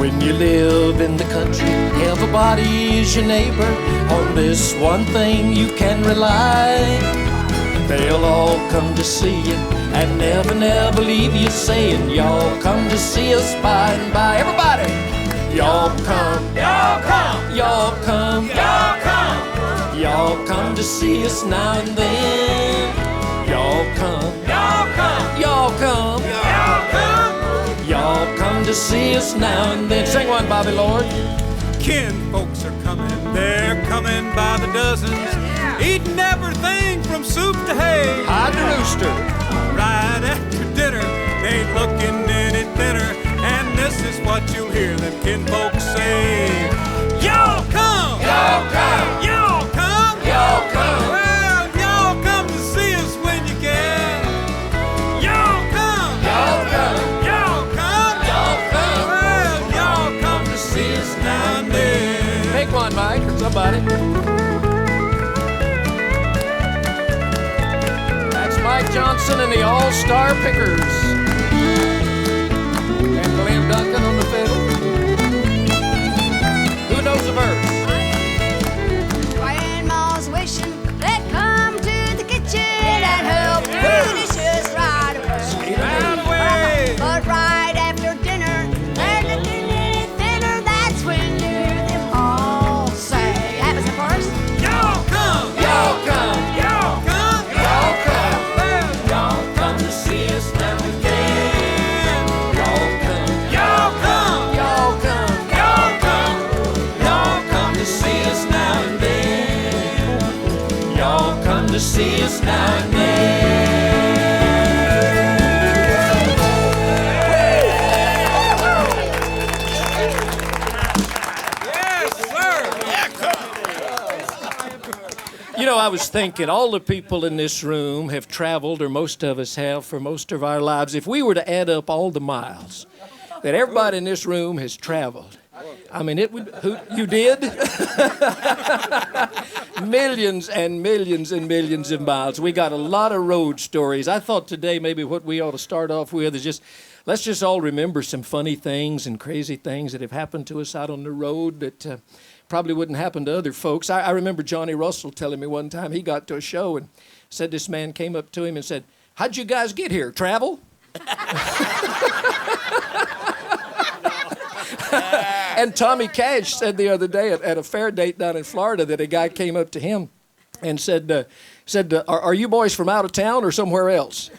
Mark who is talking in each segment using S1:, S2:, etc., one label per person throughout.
S1: When you live in the country, everybody is your neighbor. On this one thing you can rely. They'll all come to see you and never, never leave you saying, y'all come to see us by and by. Everybody! Y'all come, y'all come, y'all come, y'all come. Y'all come to see us now and then. Y'all come, y'all come, y'all come, y'all come. Y'all come to see us now and then. Sing one, Bobby Lord.
S2: Kin folks are coming, they're coming by the dozens, eating everything from soup to hay.
S1: Hide the rooster.
S2: Right after dinner, they ain't looking any thinner, and this is what you'll hear them kin folks say. Y'all come! Y'all come! Y'all come! Y'all come! Well, y'all come to see us when you can. Y'all come! Y'all come! Y'all come! Y'all come! Well, y'all come to see us now and then.
S1: Take one, Mike, or somebody. That's Mike Johnson and the All-Star Pickers. And William Duncan on the fiddle. Who knows the verse?
S3: Grandma's wishing they'd come to the kitchen and help the dishes right away.
S2: Right away!
S3: But right after dinner, they're looking any thinner. That's when you hear them all say, that was the first.
S2: Y'all come!
S1: Y'all come.
S2: Y'all come!
S1: Y'all come.
S2: Well,
S1: Y'all come to see us now and then. Y'all come.
S2: y'all come!
S1: Y'all come.
S2: Y'all come!
S1: Y'all come to see us now and then. Y'all come to see us now and then. You know, I was thinking, all the people in this room have traveled, or most of us have, for most of our lives. If we were to add up all the miles that everybody in this room has traveled, I mean, it would, you did? Millions and millions and millions of miles. We got a lot of road stories. I thought today maybe what we ought to start off with is just, let's just all remember some funny things and crazy things that have happened to us out on the road that probably wouldn't happen to other folks. I remember Johnny Russell telling me one time he got to a show and said this man came up to him and said, "How'd you guys get here? Travel?" And Tommy Cash said the other day at a fair date down in Florida that a guy came up to him and said, are you boys from out of town or somewhere else?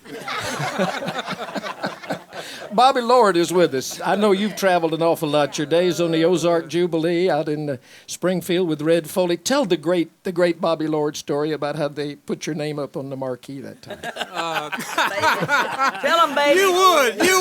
S1: Bobby Lord is with us. I know you've traveled an awful lot. Your days on the Ozark Jubilee out in Springfield with Red Foley. Tell the great Bobby Lord story about how they put your name up on the marquee that time.
S4: Tell them, baby.
S2: You would, wouldn't you?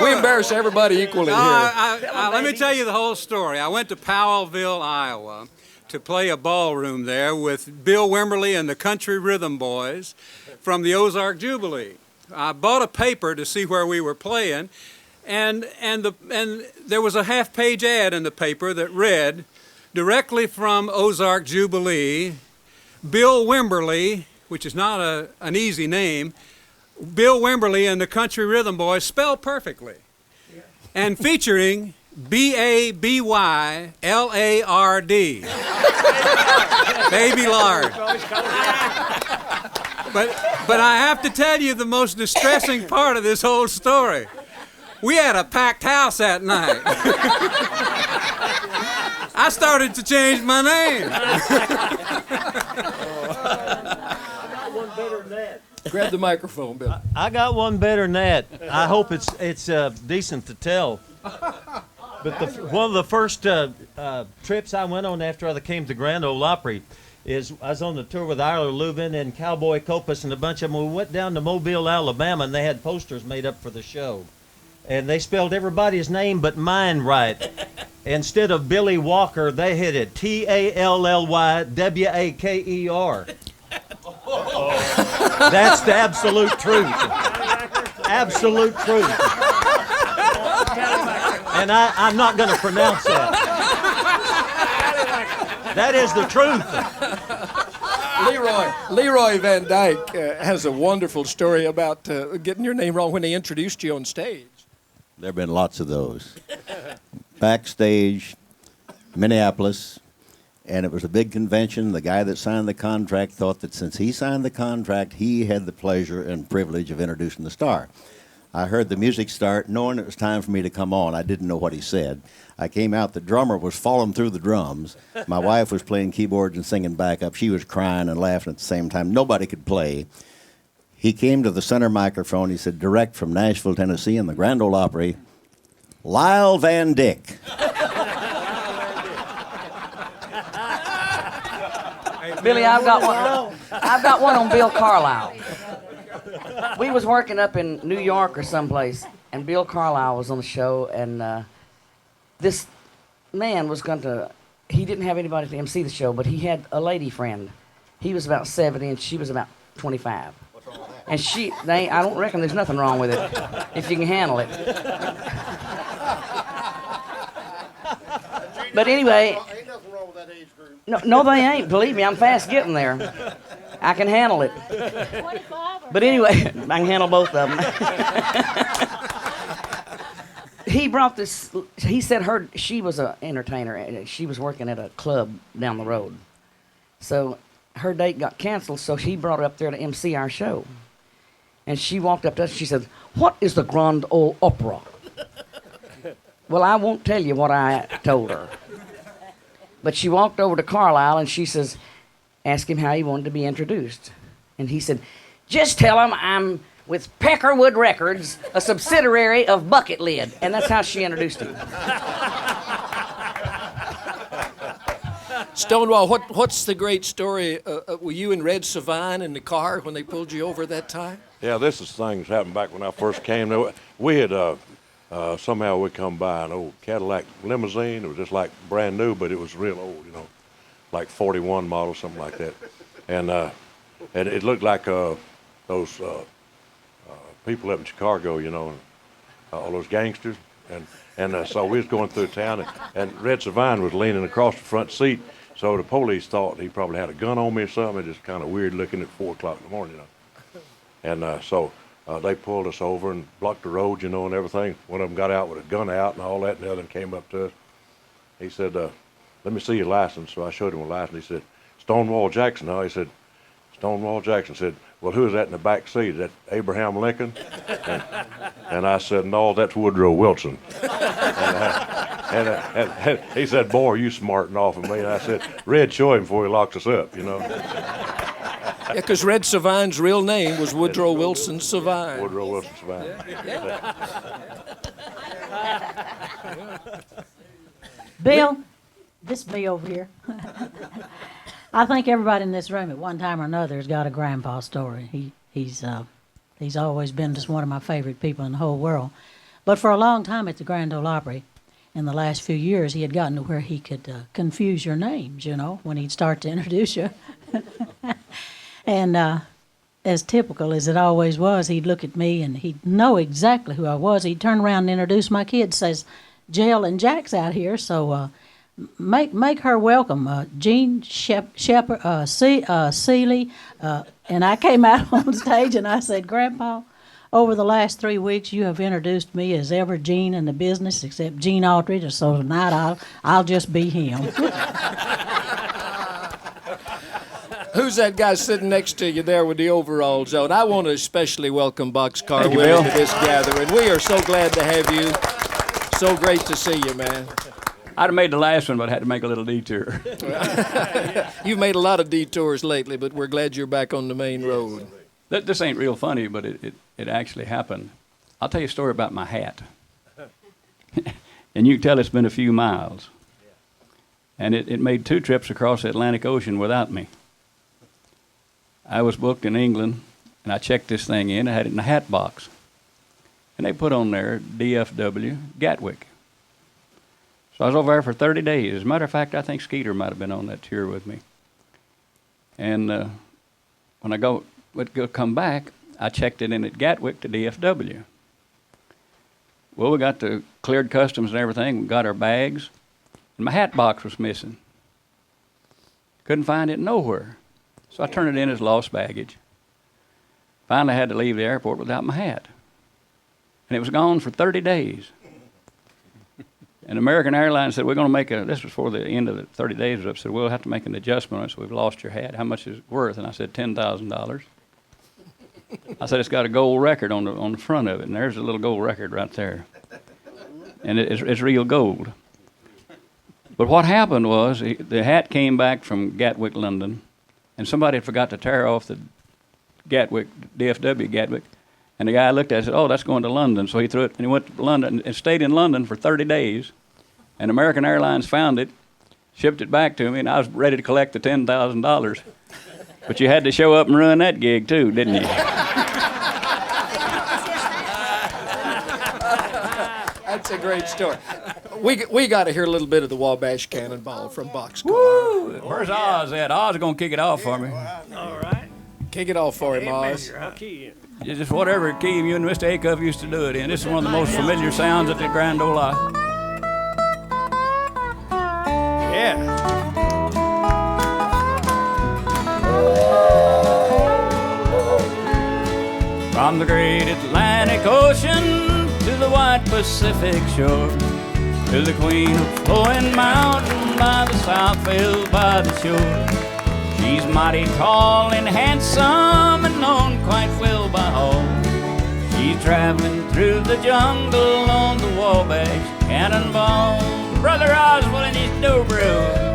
S1: We embarrass everybody equally here.
S2: Let me tell you the whole story. I went to Powellville, Iowa, to play a ballroom there with Bill Wimberly and the Country Rhythm Boys from the Ozark Jubilee. I bought a paper to see where we were playing, and there was a half-page ad in the paper that read, directly from Ozark Jubilee, Bill Wimberly, which is not an easy name, Bill Wimberly and the Country Rhythm Boys, spelled perfectly, and featuring B-A-B-Y-L-A-R-D. Baby Lard. But I have to tell you the most distressing part of this whole story. We had a packed house that night. I started to change my name.
S1: Grab the microphone, Bill.
S4: I got one better than that. I hope it's decent to tell. But one of the first trips I went on after I came to Grand Ole Opry is I was on the tour with Ira Lubin and Cowboy Copas and a bunch of them. We went down to Mobile, Alabama, and they had posters made up for the show. And they spelled everybody's name but mine right. Instead of Billy Walker, they hit it Tallywwaker. That's the absolute truth. Absolute truth. And I'm not going to pronounce that. That is the truth.
S1: Leroy Van Dyke has a wonderful story about getting your name wrong when they introduced you on stage.
S5: There have been lots of those. Backstage, Minneapolis, and it was a big convention. The guy that signed the contract thought that since he signed the contract, he had the pleasure and privilege of introducing the star. I heard the music start, knowing it was time for me to come on. I didn't know what he said. I came out, the drummer was falling through the drums. My wife was playing keyboards and singing backup. She was crying and laughing at the same time. Nobody could play. He came to the center microphone. He said, direct from Nashville, Tennessee, in the Grand Ole Opry, Lyle Van Dyck.
S6: Billy, I've got one. I've got one on Bill Carlisle. We was working up in New York or someplace, and Bill Carlisle was on the show, and this man was going to. He didn't have anybody to MC the show, but he had a lady friend. He was about 70, and she was about 25. What's wrong with that? And I don't reckon there's nothing wrong with it, if you can handle it. But anyway.
S7: Ain't nothing wrong with that age group.
S6: No, they ain't. Believe me, I'm fast getting there. I can handle it. But anyway, I can handle both of them. He brought this. He said she was an entertainer. And she was working at a club down the road. So her date got canceled. So he brought her up there to MC our show. And she walked up to us. She said, "What is the Grand Ole Opera?" Well, I won't tell you what I told her. But she walked over to Carlisle and she says, ask him how he wanted to be introduced. And he said, just tell him I'm with Peckerwood Records, a subsidiary of Bucket Lid. And that's how she introduced him.
S1: Stonewall, what's the great story? Were you and Red Savine in the car when they pulled you over that time?
S8: Yeah, this is things happened back when I first came. We had somehow we come by an old Cadillac limousine. It was just like brand new, but it was real old, like 41 model, something like that. And it looked like those people up in Chicago, all those gangsters. And so we was going through town, and Red Savine was leaning across the front seat. So the police thought he probably had a gun on me or something. It just kind of weird looking at 4 o'clock in the morning, And so they pulled us over and blocked the road, and everything. One of them got out with a gun out and all that, and the other one came up to us. He said, let me see your license. So I showed him a license. He said, Stonewall Jackson, huh? He said, Stonewall Jackson. Said, well, who is that in the back seat? Is that Abraham Lincoln? And I said, no, that's Woodrow Wilson. And he said, boy, you smarting off of me. And I said, Red, show him before he locks us up,
S1: Yeah, because Red Savine's real name was Woodrow Wilson Savine.
S8: Woodrow Wilson Savine.
S9: Bill, this me over here. I think everybody in this room at one time or another has got a grandpa story. He's always been just one of my favorite people in the whole world. But for a long time at the Grand Ole Opry, in the last few years, he had gotten to where he could confuse your names, when he'd start to introduce you. And as typical as it always was, he'd look at me and he'd know exactly who I was. He'd turn around and introduce my kids, says, Jill and Jack's out here, so make her welcome. Jeannie Seely. And I came out on stage and I said, Grandpa, over the last 3 weeks, you have introduced me as ever Gene in the business, except Gene Aldridge, so tonight I'll just be him.
S1: Who's that guy sitting next to you there with the overalls on? I want to especially welcome Boxcar Willie to this gathering. We are so glad to have you. So great to see you, man.
S10: I'd have made the last one, but I had to make a little detour.
S1: You've made a lot of detours lately, but we're glad you're back on the main road.
S10: This ain't real funny, but it actually happened. I'll tell you a story about my hat. And you can tell it's been a few miles. And it made 2 trips across the Atlantic Ocean without me. I was booked in England, and I checked this thing in. I had it in a hat box. And they put on there, DFW, Gatwick. So I was over there for 30 days. As a matter of fact, I think Skeeter might have been on that tour with me. And when I would come back, I checked it in at Gatwick to DFW. Well, we got the cleared customs and everything. We got our bags. And my hat box was missing. Couldn't find it nowhere. So I turned it in as lost baggage. Finally, I had to leave the airport without my hat. And it was gone for 30 days. And American Airlines said, we're going to make this was before the end of the 30 days was up, said, we'll have to make an adjustment on it, so we've lost your hat. How much is it worth? And I said, $10,000. I said, it's got a gold record on the front of it, and there's a little gold record right there. And it's real gold. But what happened was, the hat came back from Gatwick, London, and somebody had forgot to tear off the Gatwick, DFW Gatwick, and the guy looked at it and said, oh, that's going to London. So he threw it, and he went to London and stayed in London for 30 days. And American Airlines found it, shipped it back to me, and I was ready to collect the $10,000. But you had to show up and run that gig too, didn't you?
S1: That's a great story. We got to hear a little bit of the Wabash Cannonball from Boxcar.
S10: Woo! Where's Oz at? Oz is going to kick it off for me.
S1: All right. Kick it off for him, Oz.
S10: Just whatever key you and Mr. Acuff used to do it in. This is one of the most familiar sounds at the Grand Ole Opry.
S1: Yeah.
S10: From the great Atlantic Ocean to the wide Pacific shore, to the queen of flowing mountain by the south field by the shore. She's mighty tall and handsome and known quite well by all. She's traveling through the jungle on the Wabash Cannonball. Brother Oswald and his dobro.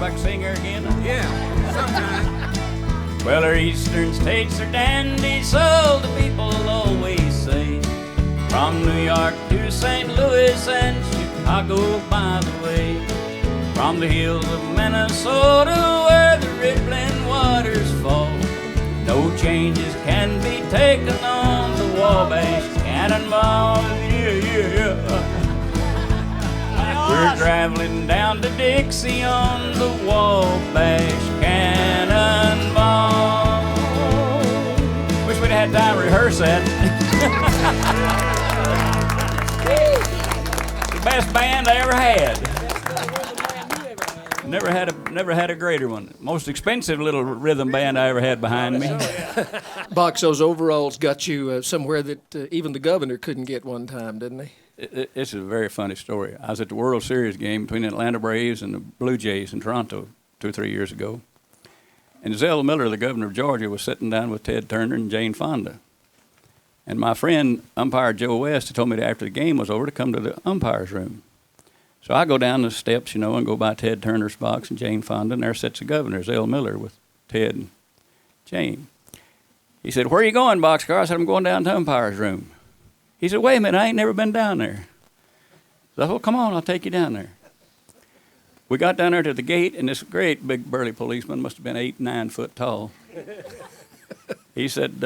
S10: Back to sing her again?
S2: Yeah, sometime.
S10: Well, her eastern states are dandy, so the people always say. From New York to St. Louis and Chicago, by the way. From the hills of Minnesota where the rippling waters fall, no changes can be taken on the Wabash Cannonball. Yeah, yeah, yeah. We're traveling down to Dixie on the Wabash Cannonball. Wish we'd had time to rehearse that. The best band I ever had. Never had a greater one. Most expensive little rhythm band I ever had behind me.
S1: Box, those overalls got you somewhere that even the governor couldn't get one time, didn't they?
S10: It's a very funny story. I was at the World Series game between the Atlanta Braves and the Blue Jays in Toronto 2 or 3 years ago. And Zell Miller, the governor of Georgia, was sitting down with Ted Turner and Jane Fonda. And my friend, umpire Joe West, had told me that after the game was over to come to the umpire's room. So I go down the steps, and go by Ted Turner's box and Jane Fonda, and there sits the governor, Zell Miller, with Ted and Jane. He said, "Where are you going, Boxcar?" I said, "I'm going down to umpire's room." He said, "Wait a minute, I ain't never been down there." So I said, "Well, come on, I'll take you down there." We got down there to the gate, and this great big burly policeman, must have been 8, 9 foot tall. He said,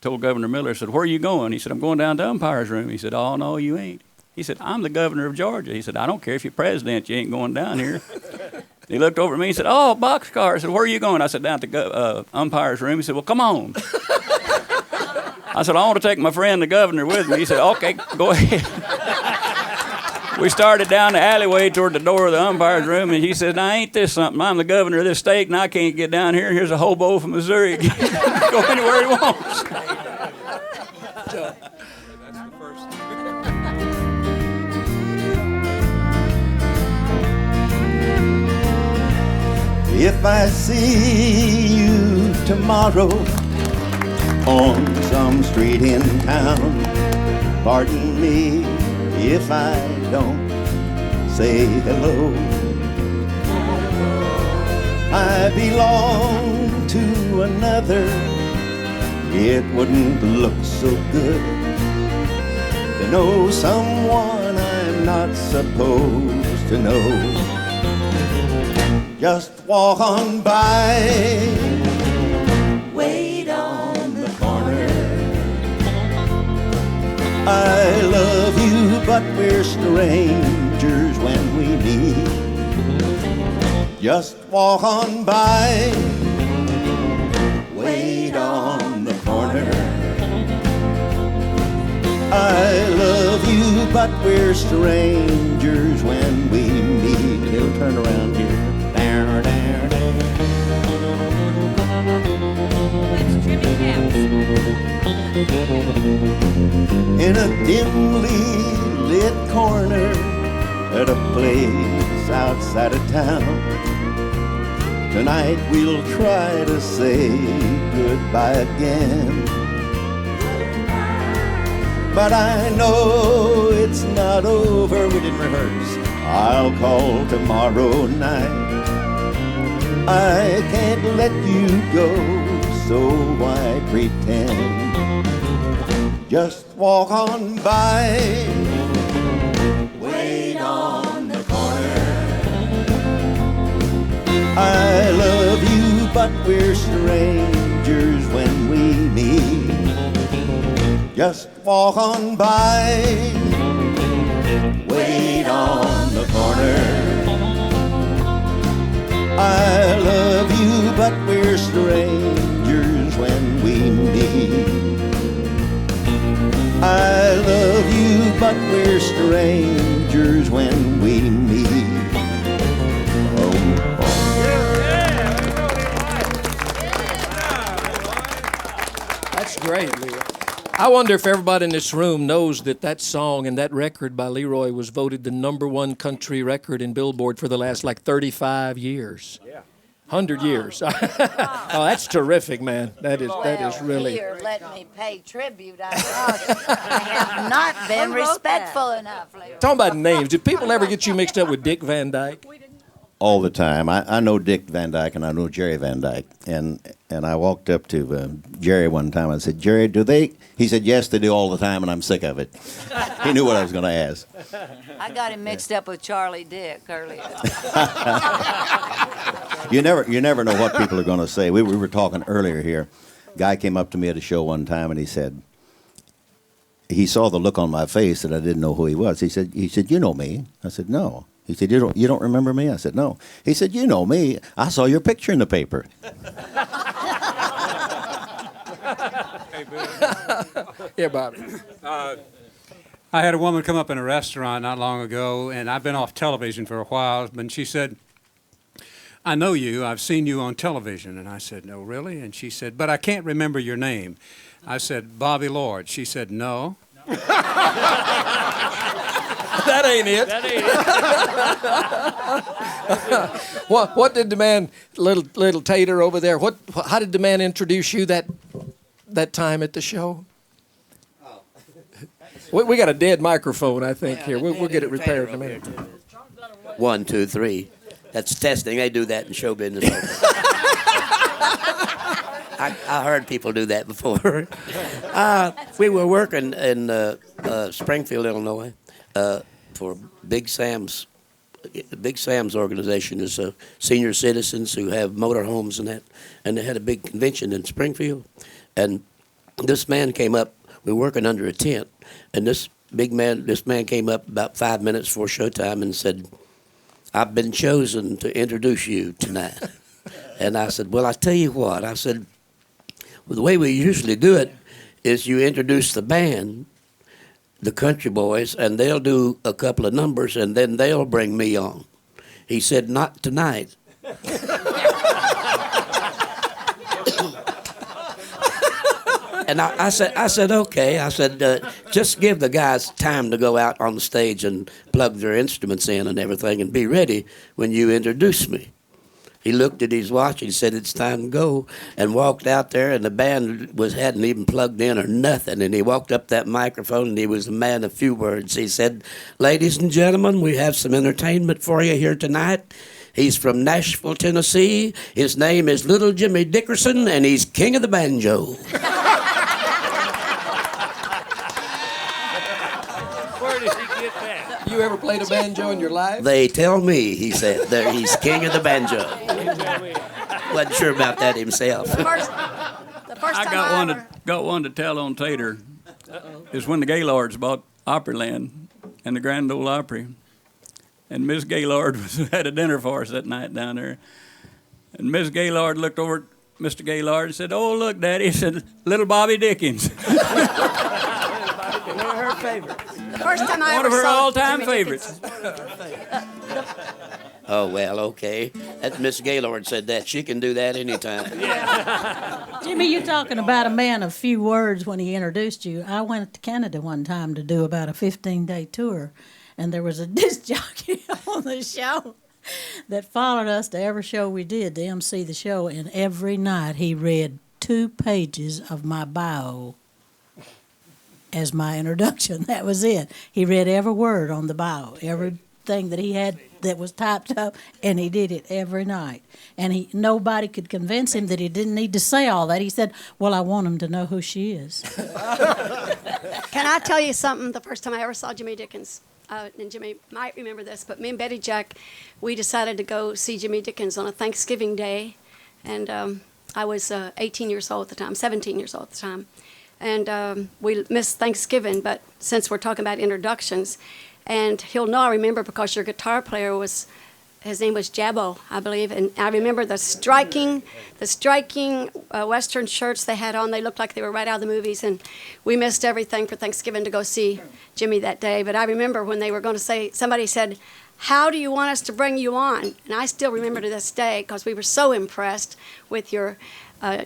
S10: told Governor Miller, said, "Where are you going?" He said, "I'm going down to umpire's room." He said, "Oh, no, you ain't." He said, "I'm the governor of Georgia." He said, "I don't care if you're president, you ain't going down here." He looked over at me and said, "Oh, Boxcar." I said, "Where are you going?" I said, "Down to the umpire's room." He said, "Well, come on." I said, "I want to take my friend the governor with me." He said, "Okay, go ahead." We started down the alleyway toward the door of the umpire's room, and he said, "Now, ain't this something? I'm the governor of this state, and I can't get down here. Here's a hobo from Missouri. Go anywhere he wants."
S2: That's the first.
S5: If I see you tomorrow on some street in town, pardon me if I don't say hello. I belong to another. It wouldn't look so good to know someone I'm not supposed to know. Just walk on by, wait on the corner. I love you, but we're strangers when we meet. Just walk on by, wait on the corner. I love you, but we're strangers when we meet. He'll turn around here. Down, down, down.
S3: It's Jimmy
S5: In a dimly lit corner at a place outside of town, tonight we'll try to say goodbye again. But I know it's not over. We didn't rehearse. I'll call tomorrow night. I can't let you go, so why pretend? Just walk on by. Wait on the corner. I love you, but we're strangers when we meet. Just walk on by. Wait on the corner. I love you, but we're strangers when we meet. I love you, but we're strangers when we meet. Oh, oh.
S1: That's great, Leroy. I wonder if everybody in this room knows that that song and that record by Leroy was voted the #1 country record in Billboard for the last 35 years. Yeah. 100 years. Oh, that's terrific, man. That is really.
S7: Here, let me pay tribute. I have not been respectful enough.
S1: Talking about names, did people ever get you mixed up with Dick Van Dyke?
S5: All the time. I know Dick Van Dyke and I know Jerry Van Dyke. And I walked up to Jerry one time and said, Jerry, do they? He said, yes, they do all the time, and I'm sick of it. He knew what I was going to ask.
S7: I got him mixed up with Charlie Dick earlier.
S5: You never know what people are going to say. We were talking earlier here. Guy came up to me at a show one time and he said, he saw the look on my face that I didn't know who he was. He said, you know me. I said, no. He said, you don't remember me? I said, no. He said, you know me. I saw your picture in the paper.
S1: Yeah, Bobby.
S2: I had a woman come up in a restaurant not long ago, and I've been off television for a while, but she said, I know you. I've seen you on television. And I said, no, really? And she said, but I can't remember your name. I said, Bobby Lord. She said, no.
S1: That ain't it. What did the man, little Tater over there, how did the man introduce you that time at the show? We got a dead microphone, I think, here. We'll get it repaired in a minute.
S11: 1, 2, 3. That's testing. They do that in show business. I heard people do that before. We were working in Springfield, Illinois, for Big Sam's. Big Sam's organization is senior citizens who have motorhomes and that, and they had a big convention in Springfield. And this man came up. We were working under a tent, and this man came up about 5 minutes before showtime and said, I've been chosen to introduce you tonight. And I said, well, I tell you what. I said, well, the way we usually do it is you introduce the band, the Country Boys, and they'll do a couple of numbers, and then they'll bring me on. He said, not tonight. And I said, okay. I said, just give the guys time to go out on the stage and plug their instruments in and everything and be ready when you introduce me. He looked at his watch and said, it's time to go, and walked out there, and the band hadn't even plugged in or nothing. And he walked up that microphone, and he was a man of few words. He said, ladies and gentlemen, we have some entertainment for you here tonight. He's from Nashville, Tennessee. His name is Little Jimmy Dickerson, and he's king of the banjo.
S1: You ever played a banjo in your life?
S11: They tell me, he said, that he's king of the banjo. Wasn't sure about that himself.
S7: The first
S10: I got one to tell on Tater. Is when the Gaylords bought Opryland and the Grand Ole Opry. And Miss Gaylord had a dinner for us that night down there. And Miss Gaylord looked over at Mr. Gaylord and said, oh, look, Daddy. He said, little Bobby Dickens.
S12: favorites.
S3: The first time I
S12: One
S3: ever
S12: of her
S3: saw
S12: all-time
S3: Jimmy
S12: favorites.
S11: Oh, well, okay. That Miss Gaylord said that. She can do that anytime.
S9: Jimmy, you talking about a man of few words when he introduced you. I went to Canada one time to do about a 15-day tour, and there was a disc jockey on the show that followed us to every show we did to MC the show, and every night he read 2 pages of my bio as my introduction. That was it. He read every word on the bio, everything that he had that was typed up, and he did it every night. And nobody could convince him that he didn't need to say all that. He said, well, I want him to know who she is.
S3: Can I tell you something? The first time I ever saw Jimmy Dickens, and Jimmy might remember this, but me and Betty Jack, we decided to go see Jimmy Dickens on a Thanksgiving day, and I was 18 years old at the time, 17 years old at the time, and we missed Thanksgiving, but since we're talking about introductions, and he'll know I remember because your guitar player was, his name was Jabbo, I believe, and I remember the striking Western shirts they had on. They looked like they were right out of the movies, and we missed everything for Thanksgiving to go see Jimmy that day. But I remember when they were going to say, somebody said, how do you want us to bring you on? And I still remember to this day because we were so impressed with your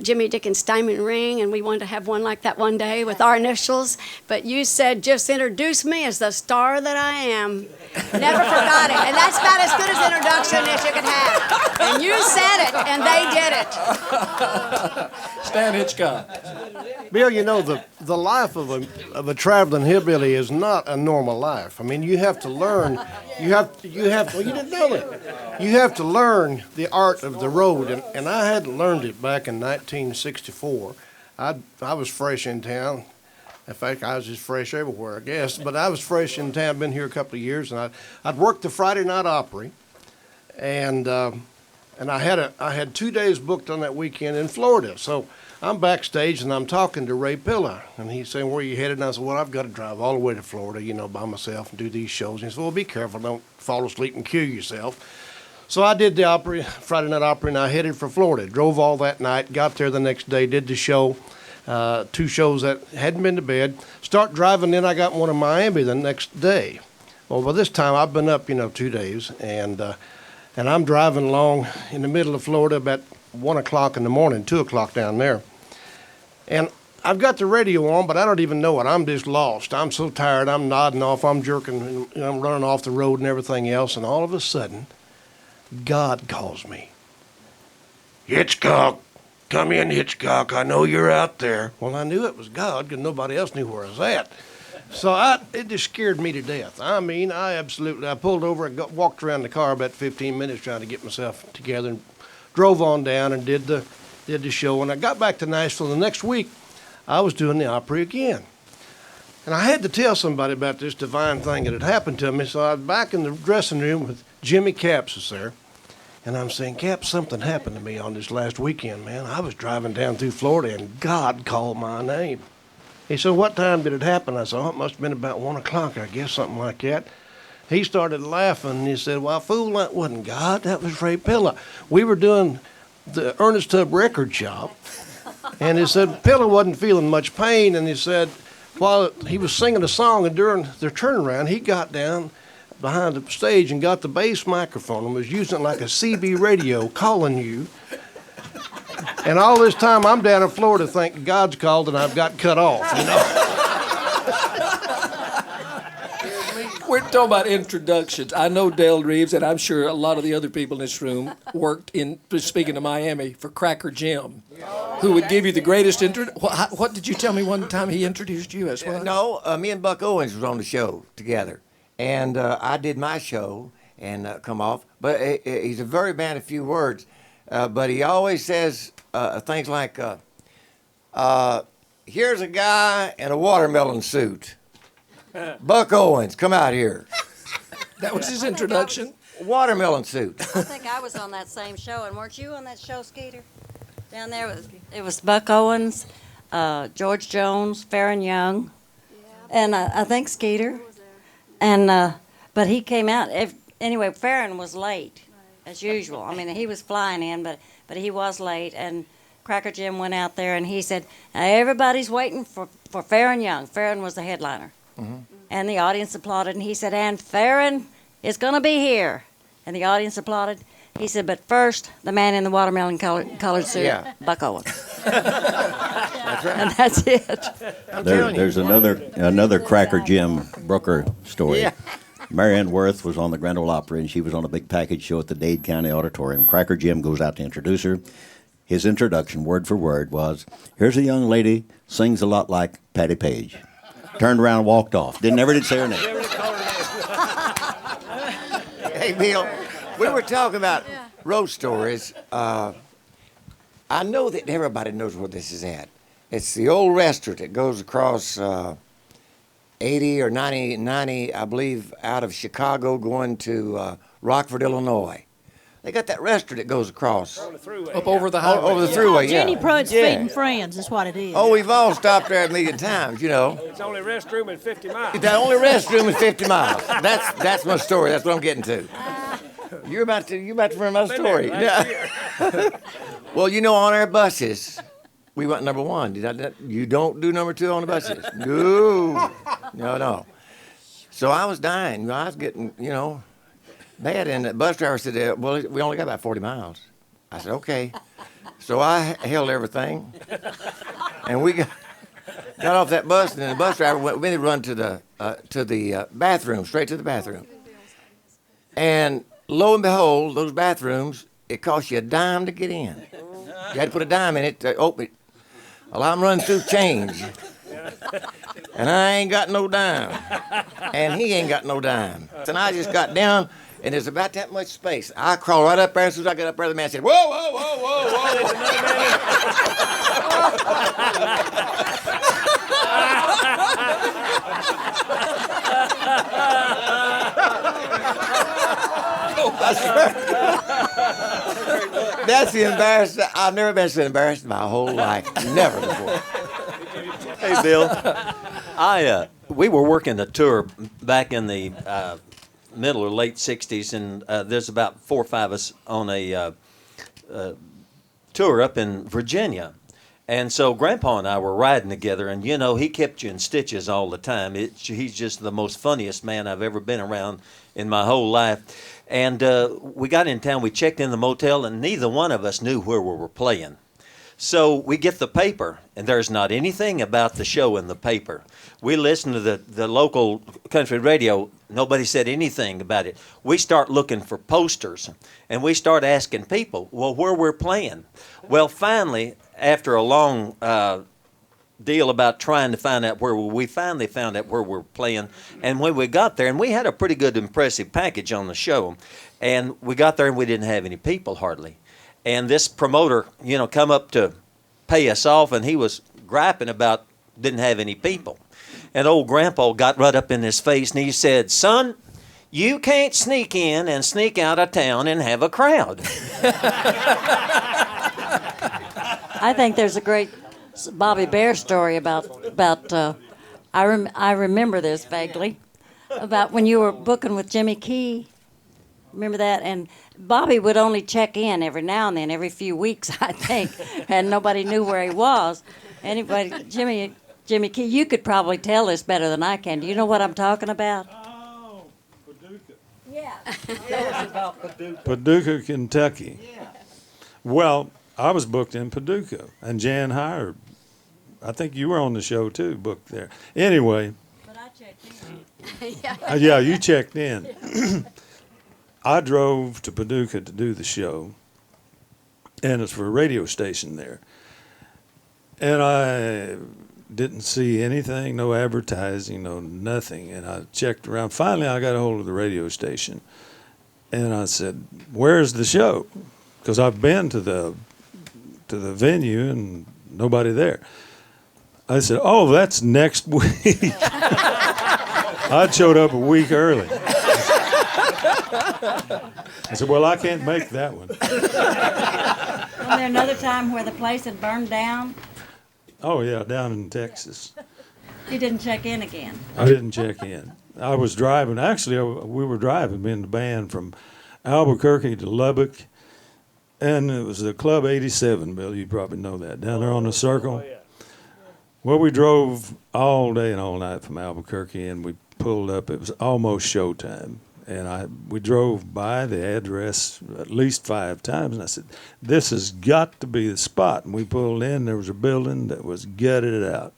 S3: Jimmy Dickens diamond ring, and we wanted to have one like that one day with our initials. But you said, just introduce me as the star that I am. Never forgot it. And that's about as good an introduction as you could have. And you said it, and they did it.
S12: Stan Hitchcock.
S13: Bill, you know, the life of a traveling hillbilly is not a normal life. I mean, you have to learn. Well, you didn't know that. You have to learn the art of the road, and I hadn't learned it back in 1964. I was fresh in town. In fact, I was just fresh everywhere, I guess. But I was fresh in town, been here a couple of years, and I'd worked the Friday Night Opry, and I had 2 days booked on that weekend in Florida. So I'm backstage, and I'm talking to Ray Pilla, and he's saying, where are you headed? And I said, well, I've got to drive all the way to Florida, by myself and do these shows. And he said, well, be careful. Don't fall asleep and kill yourself. So I did the Friday Night Opry, and I headed for Florida. Drove all that night, got there the next day, did the show, 2 shows that hadn't been to bed. Start driving, then I got one in Miami the next day. Well, by this time, I've been up, 2 days, and I'm driving along in the middle of Florida about 1 o'clock in the morning, 2 o'clock down there. And I've got the radio on, but I don't even know it. I'm just lost. I'm so tired. I'm nodding off. I'm jerking. I'm running off the road and everything else. And all of a sudden, God calls me. Hitchcock, come in, Hitchcock. I know you're out there. Well, I knew it was God because nobody else knew where I was at. So it just scared me to death. I mean, I pulled over and walked around the car about 15 minutes trying to get myself together and drove on down and did the show. And I got back to Nashville the next week. I was doing the Opry again. And I had to tell somebody about this divine thing that had happened to me. So I was back in the dressing room with Jimmy Capps was there. And I'm saying, Capps, something happened to me on this last weekend, man. I was driving down through Florida and God called my name. He said, what time did it happen? I said, it must have been about 1 o'clock, I guess, something like that. He started laughing and he said, well, fool, that wasn't God. That was Ray Pilla. We were doing the Ernest Tubb record shop. And he said, Pilla wasn't feeling much pain. And he said, while he was singing a song and during the turnaround, he got down behind the stage and got the bass microphone and was using it like a CB radio calling you. And all this time I'm down in Florida thinking God's called and I've got cut off,
S12: We're talking about introductions. I know Dale Reeves, and I'm sure a lot of the other people in this room worked in, speaking of Miami, for Cracker Jim, who would give you the greatest intro. What did you tell me one time he introduced you as well?
S14: No, me and Buck Owens was on the show together. And I did my show and come off. But he's a very man of few words. But he always says things like, here's a guy in a watermelon suit. Buck Owens, come out here.
S12: That was his introduction?
S14: Watermelon suit.
S15: I think I was on that same show. And weren't you on that show, Skeeter? Down there, it was Buck Owens, George Jones, Faron Young, and I think Skeeter. And but he came out. Anyway, Faron was late, as usual. I mean, he was flying in, but he was late. And Cracker Jim went out there, and he said, now everybody's waiting for Faron Young. Faron was the headliner. And the audience applauded, and he said, and Faron is going to be here. And the audience applauded. He said, but first, the man in the watermelon colored suit,
S14: Yeah.
S15: Buck Owens.
S14: That's right.
S15: And that's it.
S5: There's another Cracker Jim Brooker story.
S14: Yeah.
S5: Marianne Worth was on the Grand Ole Opry, and she was on a big package show at the Dade County Auditorium. Cracker Jim goes out to introduce her. His introduction, word for word, was, here's a young lady, sings a lot like Patti Page. Turned around and walked off. Never did say her name.
S14: Hey, Bill, we were talking about road stories. I know that everybody knows where this is at. It's the old restaurant that goes across 80 or 90, I believe, out of Chicago going to Rockford, Illinois. They got that restaurant that goes across.
S12: Up over the highway.
S14: Over the thruway, yeah.
S9: Jenny Pruitt's
S14: Yeah.
S9: Feeding Friends is what it is.
S14: Oh, we've all stopped there a million times, you know.
S16: It's only restroom in 50 miles.
S14: The only restroom is 50 miles. That's my story. That's what I'm getting to. You're about to run my story. Well, you know, on our buses, we went number one. You don't do number two on the buses. No. So I was dying. I was getting, bad. And the bus driver said, well, we only got about 40 miles. I said, okay. So I held everything. And we got off that bus, and then the bus driver went to run to the bathroom, straight to the bathroom. And lo and behold, those bathrooms, it cost you a dime to get in. You had to put a dime in it to open it. Well, I'm running through change. And I ain't got no dime. And he ain't got no dime. And I just got down, and there's about that much space. I crawled right up there. As soon as I got up there, the man said, whoa, whoa, whoa, whoa, I swear. That's the embarrassing. I've never been so embarrassed in my whole life. Never before.
S4: Hey, Bill. We were working a tour back in the middle or late 60s, and there's about 4 or 5 of us on a tour up in Virginia. And so Grandpa and I were riding together, and, he kept you in stitches all the time. He's just the most funniest man I've ever been around in my whole life. And we got in town, we checked in the motel, and neither one of us knew where we were playing. So we get the paper, and there's not anything about the show in the paper. We listen to the local country radio. Nobody said anything about it. We start looking for posters, and we start asking people, well, where we're playing. Well, finally, after a long deal about trying to find out where we finally found out where we're playing. And when we got there, and we had a pretty good, impressive package on the show, and we got there and we didn't have any people hardly. And this promoter, come up to pay us off, and he was griping about didn't have any people. And old Grandpa got right up in his face, and he said, son, you can't sneak in and sneak out of town and have a crowd.
S15: I think there's a great Bobby Bear story about I remember this vaguely, about when you were booking with Jimmy Key. Remember that? And Bobby would only check in every now and then, every few weeks, I think, and nobody knew where he was. Jimmy Key, you could probably tell this better than I can. Do you know what I'm talking about?
S16: Oh, Paducah.
S15: Yeah.
S4: Tell us about Paducah.
S16: Paducah, Kentucky. Yeah. Well, I was booked in Paducah, and Jan hired. I think you were on the show too, booked there. Anyway.
S15: But I checked
S16: in. Yeah, you checked in. I drove to Paducah to do the show, and it's for a radio station there. And I didn't see anything, no advertising, no nothing. And I checked around. Finally, I got a hold of the radio station, and I said, "Where's the show?" Because I've been to the venue and nobody there. I said, "Oh, that's next week." I showed up a week early. I said, "Well, I can't make that one."
S15: Wasn't there another time where the place had burned down?
S16: Oh, yeah, down in Texas.
S15: You didn't check in again.
S16: I didn't check in. I was driving. Actually, we were driving, me and the band, from Albuquerque to Lubbock. And it was the Club 87, Bill. You probably know that. Down there on the circle. Well, we drove all day and all night from Albuquerque, and we pulled up. It was almost showtime, and we drove by the address at least 5 times, and I said, "This has got to be the spot." And we pulled in. There was a building that was gutted out.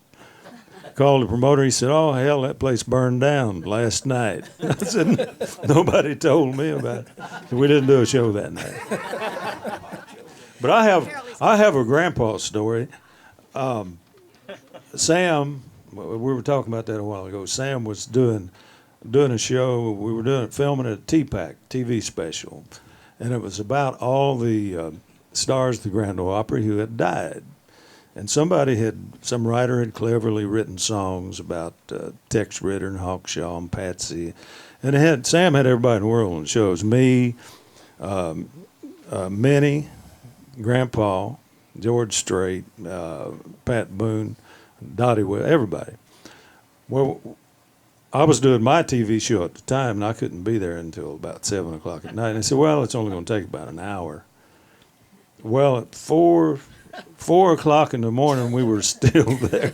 S16: Called the promoter. He said, "Oh hell, that place burned down last night." I said, "Nobody told me about it." So we didn't do a show that night. But I have a grandpa story. Sam, we were talking about that a while ago. Sam was doing a show. We were filming a T-Pack TV special, and it was about all the stars of the Grand Ole Opry who had died. And some writer had cleverly written songs about Tex Ritter and Hawkshaw and Patsy, and Sam had everybody in the world on the show. It was me, Minnie, Grandpa, George Strait, Pat Boone, Dottie Will, everybody. Well, I was doing my TV show at the time, and I couldn't be there until about 7 o'clock at night. And I said, "Well, it's only going to take about an hour." Well, at 4 o'clock in the morning, we were still there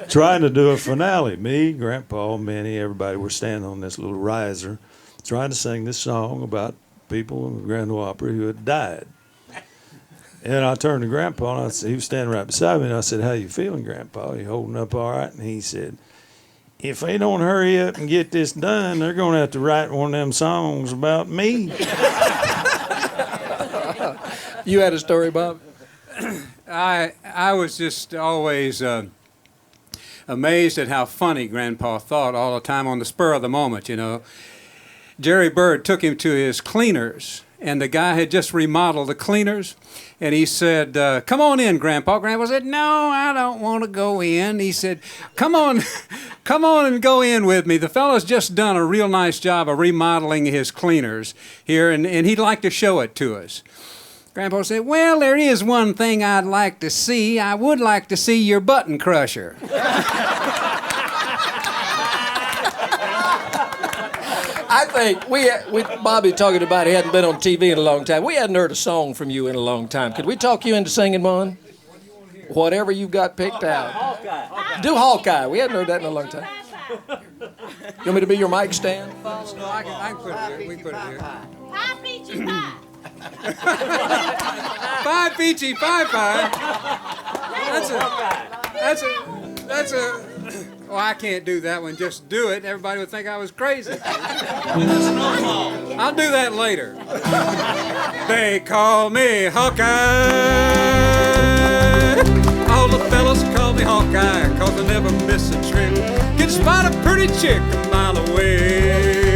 S16: trying to do a finale. Me, Grandpa, Minnie, everybody were standing on this little riser trying to sing this song about people in the Grand Ole Opry who had died. And I turned to Grandpa, and he was standing right beside me, and I said, "How you feeling, Grandpa? You holding up all right?" And he said, "If they don't hurry up and get this done, they're going to have to write one of them songs about me."
S12: You had a story, Bob?
S2: I was just always amazed at how funny Grandpa thought all the time on the spur of the moment, you know. Jerry Bird took him to his cleaners, and the guy had just remodeled the cleaners, and he said, "Come on in, Grandpa." Grandpa said, "No, I don't want to go in." He said, come on and go in with me. The fellow's just done a real nice job of remodeling his cleaners here, and he'd like to show it to us." Grandpa said, "Well, there is one thing I'd like to see. I would like to see your button crusher."
S12: I think Bobby talking about he hadn't been on TV in a long time. We hadn't heard a song from you in a long time. Could we talk you into singing one? Whatever you've got picked out.
S2: Hawkeye.
S12: Do Hawkeye. We hadn't heard that in a long time. You want me to be your mic stand?
S2: No, I can put it here. We can put it here.
S17: Pie peachy pie.
S2: Pie peachy pie pie. That's a. Oh, I can't do that one. Just do it. Everybody would think I was crazy. I'll do that later. They call me Hawkeye. All the fellas call me Hawkeye, 'cause I never miss a trick. Can spot a pretty chick a mile away.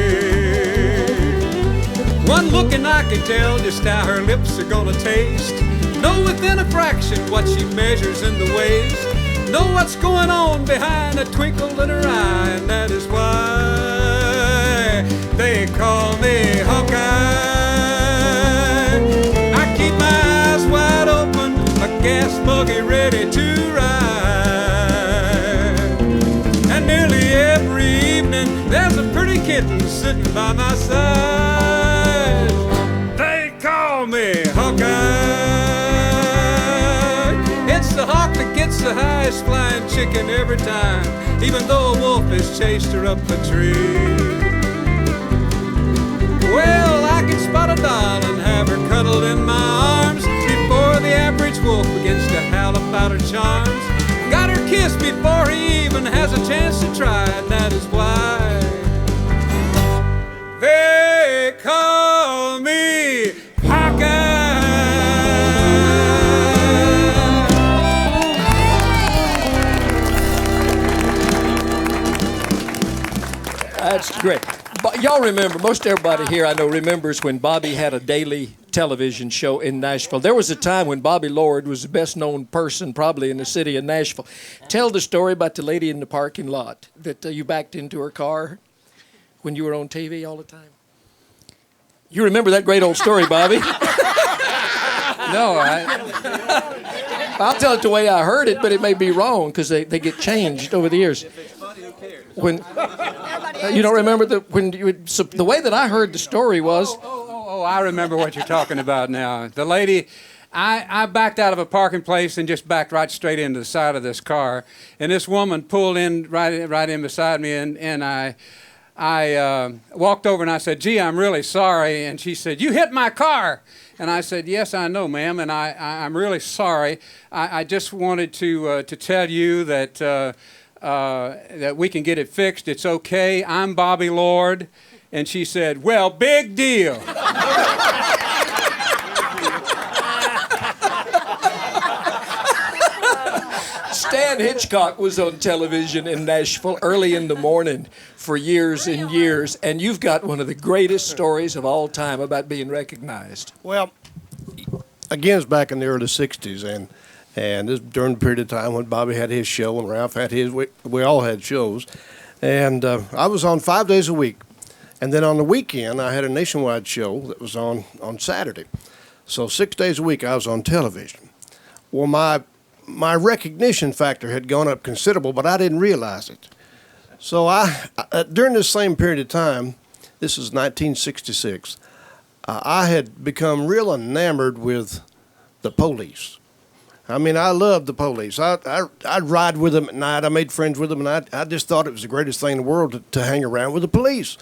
S2: One look and I can tell just how her lips are gonna taste. Know within a fraction what she measures in the waist. Know what's going on behind a twinkle in her eye, and that is why they call me Hawkeye. I keep my eyes wide open, a gas buggy ready to ride. And nearly every evening there's a pretty kitten sitting by my side. They call me Hawkeye. It's the hawk that gets the highest flying chicken every time, even though a wolf has chased her up a tree. Well, I can spot a doll and have her cuddled in my arms before the average wolf begins to howl about her charms. Got her kissed before he even has a chance to try, and that is why they call me Hawkeye.
S12: That's great. But y'all remember, most everybody here I know remembers when Bobby had a daily television show in Nashville. There was a time when Bobby Lord was the best known person probably in the city of Nashville. Tell the story about the lady in the parking lot that you backed into her car when you were on TV all the time. You remember that great old story, Bobby?
S2: No,
S12: I'll tell it the way I heard it, but it may be wrong because they get changed over the years. When you don't remember the way that I heard the story was.
S2: Oh, I remember what you're talking about now. The lady, I backed out of a parking place and just backed right straight into the side of this car. And this woman pulled in right in beside me, and I walked over and I said, "Gee, I'm really sorry." And she said, "You hit my car." And I said, "Yes, I know, ma'am, and I'm really sorry. I just wanted to tell you that that we can get it fixed. It's okay. I'm Bobby Lord." And she said, "Well, big deal."
S12: Stan Hitchcock was on television in Nashville early in the morning for years and years, and you've got one of the greatest stories of all time about being recognized.
S13: Well, again, it's back in the early 60s, and this during the period of time when Bobby had his show and Ralph had his. We all had shows. And I was on 5 days a week. And then on the weekend, I had a nationwide show that was on Saturday. So 6 days a week, I was on television. Well, my recognition factor had gone up considerable, but I didn't realize it. So during this same period of time, this is 1966, I had become real enamored with the police. I mean, I loved the police. I'd ride with them at night. I made friends with them, and I just thought it was the greatest thing in the world to hang around with the police.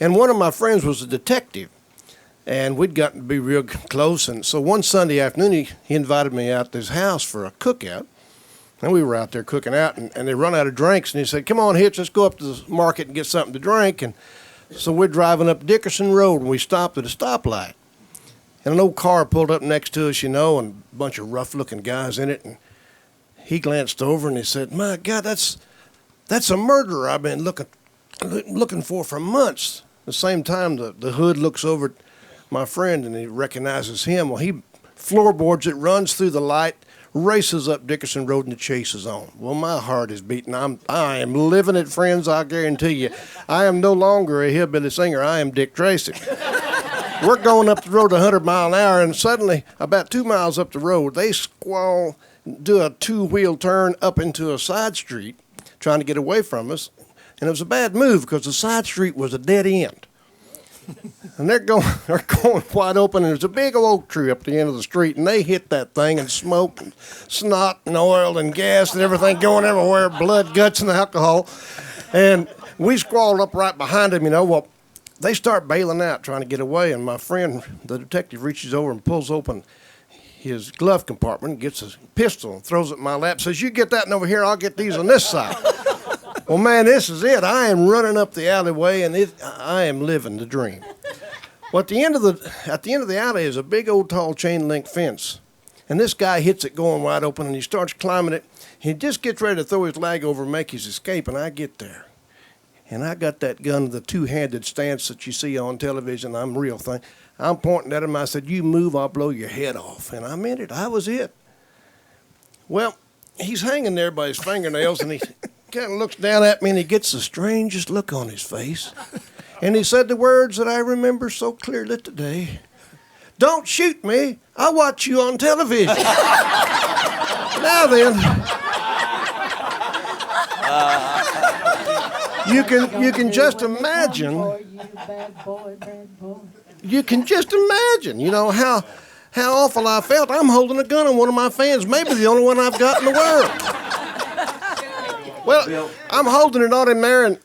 S13: And one of my friends was a detective, and we'd gotten to be real close. And so one Sunday afternoon, he invited me out to his house for a cookout. And we were out there cooking out, and they run out of drinks. And he said, "Come on, Hitch, let's go up to the market and get something to drink." And so we're driving up Dickerson Road, and we stopped at a stoplight. And an old car pulled up next to us, and a bunch of rough-looking guys in it. And he glanced over, and he said, "My God, that's a murderer I've been looking for months." At the same time, the hood looks over at my friend, and he recognizes him. Well, he floorboards it, runs through the light, races up Dickerson Road, and the chase is on. Well, my heart is beating. I am living it, friends, I guarantee you. I am no longer a hillbilly singer. I am Dick Tracy. We're going up the road 100 miles an hour, and suddenly, about 2 miles up the road, they do a two-wheel turn up into a side street, trying to get away from us. And it was a bad move because the side street was a dead end. And they're going wide open, and there's a big oak tree up the end of the street, and they hit that thing, and smoke and snot and oil and gas and everything going everywhere, blood, guts, and alcohol. And we squalled up right behind them, Well, they start bailing out, trying to get away, and my friend, the detective, reaches over and pulls open his glove compartment, gets a pistol, and throws it in my lap, says, "You get that one over here, I'll get these on this side." Well, man, this is it. I am running up the alleyway, and I am living the dream. Well, at the end of the alley is a big old tall chain link fence, and this guy hits it going wide open, and he starts climbing it. He just gets ready to throw his leg over and make his escape, and I get there, and I got that gun, the two-handed stance that you see on television. I'm real thing. I'm pointing at him. I said, "You move, I'll blow your head off," and I meant it. I was it. Well, he's hanging there by his fingernails, and he kind of looks down at me, and he gets the strangest look on his face. And he said the words that I remember so clearly today. "Don't shoot me. I watch you on television." Now then, you can just imagine. You can just imagine, how awful I felt. I'm holding a gun on one of my fans, maybe the only one I've got in the world. Well, I'm holding it on him there, and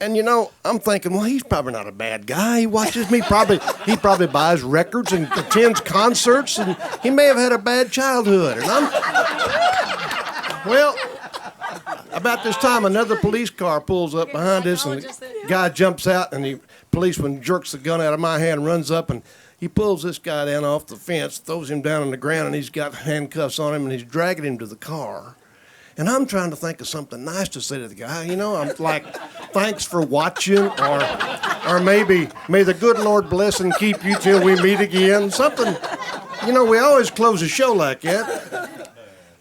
S13: I'm thinking, well, he's probably not a bad guy. He watches me. He probably buys records and attends concerts, and he may have had a bad childhood. And well, about this time, another police car pulls up behind us, and the guy jumps out, and the policeman jerks the gun out of my hand, runs up, and he pulls this guy down off the fence, throws him down on the ground, and he's got handcuffs on him, and he's dragging him to the car. And I'm trying to think of something nice to say to the guy. I'm like, "Thanks for watching," or maybe, "May the good Lord bless and keep you till we meet again." Something, we always close a show like that.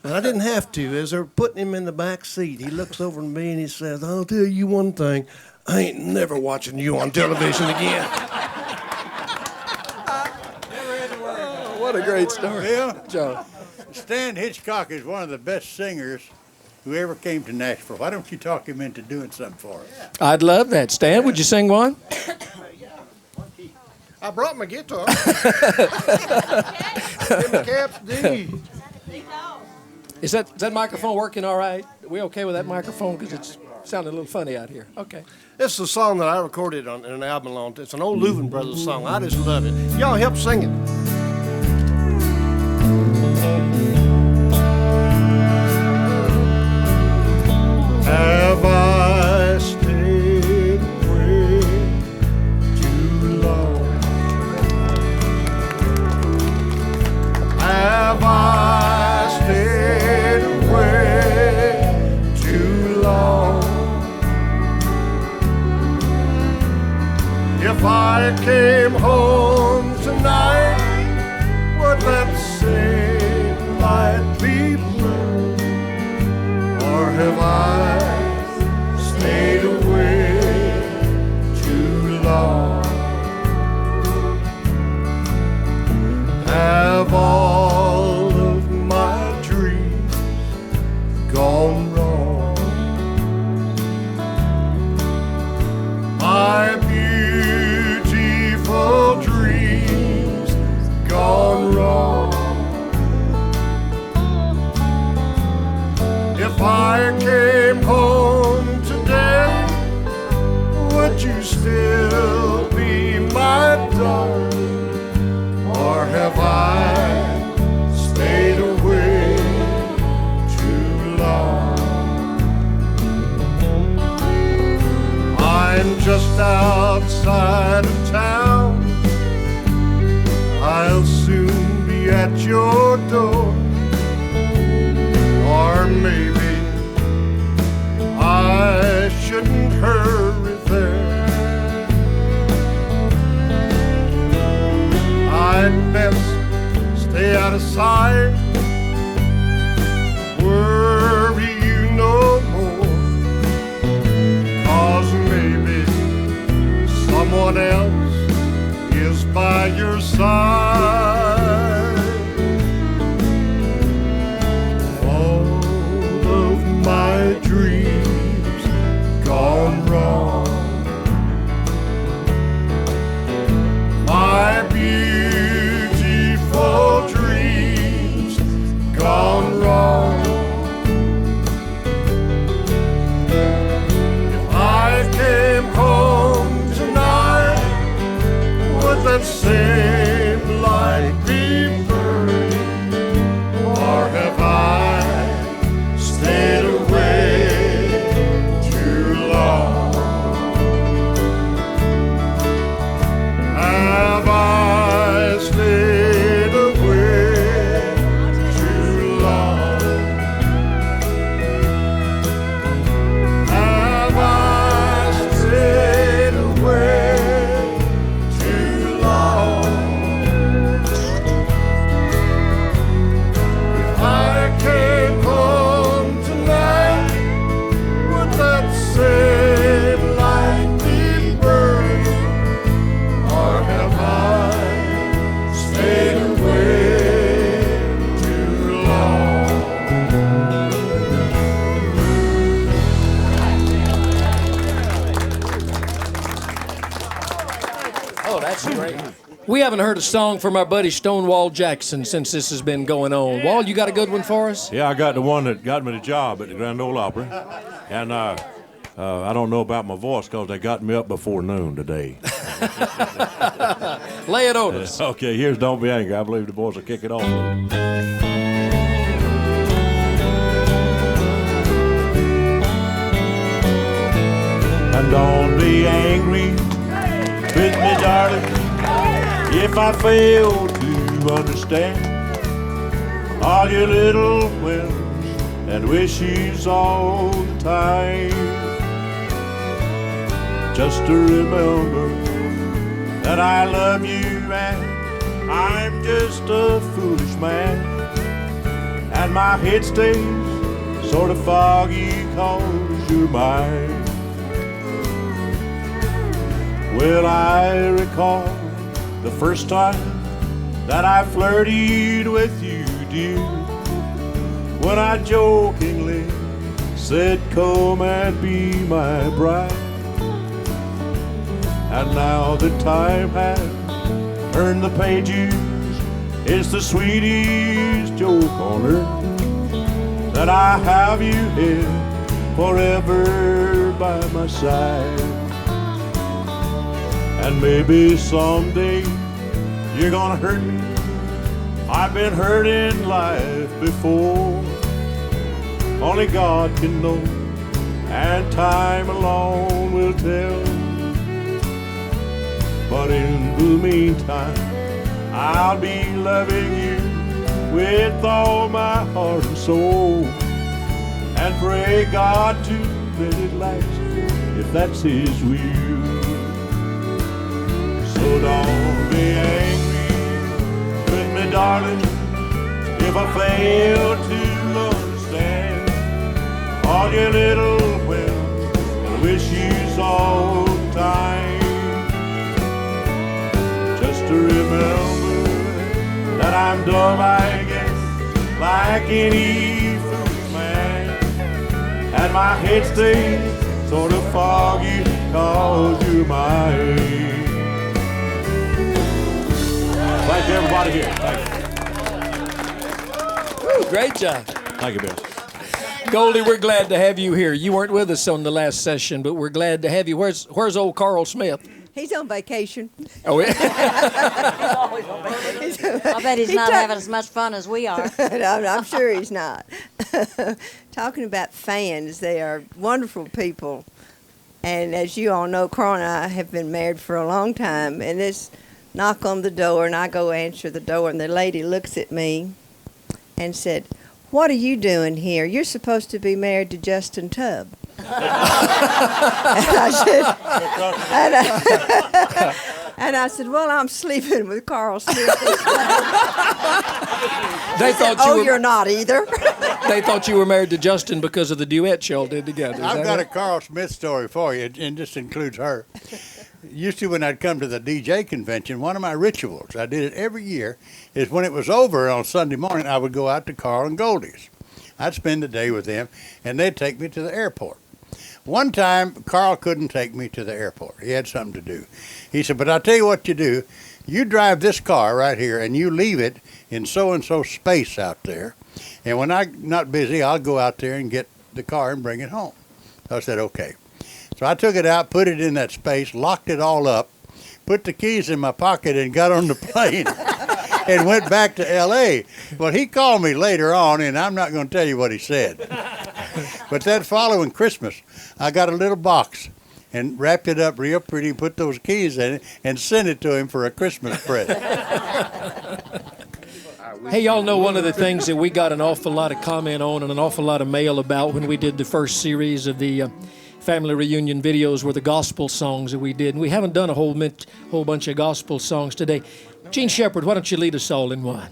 S13: But I didn't have to. As they're putting him in the back seat, he looks over at me and he says, "I'll tell you one thing. I ain't never watching you on television again."
S12: What a great story.
S18: Bill,
S12: Joe.
S18: Stan Hitchcock is one of the best singers who ever came to Nashville. Why don't you talk him into doing something for us?
S12: I'd love that. Stan, would you sing one?
S13: I brought my guitar. Caps D.
S12: Is that microphone working all right? Are we okay with that microphone? Because it's sounding a little funny out here. Okay.
S13: This is a song that I recorded in an album long. It's an old Louvin Brothers song. I just love it. Y'all help sing it. Have I stayed away too long? Have I stayed away too long? If I came home tonight, would that same light be burned? Or have I stayed away too long? Have all of my dreams gone wrong? My beautiful dreams gone wrong? If I came home today, would you still be my darling? Or have I stayed away too long? I'm just outside of town. I'll soon be at your door. Or maybe I shouldn't hurry there. I'd best stay out of sight, worry you no more, 'cause maybe someone else is by your side. My dreams gone wrong. My beautiful dreams gone wrong. If I came home tonight, would that same light be burning? Or have I stayed away too long? Have I stayed away too long? Have I stayed away too long? If I came home tonight, would that same light be burning? Or have I stayed away too long?
S12: Oh, that's great. We haven't heard a song from our buddy Stonewall Jackson since this has been going on. Wall, you got a good one for us?
S8: Yeah, I got the one that got me the job at the Grand Ole Opry. And I don't know about my voice because they got me up before noon today.
S12: Lay it on us.
S8: Okay, here's Don't Be Angry. I believe the boys will kick it off. And don't be angry with me, darling, if I fail to understand all your little whims and wishes all the time. Just to remember that I love you and I'm just a foolish man, and my head stays sort of foggy 'cause you're mine. Well, I recall the first time that I flirted with you, dear, when I jokingly said, come and be my bride. And now that time has turned the pages, it's the sweetest joke on earth.
S16: that I have you here forever by my side. And maybe someday you're gonna hurt me. I've been hurt in life before. Only God can know, and time alone will tell. But in the meantime, I'll be loving you with all my heart and soul, and pray God to let it last if that's His will. So don't be angry with me, darling, if I fail to understand all your little whims and wish you saw time. Just to remember that I'm dumb, I guess, like any foolish man, and my head stays sort of foggy 'cause you're mine. Thank you, everybody here. Thank you.
S12: Woo, great job.
S16: Thank you, Bill.
S12: Goldie, we're glad to have you here. You weren't with us on the last session, but we're glad to have you. Where's old Carl Smith?
S19: He's on vacation.
S12: Oh, yeah.
S15: I bet he's not having as much fun as we are.
S19: I'm sure he's not. Talking about fans, they are wonderful people. And as you all know, Carl and I have been married for a long time. And this knock on the door, and I go answer the door, and the lady looks at me and said, "What are you doing here? You're supposed to be married to Justin Tubb." and I said, "Well, I'm sleeping with Carl Smith."
S12: They thought you were,
S19: you're not either.
S12: They thought you were married to Justin because of the duet y'all did together.
S18: I've got a Carl Smith story for you, and this includes her. Used to, when I'd come to the DJ convention, one of my rituals, I did it every year, is when it was over on Sunday morning, I would go out to Carl and Goldie's. I'd spend the day with them, and they'd take me to the airport. One time, Carl couldn't take me to the airport. He had something to do. He said, "But I'll tell you what you do. You drive this car right here, and you leave it in so-and-so space out there. And when I'm not busy, I'll go out there and get the car and bring it home." I said, "Okay." So I took it out, put it in that space, locked it all up, put the keys in my pocket, and got on the plane and went back to L.A. Well, he called me later on, and I'm not going to tell you what he said. But that following Christmas, I got a little box and wrapped it up real pretty, put those keys in it, and sent it to him for a Christmas present.
S12: Hey, y'all know one of the things that we got an awful lot of comment on and an awful lot of mail about when we did the first series of the family reunion videos were the gospel songs that we did. And we haven't done a whole bunch of gospel songs today. Gene Shepard, why don't you lead us all in one?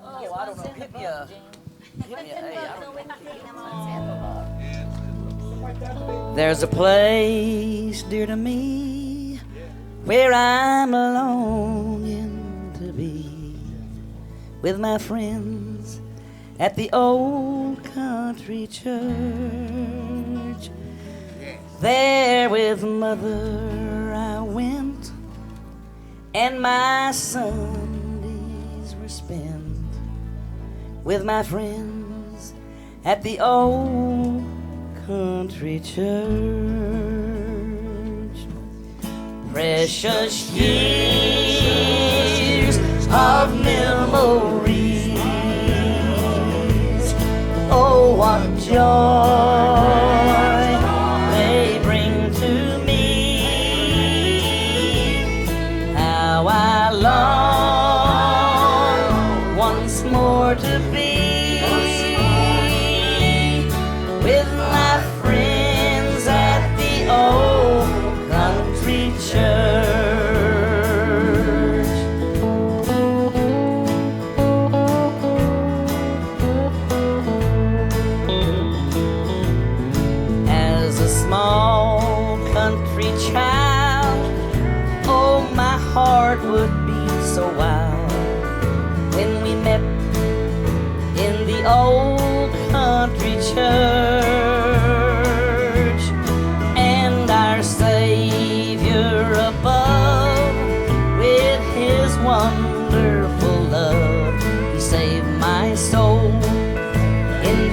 S6: Oh, I don't know. Hit me a There's a place dear to me where I'm longing to be with my friends at the old country church. There with mother I went, and my Sundays were spent with my friends at the old country church. Precious years of memories, oh what joy they bring to me. How I long once more to be with my friends at the old country church. As a small country child, oh my heart would beat so wild when we met in the old country church, and our Savior above with his wonderful love, he saved my soul in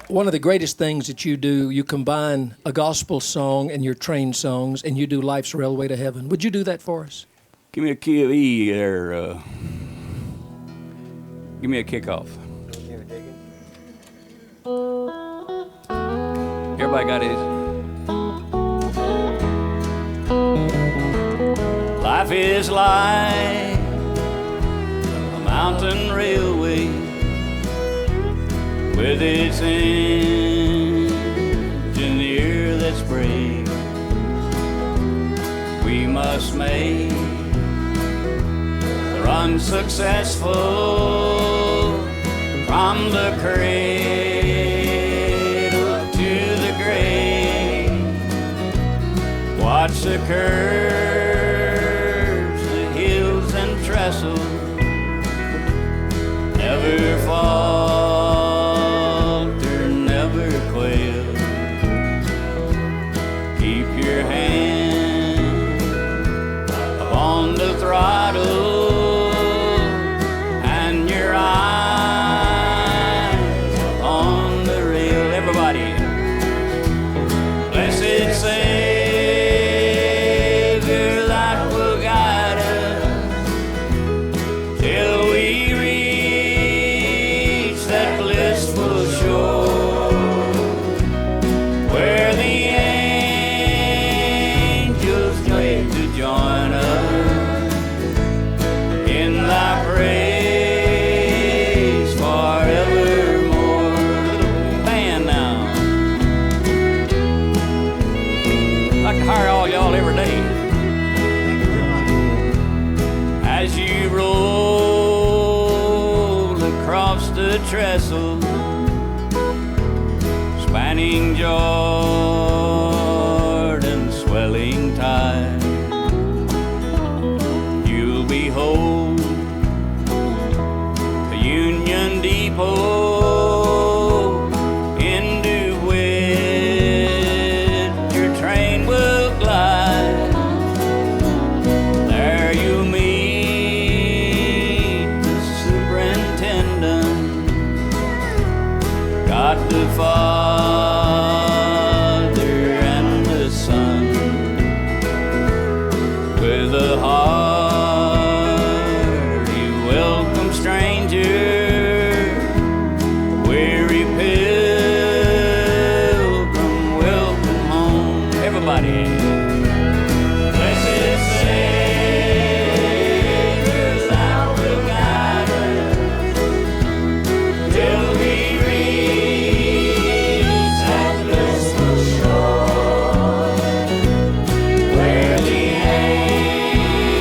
S12: one of the greatest things that you do, you combine a gospel song and your train songs, and you do Life's Railway to Heaven. Would you do that for us?
S10: Give me a key of E there. Give me a kickoff. Everybody got his. Life is like a mountain railway with its engineer that's brave. We must make the run successful from the cradle to the grave. Watch the curves, the hills and trestles, never falter, never quail. Keep your hand upon the throttle and your eyes on the rail. Everybody, blessed Savior, that will guide us till we reach that blissful shore where the angels wait to join us in thy praise forevermore. Little band now. I'd like to hire all y'all every day. As you roll across the trestle, spanning Jordan's swelling tide, you'll behold the Union Depot into which your train will glide. There you'll meet the superintendent, God the Father and the Son, with a hearty welcome stranger, weary pilgrim, welcome home. Everybody. Blessed Savior, thou wilt guide us till we reach that blissful shore where the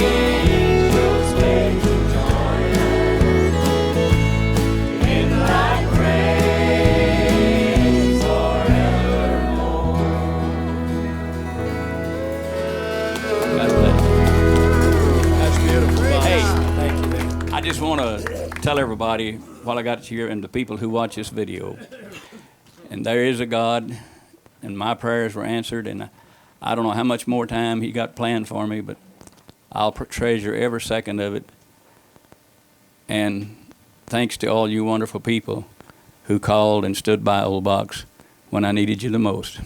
S10: angels wait to join us in thy praise forevermore. God bless.
S12: That's beautiful.
S10: Hey,
S12: Thank you, man.
S10: I just want to tell everybody while I got you here and the people who watch this video, and there is a God, and my prayers were answered, and I don't know how much more time He got planned for me, but I'll treasure every second of it. And thanks to all you wonderful people who called and stood by Old Box when I needed you the most.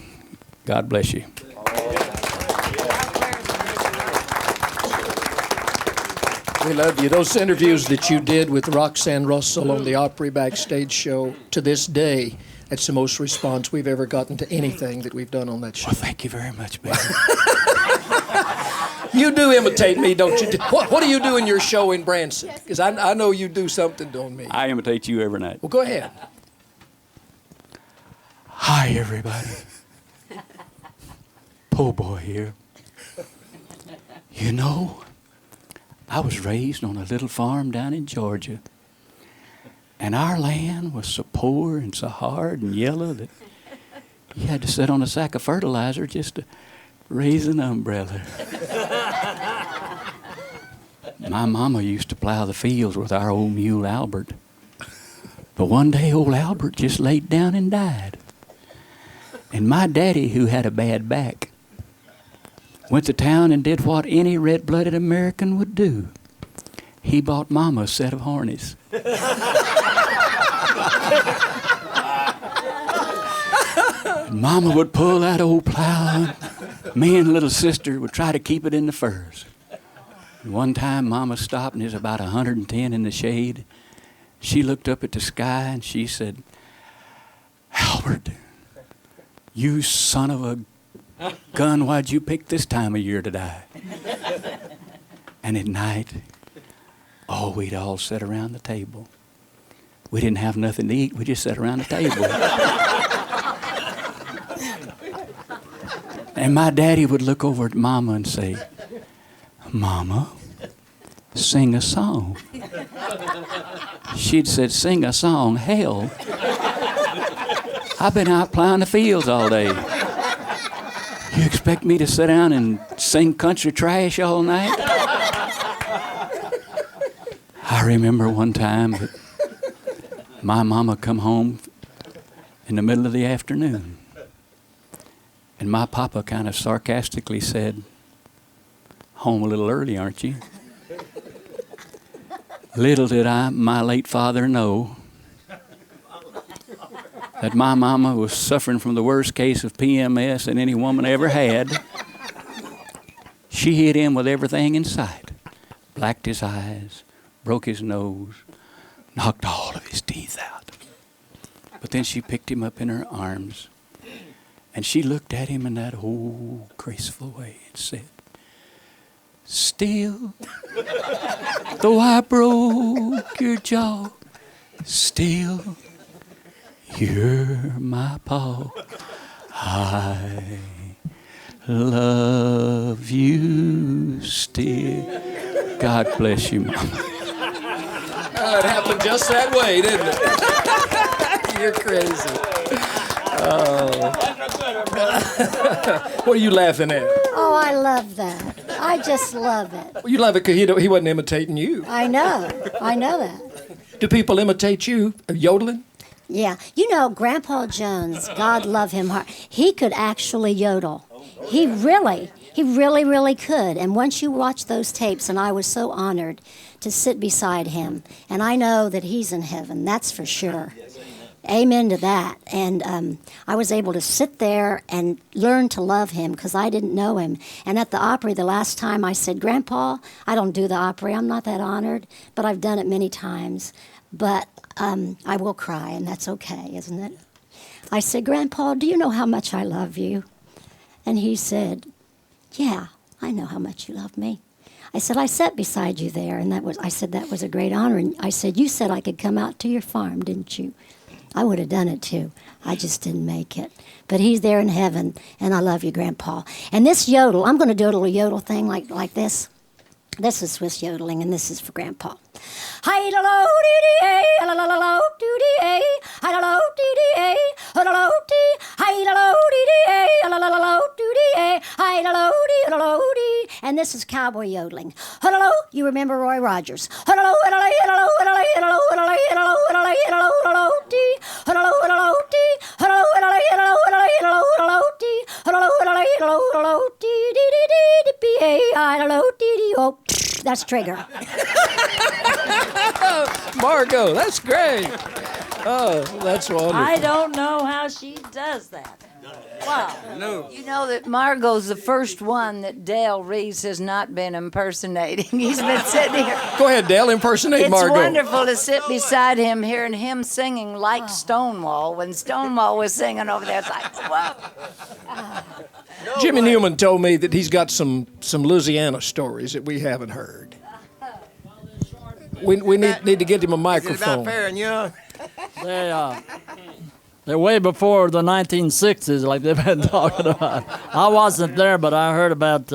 S10: God bless you.
S12: We love you. Those interviews that you did with Roxanne Russell on the Opry backstage show, to this day, that's the most response we've ever gotten to anything that we've done on that show.
S10: Well, thank you very much, baby.
S12: You do imitate me, don't you? What do you do in your show in Branson? Because I know you do something on me.
S10: I imitate you every night.
S12: Well, go ahead.
S10: Hi, everybody. Po' boy here. You know, I was raised on a little farm down in Georgia, and our land was so poor and so hard and yellow that you had to sit on a sack of fertilizer just to raise an umbrella. My mama used to plow the fields with our old mule Albert, but one day old Albert just laid down and died. And my daddy, who had a bad back, went to town and did what any red-blooded American would do. He bought Mama a set of harness. Mama would pull that old plow. Me and little sister would try to keep it in the furrows. And one time, Mama stopped, and it was about 110 in the shade. She looked up at the sky, and she said, Albert, you son of a gun, why'd you pick this time of year to die? And at night, we'd all sit around the table. We didn't have nothing to eat. We just sat around the table. And my daddy would look over at Mama and say, Mama, sing a song. She'd said, sing a song? Hell, I've been out plowing the fields all day. You expect me to sit down and sing country trash all night? I remember one time that my mama come home in the middle of the afternoon. And my papa kind of sarcastically said, home a little early, aren't you? Little did my late father know that my mama was suffering from the worst case of PMS that any woman ever had. She hit him with everything in sight. Blacked his eyes, broke his nose, knocked all of his teeth out. But then she picked him up in her arms, and she looked at him in that old graceful way and said, still, though I broke your jaw, still, you're my paw. I love you still. God bless you, Mama.
S12: It happened just that way, didn't it? You're crazy. What are you laughing at?
S20: Oh, I love that. I just love it.
S12: Well, you love it because he wasn't imitating you.
S20: I know that.
S12: Do people imitate you, yodeling?
S20: Yeah. You know, Grandpa Jones, God love him heart, he could actually yodel. He really could. And once you watch those tapes, and I was so honored to sit beside him, and I know that he's in heaven, that's for sure. Amen to that. And I was able to sit there and learn to love him because I didn't know him. And at the Opry, the last time I said, Grandpa, I don't do the Opry. I'm not that honored, but I've done it many times. But I will cry, and that's okay, isn't it? I said, Grandpa, do you know how much I love you? And he said, yeah, I know how much you love me. I said, I sat beside you there, and I said, that was a great honor. And I said, you said I could come out to your farm, didn't you? I would have done it too. I just didn't make it. But he's there in heaven, and I love you, Grandpa. And this yodel, I'm going to do a little yodel thing like this. This is Swiss yodeling, and this is for Grandpa. Hi-da-lo-dee-dee-ay, la-la-la-lo-doo-dee-ay, hi-da-lo-dee-dee-ay, ha-da-lo-dee, hi-da-lo-dee-dee-ay, la-la-la-lo-doo-dee-ay, hi-da-lo-dee-la-lo-dee. And this is cowboy yodeling. Ha-da-lo, you remember Roy Rogers. Ha-da-lo, ha-da-lo, ha-da-lo, ha-da-lo, ha-da-lo, ha-da-lo, ha-da-lo, ha-da-lo, ha-da-lo, ha-da-lo-dee, ha-da-lo, ha-da-lo-dee, ha-da-lo, ha-da-lo, ha-da-lo, ha-da-lo, ha-da-lo-dee, ha-da-lo, ha-da-lo, ha-da-lo, ha-da-lo-dee, dee-dee-dee-dee-dee-ay, hi-da-lo-dee-dee-oh. That's Trigger.
S12: Margot, that's great. Oh, that's wonderful.
S7: I don't know how she does that. Wow.
S12: No.
S7: You know that Margot's the first one that Dale Reeves has not been impersonating. He's been sitting here.
S12: Go ahead, Dale, impersonate Margot.
S7: It's wonderful to sit beside him, hearing him singing like Stonewall. When Stonewall was singing over there, it's like, whoa.
S12: Jimmy Newman told me that he's got some Louisiana stories that we haven't heard. We need to get him a microphone.
S14: Is it about Faron Young?
S21: They're way before the 1960s, like they've been talking about. I wasn't there, but I heard about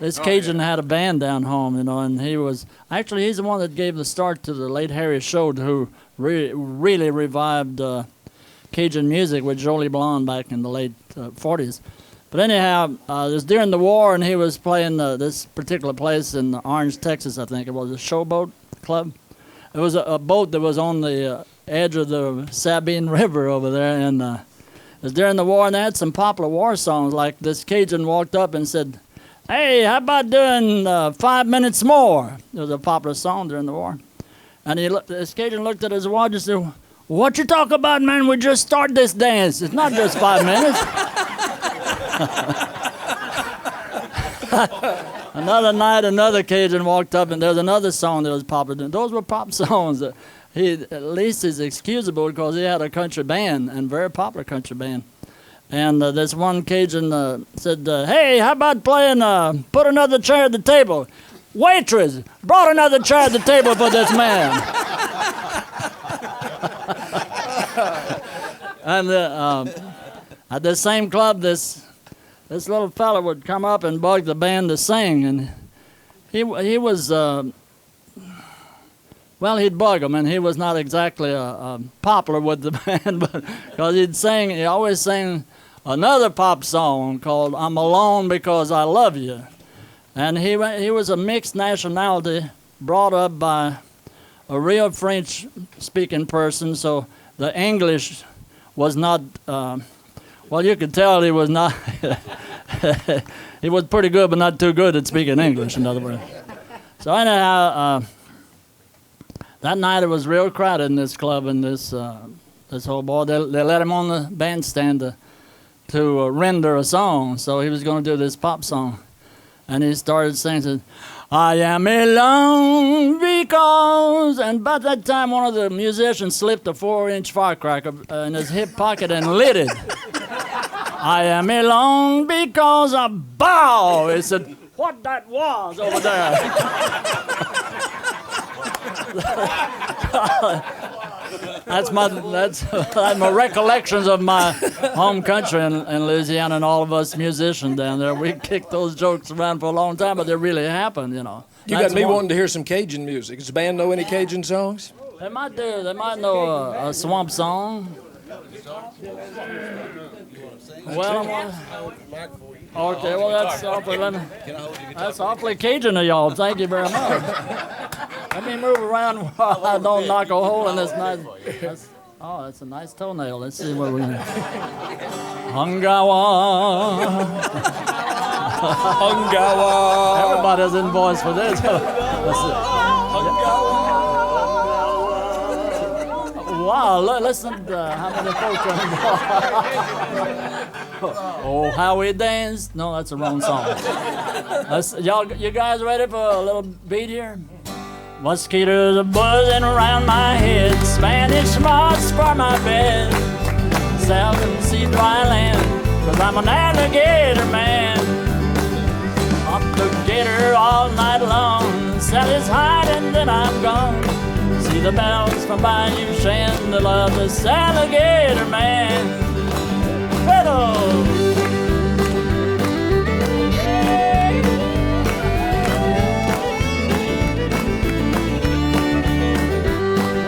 S21: this Cajun had a band down home, and he's the one that gave the start to the late Harry Shode, who really revived Cajun music with Jolie Blonde back in the late 40s. But anyhow, it was during the war, and he was playing this particular place in Orange, Texas, I think it was, a showboat club. It was a boat that was on the edge of the Sabine River over there, and it was during the war, and they had some popular war songs, like this Cajun walked up and said, hey, how about doing 5 minutes more? It was a popular song during the war. And this Cajun looked at his watch and said, What you talk about, man? We just start this dance. It's not just 5 minutes. Another night, another Cajun walked up, and there was another song that was popular. Those were pop songs. He at least is excusable because he had a country band, and very popular country band. And this one Cajun said, "Hey, how about playing Put Another Chair at the Table? Waitress, brought another chair at the table for this man." And at the same club, this little fella would come up and bug the band to sing, and he was well, he'd bug them, and he was not exactly popular with the band, but because he always sang another pop song called "I'm Alone Because I Love You," and he was a mixed nationality, brought up by a real French-speaking person, so the English was not. Well, you could tell he was not. He was pretty good, but not too good at speaking English, in other words. So anyhow, that night it was real crowded in this club, and this whole boy, they let him on the bandstand to render a song. So he was going to do this pop song, and he started singing, "I am alone because," and about that time one of the musicians slipped a 4-inch firecracker in his hip pocket and lit it. "I am alone because I bow." He said, "What that was over there?" That's my recollections of my home country in Louisiana, and all of us musicians down there. We kicked those jokes around for a long time, but they really happened, you know.
S12: You got me wanting to hear some Cajun music. Does the band know any Cajun songs?
S21: They might do. They might know a swamp song. Well, okay. Well, that's awfully Cajun of y'all. Thank you very much. Let me move around while I don't knock a hole in this nice. That's a nice toenail. Let's see what we got. Hungawa. Hungawa. Everybody's in voice for this. Wow, listen to how many folks are involved. Oh, how we danced. No, that's the wrong song. You guys ready for a little beat here? Mosquitoes are buzzing around my head, Spanish moths for my bed. Seldom see dry land, 'cause I'm an alligator man. Up the gator all night long, sell his hide and then I'm gone. See the bells from Bayou Shan, they love this alligator man. Fiddle!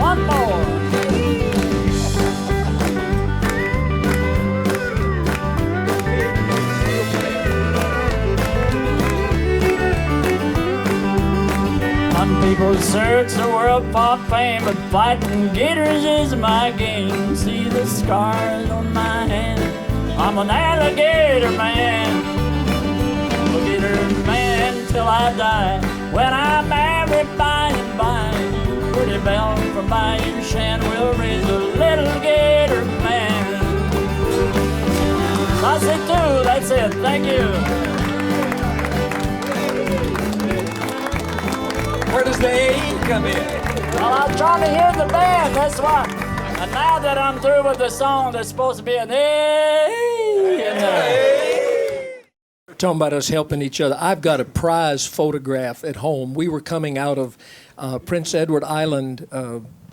S21: One more. Some people search the world for fame, but fighting gators is my game. See the scars on my hand, I'm an alligator man. Alligator man till I die, when I'm married by and by. Pretty belle from Bayou Shan will raise a little gator man. I say two, that's it, thank you.
S12: Where does the A come in?
S21: Well, I'm trying to hear the band, that's why. And now that I'm through with the song, there's supposed to be an A in there.
S12: Talking about us helping each other. I've got a prize photograph at home. We were coming out of Prince Edward Island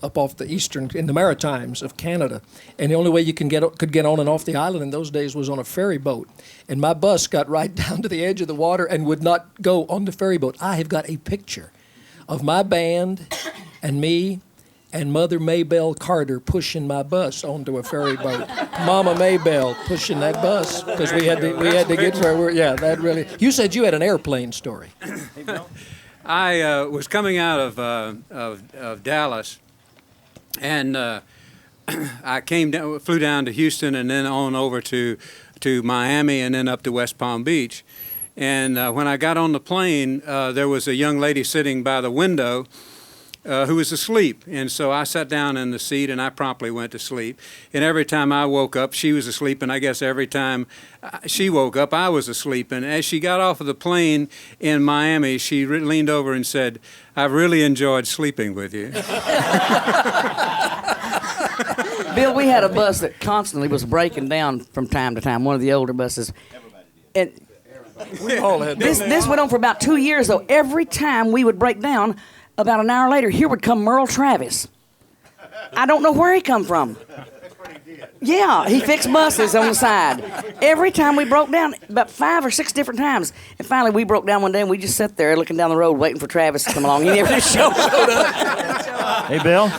S12: up off the eastern, in the Maritimes of Canada. And the only way you could get on and off the island in those days was on a ferry boat. And my bus got right down to the edge of the water and would not go on the ferry boat. I have got a picture of my band and me and Mother Maybelle Carter pushing my bus onto a ferry boat. Mama Maybelle pushing that bus because we had to get where we're. Yeah, that really. You said you had an airplane story.
S2: I was coming out of Dallas, and I flew down to Houston, and then on over to Miami, and then up to West Palm Beach. And when I got on the plane, there was a young lady sitting by the window who was asleep. And so I sat down in the seat and I promptly went to sleep. And every time I woke up, she was asleep. And I guess every time she woke up, I was asleep. And as she got off of the plane in Miami, she leaned over and said, "I've really enjoyed sleeping with you."
S6: Bill, we had a bus that constantly was breaking down from time to time, one of the older buses. And
S12: We all had
S6: this went on for about 2 years, though. Every time we would break down, about an hour later, here would come Merle Travis. I don't know where he come from. Yeah, he fixed buses on the side. Every time we broke down, about 5 or 6 different times. And finally, we broke down one day, and we just sat there looking down the road waiting for Travis to come along. He never showed up.
S21: Hey, Bill.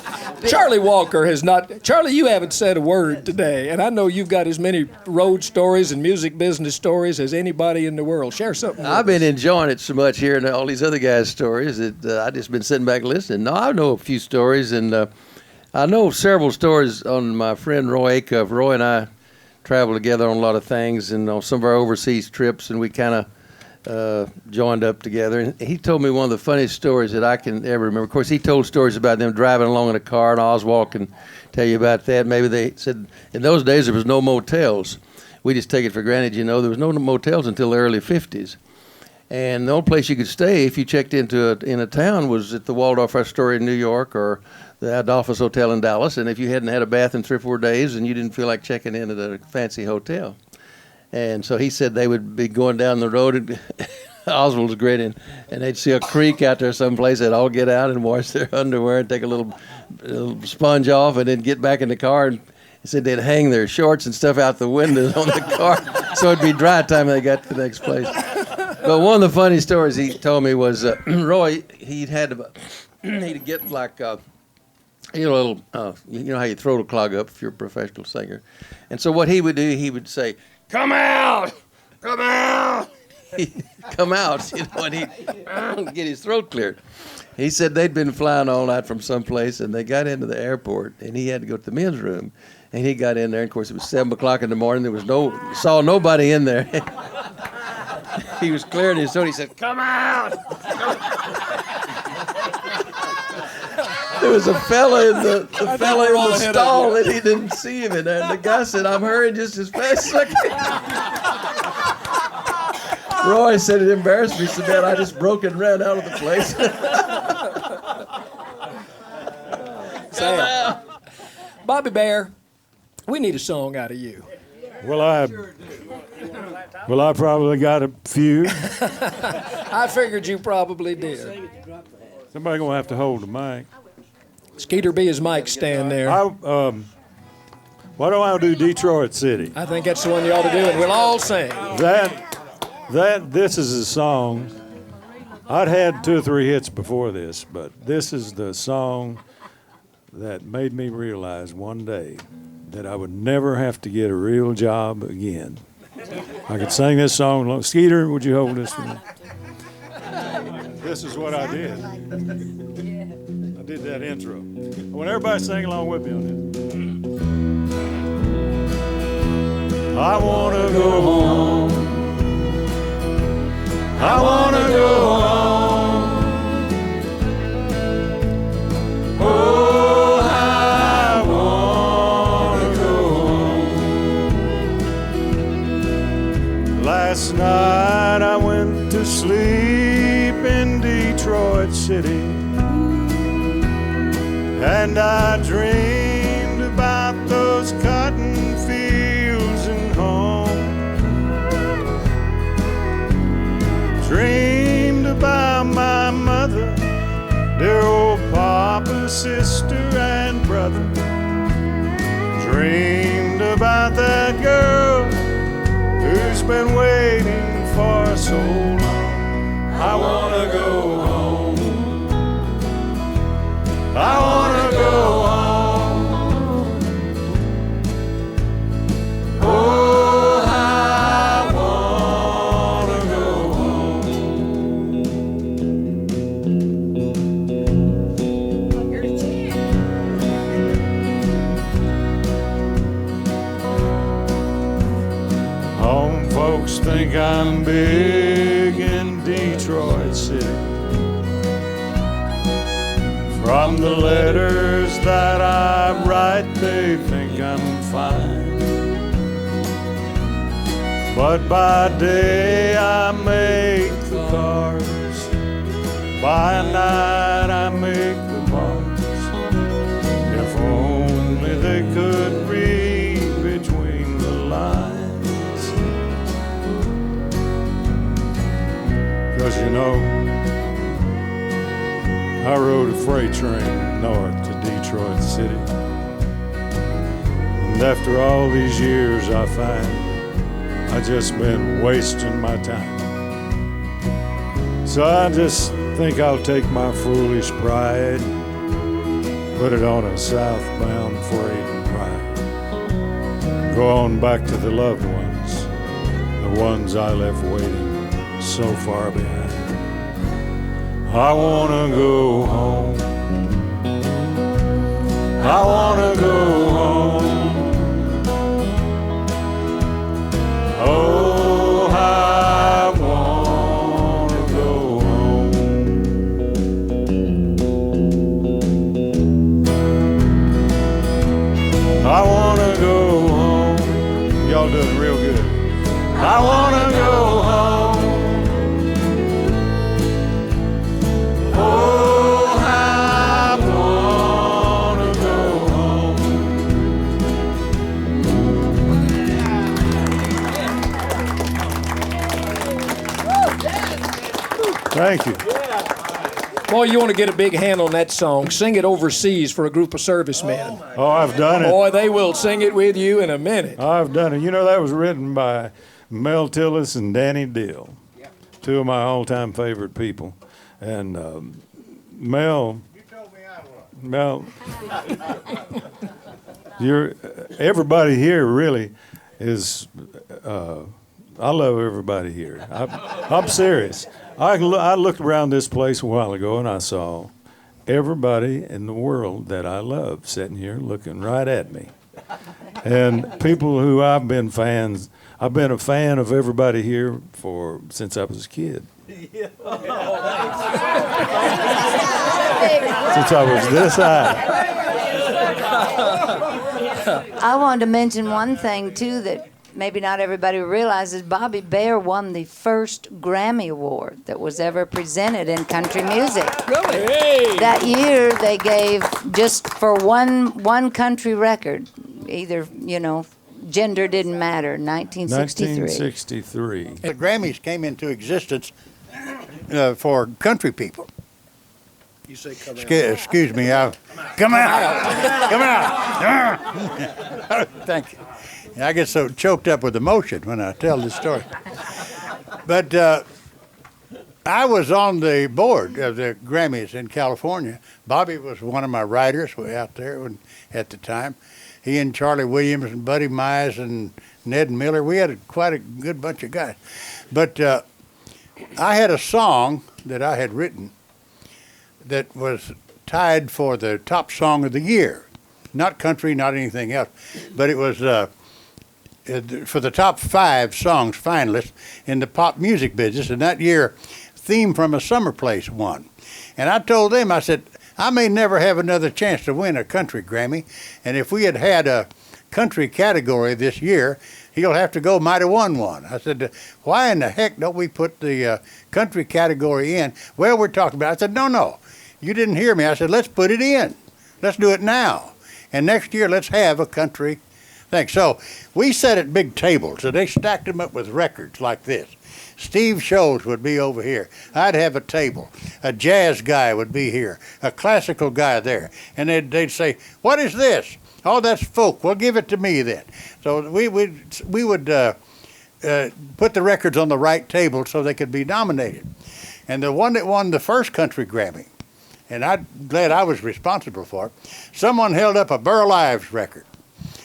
S12: Charlie Walker has not. Charlie, you haven't said a word today, and I know you've got as many road stories and music business stories as anybody in the world. Share something.
S1: I've been enjoying it so much hearing all these other guys' stories that I just been sitting back listening. No, I know a few stories, and I know several stories on my friend Roy Acuff. Roy and I travel together on a lot of things, and on some of our overseas trips, and we kind of joined up together. And he told me one of the funniest stories that I can ever remember. Of course, he told stories about them driving along in a car, and Oswald can tell you about that. Maybe they said in those days there was no motels. We just take it for granted, you know. There was no motels until the early 50s. And the only place you could stay if you checked into in a town was at the Waldorf Astoria in New York or the Adolphus Hotel in Dallas. And if you hadn't had a bath in 3 or 4 days and you didn't feel like checking in at a fancy hotel. And so he said they would be going down the road, and Oswald's grinning, and they'd see a creek out there someplace. They'd all get out and wash their underwear and take a little sponge off, and then get back in the car. And he said they'd hang their shorts and stuff out the windows on the car, so it'd be dry time when they got to the next place. But one of the funny stories he told me was Roy. He'd get like. You know how your throat will clog up if you're a professional singer. And so what he would do, he would say, "Come out! Come out!" He'd come out, you know, and he'd get his throat cleared. He said they'd been flying all night from someplace, and they got into the airport, and he had to go to the men's room. And he got in there, and of course it was 7 o'clock in the morning. There was saw nobody in there. He was clearing his throat. He said, "Come out! There was a fella in the stall, and he didn't see him in there. And the guy said, "I'm hurrying just as fast as I can." Roy said it embarrassed me so bad I just broke and ran out of the place.
S12: Bobby Bear, we need a song out of you.
S16: Well, I probably got a few.
S12: I figured you probably did.
S16: Somebody gonna have to hold the mic.
S12: Skeeter B his mic stand there.
S16: Why don't I do Detroit City?
S12: I think that's the one you ought to do, and we'll all sing.
S16: This is a song. I'd had 2 or 3 hits before this, but this is the song that made me realize one day that I would never have to get a real job again. I could sing this song. Skeeter, would you hold this for me? This is what I did. I did that intro. I want everybody to sing along with me on this. I want to go home. I want to go home. Oh, I want to go home. Last night I went to sleep in Detroit City, and I dreamed about those cotton fields and home. Dreamed about my mother, dear old papa, sister, and brother. Dreamed about that girl who's been waiting for so long. I want to go home. I want to go home. Oh, I want to go home. Home folks think I'm big in Detroit City. From the letters that I write, they think I'm fine. But by day I make the cars, by night I make the bars. If only they could read between the lines. 'Cause you know, I rode a freight train north to Detroit City. And after all these years I find I just been wasting my time. So I just think I'll take my foolish pride, put it on a southbound freight and ride. Go on back to the loved ones, the ones I left waiting so far behind. I wanna go home. I wanna go home. Oh, I wanna go home. I wanna go home. Y'all doing real good. I wanna go home. Oh, I wanna go home. Thank you.
S12: Boy, you want to get a big hand on that song. Sing it overseas for a group of servicemen.
S16: Oh, I've done it.
S12: Boy, they will sing it with you in a minute.
S16: I've done it. You know, that was written by Mel Tillis and Danny Dill, two of my all-time favorite people. And Mel, everybody here really is, I love everybody here. I'm serious. I looked around this place a while ago and I saw everybody in the world that I love sitting here looking right at me. And people who I've been a fan of everybody here since I was a kid. Since I was this high.
S7: I wanted to mention one thing, too, that maybe not everybody realizes. Bobby Bare won the first Grammy Award that was ever presented in country music.
S12: Really? Hey.
S7: That year, they gave, just for one country record, either, gender didn't matter, 1963.
S16: 1963.
S18: The Grammys came into existence for country people.
S13: You say come out.
S18: Excuse me. Come out. Come out. Thank you. I get so choked up with emotion when I tell this story. But I was on the board of the Grammys in California. Bobby was one of my writers out there at the time. He and Charlie Williams and Buddy Mize and Ned Miller, we had quite a good bunch of guys. But I had a song that I had written that was tied for the top song of the year. Not country, not anything else, but it was for the top 5 songs finalists in the pop music business. And that year, Theme from a Summer Place won. And I told them, I said, I may never have another chance to win a country Grammy. And if we had had a country category this year, he'll have to go might have won one. I said, why in the heck don't we put the country category in? Well, we're talking about it. I said, no, you didn't hear me. I said, let's put it in. Let's do it now. And next year, let's have a country thing. So we sat at big tables, and they stacked them up with records like this. Steve Sholes would be over here. I'd have a table. A jazz guy would be here. A classical guy there. And they'd say, what is this? Oh, that's folk. Well, give it to me then. So we would put the records on the right table so they could be nominated. And the one that won the first country Grammy, and I'm glad I was responsible for it, someone held up a Burl Ives record.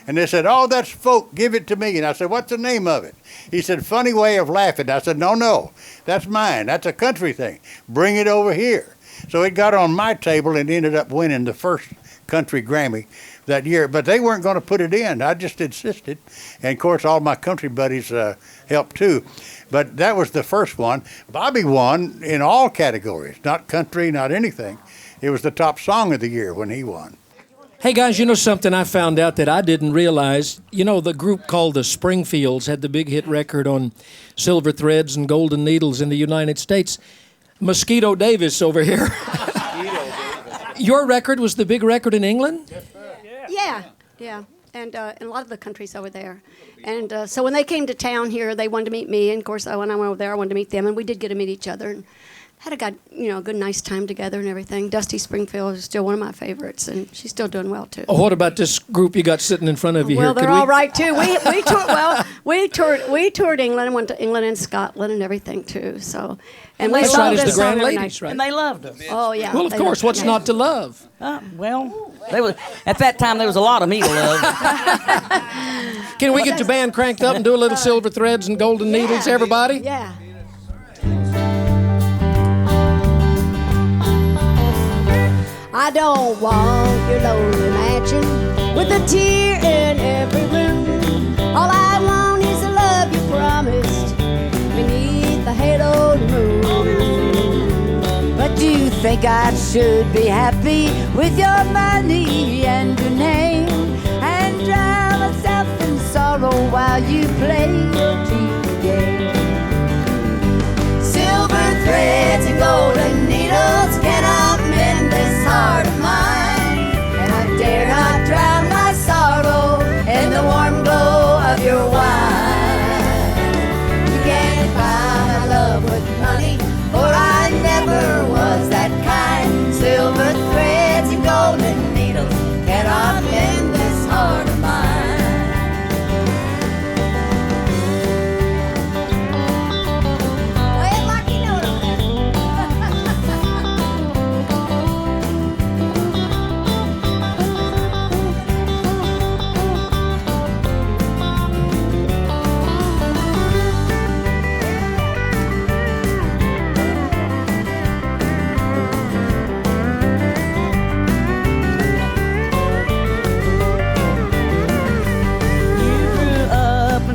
S18: And they said, oh, that's folk, give it to me. And I said, what's the name of it? He said, Funny Way of Laughing. I said, no, that's mine. That's a country thing. Bring it over here. So it got on my table and ended up winning the first country Grammy that year. But they weren't going to put it in. I just insisted. And, of course, all my country buddies helped, too. But that was the first one. Bobby won in all categories, not country, not anything. It was the top song of the year when he won.
S12: Hey guys, you know something I found out that I didn't realize? You know, the group called the Springfields had the big hit record on Silver Threads and Golden Needles in the United States. Mosquito Davis over here. Your record was the big record in England?
S3: Yeah. And in a lot of the countries over there. And so when they came to town here, they wanted to meet me. And, of course, when I went over there, I wanted to meet them. And we did get to meet each other and had a good, nice time together and everything. Dusty Springfield is still one of my favorites, and she's still doing well, too.
S12: Oh, what about this group you got sitting in front of you
S3: well,
S12: here?
S3: They're all right, too. We toured England and went to England and Scotland and everything, too. So, and we
S12: That's
S3: loved
S12: right, as
S3: this
S12: the Grand
S3: song every
S12: Ladies,
S3: night.
S12: right?
S6: And they loved us.
S3: Oh, yeah.
S12: Well, of
S3: they
S12: course,
S3: loved
S12: what's
S3: us.
S12: not to love?
S6: Well, at that time, there was a lot of me to love.
S12: Can we get the band cranked up and do a little Silver Threads and Golden Needles, everybody?
S3: Yeah. I don't want your lonely mansion with a tear in every room. All I want is the love you promised beneath the halo moon. But you think I should be happy with your money and your name and drown myself in sorrow while you play your cheap game. Silver threads and golden needles cannot mend this heart of mine, and I dare not drown my sorrow in the warm glow of your wine. You can't buy my love with money, for I never was that kind. Silver threads and golden needles cannot mend this heart of mine.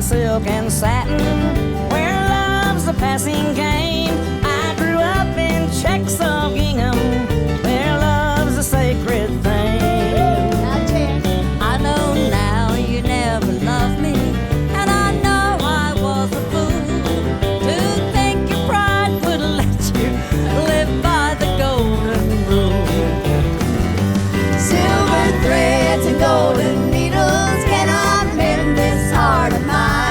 S6: Silk and satin, where love's a passing game. I grew up in checks of gingham, where love's a sacred thing. I know now you never loved me, and I know I was a fool to think your pride would let you live by the golden rule. Silver threads and golden needles cannot mend this heart of mine.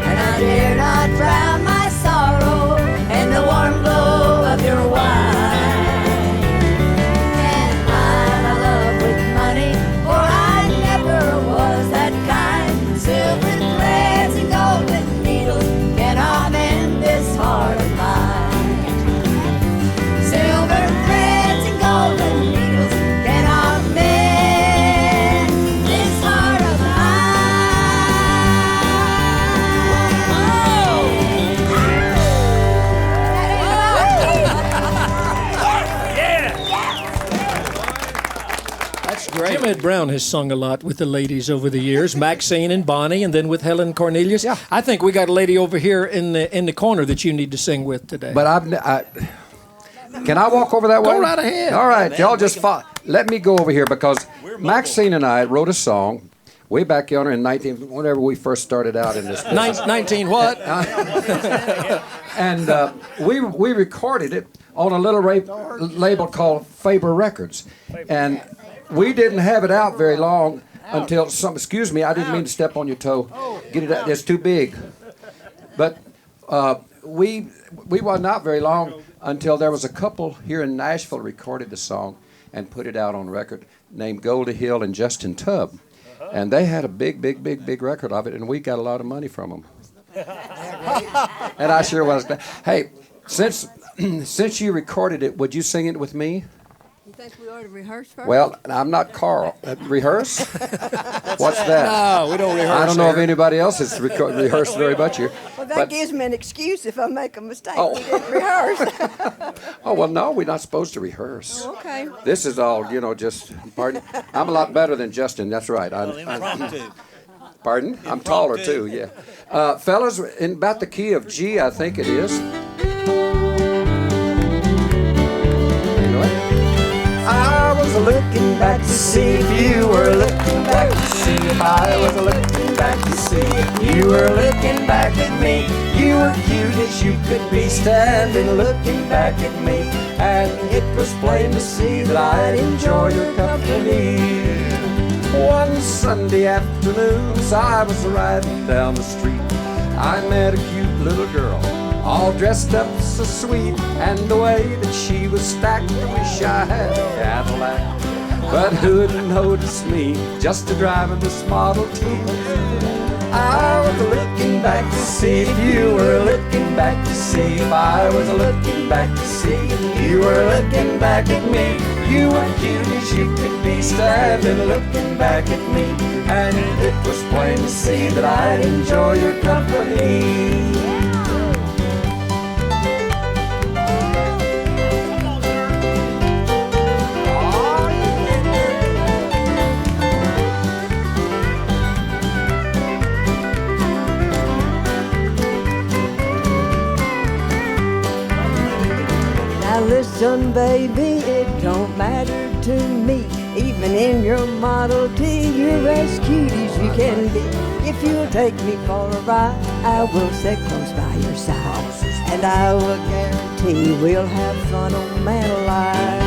S6: I dare not drown my sorrow in the warm glow of your wine. Can't buy my love with money, for I never was that kind. Silver threads and golden needles cannot mend this heart of mine. Silver threads and golden needles cannot mend this heart of mine.
S12: Jim Ed Brown has sung a lot with the ladies over the years, Maxine and Bonnie, and then with Helen Cornelius. Yeah. I think we got a lady over here in the corner that you need to sing with today.
S11: But can I walk over that way?
S12: Go right ahead.
S11: All right, y'all just let me go over here because Maxine and I wrote a song way back yonder in whenever we first started out in this business.
S12: 19 what?
S11: And we recorded it on a little label called Faber Records. And we didn't have it out very long until excuse me, I didn't mean to step on your toe. Get it out, it's too big. But we wasn't out very long until there was a couple here in Nashville recorded the song and put it out on record named Goldie Hill and Justin Tubb. And they had a big record of it, and we got a lot of money from them. And I sure was glad. Hey, since you recorded it, would you sing it with me?
S19: You think we ought to rehearse first?
S11: Well, I'm not Carl. Rehearse? What's that?
S12: No, we don't rehearse.
S11: I don't know if anybody else has rehearsed very much here.
S19: Well, that gives me an excuse if I make a mistake. We didn't rehearse.
S11: Oh, well, no, we're not supposed to rehearse.
S19: Oh, okay.
S11: This is all, just, pardon? I'm a lot better than Justin, that's right. Pardon? I'm taller, too, yeah. Fellas, in about the key of G, I think it is. You know it?
S5: see if you were looking back to see if I was looking back to see if you were looking back at me. You were cute as you could be, standing looking back at me, and it was plain to see that I'd enjoy your company.
S11: One Sunday afternoon, as I was riding down the street, I met a cute little girl, all dressed up so sweet, and the way that she was stacked, I wish I had a Cadillac. But who'd notice me just a driving this Model T? I was looking back to see if you were looking back to see if I was looking back to see if you were looking back at me. You were cute as you could be, standing looking back at me, and it was plain to see that I'd enjoy your company.
S19: Now listen, baby, it don't matter to me. Even in your Model T, you're as cute as you can be. If you'll take me for a ride, I will sit close by your side, and I will guarantee we'll have fun on Manalive.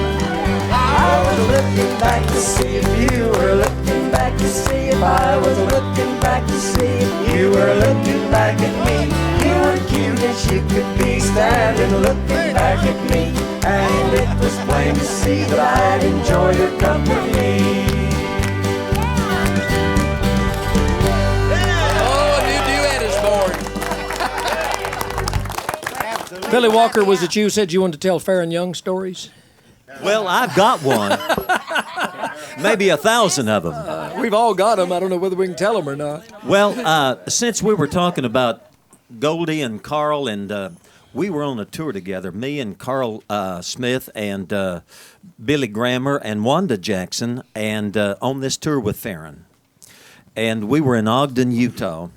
S19: I was looking back to see if you were looking back to see if I was looking back to see if you were looking back at me. You were cute as you could be, standing looking back at me, and it was plain to see that I'd enjoy your company.
S12: Oh, a new duet is born. Billy Walker, was it you said you wanted to tell Faron Young stories?
S4: Well, I've got one. Maybe 1,000 of them.
S12: We've all got them. I don't know whether we can tell them or not.
S4: Well, since we were talking about Goldie and Carl, and we were on a tour together, me and Carl Smith and Billy Grammer and Wanda Jackson, and on this tour with Faron. And we were in Ogden, Utah.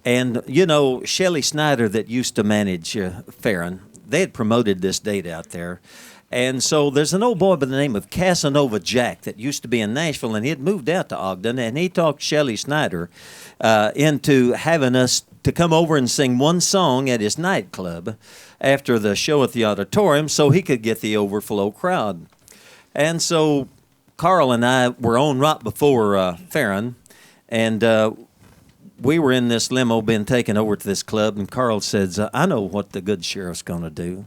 S4: And, you know, Shelley Snyder that used to manage Faron, they had promoted this date out there. And so there's an old boy by the name of Casanova Jack that used to be in Nashville, and he had moved out to Ogden, and he talked Shelley Snyder into having us to come over and sing one song at his nightclub after the show at the auditorium so he could get the overflow crowd. And so Carl and I were on right before Faron, and we were in this limo being taken over to this club, and Carl says, I know what the good sheriff's going to do.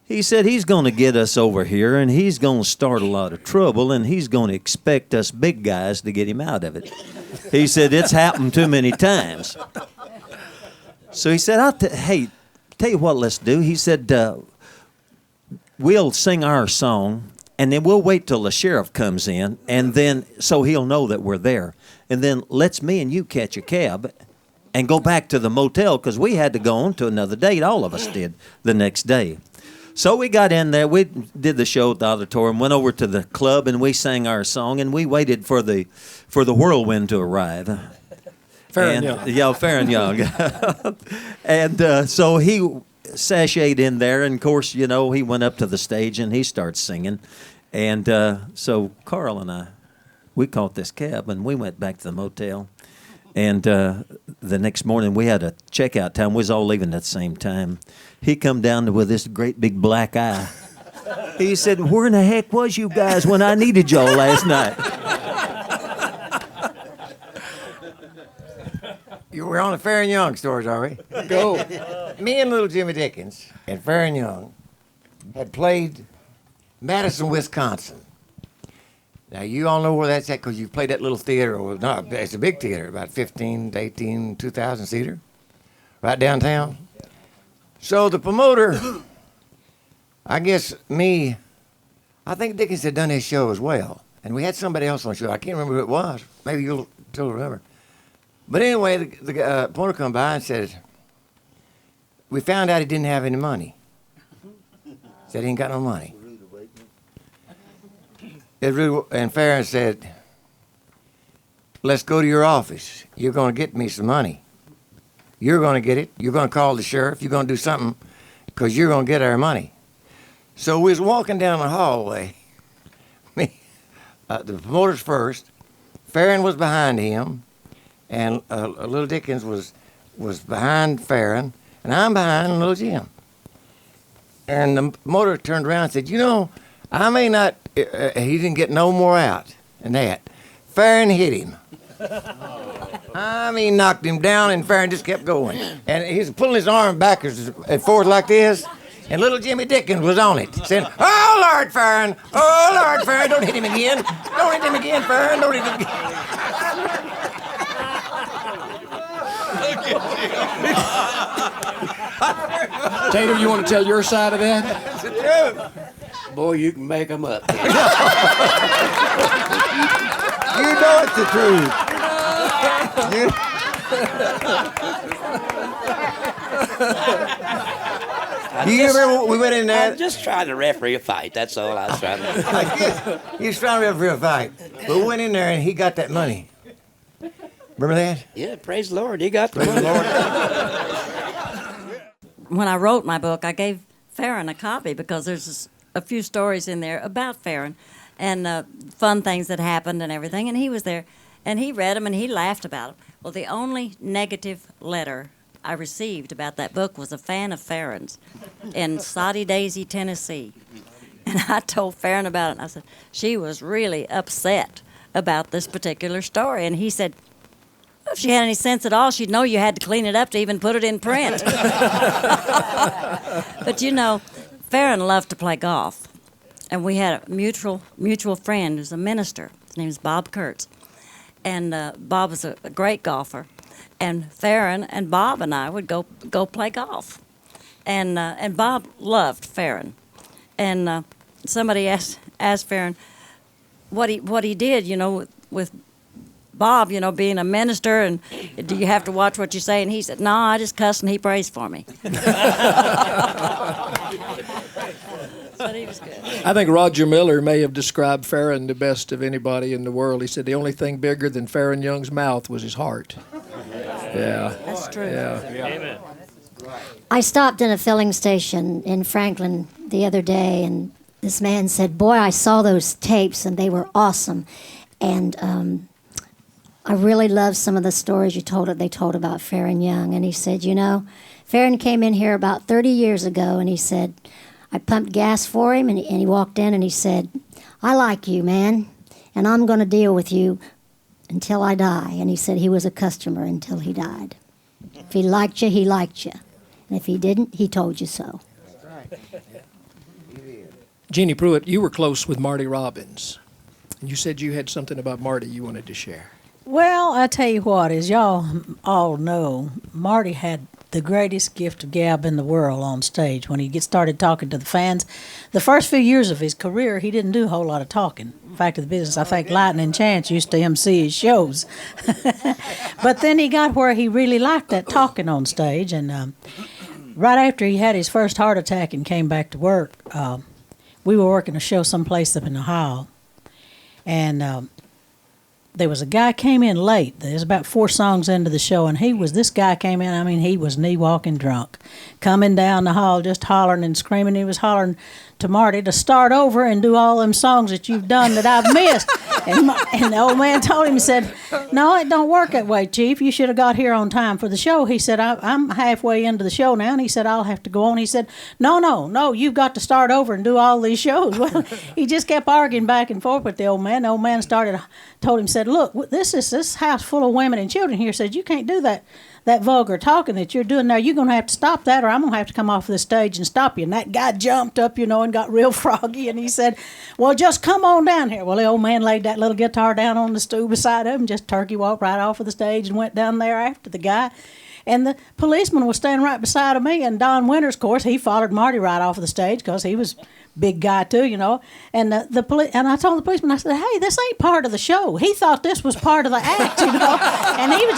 S4: He said he's going to get us over here, and he's going to start a lot of trouble, and he's going to expect us big guys to get him out of it. He said it's happened too many times. So he said, hey, tell you what let's do. He said, we'll sing our song, and then we'll wait till the sheriff comes in, and then so he'll know that we're there. And then let's me and you catch a cab and go back to the motel, because we had to go on to another date. All of us did the next day. So we got in there, we did the show at the auditorium, went over to the club, and we sang our song, and we waited for the whirlwind to arrive.
S12: Faron Young.
S4: Yeah, Faron Young. And so he sashayed in there, and of course, you know, he went up to the stage, and he starts singing. And so Carl and I, we caught this cab, and we went back to the motel. And the next morning, we had a checkout time. We was all leaving at the same time. He come down with this great big black eye. He said, where in the heck was you guys when I needed y'all last night?
S14: We're on the Faron Young stories, are we?
S12: Go.
S14: Me and little Jimmy Dickens and Faron Young had played Madison, Wisconsin. Now, you all know where that's at because you played that little theater. No, it's a big theater, about 15 to 18, 2,000 seater, right downtown. So the promoter, I think Dickens had done his show as well. And we had somebody else on the show. I can't remember who it was. Maybe you'll still remember. But anyway, the promoter come by and said, we found out he didn't have any money. Said he ain't got no money. And Faron said, let's go to your office. You're going to get me some money. You're going to get it. You're going to call the sheriff. You're going to do something because you're going to get our money. So we was walking down the hallway. the promoters first. Faron was behind him, and Little Dickens was behind Faron, and I'm behind Little Jim. And the promoter turned around and said, you know, I may not, he didn't get no more out than that. Faron hit him. I mean, knocked him down, and Faron just kept going. And he was pulling his arm backwards and forward like this, and little Jimmy Dickens was on it, saying, oh, Lord, Faron, oh, Lord, Faron, don't hit him again. Don't hit him again, Faron, don't hit him again.
S12: Tatum, you want to tell your side of that?
S14: That's the truth.
S9: Boy, you can make them up.
S14: You know it's the truth. Do you remember we went in there?
S9: I'm just trying to referee a fight. That's all I was trying to do.
S14: He was trying to referee a fight. But we went in there and he got that money. Remember that?
S9: Yeah, praise the Lord. He got the money.
S15: When I wrote my book, I gave Faron a copy because there's a few stories in there about Faron and fun things that happened and everything, and he was there, and he read them, and he laughed about them. Well, the only negative letter I received about that book was a fan of Faron's in Soddy Daisy, Tennessee. And I told Faron about it, and I said, she was really upset about this particular story. And he said, if she had any sense at all, she'd know you had to clean it up to even put it in print. But you know, Faron loved to play golf. And we had a mutual friend who's a minister. His name is Bob Kurtz. And Bob was a great golfer. And Faron and Bob and I would go play golf. And Bob loved Faron. And somebody asked Faron what he did, you know, with Bob, you know, being a minister, and do you have to watch what you say? And he said, no, I just cuss and he prays for me. But he was good.
S12: I think Roger Miller may have described Faron the best of anybody in the world. He said the only thing bigger than Faron Young's mouth was his heart. Yeah.
S15: That's true.
S12: Yeah.
S9: Amen.
S20: I stopped in a filling station in Franklin the other day, and this man said, boy, I saw those tapes, and they were awesome. And I really loved some of the stories they told about Faron Young. And he said, you know, Faron came in here about 30 years ago, and he said, I pumped gas for him, and he walked in, and he said, I like you, man, and I'm going to deal with you until I die. And he said he was a customer until he died. If he liked you, he liked you. And if he didn't, he told you so.
S12: Jeannie Pruitt, you were close with Marty Robbins. And you said you had something about Marty you wanted to share.
S22: Well, I tell you what, as y'all all know, Marty had the greatest gift of gab in the world on stage. When he started talking to the fans, the first few years of his career, he didn't do a whole lot of talking. Fact of the business, I think Lightning Chance used to MC his shows. But then he got where he really liked that talking on stage, and right after he had his first heart attack and came back to work, we were working a show someplace up in Ohio, and there was a guy came in late. There's about 4 songs into the show, and this guy came in, I mean, he was knee-walking drunk, coming down the hall just hollering and screaming. He was hollering to Marty to start over and do all them songs that you've done that I've missed. And the old man told him, he said, no, it don't work that way, Chief. You should have got here on time for the show. He said, I'm halfway into the show now, and he said, I'll have to go on. He said, no, you've got to start over and do all these shows. Well, he just kept arguing back and forth with the old man. The old man told him, said, look, this house full of women and children here, said, you can't do that vulgar talking that you're doing now. You're going to have to stop that, or I'm going to have to come off the stage and stop you. And that guy jumped up, and got real froggy, and he said, well, just come on down here. Well, the old man laid that little guitar down on the stool beside him, just turkey walked right off of the stage and went down there after the guy. And the policeman was standing right beside of me, and Don Winters, of course, he followed Marty right off of the stage because he was big guy too, And and I told the policeman, I said, hey, this ain't part of the show. He thought this was part of the act, And he was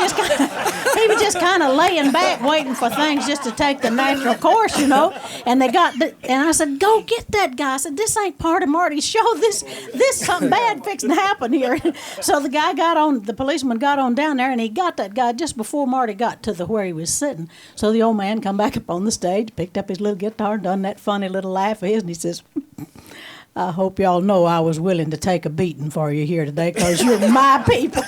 S22: just kind of laying back, waiting for things just to take the natural course, And I said, go get that guy. I said, this ain't part of Marty's show. This something bad fixing to happen here. So the policeman got on down there, and he got that guy just before Marty got to where he was sitting. So the old man come back up on the stage, picked up his little guitar, and done that funny little laugh of his, and he says, I hope y'all know I was willing to take a beating for you here today because you're my people.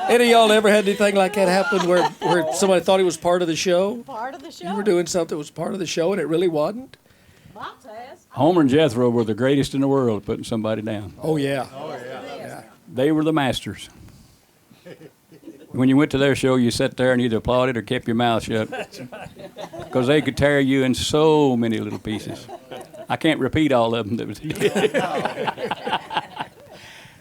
S12: Any of y'all ever had anything like that happen where somebody thought he was part of the show?
S22: Part of the show.
S12: You were doing something that was part of the show and it really wasn't?
S10: Homer and Jethro were the greatest in the world at putting somebody down.
S12: Oh, yeah.
S10: They were the masters. When you went to their show, you sat there and either applauded or kept your mouth shut. Because they could tear you in so many little pieces. I can't repeat all of them.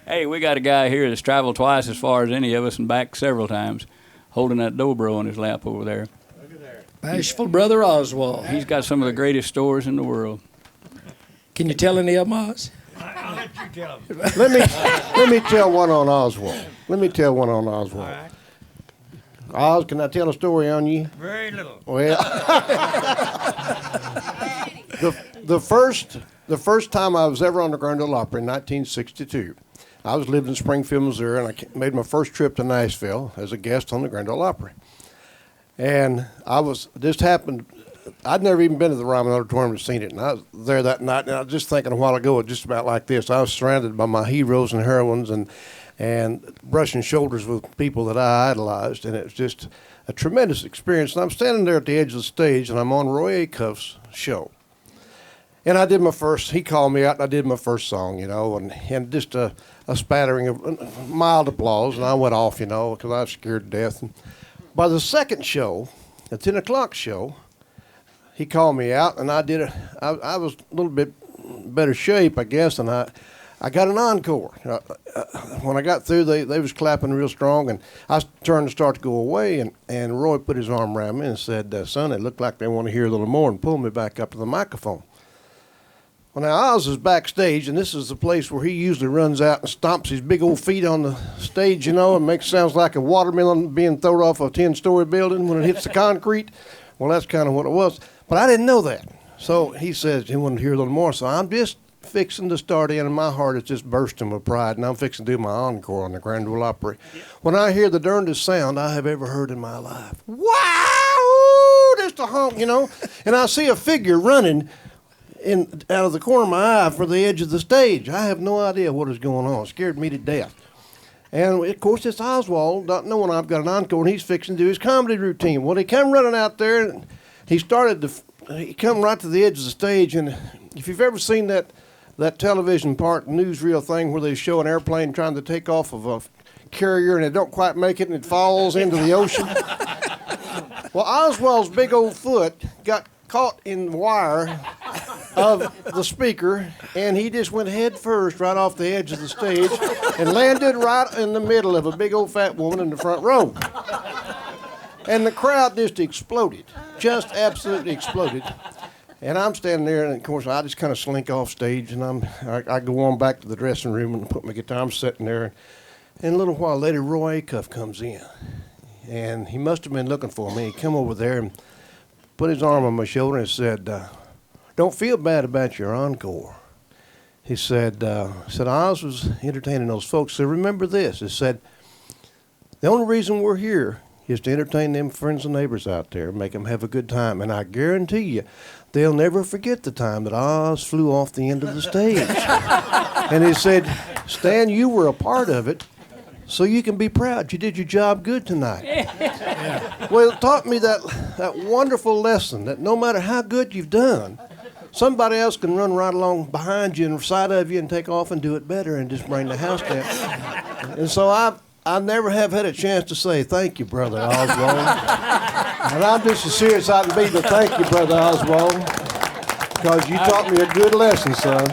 S10: Hey, we got a guy here that's traveled twice as far as any of us and back several times, holding that dobro on his lap over there.
S12: Bashful brother Oswald.
S10: He's got some of the greatest stories in the world.
S12: Can you tell any of them, Oz?
S13: Let me tell one on Oswald. Oz, can I tell a story on you?
S8: Very little.
S13: Well, the first time I was ever on the Grand Ole Opry in 1962, I was living in Springfield, Missouri, and I made my first trip to Nashville as a guest on the Grand Ole Opry. And this happened. I'd never even been to the Ryman Auditorium and seen it, and I was there that night, and I was just thinking a while ago, just about like this. I was surrounded by my heroes and heroines and brushing shoulders with people that I idolized, and it was just a tremendous experience. And I'm standing there at the edge of the stage, and I'm on Roy Acuff's show. And I did he called me out, and I did my first song, and just a spattering of mild applause, and I went off, because I was scared to death. And by the second show, the 10 o'clock show, he called me out, and I was a little bit better shape, I guess, and I got an encore. When I got through, they was clapping real strong, and I turned to start to go away, and Roy put his arm around me and said, son, it looked like they want to hear a little more, and pulled me back up to the microphone. Well, now, Oz is backstage, and this is the place where he usually runs out and stomps his big old feet on the stage, and sounds like a watermelon being thrown off a 10-story building when it hits the concrete. Well, that's kind of what it was. But I didn't know that. So he says he wanted to hear a little more. So I'm just fixing to start in, and my heart is just bursting with pride, and I'm fixing to do my encore on the Grand Ole Opry. When I hear the darndest sound I have ever heard in my life. Wow! Just a honk, and I see a figure running out of the corner of my eye for the edge of the stage. I have no idea what is going on. It scared me to death. And, of course, it's Oswald, not knowing I've got an encore, and he's fixing to do his comedy routine. Well, he come running out there, and he come right to the edge of the stage, and if you've ever seen that television part, newsreel thing where they show an airplane trying to take off of a carrier, and it don't quite make it, and it falls into the ocean. Well, Oswald's big old foot got caught in the wire of the speaker, and he just went head first right off the edge of the stage and landed right in the middle of a big old fat woman in the front row. And the crowd just exploded, just absolutely exploded. And I'm standing there, and of course I just kind of slink off stage, and I go on back to the dressing room and put my guitar. I'm sitting there, and a little while later, Roy Acuff comes in, and he must have been looking for me. He come over there and put his arm on my shoulder and said, "Don't feel bad about your encore." He said, "Oz was entertaining those folks. So remember this." He said, "The only reason we're here is to entertain them friends and neighbors out there, make them have a good time. And I guarantee you, they'll never forget the time that Oz flew off the end of the stage." And he said, "Stan, you were a part of it, so you can be proud. You did your job good tonight." Yeah. Well, it taught me that wonderful lesson that no matter how good you've done, somebody else can run right along behind you and side of you and take off and do it better and just bring the house down. And so I never have had a chance to say thank you, Brother Oswald. And I'm just as serious I can be to thank you, Brother Oswald, because you taught me a good lesson, son.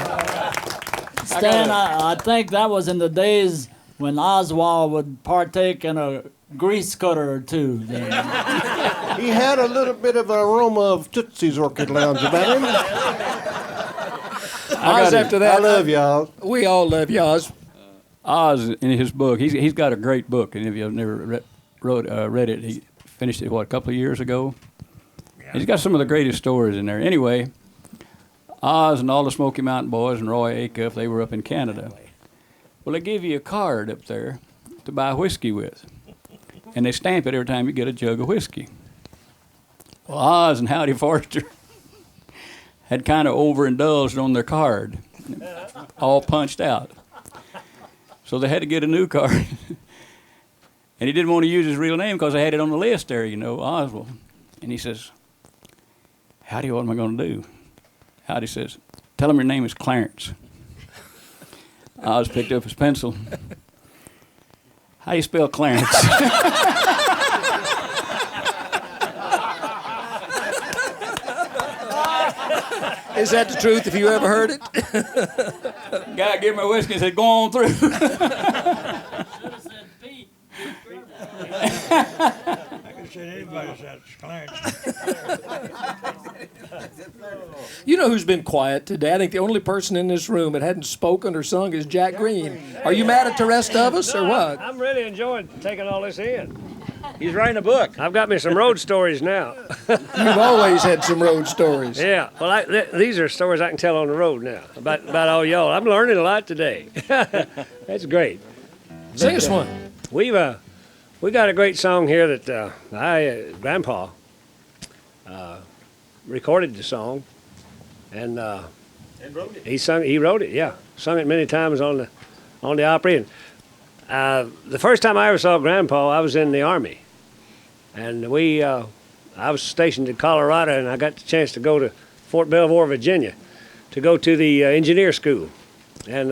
S21: Stan, I think that was in the days when Oswald would partake in a grease cutter or two.
S13: He had a little bit of an aroma of Tootsie's Orchid Lounge about him.
S12: Oz, after that,
S13: I love y'all.
S12: We all love you, Oz.
S10: Oz, in his book, he's got a great book, and if you've never read it, he finished it, a couple of years ago? Yeah. He's got some of the greatest stories in there. Anyway, Oz and all the Smoky Mountain Boys and Roy Acuff, they were up in Canada. Well, they give you a card up there to buy whiskey with, and they stamp it every time you get a jug of whiskey. Well, Oz and Howdy Forster had kind of overindulged on their card, all punched out. So they had to get a new card. And he didn't want to use his real name because they had it on the list there, you know, Oswald. And he says, Howdy, what am I going to do? Howdy says, tell him your name is Clarence. Oz picked up his pencil. How do you spell Clarence?
S12: Is that the truth? Have you ever heard it?
S10: Guy gave me a whiskey and said, go on through.
S16: I can say anybody says Clarence.
S12: You know who's been quiet today? I think the only person in this room that hadn't spoken or sung is Jack Green. Are you mad at the rest of us or what?
S8: I'm really enjoying taking all this in. He's writing a book. I've got me some road stories now.
S12: You've always had some road stories.
S8: Yeah. Well, these are stories I can tell on the road now about all y'all. I'm learning a lot today. That's great.
S12: Sing us one.
S8: We got a great song here that Grandpa recorded the song, and wrote it. He wrote it. Yeah, sung it many times on the Opry. And the first time I ever saw Grandpa, I was in the Army, and I was stationed in Colorado, and I got the chance to go to Fort Belvoir, Virginia, to go to the engineer school. And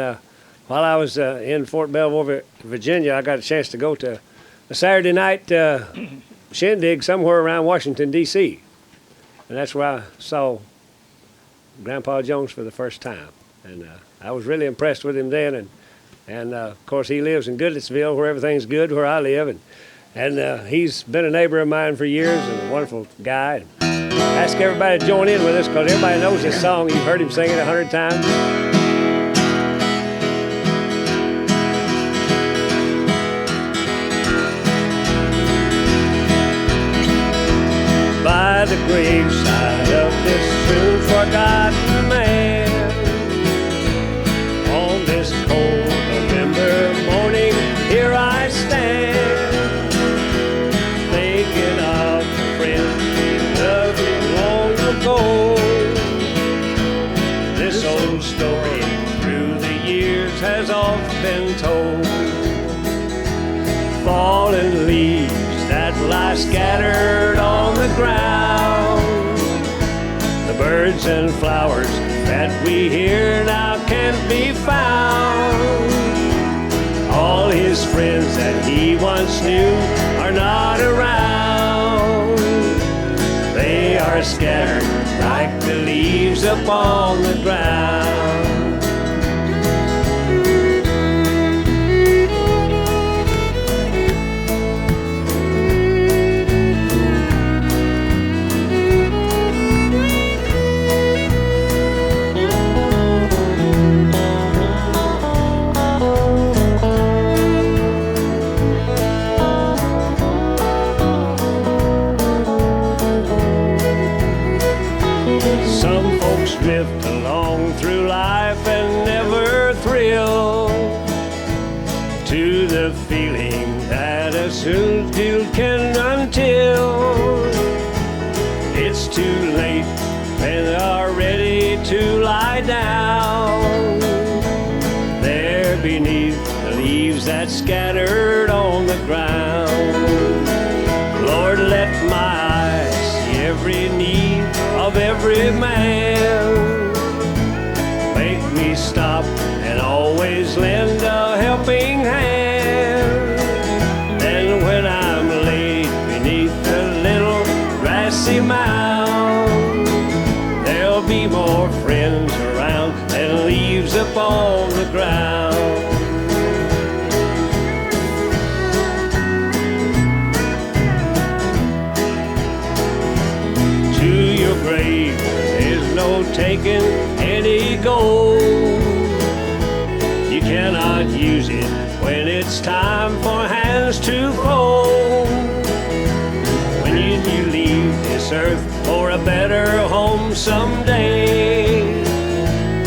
S8: while I was in Fort Belvoir, Virginia, I got a chance to go to a Saturday night shindig somewhere around Washington, D.C. And that's where I saw Grandpa Jones for the first time. And I was really impressed with him then. And of course, he lives in Goodlettsville, where everything's good, where I live. And he's been a neighbor of mine for years and a wonderful guy. And I ask everybody to join in with us because everybody knows this song. You've heard him sing it 100 times. By the graveside of this soon forgotten man, on this cold November morning, here I stand, thinking of the friend we loved long ago. This old story through the years has oft been told. Fallen leaves that lie scattered on the ground, the birds and flowers that we hear now can't be found. All his friends that he once knew are not around. They are scattered like the leaves upon the ground. Some folks drift along through life and never thrill to the feeling that a soon can until it's too late when they are ready to lie down there beneath the leaves that scattered on the ground. Lord, let my eyes see every need of every man. Make me stop and always lend a helping hand. And when I'm laid beneath a little grassy mound, there'll be more friends around than leaves upon the ground. Grave, there's no taking any gold. You cannot use it when it's time for hands to fold. When you leave this earth for a better home someday,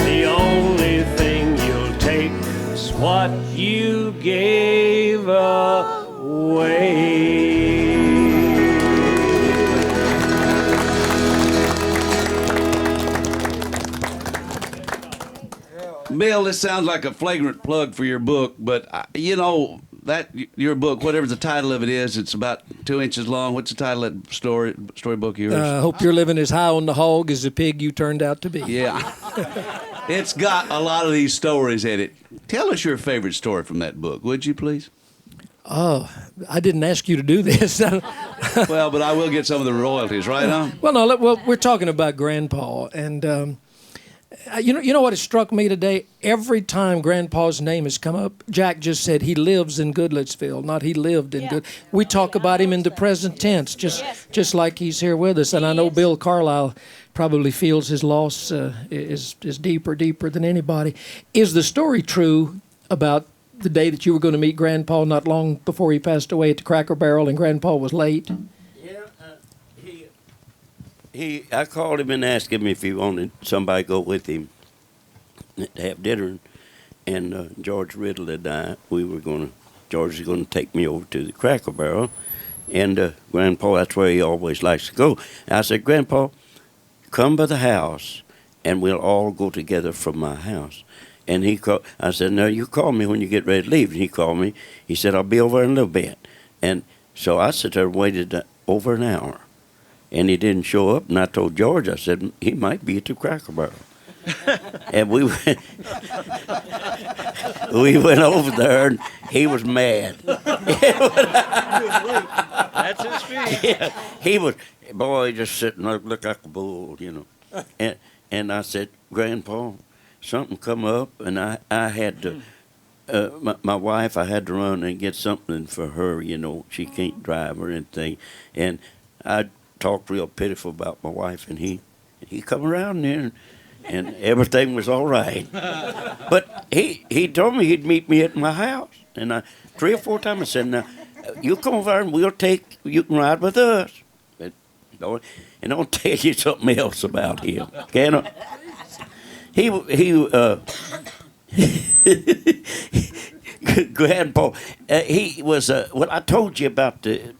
S8: the only thing you'll take is what you gave away.
S2: Bill, this sounds like a flagrant plug for your book, but you know that your book, whatever the title of it is, it's about 2 inches long. What's the title of that storybook of yours?
S12: Hope you're living as high on the hog as the pig you turned out to be.
S2: Yeah. It's got a lot of these stories in it. Tell us your favorite story from that book, would you please?
S12: Oh, I didn't ask you to do this.
S2: Well, but I will get some of the royalties, right on?
S12: Well, no, we're talking about Grandpa, and you know what has struck me today? Every time Grandpa's name has come up, Jack just said he lives in Goodlettsville, not he lived in Good. We talk about him in the present tense, just like he's here with us. And I know Bill Carlisle probably feels his loss is deeper than anybody. Is the story true about the day that you were going to meet Grandpa not long before he passed away at the Cracker Barrel, and Grandpa was late?
S9: I called him and asked him if he wanted somebody to go with him to have dinner, and George Riddle and I, George was going to take me over to the Cracker Barrel, and Grandpa, that's where he always likes to go. And I said, Grandpa, come by the house, and we'll all go together from my house. And I said, no, you call me when you get ready to leave. And he called me. He said, I'll be over in a little bit. And so I sat there and waited over an hour. And he didn't show up. And I told George, I said, he might be at the Cracker Barrel. And we went over there, and he was mad.
S4: That's his feet.
S9: Yeah, he was, boy, just sitting there, looked like a bull, you know. And I said, Grandpa, something come up, and I had to, my wife, I had to run and get something for her, you know. She can't drive or anything. And I talked real pitiful about my wife, and he come around there, and everything was all right. But he told me he'd meet me at my house. And 3 or 4 times I said, now, you come over and you can ride with us. And I'll tell you something else about him. Can I? Grandpa, he was, I told you about the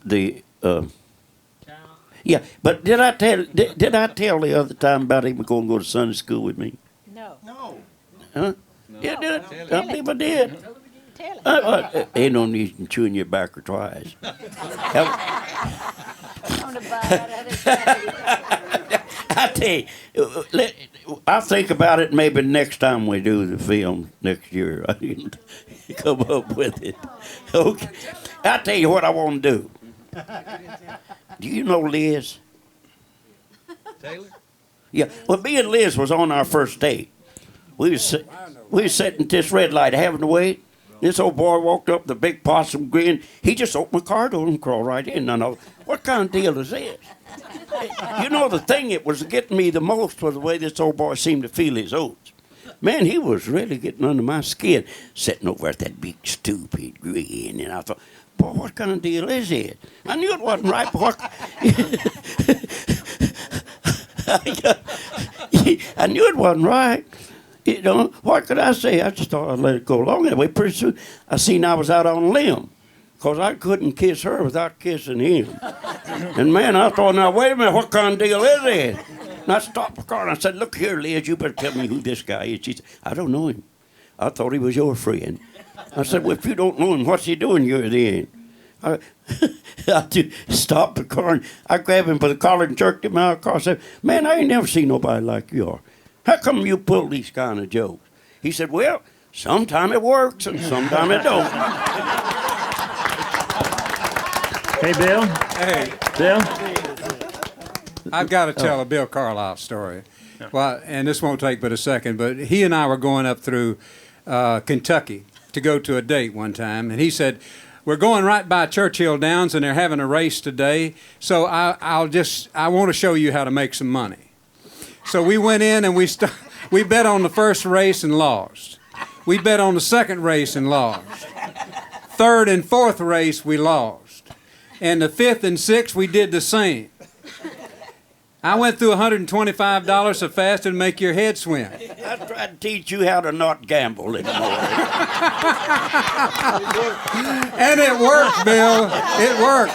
S9: yeah, but did I tell the other time about him going to go to Sunday school with me?
S22: No.
S9: Huh? Yeah, did I? I believe I did. Ain't no need in chewing your backer twice. I tell you, I'll think about it maybe next time we do the film next year. I can come up with it. Okay. I'll tell you what I want to do. Do you know Liz?
S2: Taylor?
S9: Yeah. Well, me and Liz was on our first date. We was sitting at this red light having to wait. This old boy walked up with a big possum grin. He just opened my car door and crawled right in. I know, what kind of deal is this? You know, the thing that was getting me the most was the way this old boy seemed to feel his oats. Man, he was really getting under my skin, sitting over at that big stupid grin. And I thought, boy, what kind of deal is it? I knew it wasn't right, boy. I knew it wasn't right. You know, what could I say? I just thought I'd let it go along that way. Pretty soon, I seen I was out on a limb, because I couldn't kiss her without kissing him. And, man, I thought, now, wait a minute, what kind of deal is it? And I stopped the car, and I said, look here, Liz, you better tell me who this guy is. She said, I don't know him. I thought he was your friend. I said, well, if you don't know him, what's he doing here then? I stopped the car, and I grabbed him by the collar and jerked him out of the car. I said, man, I ain't never seen nobody like you are. How come you pull these kind of jokes? He said, well, sometime it works and sometime it don't.
S17: Hey, Bill.
S23: Hey.
S17: Bill?
S23: I've got to tell a Bill Carlisle story. Well, and this won't take but a second, but he and I were going up through Kentucky to go to a date one time, and he said, we're going right by Churchill Downs, and they're having a race today, so I want to show you how to make some money. So we went in and we bet on the first race and lost. We bet on the second race and lost. Third and fourth race we lost. And the fifth and sixth we did the same. I went through $125 so fast it'd make your head swim.
S9: I tried to teach you how to not gamble anymore.
S23: And it worked, Bill. It worked.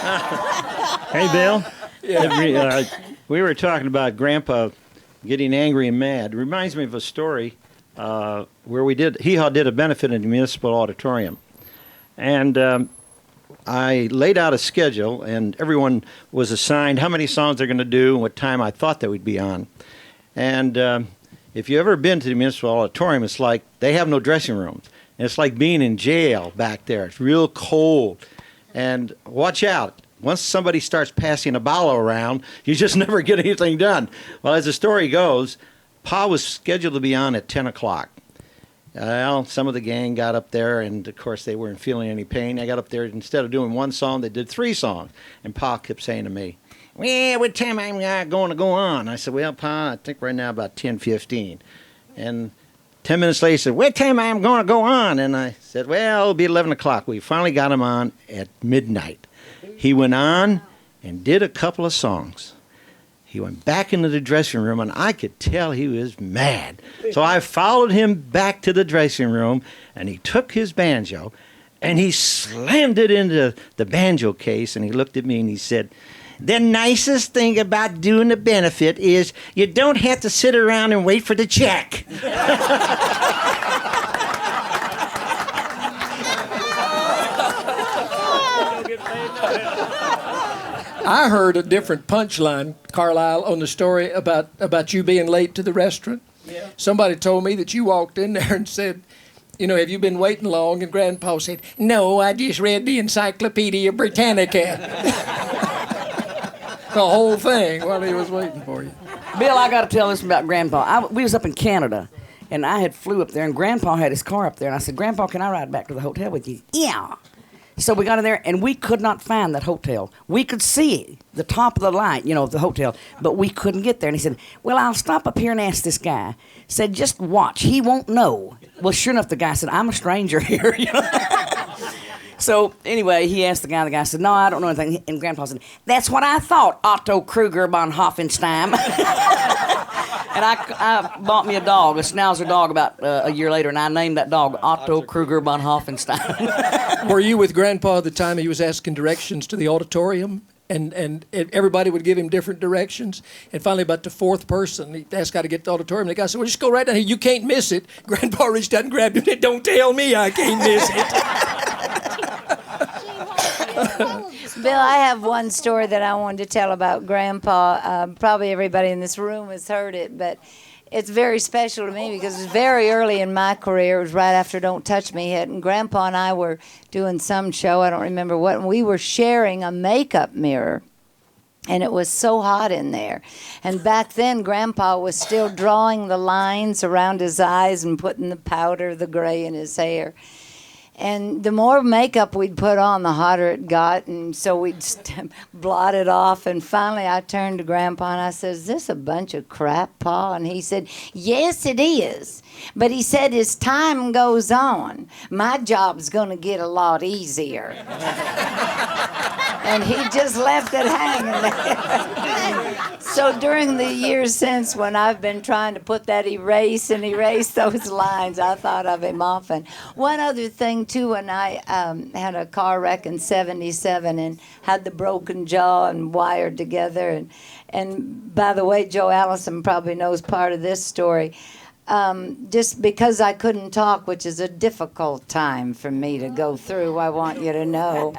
S17: Hey, Bill.
S23: Yeah.
S17: We were talking about Grandpa getting angry and mad. It reminds me of a story.
S1: where we did, Hee Haw did a benefit in the municipal auditorium. And I laid out a schedule, and everyone was assigned how many songs they're going to do and what time I thought they would be on. And if you've ever been to the municipal auditorium, it's like they have no dressing rooms. And it's like being in jail back there. It's real cold. And watch out. Once somebody starts passing a bottle around, you just never get anything done. Well, as the story goes, Pa was scheduled to be on at 10 o'clock. Well, some of the gang got up there, and, of course, they weren't feeling any pain. I got up there. Instead of doing one song, they did 3 songs. And Pa kept saying to me, well, what time am I going to go on? I said, well, Pa, I think right now about 10:15. And 10 minutes later, he said, what time am I going to go on? And I said, well, it'll be 11 o'clock. We finally got him on at midnight. He went on and did a couple of songs. He went back into the dressing room, and I could tell he was mad. So I followed him back to the dressing room, and he took his banjo, and he slammed it into the banjo case, and he looked at me, and he said, the nicest thing about doing a benefit is you don't have to sit around and wait for the check.
S12: I heard a different punchline, Carlisle, on the story about you being late to the restaurant. Yeah. Somebody told me that you walked in there and said, you know, have you been waiting long? And Grandpa said, no, I just read the Encyclopedia Britannica. The whole thing while he was waiting for you.
S6: Bill, I got to tell this about Grandpa. We was up in Canada, and I had flew up there, and Grandpa had his car up there, and I said, Grandpa, can I ride back to the hotel with you? Yeah. So we got in there, and we could not find that hotel. We could see the top of the light, you know, of the hotel, but we couldn't get there. And he said, well, I'll stop up here and ask this guy. Said, just watch. He won't know. Well, sure enough, the guy said, I'm a stranger here. You know? So anyway, he asked the guy said, no, I don't know anything. And Grandpa said, that's what I thought, Otto Kruger von Hoffenstein. And I bought me a dog, a Schnauzer dog, about a year later, and I named that dog Otto Kruger von Hoffenstein.
S12: Were you with Grandpa at the time he was asking directions to the auditorium? And everybody would give him different directions. And finally, about the 4th person, he asked guy to get to the auditorium. And the guy said, well, just go right down here. You can't miss it. Grandpa reached out and grabbed him and said, don't tell me I can't miss it.
S7: Bill, I have one story that I wanted to tell about Grandpa. Probably everybody in this room has heard it, but it's very special to me because it's very early in my career. It was right after Don't Touch Me hit, and Grandpa and I were doing some show, I don't remember what, and we were sharing a makeup mirror. And it was so hot in there. And back then, Grandpa was still drawing the lines around his eyes and putting the powder, the gray in his hair. And the more makeup we'd put on, the hotter it got. And so we'd blot it off. And finally, I turned to Grandpa and I said, is this a bunch of crap, Pa? And he said, yes, it is. But he said, as time goes on, my job's going to get a lot easier. And he just left it hanging there. So during the years since, when I've been trying to put that erase those lines, I thought of him often. One other thing, too, when I had a car wreck in '77 and had the broken jaw and wired together. And by the way, Joe Allison probably knows part of this story. Just because I couldn't talk, which is a difficult time for me to go through, I want you to know.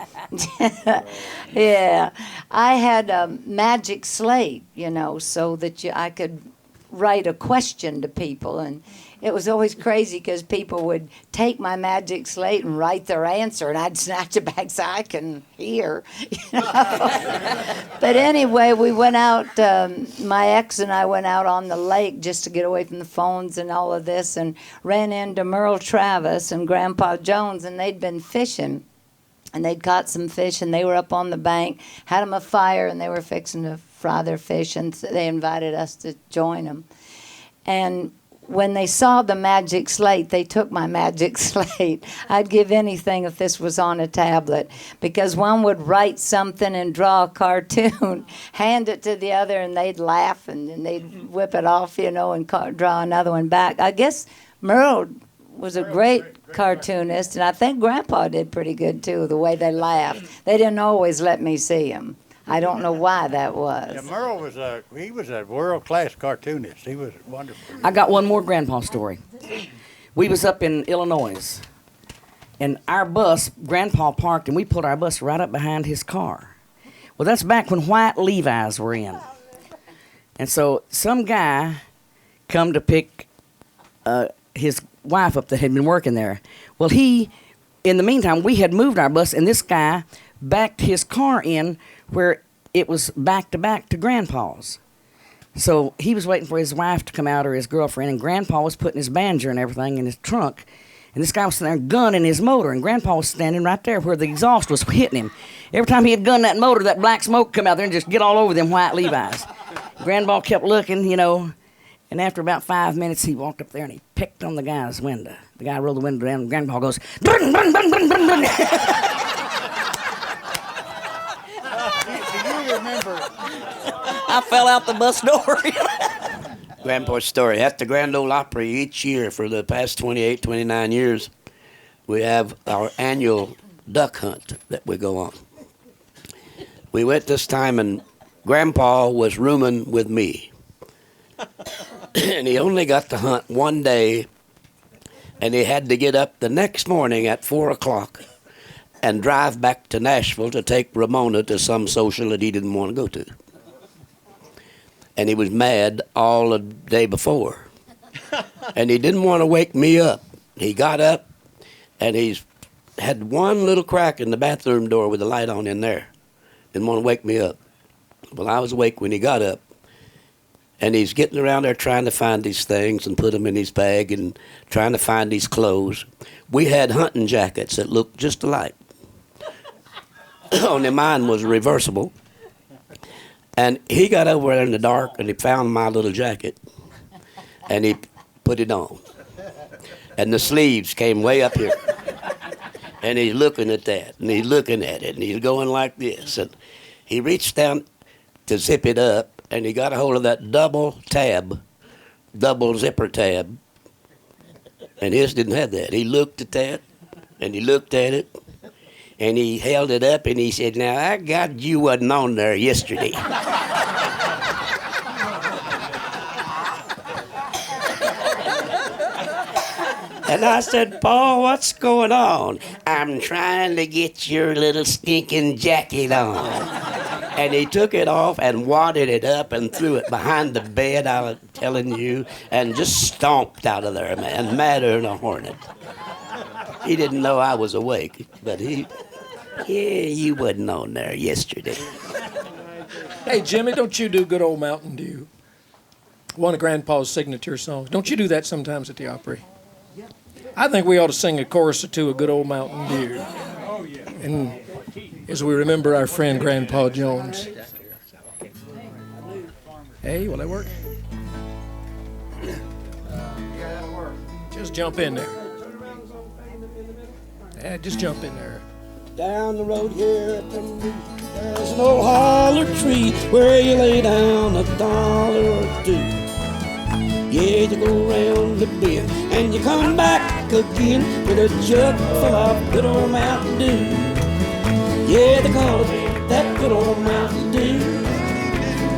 S7: Yeah. I had a magic slate, you know, so that I could write a question to people. And it was always crazy because people would take my magic slate and write their answer, and I'd snatch it back so I can hear. You know? But anyway, we went out, my ex and I went out on the lake just to get away from the phones and all of this, and ran into Merle Travis and Grandpa Jones, and they'd been fishing. And they'd caught some fish, and they were up on the bank, had them a fire, and they were fixing to fry their fish, and they invited us to join them. And when they saw the magic slate, they took my magic slate. I'd give anything if this was on a tablet, because one would write something and draw a cartoon, hand it to the other, and they'd laugh, and then they'd whip it off, you know, and draw another one back. I guess Merle was a great cartoonist, and I think Grandpa did pretty good, too, the way they laughed. They didn't always let me see him. I don't know why that was.
S3: Yeah, Merle was a world-class cartoonist. He was wonderful.
S6: I got one more grandpa story. We was up in Illinois, and our bus, Grandpa parked, and we put our bus right up behind his car. Well, that's back when white Levi's were in. And so some guy come to pick his wife up that had been working there. Well, in the meantime, we had moved our bus, and this guy backed his car in where it was back to Grandpa's. So he was waiting for his wife to come out, or his girlfriend, and Grandpa was putting his banjo and everything in his trunk. And this guy was sitting there gunning his motor, and Grandpa was standing right there where the exhaust was hitting him. Every time he had gunned that motor, that black smoke would come out there and just get all over them white Levi's. Grandpa kept looking, and after about 5 minutes, he walked up there and he picked on the guy's window. The guy rolled the window down, and Grandpa goes, "Dun, dun, dun, dun, dun, dun."
S3: Do you remember?
S6: I fell out the bus door.
S5: Grandpa's story. At the Grand Ole Opry each year for the past 28, 29 years, we have our annual duck hunt that we go on. We went this time, and Grandpa was rooming with me. And he only got to hunt one day, and he had to get up the next morning at 4 o'clock and drive back to Nashville to take Ramona to some social that he didn't want to go to. And he was mad all the day before. And he didn't want to wake me up. He got up, and he's had one little crack in the bathroom door with the light on in there. Didn't want to wake me up. Well, I was awake when he got up. And he's getting around there trying to find these things and put them in his bag and trying to find these clothes. We had hunting jackets that looked just alike. Only mine was reversible. And he got over there in the dark and he found my little jacket. And he put it on. And the sleeves came way up here. And he's looking at that, and he's looking at it, and he's going like this. And he reached down to zip it up, and he got a hold of that double zipper tab, and his didn't have that. He looked at that, and he looked at it, and he held it up, and he said, "Now, I got you wasn't on there yesterday." And I said, "Paul, what's going on?" "I'm trying to get your little stinking jacket on." And he took it off and wadded it up and threw it behind the bed, I was telling you, and just stomped out of there, man, madder than a hornet. He didn't know I was awake, but you wasn't on there yesterday.
S12: Hey, Jimmy, don't you do Good Old Mountain Dew? One of Grandpa's signature songs. Don't you do that sometimes at the Opry? I think we ought to sing a chorus or two of Good Old Mountain Dew. Oh, yeah. And as we remember our friend Grandpa Jones. Hey, will that work? Yeah, that'll work. Just jump in there. Yeah, just jump in there.
S5: Down the road here at the root, there's an old holler tree where you lay down $1 or $2. Yeah, you go round the bend and you come back again with a jug full of good old Mountain Dew. Yeah, they call it that good old Mountain Dew.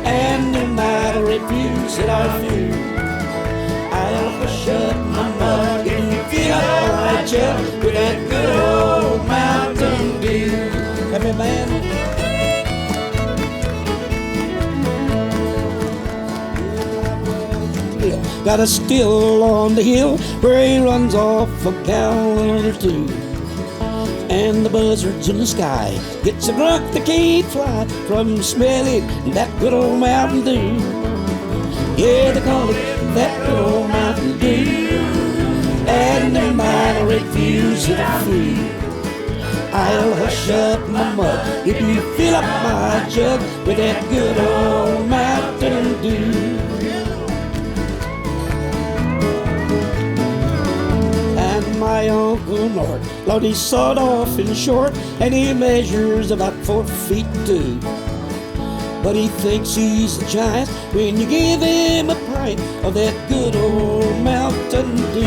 S5: And no matter if you sit or few, I'll shut my mouth if you feel alright, jug with that good old Mountain Dew. Come here, man. Got a still on the hill where he runs off a gallon or two. And the buzzards in the sky get so drunk they can't fly from smelling that good old Mountain Dew. Yeah, they call it that good old Mountain Dew. And no matter if you sit or free, I'll hush up my mug if you fill up my jug with that good old Mountain Dew. My Uncle Nort, Lord, he's sawed off and short, and he measures about 4 feet 2. But he thinks he's a giant when you give him a pint of that good old Mountain Dew.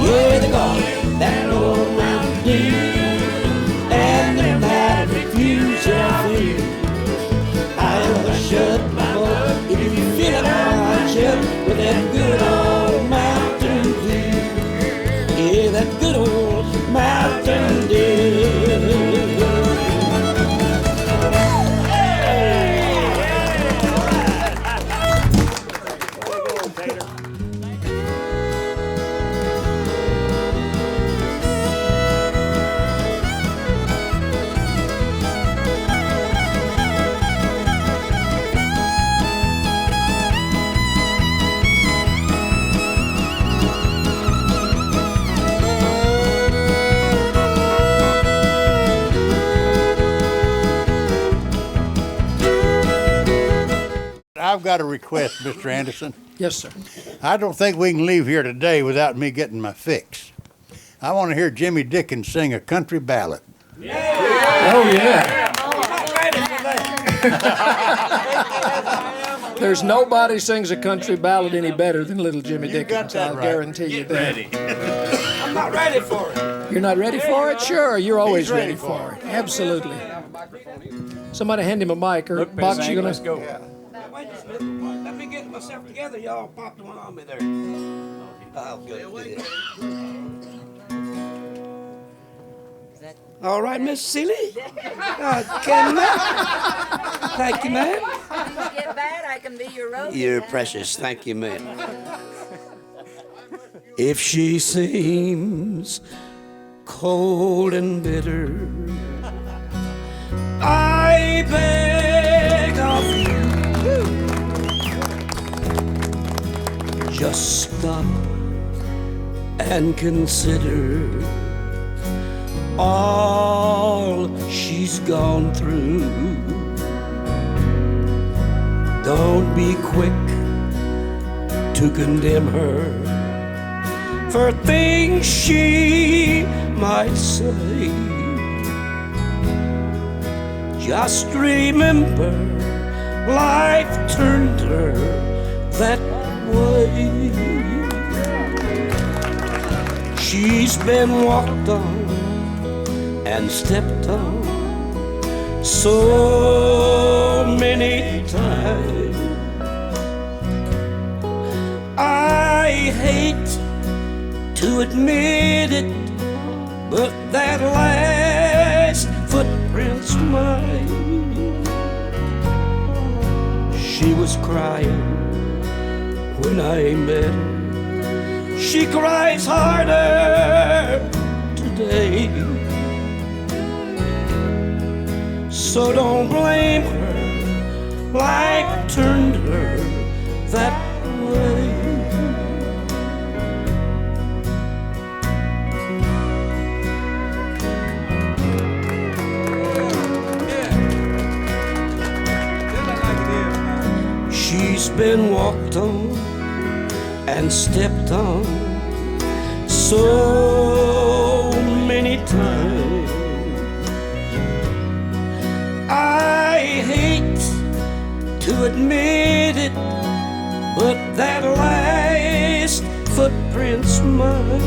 S5: Yeah, they call it that old Mountain Dew. And no matter if you shall feel,
S3: I've got a request, Mr. Anderson.
S12: Yes, sir.
S3: I don't think we can leave here today without me getting my fix. I want to hear Jimmy Dickens sing a country ballad.
S12: Oh, yeah. There's nobody sings a country ballad any better than little Jimmy Dickens. I'll guarantee you that.
S9: I'm not ready for it.
S12: You're not ready for it? Sure, you're always ready for it. Absolutely. Somebody hand him a mic, or Box, you gonna?
S10: Let's go.
S9: Let me get myself together. Y'all popped one on me there. I'll go. All right, Miss Seely. Can Thank you, ma'am.
S7: If you get bad, I can be your road.
S5: You're precious. Thank you, ma'am. If she seems cold and bitter, I beg of you, just stop and consider all she's gone through. Don't be quick to condemn her for things she might say. Just remember, life turned her that way. She's been walked on and stepped on so many times. I hate to admit it, but that last footprint's mine. She was crying when I met her. She cries harder today. So don't blame her, life turned her that way. She's been walked on and stepped on so many times. I hate to admit it, but that last footprint's mine.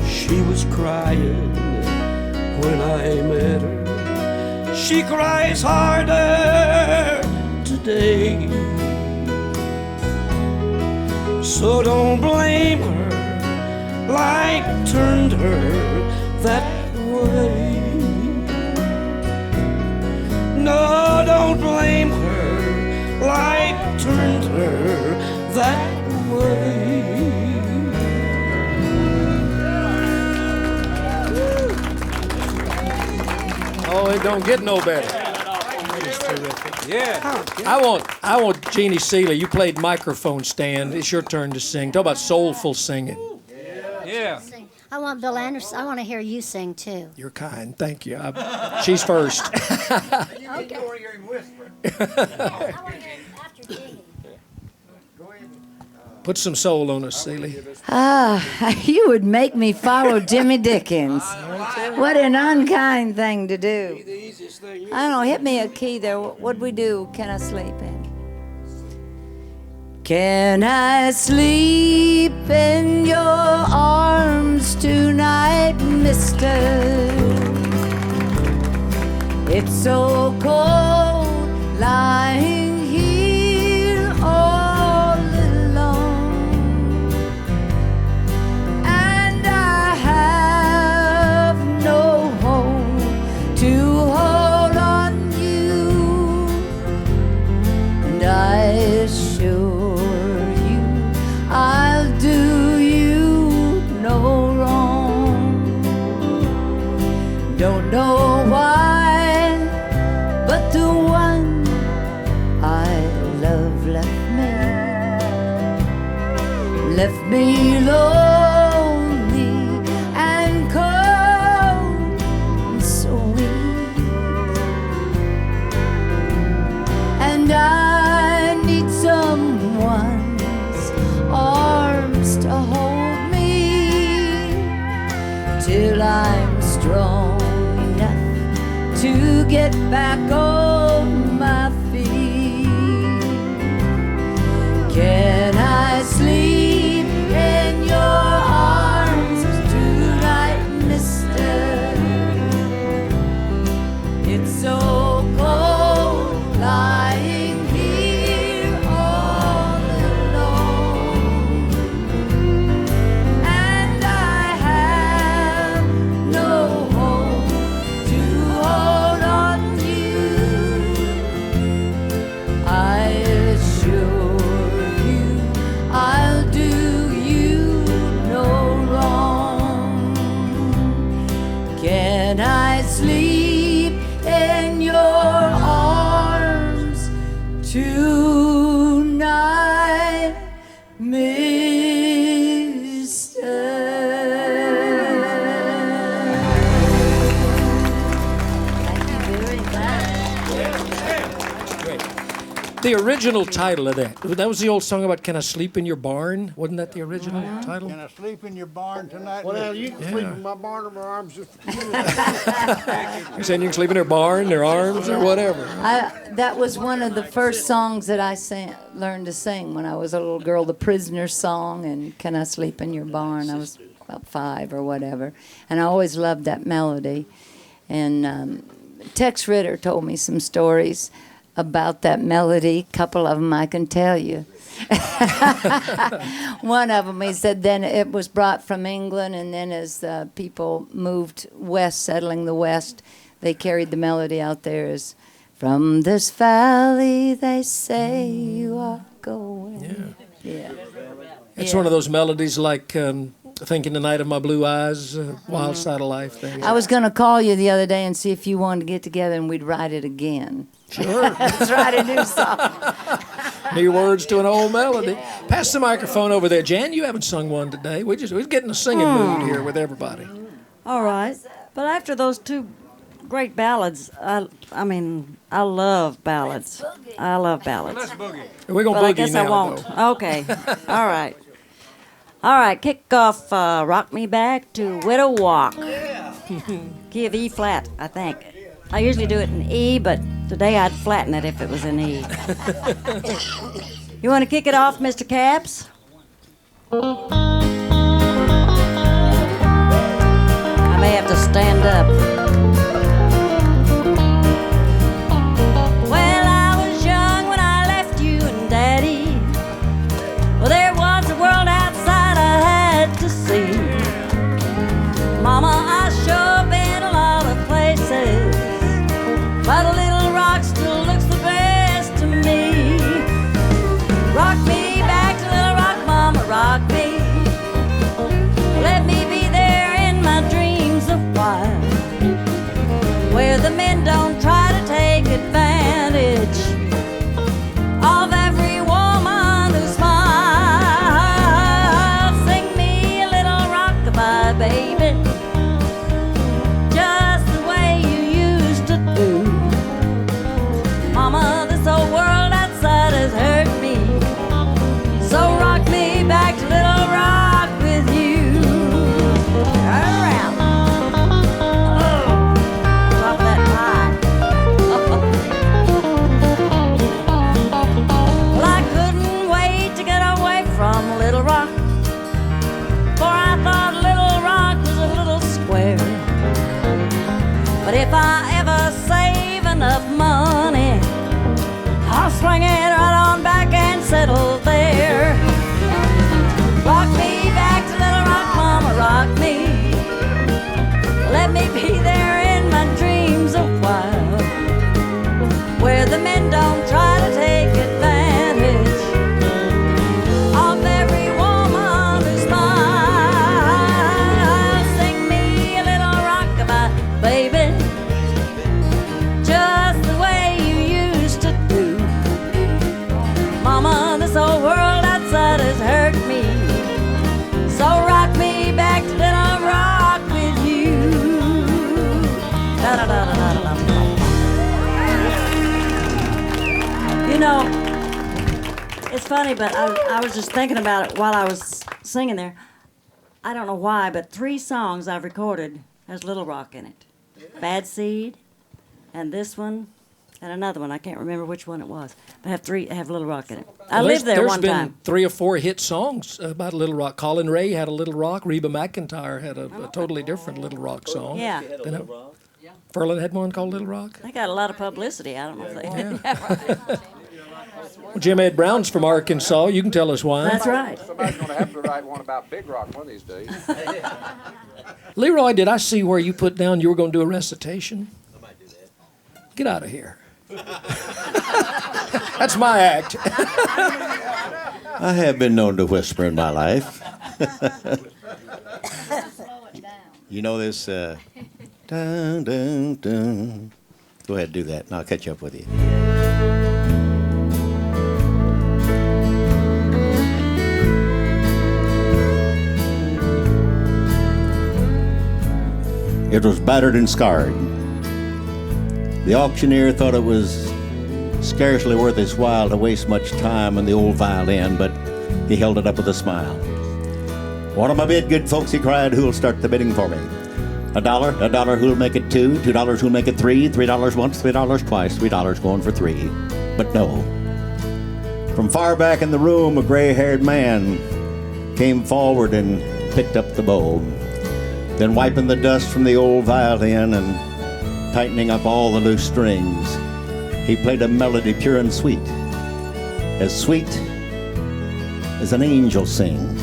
S5: She was crying when I met her. She cries harder today. So don't blame her, life turned her that way. No, don't blame her, life turned her that way.
S12: Oh, it don't get no better.
S23: That is terrific. Yeah.
S12: I want Jeannie Seely. You played microphone stand. It's your turn to sing. Talk about soulful singing.
S23: Yeah.
S20: I want Bill Anderson. I want to hear you sing too.
S12: You're kind. Thank you. She's first. Put some soul on us, Seely.
S7: You would make me follow Jimmy Dickens. What an unkind thing to do. I don't know, hit me a key there. What'd we do? Can I sleep in? Can I sleep in your arms tonight, mister? It's so cold lying here all alone, and I have no home to hold on you, and I assure you I'll do you no wrong. Don't know why, but the one I love left me lonely and cold and so weak.
S11: get back on my feet. Can I sleep in your arms tonight, mister? It's so cold lying here all alone, and I have no home to hold on you. I assure you I'll do you no wrong. Can I sleep in your arms tonight,
S12: The original title of that was the old song about "Can I Sleep in Your Barn"? Wasn't that the original title?
S3: Can I sleep in your barn tonight?
S13: Well, you can sleep in my barn or my arms.
S12: You're saying you can sleep in their barn, their arms, or whatever.
S7: That was one of the first songs that I learned to sing when I was a little girl, the Prisoner song and Can I Sleep in Your Barn? I was about 5 or whatever. And I always loved that melody. And Tex Ritter told me some stories about that melody. A couple of them I can tell you. One of them, he said, then it was brought from England, and then as people moved west, settling the west, they carried the melody out there as, from this valley they say you are going. Yeah.
S12: It's one of those melodies like Thinking Tonight of My Blue Eyes, Wild Side of Life thing.
S7: I was going to call you the other day and see if you wanted to get together and we'd write it again.
S12: Sure.
S7: Let's write a new song.
S12: New words to an old melody. Pass the microphone over there. Jan, you haven't sung one today. We're getting a singing mood here with everybody.
S15: All right. But after those two great ballads, I love ballads. I love ballads.
S12: We're going to boogie now.
S15: But I guess I won't.
S12: Though.
S15: Okay. All right. All right, kick off Rock Me Back to Widow Walk. Key of E flat, I think. I usually do it in E, but today I'd flatten it if it was in E. You want to kick it off, Mr. Caps? I may have to stand up. Well, I was young when I left you and Daddy. Well, there was a world outside I had to see. Mama, I sure been a lot of places, but a Little Rock still looks the best to me. Rock me back to Little Rock, Mama, rock me. Let me be there in my dreams a while, where the men don't try to take advantage of every woman who smiles. Sing me a little rockabye, baby, just the way you used to do. Mama, this old world outside has hurt me, so rock me back to Little Rock with you. Turn around. Oh, top of that pie. Well, I couldn't wait to get away from Little Rock, for I thought Little Rock was a little square. But if I ever save enough money, I'll swing it right on back and settle there. Rock me back to Little Rock, Mama, rock me. Let me be there in my dreams a while, where the men don't try to take advantage of every woman who smiles. Sing me a little rockabye, baby, just the way you used to do. Mama, this old world outside has hurt me, so rock me back to Little Rock with you. Da-da-da-da-da-da. You know, it's funny, but I was just thinking about it while I was singing there. I don't know why, but 3 songs I've recorded has Little Rock in it. Bad Seed, and this one, and another one. I can't remember which one it was. But have Little Rock in it. I
S12: Well,
S15: lived there
S12: there's
S15: one
S12: been
S15: time.
S12: 3 or 4 hit songs about Little Rock. Colin Ray had a Little Rock. Reba McEntire had a totally different Little Rock song.
S15: Yeah.
S12: Ferlin had one called Little Rock.
S15: They got a lot of publicity. I don't know if they did. Yeah, right.
S12: Well, Jim Ed Brown's from Arkansas. You can tell us why.
S15: That's right.
S14: Somebody's going to have to write one about Big Rock one of these days.
S12: Leroy, did I see where you put down you were going to do a recitation? I might do that. Get out of here. That's my act.
S18: I have been known to whisper in my life. You know this, dun, dun, dun. Go ahead, do that, and I'll catch up with you. It was battered and scarred. The auctioneer thought it was scarcely worth his while to waste much time on the old violin, but he held it up with a smile. "Want 'em a bid, good folks," he cried. "Who'll start the bidding for me? $1, who'll make it $2, $2 who'll make it $3, $3 once, $3 twice, $3 going for 3. But no. From far back in the room, a gray-haired man came forward and picked up the bow. Then wiping the dust from the old violin and tightening up all the loose strings, he played a melody pure and sweet as an angel sings.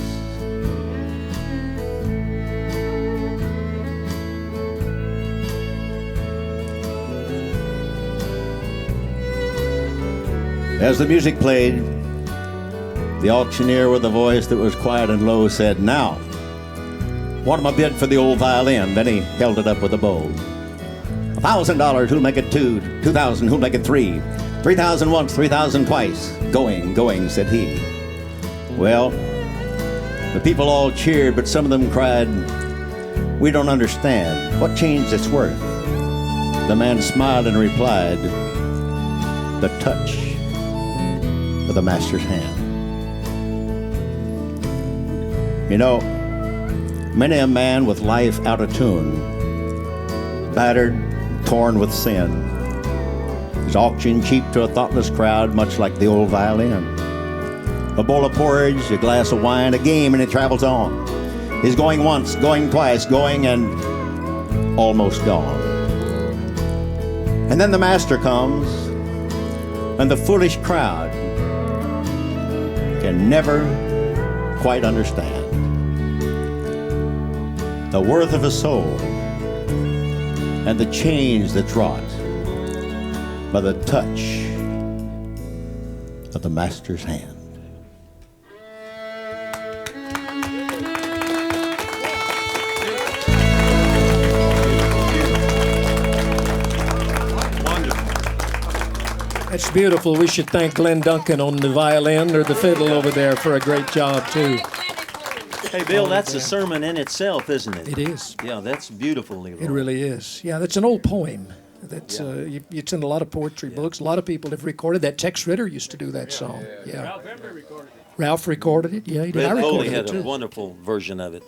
S18: As the music played, the auctioneer with a voice that was quiet and low said, "Now, want 'em a bid for the old violin?" Then he held it up with a bow. $1,000, who'll make it 2, 2,000, who'll make it 3, 3,000 once, 3,000 twice. Going, going, said he. Well, the people all cheered, but some of them cried, "We don't understand. What changed its worth?" The man smiled and replied, "The touch of the master's hand." You know, many a man with life out of tune, battered, torn with sin, is auctioned cheap to a thoughtless crowd, much like the old violin. A bowl of porridge, a glass of wine, a game, and it travels on. He's going once, going twice, going and almost gone. And then the master comes, and the foolish crowd can never quite understand the worth of a soul and the change that's wrought by the touch of the master's hand.
S12: That's beautiful. We should thank Glenn Duncan on the violin or the fiddle over there for a great job, too.
S4: Hey, Bill, that's a sermon in itself, isn't it?
S12: It is.
S4: Yeah, that's beautiful, Leroy.
S12: It really is. Yeah, that's an old poem. That's it's in a lot of poetry books. A lot of people have recorded that. Tex Ritter used to do that song. Yeah. Ralph recorded it. Yeah, he did. I
S4: Red Foley
S12: recorded
S4: had
S12: it,
S4: a
S12: too.
S4: wonderful version of it.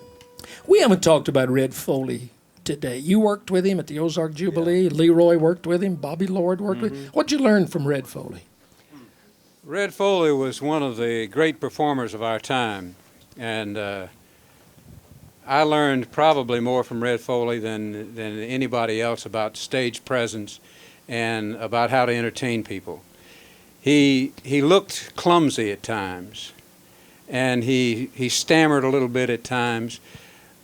S12: We haven't talked about Red Foley today. You worked with him at the Ozark Jubilee. Leroy worked with him. Bobby Lord worked with him. What'd you learn from Red Foley?
S23: Red Foley was one of the great performers of our time, and I learned probably more from Red Foley than anybody else about stage presence and about how to entertain people. He looked clumsy at times, and he stammered a little bit at times,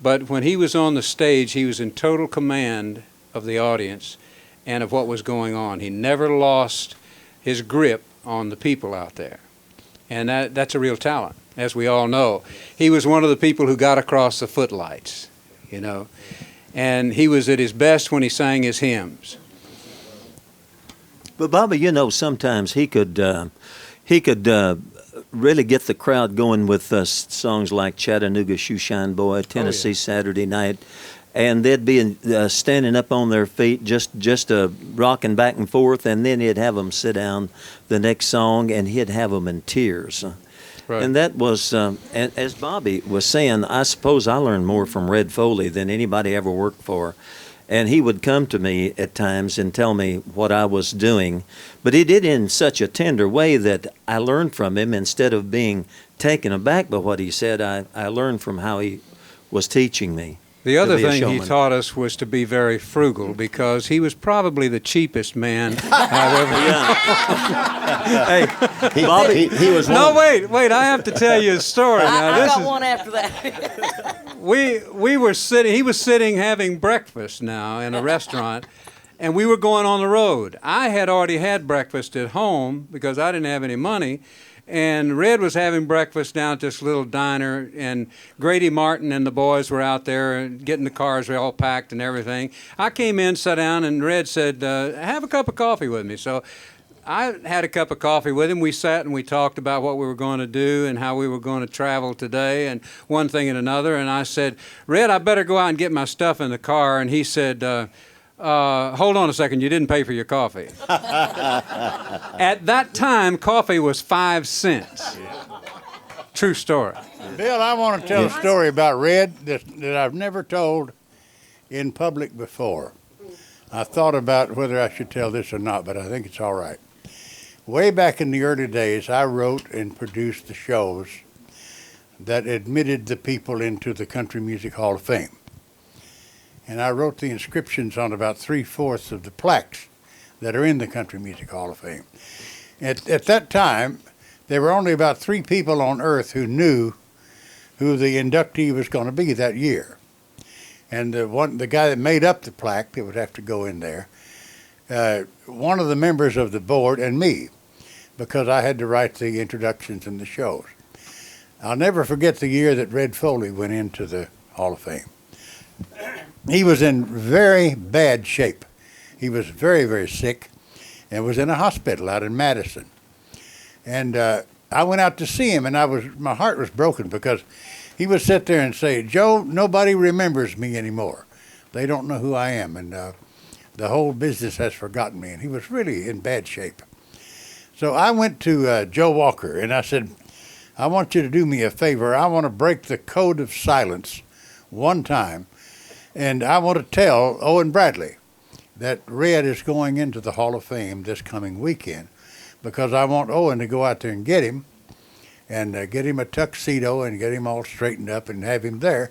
S23: but when he was on the stage, he was in total command of the audience and of what was going on. He never lost his grip on the people out there, and that's a real talent, as we all know. He was one of the people who got across the footlights, you know, and he was at his best when he sang his hymns.
S4: But Bobby, you know, sometimes he could really get the crowd going with songs like Chattanooga Shoeshine Boy, Tennessee Saturday Night, and they'd be standing up on their feet, just rocking back and forth, and then he'd have them sit down the next song, and he'd have them in tears.
S23: Right.
S4: And that was, and as Bobby was saying, I suppose I learned more from Red Foley than anybody ever worked for.
S16: And he would come to me at times and tell me what I was doing. But he did it in such a tender way that I learned from him. Instead of being taken aback by what he said, I learned from how he was teaching me.
S23: The other
S16: to be a
S23: thing he
S16: showman.
S23: taught us was to be very frugal, because he was probably the cheapest man I've ever.
S16: Hey, Bobby, he was one
S23: No,
S16: of-
S23: wait! I have to tell you a story. Now,
S6: I
S23: this
S6: got
S23: is
S6: one after that.
S23: we were sitting. He was sitting having breakfast now in a restaurant, and we were going on the road. I had already had breakfast at home because I didn't have any money. And Red was having breakfast down at this little diner, and Grady Martin and the boys were out there getting the cars all packed and everything. I came in, sat down, and Red said, have a cup of coffee with me. So I had a cup of coffee with him. We sat and we talked about what we were going to do and how we were going to travel today and one thing and another. And I said, Red, I better go out and get my stuff in the car. And he said, hold on a second, you didn't pay for your coffee. At that time, coffee was 5 cents. True story.
S3: Bill, I want to tell a story about Red that I've never told in public before. I thought about whether I should tell this or not, but I think it's all right. Way back in the early days, I wrote and produced the shows that admitted the people into the Country Music Hall of Fame. And I wrote the inscriptions on about 3/4 of the plaques that are in the Country Music Hall of Fame. At that time, there were only about 3 people on earth who knew who the inductee was going to be that year. And the guy that made up the plaque that would have to go in there, one of the members of the board and me, because I had to write the introductions and the shows. I'll never forget the year that Red Foley went into the Hall of Fame. He was in very bad shape. He was very, very sick and was in a hospital out in Madison. And I went out to see him, and my heart was broken because he would sit there and say, Joe, nobody remembers me anymore. They don't know who I am, and the whole business has forgotten me. And he was really in bad shape. So I went to Joe Walker, and I said, I want you to do me a favor. I want to break the code of silence one time. And I want to tell Owen Bradley that Red is going into the Hall of Fame this coming weekend, because I want Owen to go out there and get him a tuxedo and get him all straightened up and have him there.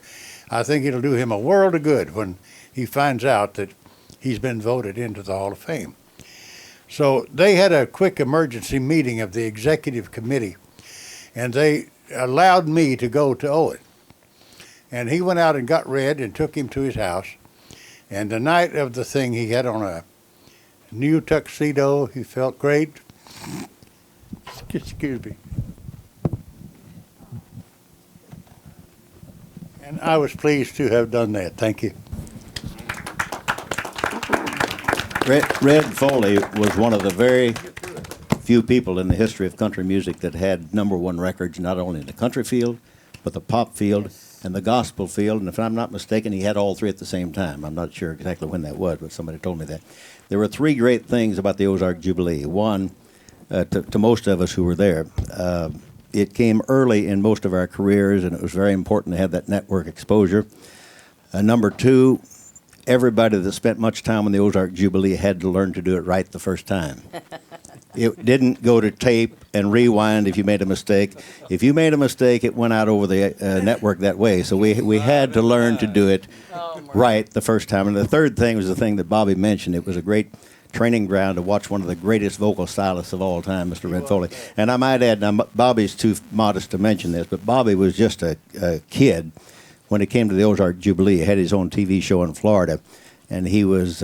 S3: I think it'll do him a world of good when he finds out that he's been voted into the Hall of Fame. So they had a quick emergency meeting of the executive committee, and they allowed me to go to Owen. And he went out and got Red and took him to his house. And the night of the thing, he had on a new tuxedo. He felt great. Excuse me. And I was pleased to have done that. Thank you.
S18: Red Foley was one of the very few people in the history of country music that had #1 records, not only in the country field, but the pop field and the gospel field. And if I'm not mistaken, he had all 3 at the same time. I'm not sure exactly when that was, but somebody told me that. There were 3 great things about the Ozark Jubilee. One, to most of us who were there, it came early in most of our careers, and it was very important to have that network exposure. Number 2, everybody that spent much time on the Ozark Jubilee had to learn to do it right the first time. It didn't go to tape and rewind if you made a mistake. If you made a mistake, it went out over the network that way. So we had to learn to do it right the first time. And the third thing was the thing that Bobby mentioned. It was a great training ground to watch one of the greatest vocal stylists of all time, Mr. Red Foley. And I might add, now Bobby's too modest to mention this, but Bobby was just a kid when it came to the Ozark Jubilee. He had his own TV show in Florida, and he was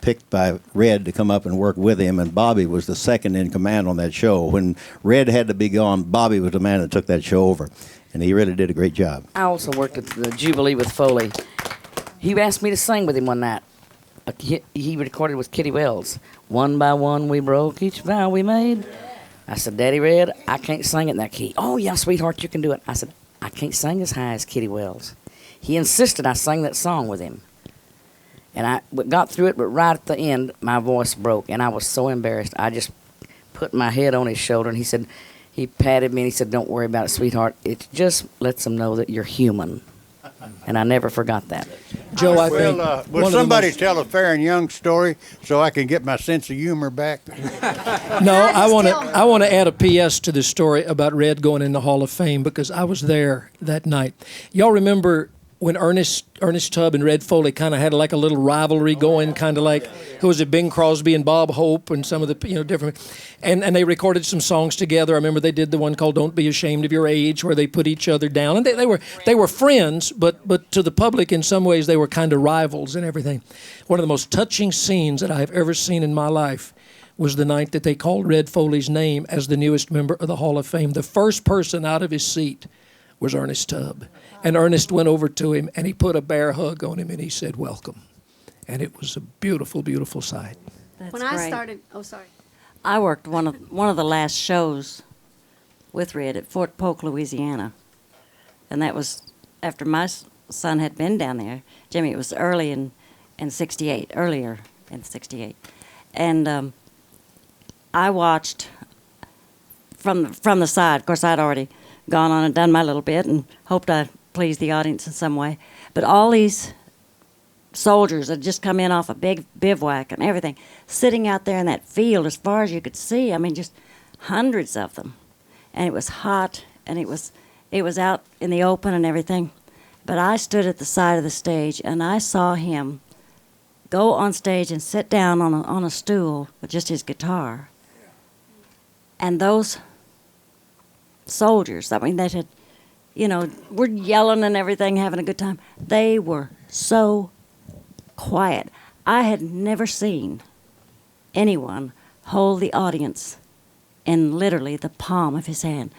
S18: picked by Red to come up and work with him, and Bobby was the second in command on that show. When Red had to be gone, Bobby was the man that took that show over, and he really did a great job.
S6: I also worked at the Jubilee with Foley. He asked me to sing with him one night. He recorded with Kitty Wells. One by one we broke each vow we made. I said, Daddy Red, I can't sing in that key. Oh, yeah, sweetheart, you can do it. I said, I can't sing as high as Kitty Wells. He insisted I sang that song with him. And I got through it, but right at the end, my voice broke, and I was so embarrassed. I just put my head on his shoulder, and he patted me, and he said, don't worry about it, sweetheart. It just lets them know that you're human. And I never forgot that.
S12: Joe, I think
S3: Will
S12: one of the
S3: somebody
S12: most-
S3: tell a Faron Young story so I can get my sense of humor back?
S12: No, I want to add a P.S. to this story about Red going in the Hall of Fame because I was there that night. Y'all remember when Ernest Tubb and Red Foley kind of had like a little rivalry going, kind of like, who was it, Bing Crosby and Bob Hope and some of the, different, and they recorded some songs together. I remember they did the one called "Don't Be Ashamed of Your Age," where they put each other down, and they were friends, but to the public in some ways they were kind of rivals and everything. One of the most touching scenes that I've ever seen in my life was the night that they called Red Foley's name as the newest member of the Hall of Fame. The first person out of his seat was Ernest Tubb. And Ernest went over to him, and he put a bear hug on him, and he said, "Welcome." And it was a beautiful, beautiful sight.
S15: That's
S20: When
S15: great.
S20: I started, sorry.
S15: I worked one of the last shows with Red at Fort Polk, Louisiana, and that was after my son had been down there. Jimmy, it was early in '68, earlier in '68, and I watched from the side. Of course, I'd already gone on and done my little bit and hoped I'd please the audience in some way. But all these soldiers had just come in off a big bivouac and everything, sitting out there in that field as far as you could see. I mean, just hundreds of them. And it was hot, and it was out in the open and everything. But I stood at the side of the stage, and I saw him go on stage and sit down on a stool with just his guitar. And those soldiers, I mean, that had, were yelling and everything, having a good time. They were so quiet. I had never seen anyone hold the audience in literally the palm of his hand.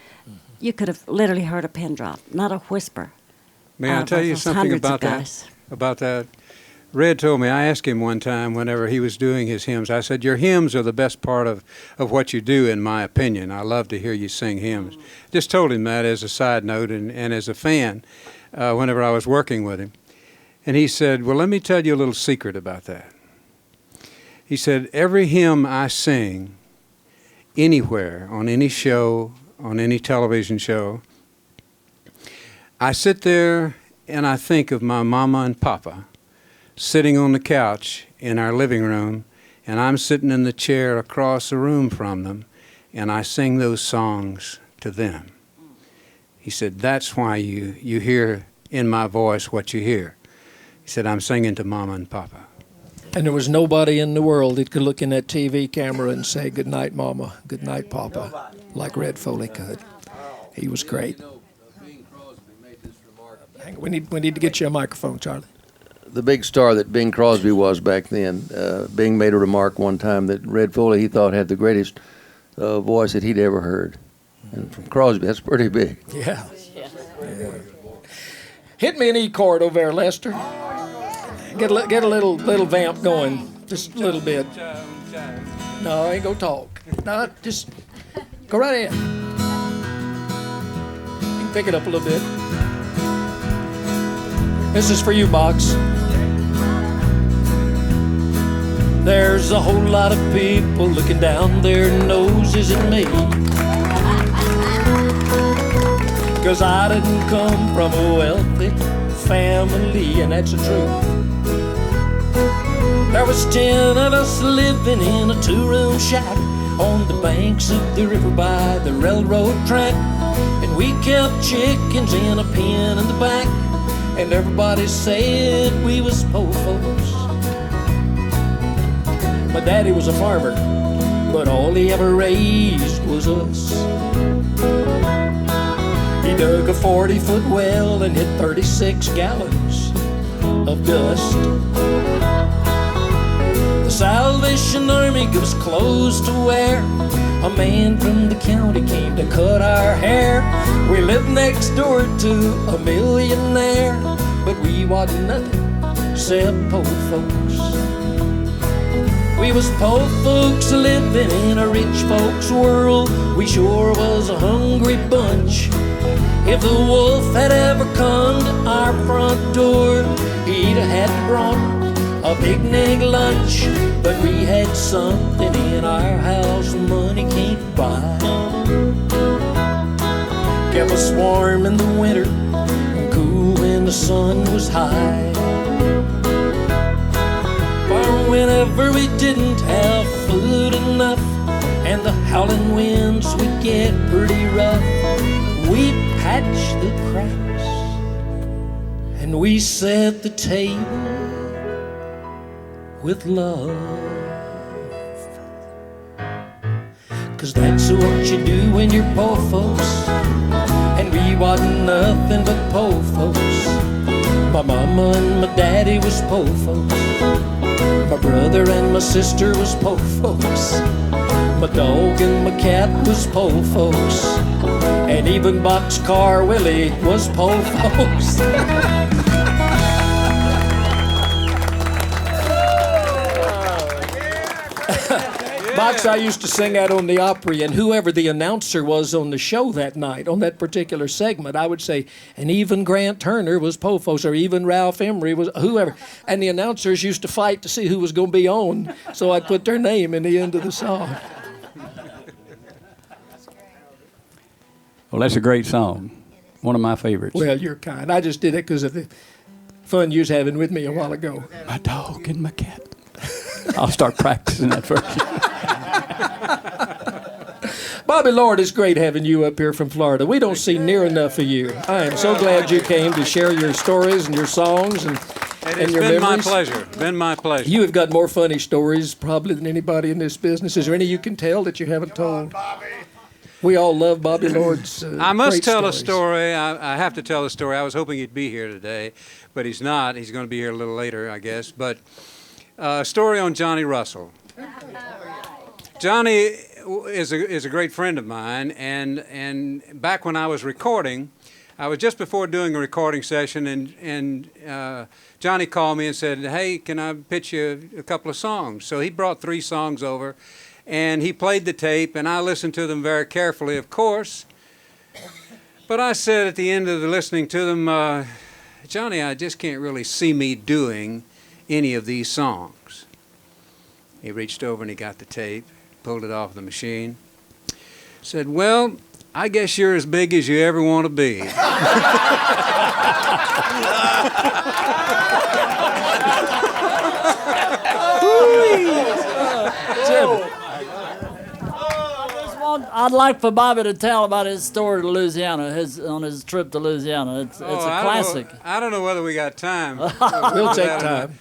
S15: You could have literally heard a pin drop, not a whisper.
S23: May I tell you something about that? About that? Red told me, I asked him one time whenever he was doing his hymns, I said, "Your hymns are the best part of what you do, in my opinion. I love to hear you sing hymns." Just told him that as a side note and as a fan whenever I was working with him. And he said, "Well, let me tell you a little secret about that." He said, "Every hymn I sing anywhere, on any show, on any television show, I sit there and I think of my mama and papa sitting on the couch in our living room, and I'm sitting in the chair across the room from them, and I sing those songs to them." He said, "That's why you hear in my voice what you hear." He said, "I'm singing to Mama and Papa."
S12: And there was nobody in the world that could look in that TV camera and say, "Good night, Mama, good night, Papa," like Red Foley could. He was great. We need to get you a microphone, Charlie.
S8: The big star that Bing Crosby was back then, Bing made a remark one time that Red Foley, he thought, had the greatest voice that he'd ever heard. And from Crosby, that's pretty big.
S12: Yeah. Hit me an E chord over there, Lester. Get a little vamp going, just a little bit. No, I ain't gonna talk. No, just go right ahead. You can pick it up a little bit. This is for you, Box. There's a whole lot of people looking down their noses at me, 'cause I didn't come from a wealthy family, and that's the truth. There was 10 of us living in a 2-room shack on the banks of the river by the railroad track, and we kept chickens in a pen in the back, and everybody said we was poor folks. My daddy was a farmer, but all he ever raised was us. He dug a 40-foot well and hit 36 gallons of dust. The Salvation Army gave us clothes to wear. A man from the county came to cut our hair. We lived next door to a millionaire, but we wasn't nothing except poor folks. We was poor folks living in a rich folks world. We sure was a hungry bunch. If the wolf had ever come to our front door, he'd have had brought a picnic lunch. But we had something in our house money can't buy. Kept us warm in the winter and cool in the sun was high. Or whenever we didn't have food enough and the howling winds would get pretty rough, we patched the cracks and we set the table with love. 'Cause that's what you do when you're poor folks, and we wasn't nothing but poor folks. My mama and my daddy was poor folks. My brother and my sister was poor folks. My dog and my cat was poor folks. And even Boxcar Willie was poor folks. Box, I used to sing out on the Opry, and whoever the announcer was on the show that night, on that particular segment, I would say, and even Grant Turner was po folks, or even Ralph Emery was whoever. And the announcers used to fight to see who was going to be on, so I'd put their name in the end of the song.
S10: Well, that's a great song. One of my favorites.
S12: Well, you're kind. I just did it because of the fun you was having with me a while ago.
S10: My dog and my cat. I'll start practicing that first.
S12: Bobby Lord, it's great having you up here from Florida. We don't see near enough of you. I am so glad you came to share your stories and your songs and your memories.
S23: It's been my pleasure. Been my pleasure.
S12: You have got more funny stories probably than anybody in this business. Is there any you can tell that you haven't told? We all love Bobby Lord's
S23: I must
S12: great
S23: tell
S12: stories.
S23: a story. I have to tell a story. I was hoping he'd be here today, but he's not. He's going to be here a little later, I guess. But a story on Johnny Russell. Johnny is a great friend of mine, and back when I was recording, I was just before doing a recording session, and Johnny called me and said, "Hey, can I pitch you a couple of songs?" So he brought 3 songs over, and he played the tape, and I listened to them very carefully, of course. But I said at the end of the listening to them, Johnny, I just can't really see me doing any of these songs. He reached over and he got the tape, pulled it off the machine, said, "Well, I guess you're as big as you ever want to be."
S11: I'd like for Bobby to tell about his story to Louisiana, on his trip to Louisiana. It's a classic.
S23: I don't know whether we got time.
S12: We'll take time.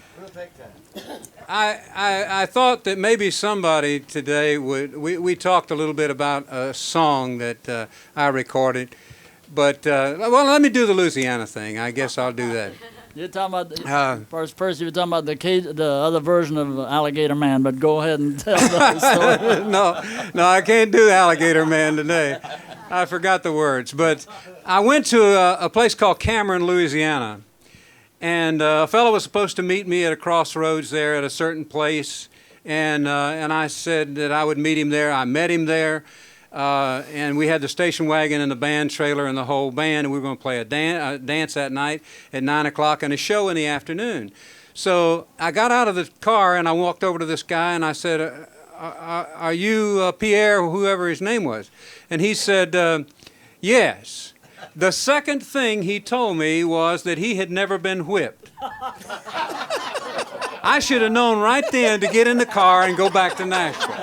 S23: I thought that maybe somebody today would. We talked a little bit about a song that I recorded, but well, let me do the Louisiana thing. I guess I'll do that.
S11: You're talking about first. You were talking about the other version of Alligator Man, but go ahead and tell that story.
S23: No, I can't do Alligator Man today. I forgot the words, but I went to a place called Cameron, Louisiana. And a fellow was supposed to meet me at a crossroads there at a certain place, and I said that I would meet him there. I met him there, and we had the station wagon and the band trailer and the whole band, and we were going to play a dance that night at 9 o'clock and a show in the afternoon. So I got out of the car and I walked over to this guy and I said, "Are you Pierre, or whoever his name was?" And he said, "Yes." The second thing he told me was that he had never been whipped. I should have known right then to get in the car and go back to Nashville.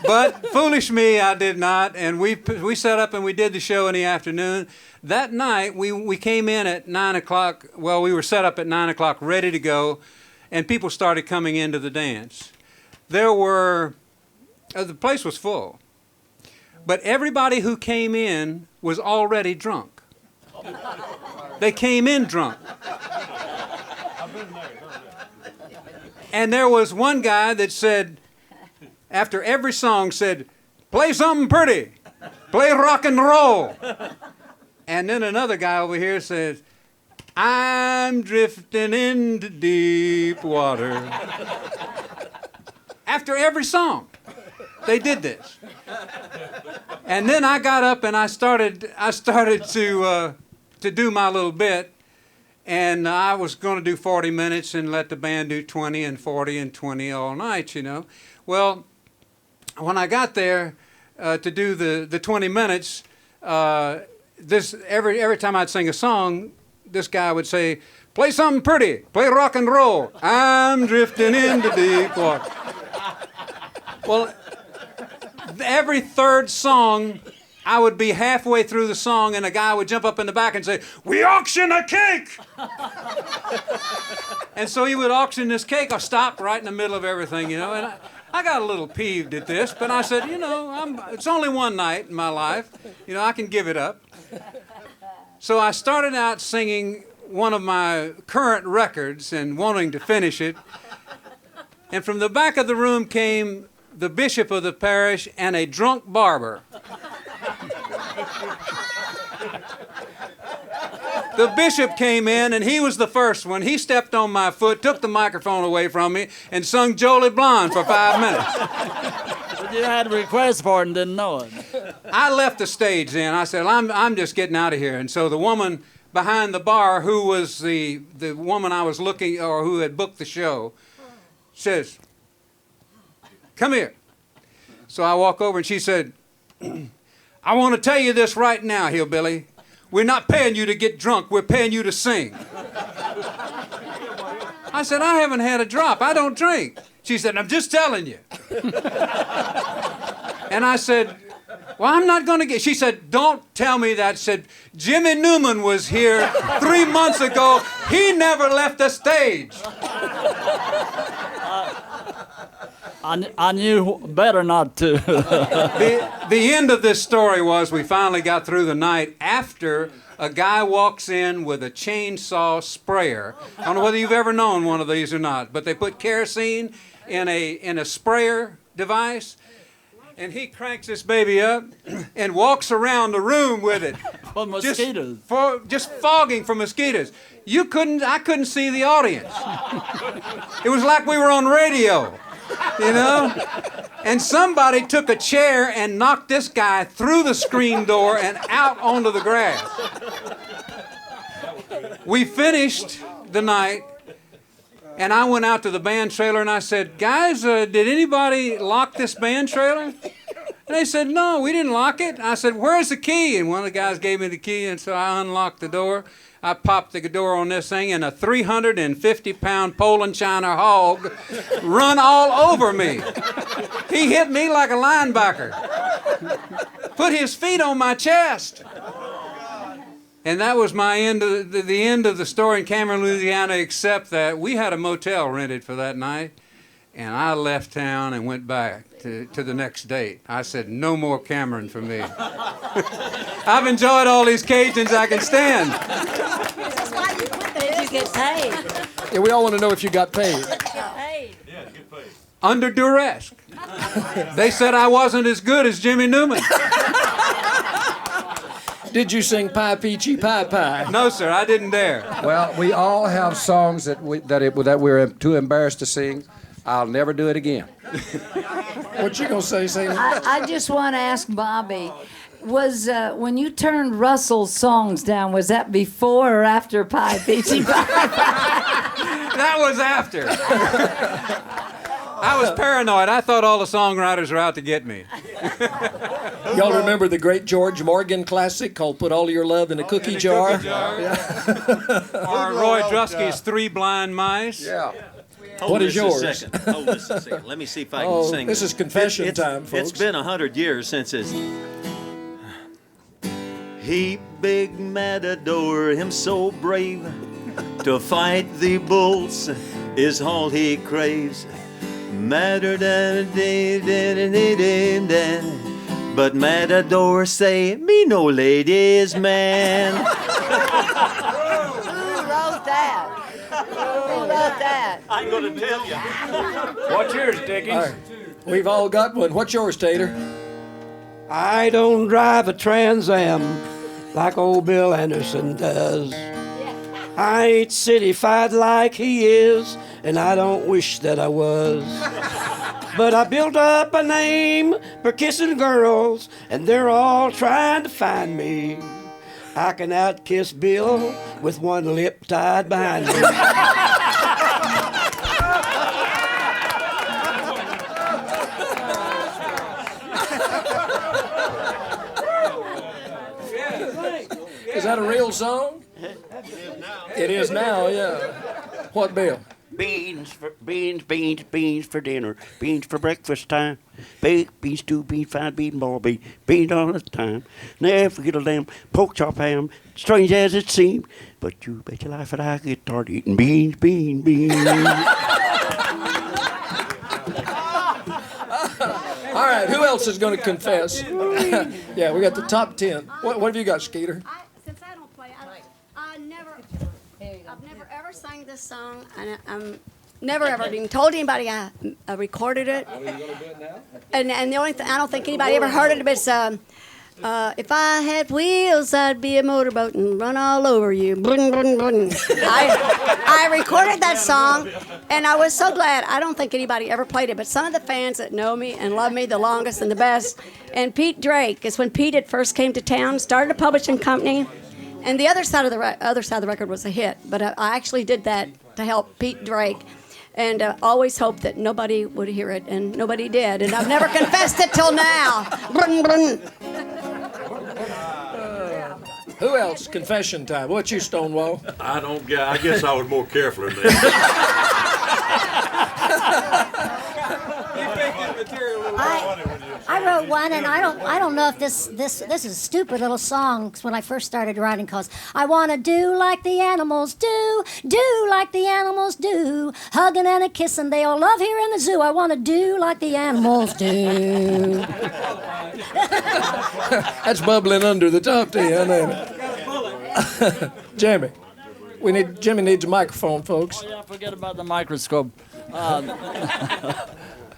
S23: But foolish me, I did not, and we set up and we did the show in the afternoon. That night, we came in at 9 o'clock. Well, we were set up at 9 o'clock, ready to go, and people started coming into the dance. There were, the place was full. But everybody who came in was already drunk. They came in drunk. And there was one guy that said, after every song, said, "Play something pretty. Play rock and roll." And then another guy over here says, "I'm drifting into deep water." After every song, they did this. And then I got up and I started to do my little bit, and I was going to do 40 minutes and let the band do 20 and 40 and 20 all night, you know. Well, when I got there to do the 20 minutes, this every time I'd sing a song, this guy would say, "Play something pretty, play rock and roll. I'm drifting into deep water." Well, every third song, I would be halfway through the song, and a guy would jump up in the back and say, "We auction a cake!" And so he would auction this cake. I stopped right in the middle of everything, you know, and I got a little peeved at this, but I said, you know, it's only one night in my life. You know, I can give it up. So I started out singing one of my current records and wanting to finish it. And from the back of the room came the bishop of the parish and a drunk barber. The bishop came in, and he was the first one. He stepped on my foot, took the microphone away from me, and sung Jolie Blonde for 5 minutes.
S11: But you had a request for it and didn't know it.
S23: I left the stage then. I said, I'm just getting out of here. And so the woman behind the bar, who was the woman I was looking, or who had booked the show, says, "Come here." So I walk over, and she said, "I want to tell you this right now, hillbilly. We're not paying you to get drunk. We're paying you to sing." I said, "I haven't had a drop. I don't drink." She said, "I'm just telling you." And I said, "Well, I'm not going to get..." She said, "Don't tell me that." She said, "Jimmy Newman was here 3 months ago. He never left the stage."
S11: I knew better not to.
S23: The end of this story was we finally got through the night after a guy walks in with a chainsaw sprayer. I don't know whether you've ever known one of these or not, but they put kerosene in a sprayer device, and he cranks this baby up and walks around the room with it.
S11: For mosquitoes.
S23: Just fogging for mosquitoes. I couldn't see the audience. It was like we were on radio. You know? And somebody took a chair and knocked this guy through the screen door and out onto the grass. We finished the night, and I went out to the band trailer and I said, "Guys, did anybody lock this band trailer?" And they said, "No, we didn't lock it." I said, "Where's the key?" And one of the guys gave me the key, and so I unlocked the door. I popped the door on this thing, and a 350-pound Poland China hog run all over me. He hit me like a linebacker. Put his feet on my chest. And that was my end of the end of the story in Cameron, Louisiana, except that we had a motel rented for that night, and I left town and went back to the next date. I said, "No more Cameron for me." I've enjoyed all these Cajuns I can stand.
S15: Did you get paid?
S12: Yeah, we all want to know if you got paid.
S23: Under duress. They said I wasn't as good as Jimmy Newman.
S12: Did you sing Pie Peachy Pie Pie?
S23: No, sir, I didn't dare.
S14: Well, we all have songs that we're too embarrassed to sing. I'll never do it again.
S12: What you gonna say, Sam?
S7: I just want to ask Bobby, was when you turned Russell's songs down, was that before or after Pie Peachy Pie Pie?
S23: That was after. I was paranoid. I thought all the songwriters were out to get me.
S12: Y'all remember the great George Morgan classic called "Put All Your Love in a Cookie Jar"?
S23: Or Roy Drusky's "Three Blind Mice."
S14: Yeah.
S12: What is yours?
S16: Hold this a second. Let me see if I can
S12: Oh,
S16: sing.
S12: this is confession time, folks.
S16: It's been 100 years since it's... He big matador, him so brave, to fight the bulls is all he craves. Matter but matador say, "Me no ladies man."
S7: Who wrote that? Who wrote that?
S16: I'm going to tell you.
S10: What's yours, Dickens?
S12: All right. We've all got one. What's yours, Tater? I don't drive a Trans Am like old Bill Anderson does. I ain't city-fied like he is, and I don't wish that I was. But I built up a name for kissing girls, and they're all trying to find me. I can out-kiss Bill with one lip tied behind me. Is that a real song? It is now, yeah. What, Bill?
S5: Beans for dinner. Beans for breakfast time. Baked beans, stew beans, fried bean, ball beans. Beans all the time. Never forget a lamb, pork chop ham. Strange as it seemed, but you bet your life that I get started eating beans.
S12: All right, who else is going to confess? Yeah, we got the top 10. What have you got, Skeeter?
S19: Since I don't play, I've never ever sang this song, and I'm never ever even told anybody I recorded it. And the only thing I don't think anybody ever heard it, but it's if I had wheels, I'd be a motorboat and run all over you. Brun, brun, brun. I recorded that song, and I was so glad. I don't think anybody ever played it, but some of the fans that know me and love me the longest and the best, and Pete Drake is when Pete had first came to town, started a publishing company, and the other side of the record was a hit. But I actually did that to help Pete Drake. And always hoped that nobody would hear it, and nobody did. And I've never confessed it till now. Brun, brun.
S12: Who else? Confession time. What you, Stonewall?
S21: I guess I was more careful than that.
S20: I wrote one, and I don't know if this is a stupid little song when I first started writing, cause I wanna do like the animals do like the animals do, hugging and a kissing they all love here in the zoo. I wanna do like the animals do.
S12: That's bubbling under the top 10, ain't it? Jimmy. Jimmy needs a microphone, folks.
S11: Oh, yeah, forget about the microscope.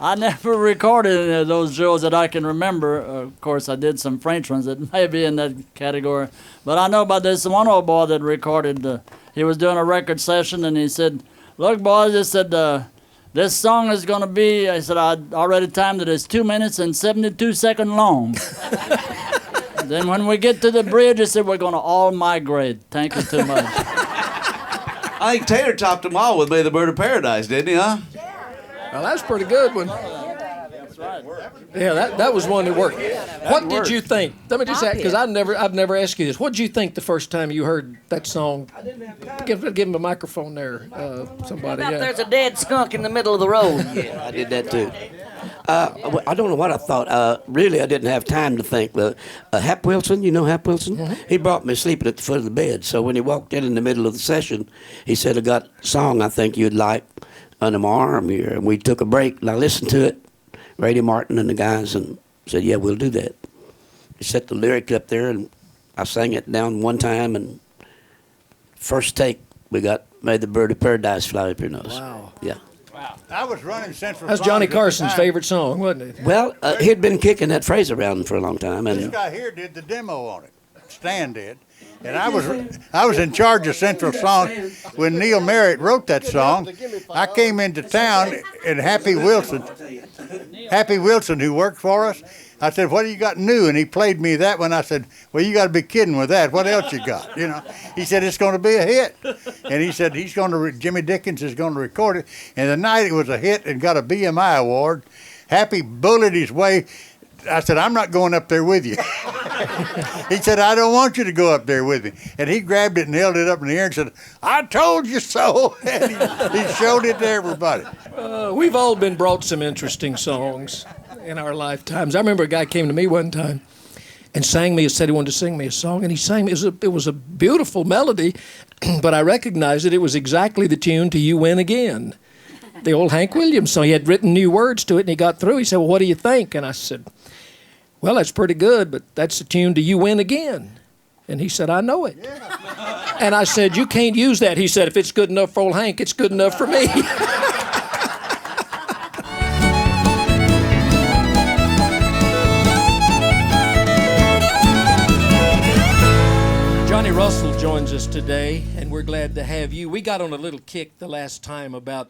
S11: I never recorded any of those shows that I can remember. Of course, I did some French ones that may be in that category. But I know about this one old boy that recorded. He was doing a record session, and he said, "Look, boys," he said, "this song is going to be," I said, "I already timed it as 2 minutes and 72 seconds long." Then when we get to the bridge, he said, "We're going to all migrate. Thank you too much."
S2: I think Taylor topped them all with May the Bird of Paradise, didn't he, huh?
S12: Well, that's a pretty good one.
S11: That's right.
S12: Yeah, that was one that worked. What did you think? Let me just ask, because I've never asked you this. What did you think the first time you heard that song? Give him a microphone there, somebody.
S5: About
S12: Yeah.
S5: there's a dead skunk in the middle of the road. Yeah, I did that too. I don't know what I thought. Really, I didn't have time to think. Hap Wilson, you know Hap Wilson? Mm-hmm. He brought me sleeping at the foot of the bed. So when he walked in the middle of the session, he said, "I got a song I think you'd like under my arm here." And we took a break, and I listened to it, Grady Martin and the guys, and said, "Yeah, we'll do that." He set the lyric up there, and I sang it down one time, and first take, we got "May the Bird of Paradise Fly Up Your Nose."
S3: Wow.
S5: Yeah.
S3: I was running Central.
S12: That's Johnny Carson's favorite song, wasn't it?
S5: Well, he'd been kicking that phrase around for a long time,
S3: This
S5: and
S3: guy here did the demo on it. Stan did. And I was in charge of Central Song when Neil Merritt wrote that song. I came into town, and Happy Wilson, who worked for us, I said, "What do you got new?" And he played me that one. I said, "Well, you got to be kidding with that. What else you got?" You know. He said, "It's going to be a hit." And he said Jimmy Dickens is going to record it. And the night it was a hit and got a BMI award. Happy bullied his way. I said, "I'm not going up there with you." He said, "I don't want you to go up there with me." And he grabbed it and held it up in the air and said, "I told you so." And he showed it to everybody.
S12: We've all been brought some interesting songs in our lifetimes. I remember a guy came to me one time and said he wanted to sing me a song, and he sang me. It was a beautiful melody, but I recognized it was exactly the tune to "You Win Again," the old Hank Williams song. He had written new words to it, and he got through. He said, "Well, what do you think?" And I said, "Well, that's pretty good, but that's the tune to "You Win Again." And he said, "I know it." Yeah. And I said, "You can't use that." He said, "If it's good enough for old Hank, it's good enough for me." Johnny Russell joins us today, and we're glad to have you. We got on a little kick the last time about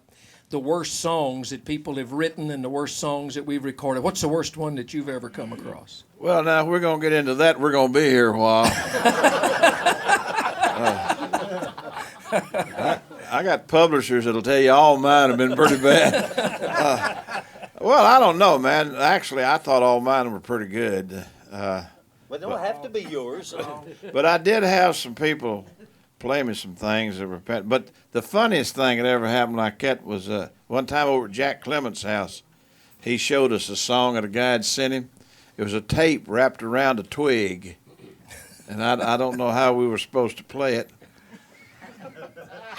S12: the worst songs that people have written and the worst songs that we've recorded. What's the worst one that you've ever come across?
S21: Well, now, if we're going to get into that, we're going to be here a while. I got publishers that'll tell you all mine have been pretty bad. Well, I don't know, man. Actually, I thought all mine were pretty good.
S16: Well, they don't have to be yours.
S21: But I did have some people play me some things that were but the funniest thing that ever happened like that was one time over at Jack Clement's house. He showed us a song that a guy had sent him. It was a tape wrapped around a twig, and I don't know how we were supposed to play it.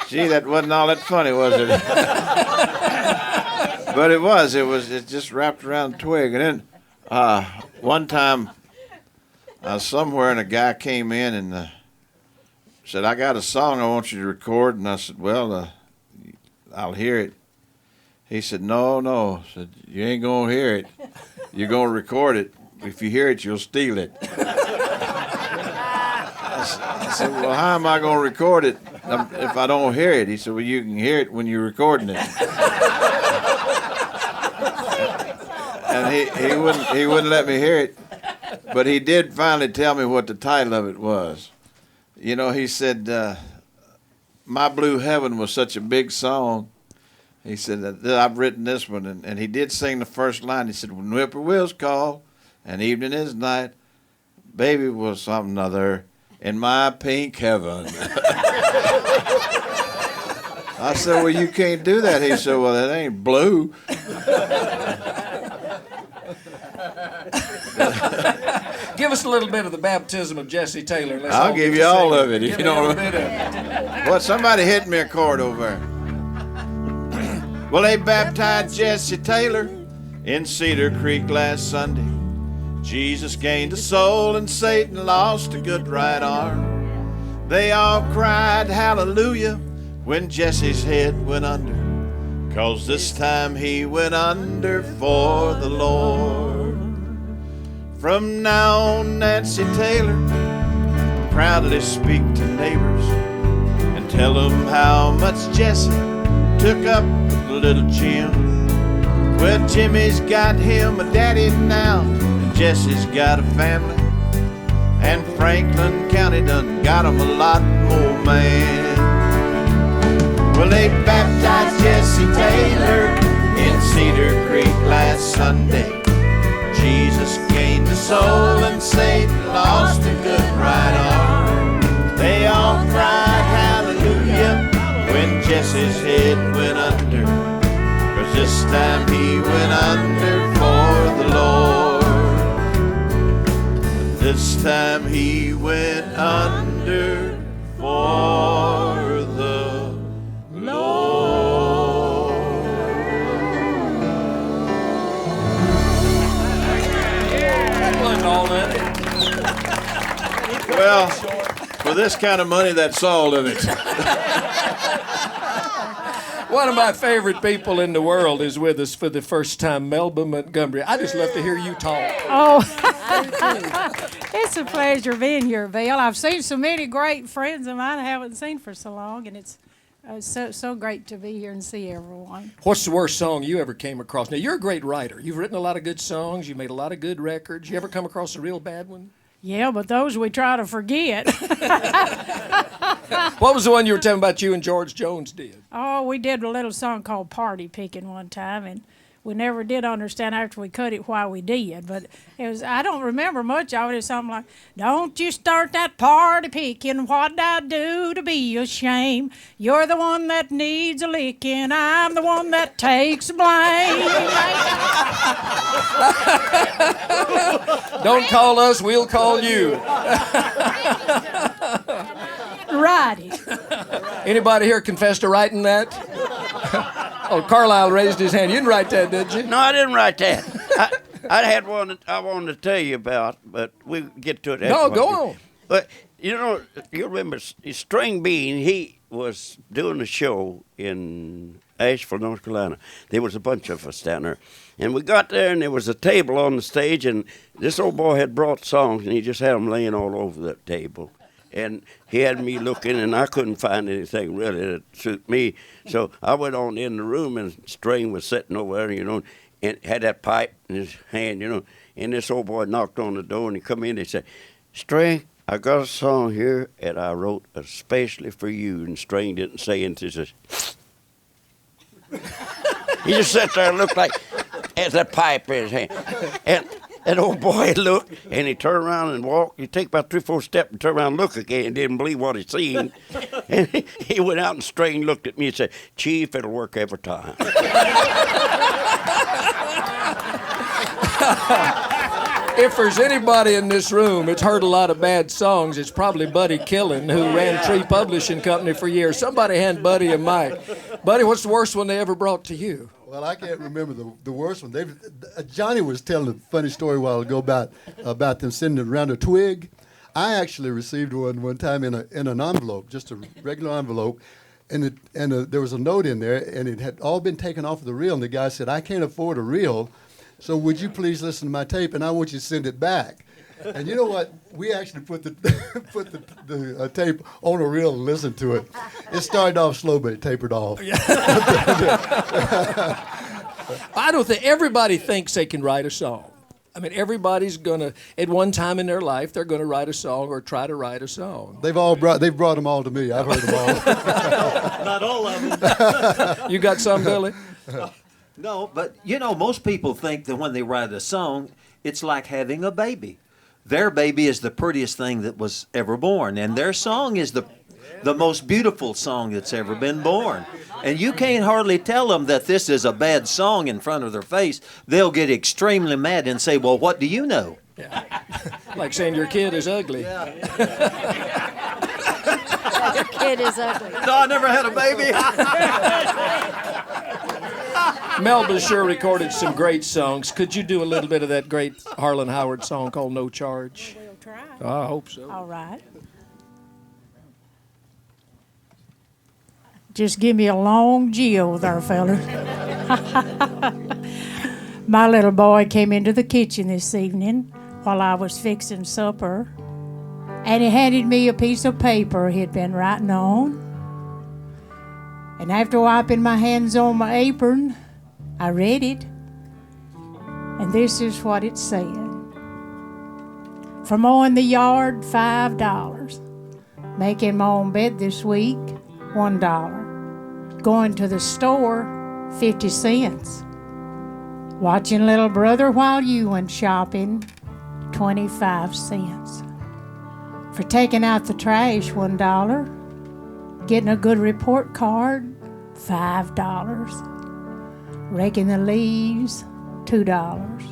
S21: Gee, that wasn't all that funny, was it? But it was. It just wrapped around a twig. And then one time I was somewhere and a guy came in and said, I got a song I want you to record. And I said, well, I'll hear it. He said, no. I said, you ain't going to hear it. You're going to record it. If you hear it, you'll steal it. I said, well, how am I going to record it if I don't hear it? He said, well, you can hear it when you're recording it. And he wouldn't let me hear it. But he did finally tell me what the title of it was. You know, he said, My Blue Heaven was such a big song. He said, that I've written this one. And he did sing the first line. He said, when whippoorwills call and evening is night, baby was something other in my pink heaven. I said, well, you can't do that. He said, well, that ain't blue.
S12: Give us a little bit of the baptism of Jesse Taylor.
S21: I'll give you all of it if you don't. Well, somebody hit me a chord over there. Well, they baptized Jesse Taylor in Cedar Creek last Sunday. Jesus gained a soul and Satan lost a good right arm. They all cried hallelujah when Jesse's head went under, 'cause this time he went under for the Lord. From now on, Nancy Taylor proudly speak to neighbors and tell them how much Jesse took up with little Jim. Well, Jimmy's got him a daddy now, and Jesse's got a family, and Franklin County done got him a lot more, man. Well, they baptized Jesse Taylor in Cedar Creek last Sunday. Jesus gained a soul and Satan lost a good right arm. They all cried hallelujah when Jesse's head went under, 'cause this time he went under for the Lord. This time he went under for the Lord.
S12: All that.
S21: Well, for this kind of money, that's all of it.
S12: One of my favorite people in the world is with us for the first time, Melba Montgomery. I just love to hear you talk.
S1: Oh, it's a pleasure being here, Bill. I've seen so many great friends of mine I haven't seen for so long, and it's so great to be here and see everyone.
S12: What's the worst song you ever came across? Now, you're a great writer. You've written a lot of good songs. You made a lot of good records. You ever come across a real bad one?
S1: Yeah, but those we try to forget.
S12: What was the one you were telling about you and George Jones did?
S1: Oh, we did a little song called Party Picking one time, and we never did understand after we cut it why we did. But it was, I don't remember much of it. It's something like, don't you start that party picking, what'd I do to be ashamed? You're the one that needs a licking, I'm the one that takes the blame.
S12: Don't call us, we'll call you.
S1: Righty.
S12: Anybody here confess to writing that? Oh, Carlisle raised his hand. You didn't write that, did you?
S9: No, I didn't write that. I had one that I wanted to tell you about, but we'll get to it after.
S12: No, go on.
S9: But, you know, you remember String Bean, he was doing a show in Asheville, North Carolina. There was a bunch of us down there. And we got there, and there was a table on the stage, and this old boy had brought songs, and he just had them laying all over that table. And he had me looking, and I couldn't find anything really that suit me. So I went on in the room, and String was sitting over there, you know, and had that pipe in his hand, you know. And this old boy knocked on the door, and he come in and he said, String, I got a song here, and I wrote especially for you. And String didn't say anything. He says, he just sat there and looked like, had that pipe in his hand. And That old boy looked, and he turned around and walked. He take about 3-4 steps and turn around and look again and didn't believe what he seen. And he went out and straight and looked at me and said, Chief, it'll work every time.
S12: If there's anybody in this room that's heard a lot of bad songs, it's probably Buddy Killen, who ran Tree Publishing Company for years. Somebody hand Buddy a mic. Buddy, what's the worst one they ever brought to you?
S13: Well, I can't remember the worst one. Johnny was telling a funny story a while ago about them sending around a twig. I actually received one time in an envelope, just a regular envelope, and there was a note in there, and it had all been taken off of the reel. And the guy said, "I can't afford a reel, so would you please listen to my tape, and I want you to send it back." And you know what? We actually put the tape on a reel and listened to it. It started off slow, but it tapered off.
S12: I don't think everybody thinks they can write a song. I mean, everybody's gonna, at one time in their life, they're gonna write a song or try to write a song.
S13: They've brought them all to me. I've heard them all.
S16: Not all of them.
S12: You got some, Billy?
S16: No, but you know, most people think that when they write a song, it's like having a baby. Their baby is the prettiest thing that was ever born, and their song is the most beautiful song that's ever been born. And you can't hardly tell them that this is a bad song in front of their face. They'll get extremely mad and say, "Well, what do you know?"
S12: Yeah. Like saying your kid is ugly.
S16: Yeah.
S17: Your kid is ugly.
S16: No, I never had a baby.
S12: Melba sure recorded some great songs. Could you do a little bit of that great Harlan Howard song called No Charge?
S1: We'll try.
S12: I hope so.
S1: All right. Just give me a long Geo there, fellas. My little boy came into the kitchen this evening while I was fixing supper, and he handed me a piece of paper he'd been writing on. And after wiping my hands on my apron, I read it, and this is what it said. For mowing the yard, $5. Making my own bed this week, $1. Going to the store, 50 cents. Watching little brother while you went shopping, 25 cents. For taking out the trash, $1. Getting a good report card, $5. Raking the leaves, $2.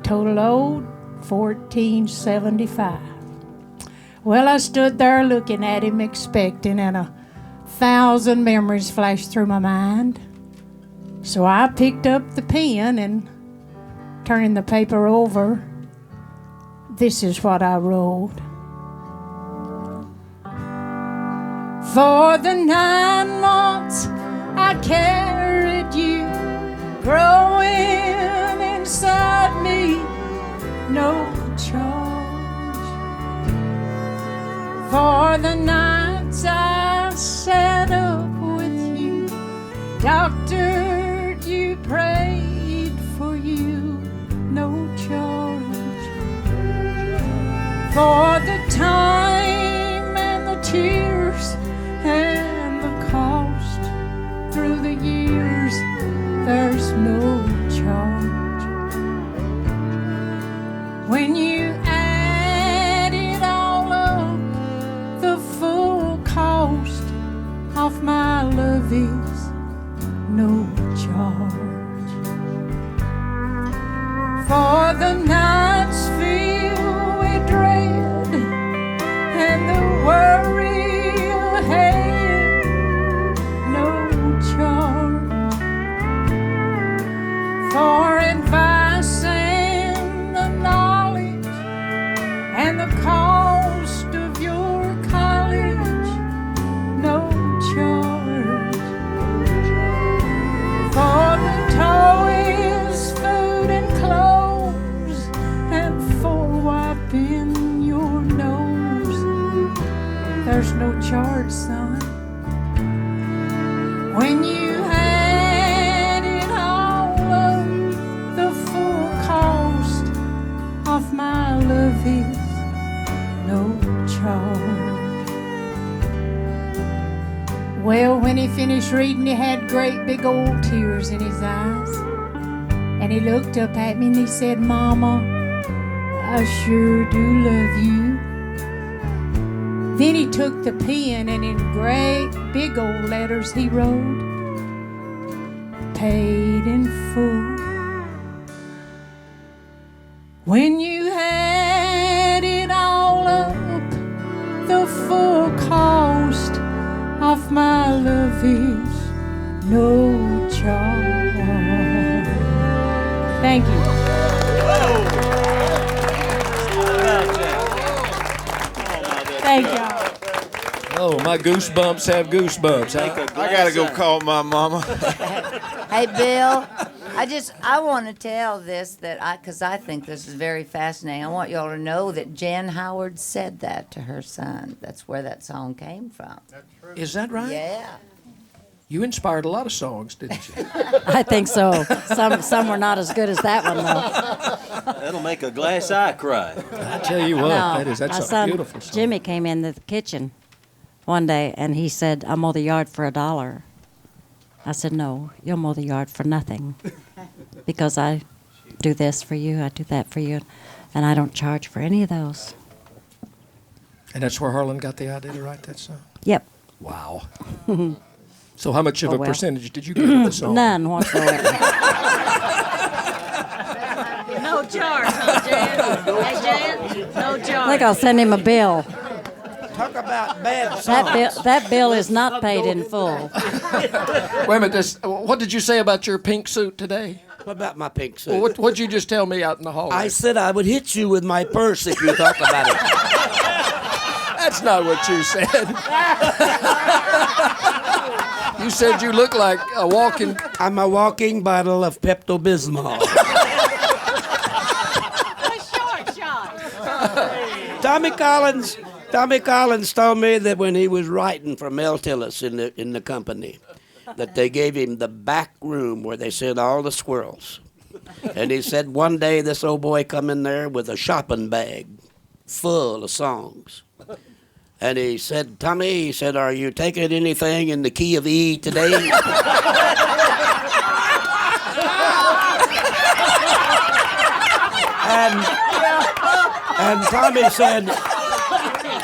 S1: Total owed, $14.75. Well, I stood there looking at him, expecting, and 1,000 memories flashed through my mind. So I picked up the pen and, turning the paper over, this is what I wrote. For the 9 months I carried you, growing inside me, no charge. For the nights I sat up with you, doctored you, prayed for you, no charge. For the time and the tears and the cost through the years, there's no charge. When you add it all up, the full cost of my love is no charge. For the nights filled with dread and the worry ahead, no charge. For advice and the knowledge and the cost of your college, no charge. For the toys, food and clothes, and for wiping your nose, there's no charge, son. When you add it all up, the full cost of my love is no charge. Well, when he finished reading, he had great big old tears in his eyes. And he looked up at me and he said, Mama, I sure do love you. Then he took the pen and in great big old letters he wrote, paid in full. When you had it all up, the full cost of my love is no charge. Thank you. Thank y'all.
S12: Oh, my goosebumps have goosebumps.
S21: I gotta go call my mama.
S7: Hey, Bill, I want to tell this because I think this is very fascinating. I want y'all to know that Jan Howard said that to her son. That's where that song came from.
S12: Is that right?
S7: Yeah.
S12: You inspired a lot of songs, didn't you?
S15: I think so. Some were not as good as that one, though.
S16: That'll make a glass eye cry.
S12: I tell you what, that's
S15: my
S12: a
S15: son,
S12: beautiful song.
S15: Jimmy came in the kitchen one day, and he said, I'll mow the yard for $1. I said, no, you'll mow the yard for nothing. Because I do this for you, I do that for you, and I don't charge for any of those.
S12: And that's where Harlan got the idea to write that song?
S15: Yep.
S12: Wow. So how much of a
S15: well.
S12: percentage did you get of the song?
S15: None whatsoever.
S17: No charge, huh, Jan? Hey, Jan, no charge.
S15: I think I'll send him a bill.
S9: Talk about bad songs.
S15: That bill is not paid in full.
S12: Wait a minute. What did you say about your pink suit today?
S5: What about my pink suit?
S12: Well, what'd you just tell me out in the hallway?
S5: I said I would hit you with my purse if you talk about it.
S12: That's not what you said. You said you look like a walking...
S5: I'm a walking bottle of Pepto-Bismol.
S17: Short shot.
S5: Tommy Collins told me that when he was writing for Mel Tillis in the company, that they gave him the back room where they sent all the squirrels. And he said one day this old boy come in there with a shopping bag full of songs. And he said, Tommy, he said, are you taking anything in the key of E today? and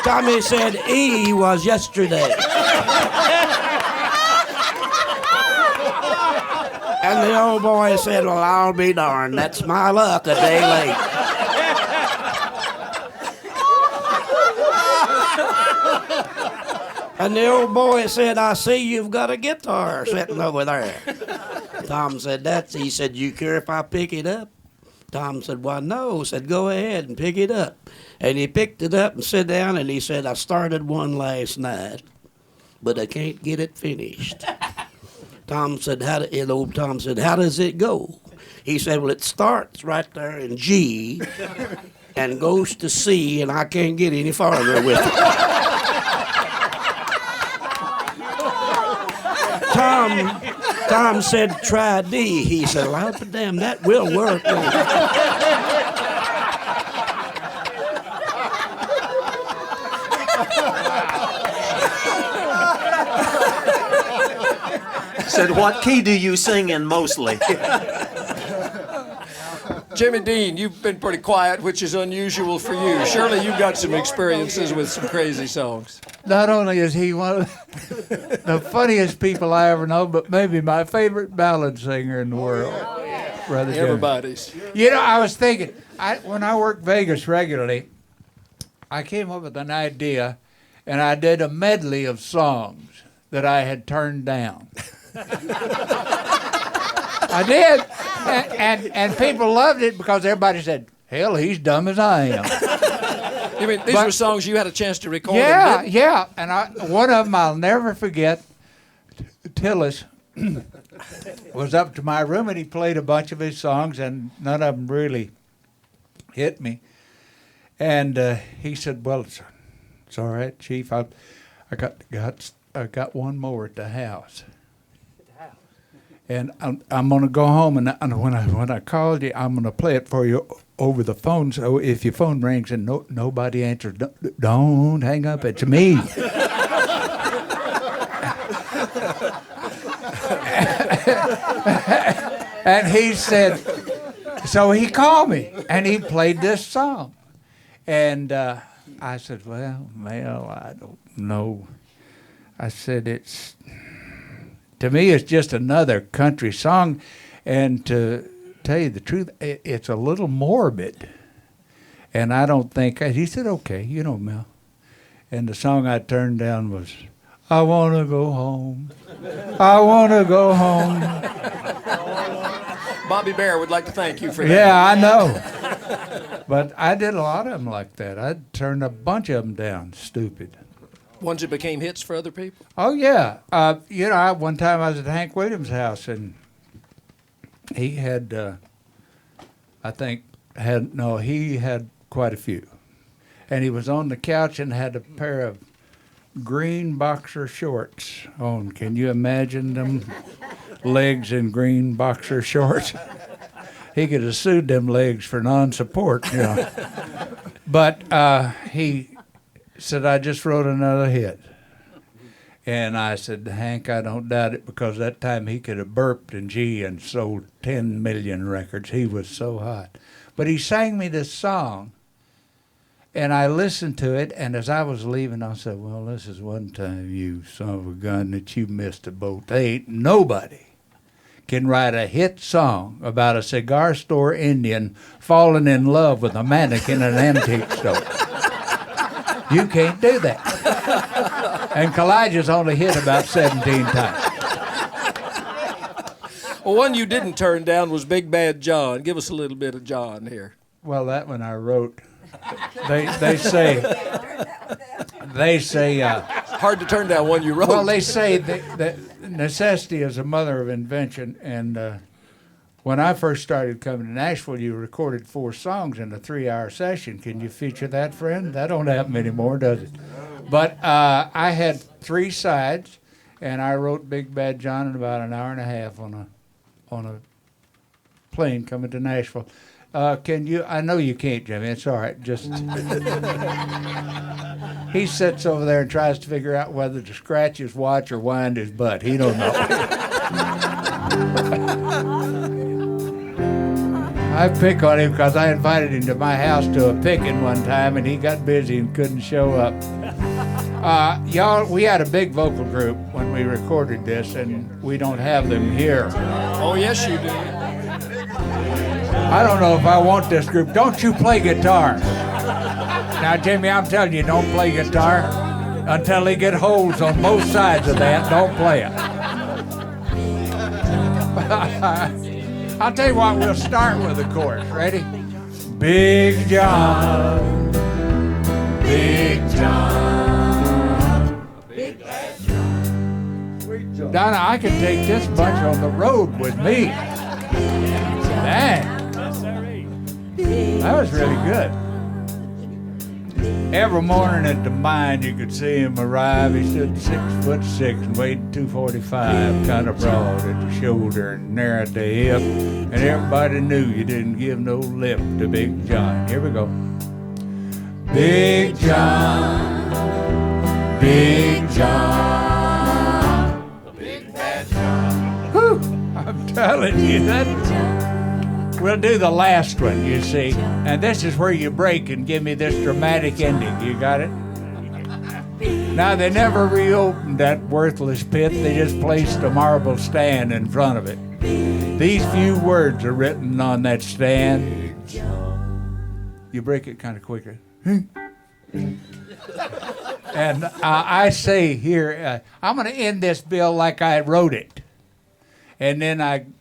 S5: Tommy said, E was yesterday. And the old boy said, well, I'll be darned. That's my luck, a day late. And the old boy said, I see you've got a guitar sitting over there. Tom said, he said, you care if I pick it up? Tom said, well, no. Said, go ahead and pick it up. And he picked it up and sat down, and he said, I started one last night, but I can't get it finished. Tom said, old Tom said, how does it go? He said, well, it starts right there in G and goes to C, and I can't get any farther with it. Tom said, try D. He said, well, damn, that will work.
S16: Said, what key do you sing in mostly?
S12: Jimmy Dean, you've been pretty quiet, which is unusual for you. Surely you've got some experiences with some crazy songs.
S4: Not only is he one of the funniest people I ever know, but maybe my favorite ballad singer in the world. Brother Jimmy.
S12: Everybody's.
S4: You know, I was thinking, when I worked Vegas regularly, I came up with an idea, and I did a medley of songs that I had turned down. I did, and people loved it because everybody said, hell, he's dumb as I am.
S12: You mean these were songs you had a chance to record?
S4: Yeah, and one of them I'll never forget. Tillis was up to my room, and he played a bunch of his songs, and none of them really hit me. And he said, well, it's all right, Chief. I got one more at the house. And I'm going to go home, and when I called you, I'm going to play it for you over the phone. So if your phone rings and nobody answers, don't hang up. It's me. And he said, So he called me, and he played this song. And I said, well, Mel, I don't know. I said, to me, it's just another country song. And to tell you the truth, it's a little morbid. And I don't think, he said, okay, Mel. And the song I turned down was, I want to go home. I want to go home.
S12: Bobby Bear would like to thank you for that.
S4: Yeah, I know. But I did a lot of them like that. I turned a bunch of them down, stupid.
S12: Ones that became hits for other people?
S4: Oh, yeah. One time I was at Hank Williams' house, and he had, he had quite a few. And he was on the couch and had a pair of green boxer shorts on. Can you imagine them legs in green boxer shorts? He could have sued them legs for non-support, But he said, I just wrote another hit. And I said, Hank, I don't doubt it, because that time he could have burped and sold 10 million records. He was so hot. But he sang me this song. And I listened to it, and as I was leaving, I said, well, this is one time, you son of a gun, that you missed a boat. There ain't nobody can write a hit song about a cigar store Indian falling in love with a mannequin in an antique store. You can't do that. And Kalijah's only hit about 17 times.
S12: Well, one you didn't turn down was Big Bad John. Give us a little bit of John here.
S4: Well, that one I wrote. They say
S12: hard to turn down one you wrote.
S4: Well, they say that necessity is the mother of invention, and when I first started coming to Nashville, you recorded 4 songs in a 3-hour session. Can you feature that, friend? That don't happen anymore, does it? But I had 3 sides, and I wrote Big Bad John in about an hour and a half on a plane coming to Nashville. Can you? I know you can't, Jimmy. It's all right. Just he sits over there and tries to figure out whether to scratch his watch or wind his butt. He don't know. I pick on him because I invited him to my house to a picking one time, and he got busy and couldn't show up. Y'all, we had a big vocal group when we recorded this, and we don't have them here.
S12: Oh, yes, you do.
S4: I don't know if I want this group. Don't you play guitar. Now, Jimmy, I'm telling you, don't play guitar until they get holes on both sides of that. Don't play it. I'll tell you what, we'll start with the chorus. Ready? Big John, Big John, Big Bad John. Donna, I can take this bunch on the road with me. Dang. That was really good. Every morning at the mine, you could see him arrive. He stood 6'6" and weighed 245, kind of broad at the shoulder and narrow at the hip. And everybody knew you didn't give no lip to Big John. Here we go. Big John, Big John, Big Bad John. Whew, I'm telling you, that. We'll do the last one, you see. And this is where you break and give me this dramatic ending. You got it? Now, they never reopened that worthless pit. They just placed a marble stand in front of it. These few words are written on that stand. You break it kind of quicker. And I say here, I'm going to end this bill like I wrote it. And then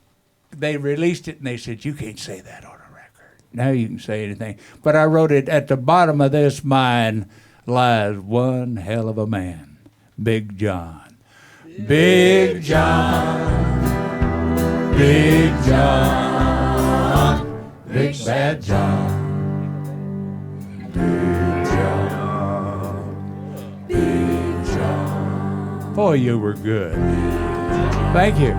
S4: they released it, and they said, you can't say that on a record. Now you can say anything. But I wrote it, at the bottom of this mine lies one hell of a man, Big John. Big John, Big John, Big Bad John, Big John, Big John. Boy, you were good. Thank you.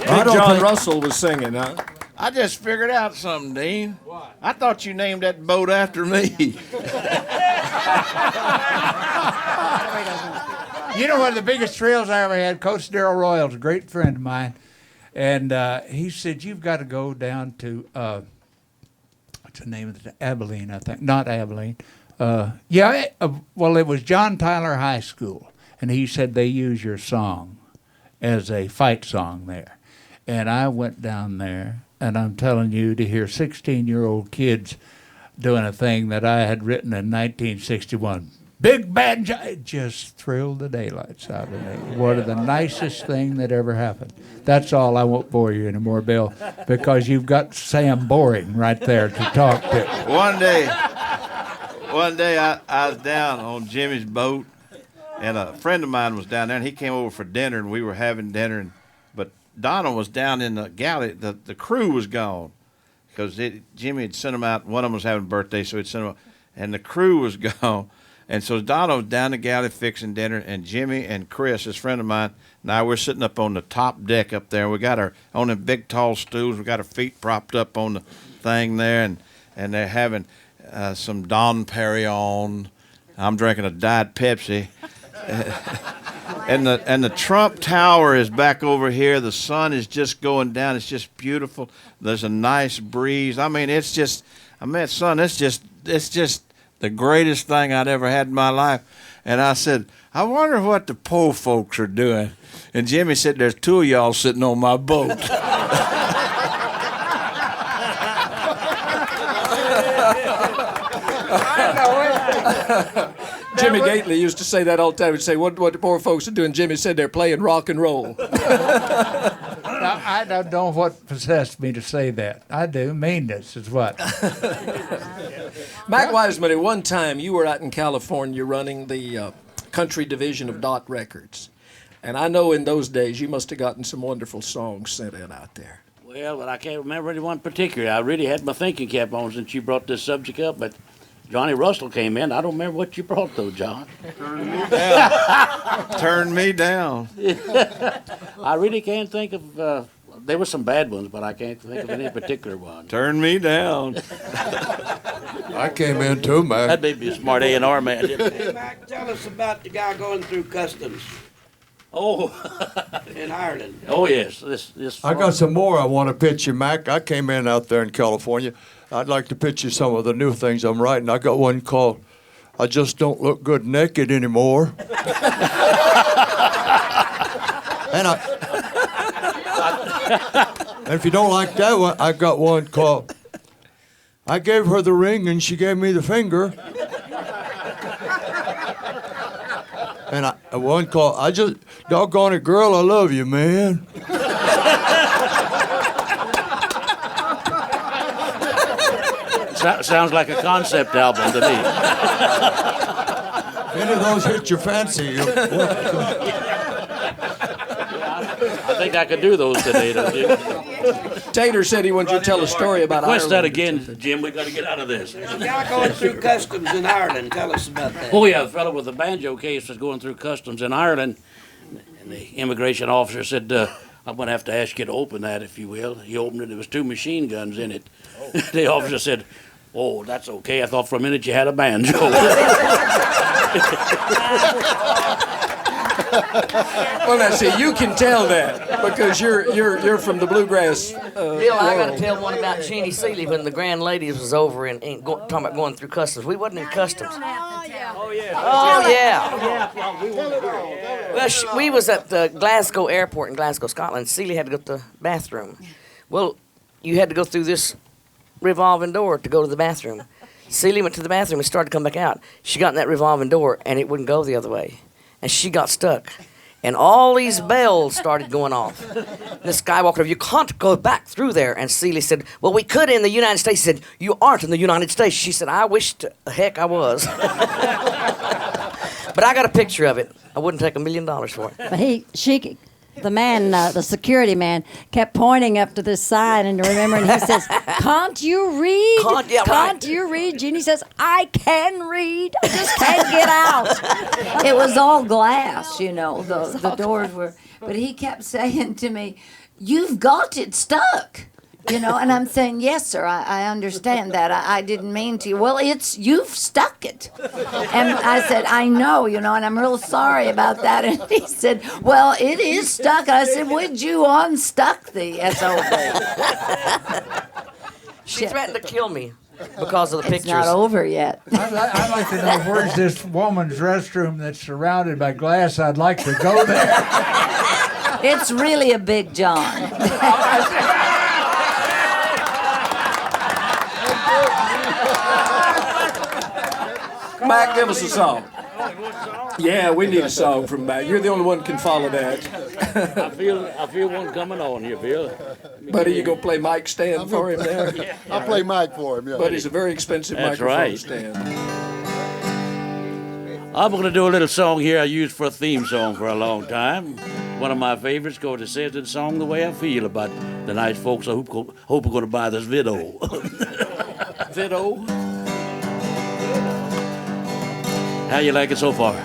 S12: Big John Russell was singing, huh?
S21: I just figured out something, Dean. What? I thought you named that boat after me.
S4: You know, one of the biggest thrills I ever had, Coach Darrell Royals, a great friend of mine, and he said, you've got to go down to, what's the name of it? Abilene, I think. Not Abilene. Well, it was John Tyler High School, and he said they use your song as a fight song there. And I went down there, and I'm telling you, to hear 16-year-old kids doing a thing that I had written in 1961, Big Bad it just thrilled the daylights out of me. One of the nicest thing that ever happened. That's all. I won't bore you anymore, Bill, because you've got Sam Boring right there to talk to.
S21: One day I was down on Jimmy's boat, and a friend of mine was down there, and he came over for dinner, and we were having dinner, but Donald was down in the galley. The crew was gone because Jimmy had sent them out. One of them was having a birthday, so he'd sent them out, and the crew was gone. And so Donald was down the galley fixing dinner, and Jimmy and Chris, his friend of mine, and I were sitting up on the top deck up there. We got on them big tall stools. We got our feet propped up on the thing there, and they're having some Dom Perignon. I'm drinking a Diet Pepsi. And the Trump Tower is back over here. The sun is just going down. It's just beautiful. There's a nice breeze. It's just the greatest thing I'd ever had in my life. And I said, I wonder what the poor folks are doing. And Jimmy said, there's two of y'all sitting on my boat.
S12: Jimmy Gately used to say that all the time. He'd say, what the poor folks are doing? Jimmy said they're playing rock and roll.
S4: Now, I don't know what possessed me to say that. I do. Meanness is what.
S12: Mac Wiseman, at one time, you were out in California running the country division of Dot Records. And I know in those days you must have gotten some wonderful songs sent in out there.
S5: Well, but I can't remember any one particular. I really had my thinking cap on since you brought this subject up, but Johnny Russell came in. I don't remember what you brought, though, John.
S21: Turn me down.
S5: I really can't think of... there were some bad ones, but I can't think of any particular one.
S21: Turn me down.
S14: I came in too, Mac.
S5: That made me a smart A&R man, didn't it?
S6: Hey, Mac, tell us about the guy going through customs.
S5: Oh.
S6: In Ireland.
S5: Oh, yes.
S14: I got some more I want to pitch you, Mac. I came in out there in California. I'd like to pitch you some of the new things I'm writing. I got one called I Just Don't Look Good Naked Anymore. And if you don't like that one, I got one called I Gave Her the Ring and She Gave Me the Finger. And one called I Just, Doggone It Girl, I Love You, Man.
S5: Sounds like a concept album to me.
S14: If any of those hit your fancy,
S5: I think I could do those today, don't you?
S12: Tater said he wanted you to tell a story about Ireland.
S5: Request that again, Jim. We got to get out of this.
S6: The guy going through customs in Ireland. Tell us about that.
S5: Oh, yeah, the fellow with the banjo case was going through customs in Ireland, and the immigration officer said, I'm going to have to ask you to open that, if you will. He opened it. There was 2 machine guns in it. Oh. The officer said, oh, that's okay. I thought for a minute you had a banjo.
S12: Well, now, see, you can tell that because you're from the bluegrass
S6: Bill, I got to
S12: world.
S6: tell one about Jeannie Seely when the Grand Ladies was over and talking about going through customs. We wasn't in customs. Oh, yeah. Well, we was at the Glasgow airport in Glasgow, Scotland. Seely had to go to the bathroom. Well, you had to go through this revolving door to go to the bathroom. Seely went to the bathroom and started to come back out. She got in that revolving door, and it wouldn't go the other way. And she got stuck. And all these bells started going off. This guy walked over, you can't go back through there. And Seely said, well, we could in the United States. He said, you aren't in the United States. She said, I wish to heck I was. But I got a picture of it. I wouldn't take $1 million for it.
S18: But the man, the security man, kept pointing up to this sign and remembering, he says, can't you read? Can't you read? Jeannie says, I can read. I just can't get out.
S7: It was all glass, you know, the doors were. But he kept saying to me, you've got it stuck. You know, and I'm saying, yes, sir, I understand that. I didn't mean to. Well, you've stuck it. And I said, I know, you know, and I'm real sorry about that. And he said, well, it is stuck. I said, would you unstuck the SOB?
S6: She threatened to kill me because of the
S7: It's
S6: pictures.
S7: not over yet.
S4: I'd like to know where's this woman's restroom that's surrounded by glass. I'd like to go there.
S7: It's really a big John.
S12: Mac, give us a song. Yeah, we need a song from Mac. You're the only one who can follow that.
S8: I feel one coming on here, Bill.
S12: Buddy, you gonna play mic stand for him there?
S13: I'll play mic for him. Yeah.
S12: But it's a very expensive
S8: That's
S12: microphone
S8: right.
S12: stand.
S8: I'm going to do a little song here I used for a theme song for a long time. One of my favorites, because it says in the song the way I feel about the nice folks I hope are going to buy this video.
S12: Video?
S8: How you like it so far?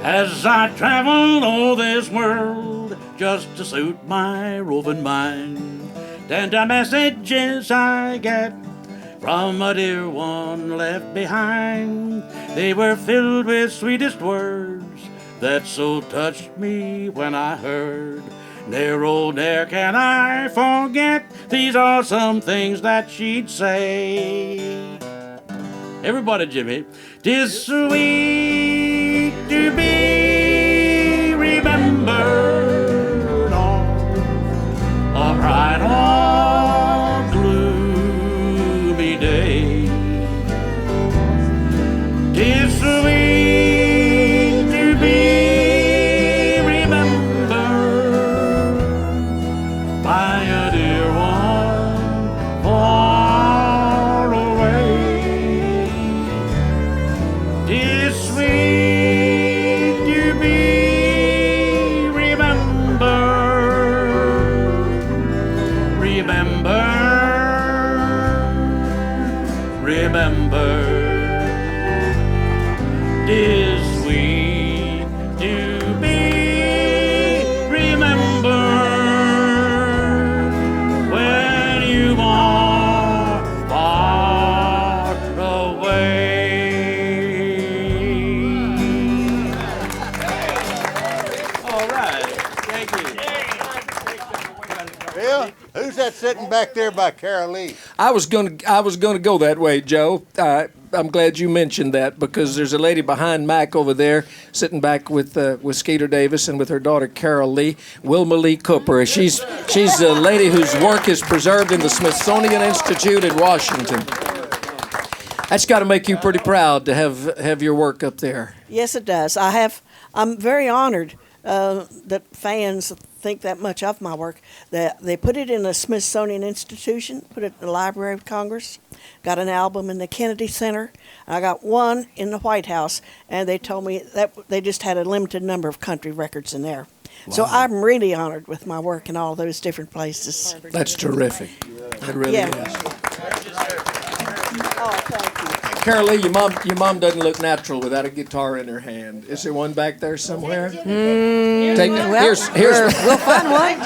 S8: As I travel all this world just to suit my roving mind, and the messages I get from a dear one left behind, they were filled with sweetest words that so touched me when I heard, ne'er, oh, ne'er can I forget these awesome things that she'd say. Everybody, Jimmy. 'Tis sweet to be remembered on a bright or gloomy day. 'Tis sweet to be remembered by a dear one far away. 'Tis sweet to be remembered, remembered. 'Tis sweet to be remembered when you are far away. All right, thank you.
S3: Bill, who's that sitting back there by Carol Lee?
S12: I was gonna go that way, Joe. I'm glad you mentioned that because there's a lady behind Mac over there sitting back with Skeeter Davis and with her daughter Carol Lee, Wilma Lee Cooper. She's a lady whose work is preserved in the Smithsonian Institute in Washington. That's got to make you pretty proud to have your work up there.
S22: Yes, it does. I'm very honored that fans think that much of my work. That they put it in the Smithsonian Institution, put it in the Library of Congress, got an album in the Kennedy Center. I got one in the White House, and they told me that they just had a limited number of country records in there. Wow. So I'm really honored with my work in all those different places.
S12: That's terrific. It really is.
S22: Oh, thank you.
S12: Carol Lee, your mom doesn't look natural without a guitar in her hand. Is there one back there somewhere? Take that.
S22: Well,
S12: We'll
S22: find one.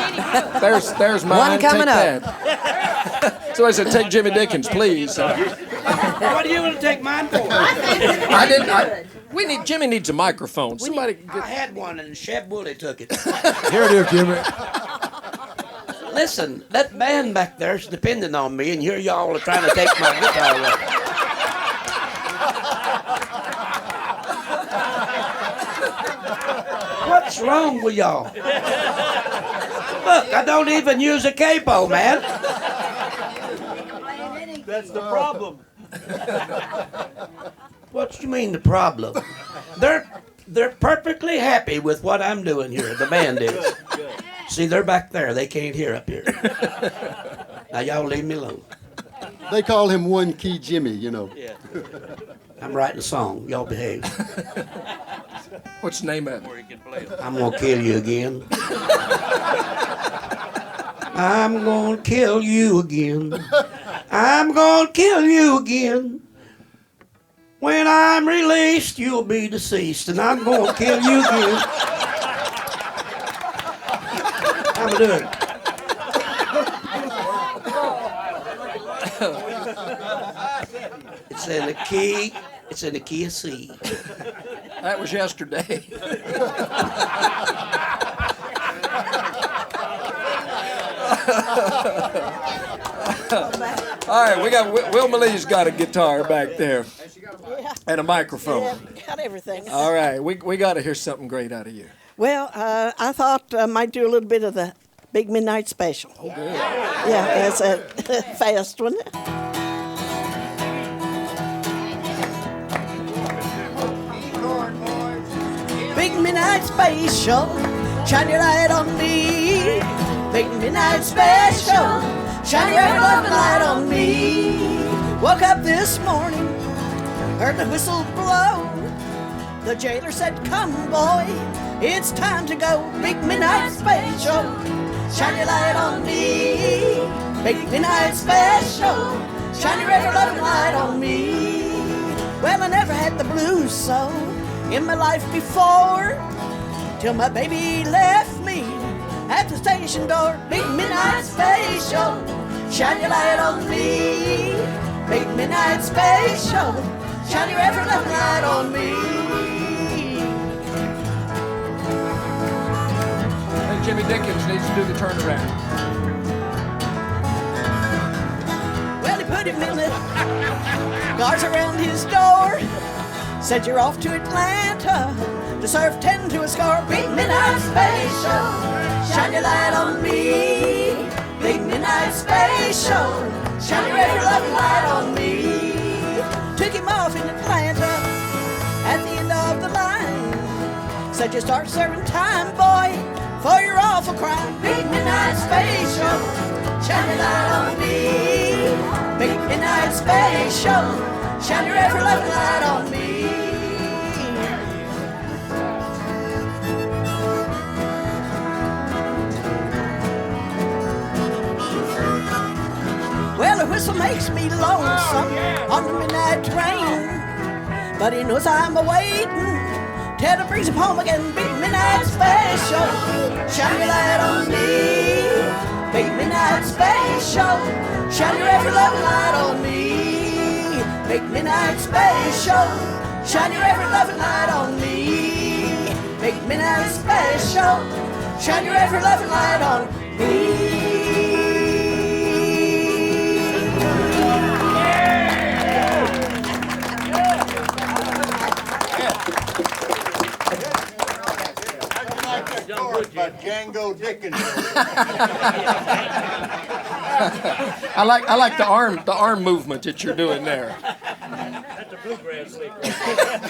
S12: There's mine.
S22: One coming
S12: take
S22: up.
S12: That. So I said, take Jimmy Dickens, please.
S5: What are you going to take mine for?
S12: Jimmy needs a microphone. Somebody.
S5: I had one and Shep Willie took it.
S14: Here it is, Jimmy.
S5: Listen, that band back there's depending on me, and here y'all are trying to take my guitar away. What's wrong with y'all? Look, I don't even use a capo, man.
S8: That's the problem.
S5: What you mean the problem? They're perfectly happy with what I'm doing here. The band is. See, they're back there. They can't hear up here. Now y'all leave me alone.
S13: They call him One Key Jimmy, you know.
S5: Yeah. I'm writing a song. Y'all behave.
S12: What's the name of it?
S5: I'm gonna kill you again. I'm gonna kill you again. I'm gonna kill you again. When I'm released, you'll be deceased, and I'm gonna kill you again. I'm gonna do it. It's in the key. It's in the key of C.
S12: That was yesterday. All right, we got Wilma Lee's got a guitar back there and a microphone.
S22: Yeah, got everything.
S12: All right, we got to hear something great out of you.
S22: Well, I thought I might do a little bit of the Big Midnight Special.
S12: Oh, good.
S22: Yeah, that's a fast one. Big Midnight Special, shine your light on me. Big Midnight Special, shine your loving light on me. Woke up this morning, heard the whistle blow. The jailer said, come boy, it's time to go. Big Midnight Special, shine your light on me. Big Midnight Special, shine your ever-loving light on me. Well, I never had the blues so in my life before, till my baby left me at the station door. Big Midnight Special, shine your light on me. Big Midnight Special, shine your ever-loving light on me.
S12: I think Jimmy Dickens needs to do the turnaround.
S22: Well, he put him in the guards around his door. Said you're off to Atlanta to serve 10 to a score. Big Midnight Special, shine your light on me. Big Midnight Special, shine your ever-loving light on me. Took him off in Atlanta at the end of the line. Said you start serving time, boy, for your awful crime. Big Midnight Special, shine your light on me. Big Midnight Special, shine your ever-loving light on me. Well, the whistle makes me lonesome on the midnight train, but he knows I'm a-waiting till the brings him home again. Big Midnight Special, shine your light on me. Big Midnight Special, shine your ever-loving light on me. Big Midnight Special, shine your ever-loving light on me. Big Midnight Special, shine your ever-loving light on me.
S3: By Django Dickens.
S12: I like the arm movement that you're doing there.
S8: That's a bluegrass lick.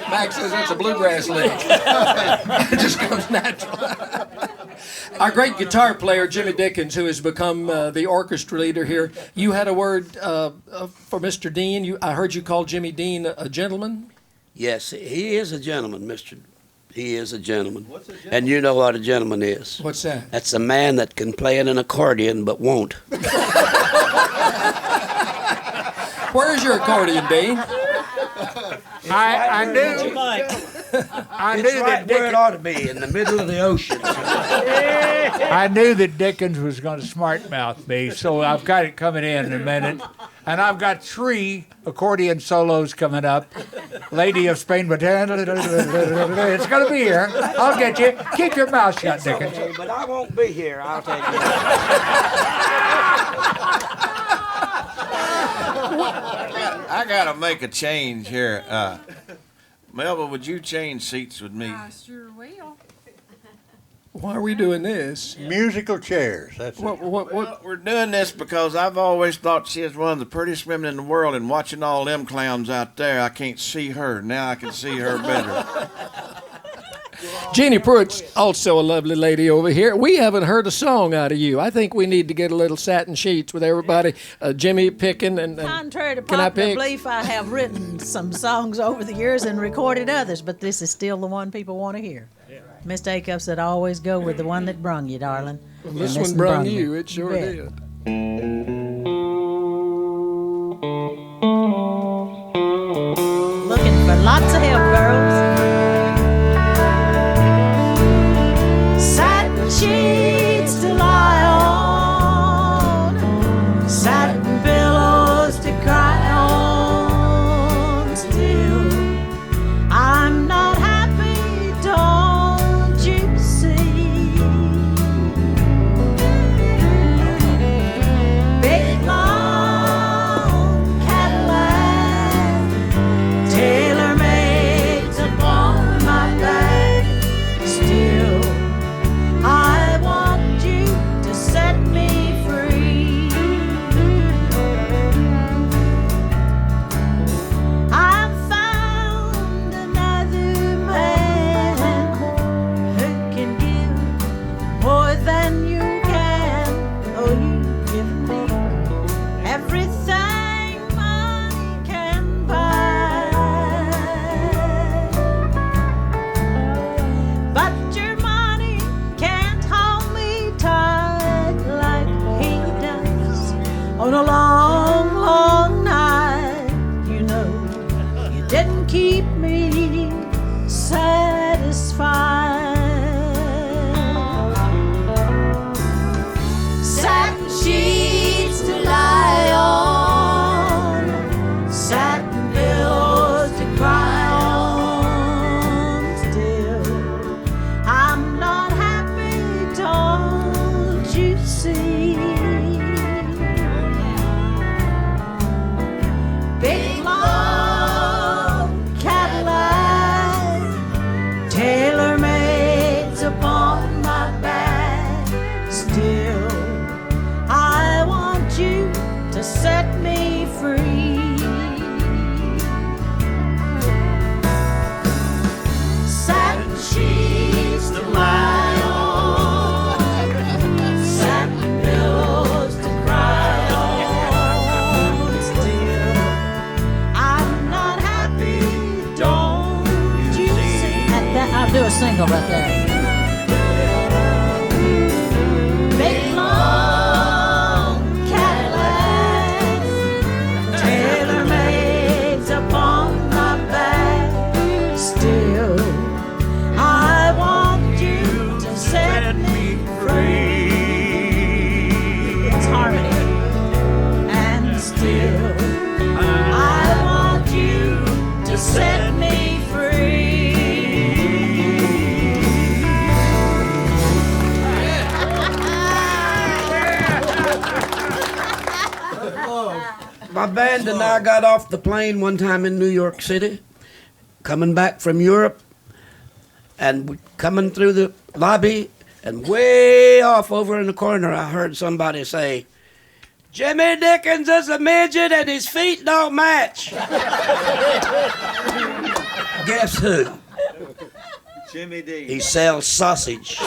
S12: Max says that's a bluegrass lick. It just comes natural. Our great guitar player, Jimmy Dickens, who has become the orchestra leader here, you had a word for Mr. Dean. I heard you call Jimmy Dean a gentleman?
S5: Yes, he is a gentleman, Mr. He is a gentleman. What's a gentleman? And you know what a gentleman is.
S12: What's that?
S5: That's a man that can play in an accordion but won't.
S12: Where's your accordion, Dean?
S4: I knew. I knew that
S5: where it ought to be, in the middle of the ocean.
S4: I knew that Dickens was going to smart mouth me, so I've got it coming in a minute. And I've got 3 accordion solos coming up. Lady of Spain, but it's going to be here. I'll get you. Keep your mouth shut, Dickens.
S5: Okay, but I won't be here. I'll take you.
S21: I gotta make a change here. Melba, would you change seats with me?
S1: I sure will.
S12: Why are we doing this?
S3: Musical chairs. That's
S12: what?
S21: Well, we're doing this because I've always thought she is one of the prettiest women in the world, and watching all them clowns out there, I can't see her. Now I can see her better.
S12: Jeannie Pruitt's also a lovely lady over here. We haven't heard a song out of you. I think we need to get a little Satin Sheets with everybody. Jimmy picking and
S17: Contrary to
S12: can I
S17: popular
S12: pick?
S17: belief, I have written some songs over the years and recorded others, but this is still the one people want to hear. Miss Acuff said, always go with the one that brung you, darling.
S12: Well, this
S17: And
S12: one brung you. It sure
S17: Bet.
S12: did.
S17: Looking for lots of help, girls. Satin sheets to lie on, satin pillows to cry on. to do a single right there. Big long Cadillacs, tailor-mades upon my back. Still, I want you to set me free. It's harmony. And still, I want you to set me free.
S5: My band and I got off the plane one time in New York City, coming back from Europe, and coming through the lobby, and way off over in the corner, I heard somebody say, "Jimmy Dickens is a midget and his feet don't match." Guess who?
S16: Jimmy D.
S5: He sells sausage.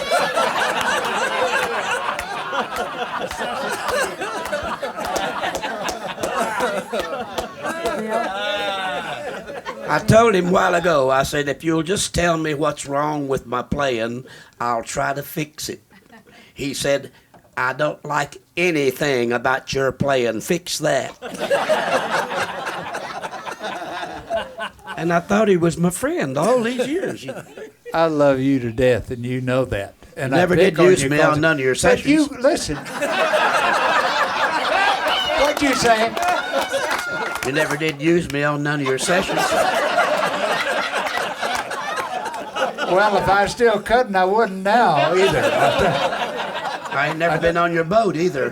S5: I told him a while ago, I said, if you'll just tell me what's wrong with my playing, I'll try to fix it. He said, I don't like anything about your playing. Fix that. And I thought he was my friend all these years.
S4: I love you to death, and you know that. And
S5: You never did use me on none of your sessions.
S4: But you, listen. What'd you say?
S5: You never did use me on none of your sessions.
S4: Well, if I was still cutting, I wouldn't now either.
S5: I ain't never been on your boat either.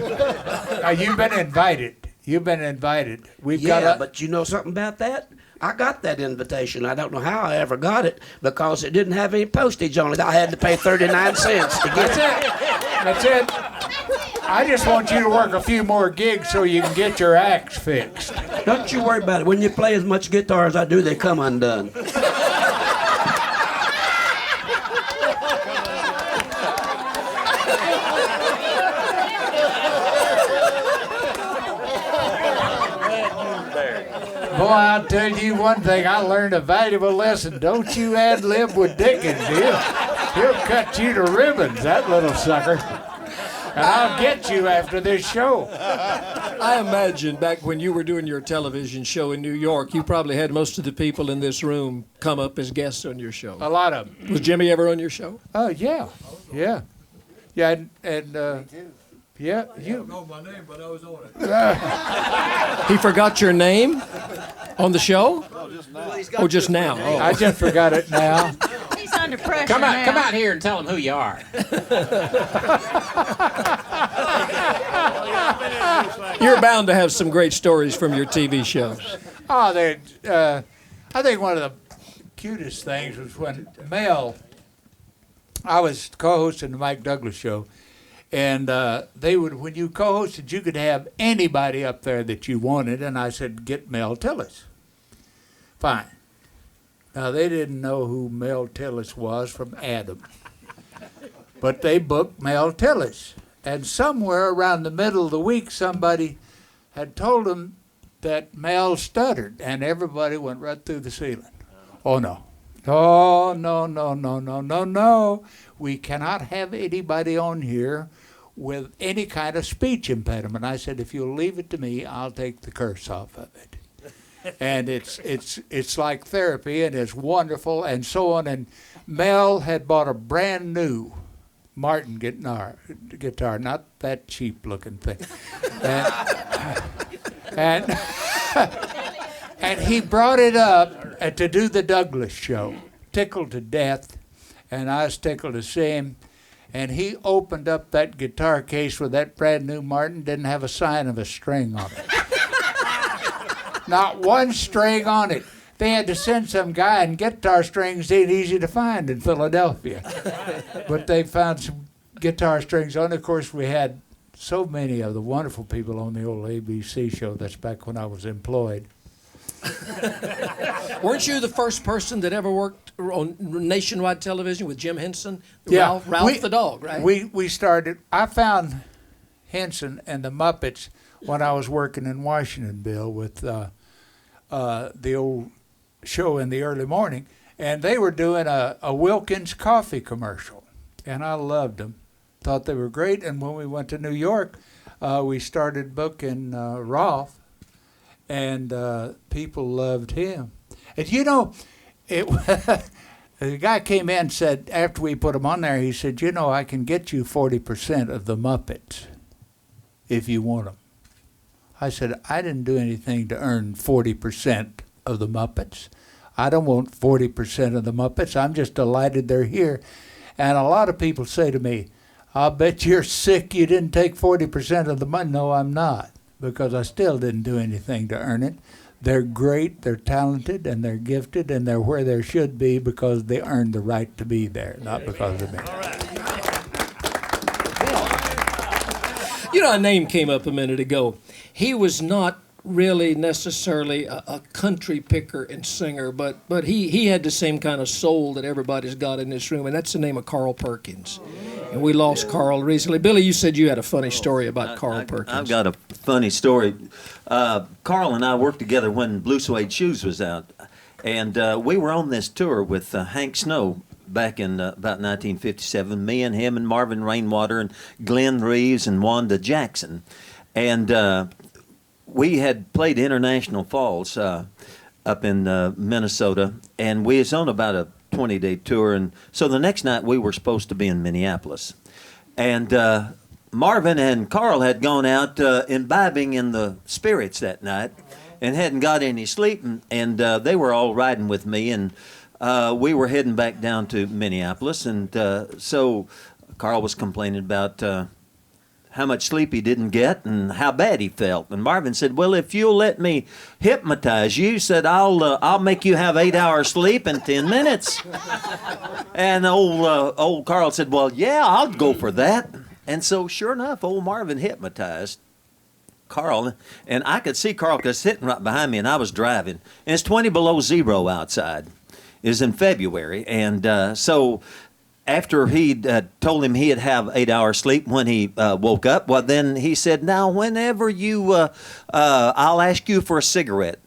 S4: You've been invited. You've been invited. We've
S5: Yeah,
S4: got
S5: but you know something about that? I got that invitation. I don't know how I ever got it because it didn't have any postage on it. I had to pay 39 cents to get
S4: That's it. That's it. I just want you to work a few more gigs so you can get your acts fixed.
S5: Don't you worry about it. When you play as much guitar as I do, they come undone.
S4: Boy, I'll tell you one thing. I learned a valuable lesson. Don't you ad-lib with Dickens. He'll cut you to ribbons, that little sucker. And I'll get you after this show.
S12: I imagine back when you were doing your television show in New York, you probably had most of the people in this room come up as guests on your show.
S4: A lot of them.
S12: Was Jimmy ever on your show?
S4: Oh, yeah. Yeah. Yeah, and yeah, you.
S14: I don't know my name, but I was on it.
S12: He forgot your name on the show? Oh, just now. Oh.
S4: I just forgot it now.
S17: He's under pressure
S10: Come
S17: now.
S10: out here and tell them who you are.
S12: You're bound to have some great stories from your TV shows.
S4: Oh, I think one of the cutest things was when Mel, I was co-hosting the Mike Douglas show, and they would, when you co-hosted, you could have anybody up there that you wanted, and I said, get Mel Tillis. Fine. Now, they didn't know who Mel Tillis was from Adam, but they booked Mel Tillis. And somewhere around the middle of the week, somebody had told them that Mel stuttered, and everybody went right through the ceiling. Oh, no. Oh, no, no, no, no, no, no. We cannot have anybody on here with any kind of speech impediment. I said, if you'll leave it to me, I'll take the curse off of it. And it's like therapy, and it's wonderful, and so on. And Mel had bought a brand new Martin guitar, not that cheap-looking thing. And he brought it up to do the Douglas show, tickled to death, and I was tickled to see him. And he opened up that guitar case with that brand new Martin, didn't have a sign of a string on it. Not one string on it. They had to send some guy, and guitar strings ain't easy to find in Philadelphia. But they found some guitar strings on it. Of course, we had so many of the wonderful people on the old ABC show. That's back when I was employed.
S12: Weren't you the first person that ever worked on nationwide television with Jim Henson?
S4: Yeah,
S12: Ralph the dog, right?
S4: We started. I found Henson and the Muppets when I was working in Washingtonville with the old show in the early morning, And they were doing a Wilkins coffee commercial, and I loved them. Thought they were great. And when we went to New York, we started booking Rolf, and people loved him. And you know, the guy came in and said, after we put him on there, he said, you know, I can get you 40% of the Muppets if you want them. I said, I didn't do anything to earn 40% of the Muppets. I don't want 40% of the Muppets. I'm just delighted they're here. And a lot of people say to me, I'll bet you're sick you didn't take 40% of the money. No, I'm not, because I still didn't do anything to earn it. They're great, they're talented, and they're gifted, and they're where they should be because they earned the right to be there, not because of me.
S12: You know, a name came up a minute ago. He was not really necessarily a country picker and singer, but he had the same kind of soul that everybody's got in this room, and that's the name of Carl Perkins. And we lost Carl recently. Billy, you said you had a funny story about Carl Perkins.
S16: I've got a funny story. Carl and I worked together when Blue Suede Shoes was out, and we were on this tour with Hank Snow back in about 1957, me and him and Marvin Rainwater and Glenn Reeves and Wanda Jackson. And we had played International Falls up in Minnesota, and we was on about a 20-day tour, and so the next night we were supposed to be in Minneapolis. And Marvin and Carl had gone out imbibing in the spirits that night and hadn't got any sleep, and they were all riding with me, and we were heading back down to Minneapolis, and so Carl was complaining about how much sleep he didn't get and how bad he felt. And Marvin said, well, if you'll let me hypnotize you, said, I'll make you have 8 hours sleep in 10 minutes. And old Carl said, well, yeah, I'll go for that. And so sure enough, old Marvin hypnotized Carl, and I could see Carl because sitting right behind me, and I was driving, and it's 20 below zero outside. It was in February, and so after he told him he'd have 8 hours sleep when he woke up, well, then he said, now, whenever you, I'll ask you for a cigarette.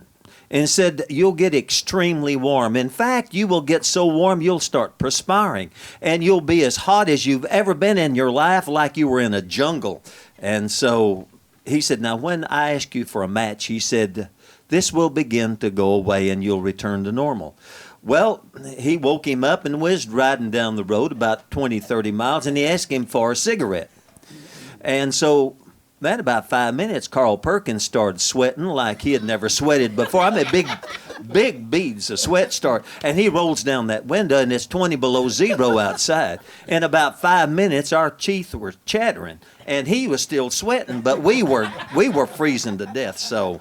S16: And said, you'll get extremely warm. In fact, you will get so warm you'll start perspiring. And you'll be as hot as you've ever been in your life, like you were in a jungle. And so he said, now, when I ask you for a match, he said, this will begin to go away and you'll return to normal. Well, he woke him up and was riding down the road about 20, 30 miles, and he asked him for a cigarette. And so then about 5 minutes, Carl Perkins started sweating like he had never sweated before. I mean, big beads of sweat start. And he rolls down that window, and it's 20 below zero outside. In about 5 minutes, our teeth were chattering, and he was still sweating, but we were freezing to death. So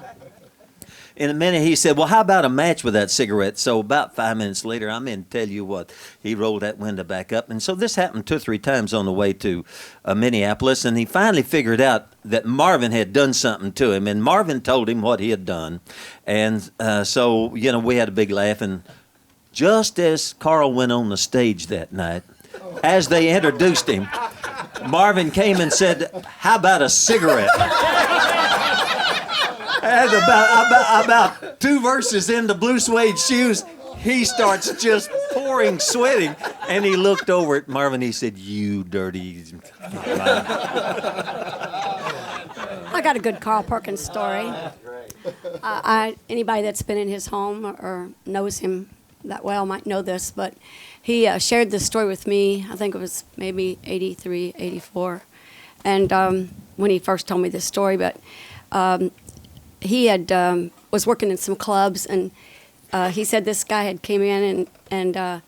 S16: in a minute, he said, well, how about a match with that cigarette? So about 5 minutes later, I'm in, tell you what, he rolled that window back up. And so this happened 2 or 3 times on the way to Minneapolis. And he finally figured out that Marvin had done something to him. And Marvin told him what he had done. And so, you know, we had a big laugh. And just as Carl went on the stage that night, as they introduced him, Marvin came and said, how about a cigarette? And about 2 verses into Blue Suede Shoes, he starts just pouring sweating. And he looked over at Marvin. He said, you dirty.
S10: I got a good Carl Perkins story. Anybody that's been in his home or knows him that well might know this, but he shared this story with me. I think it was maybe 83, 84. And when he first told me this story, but he had was working in some clubs, and he said this guy had came in and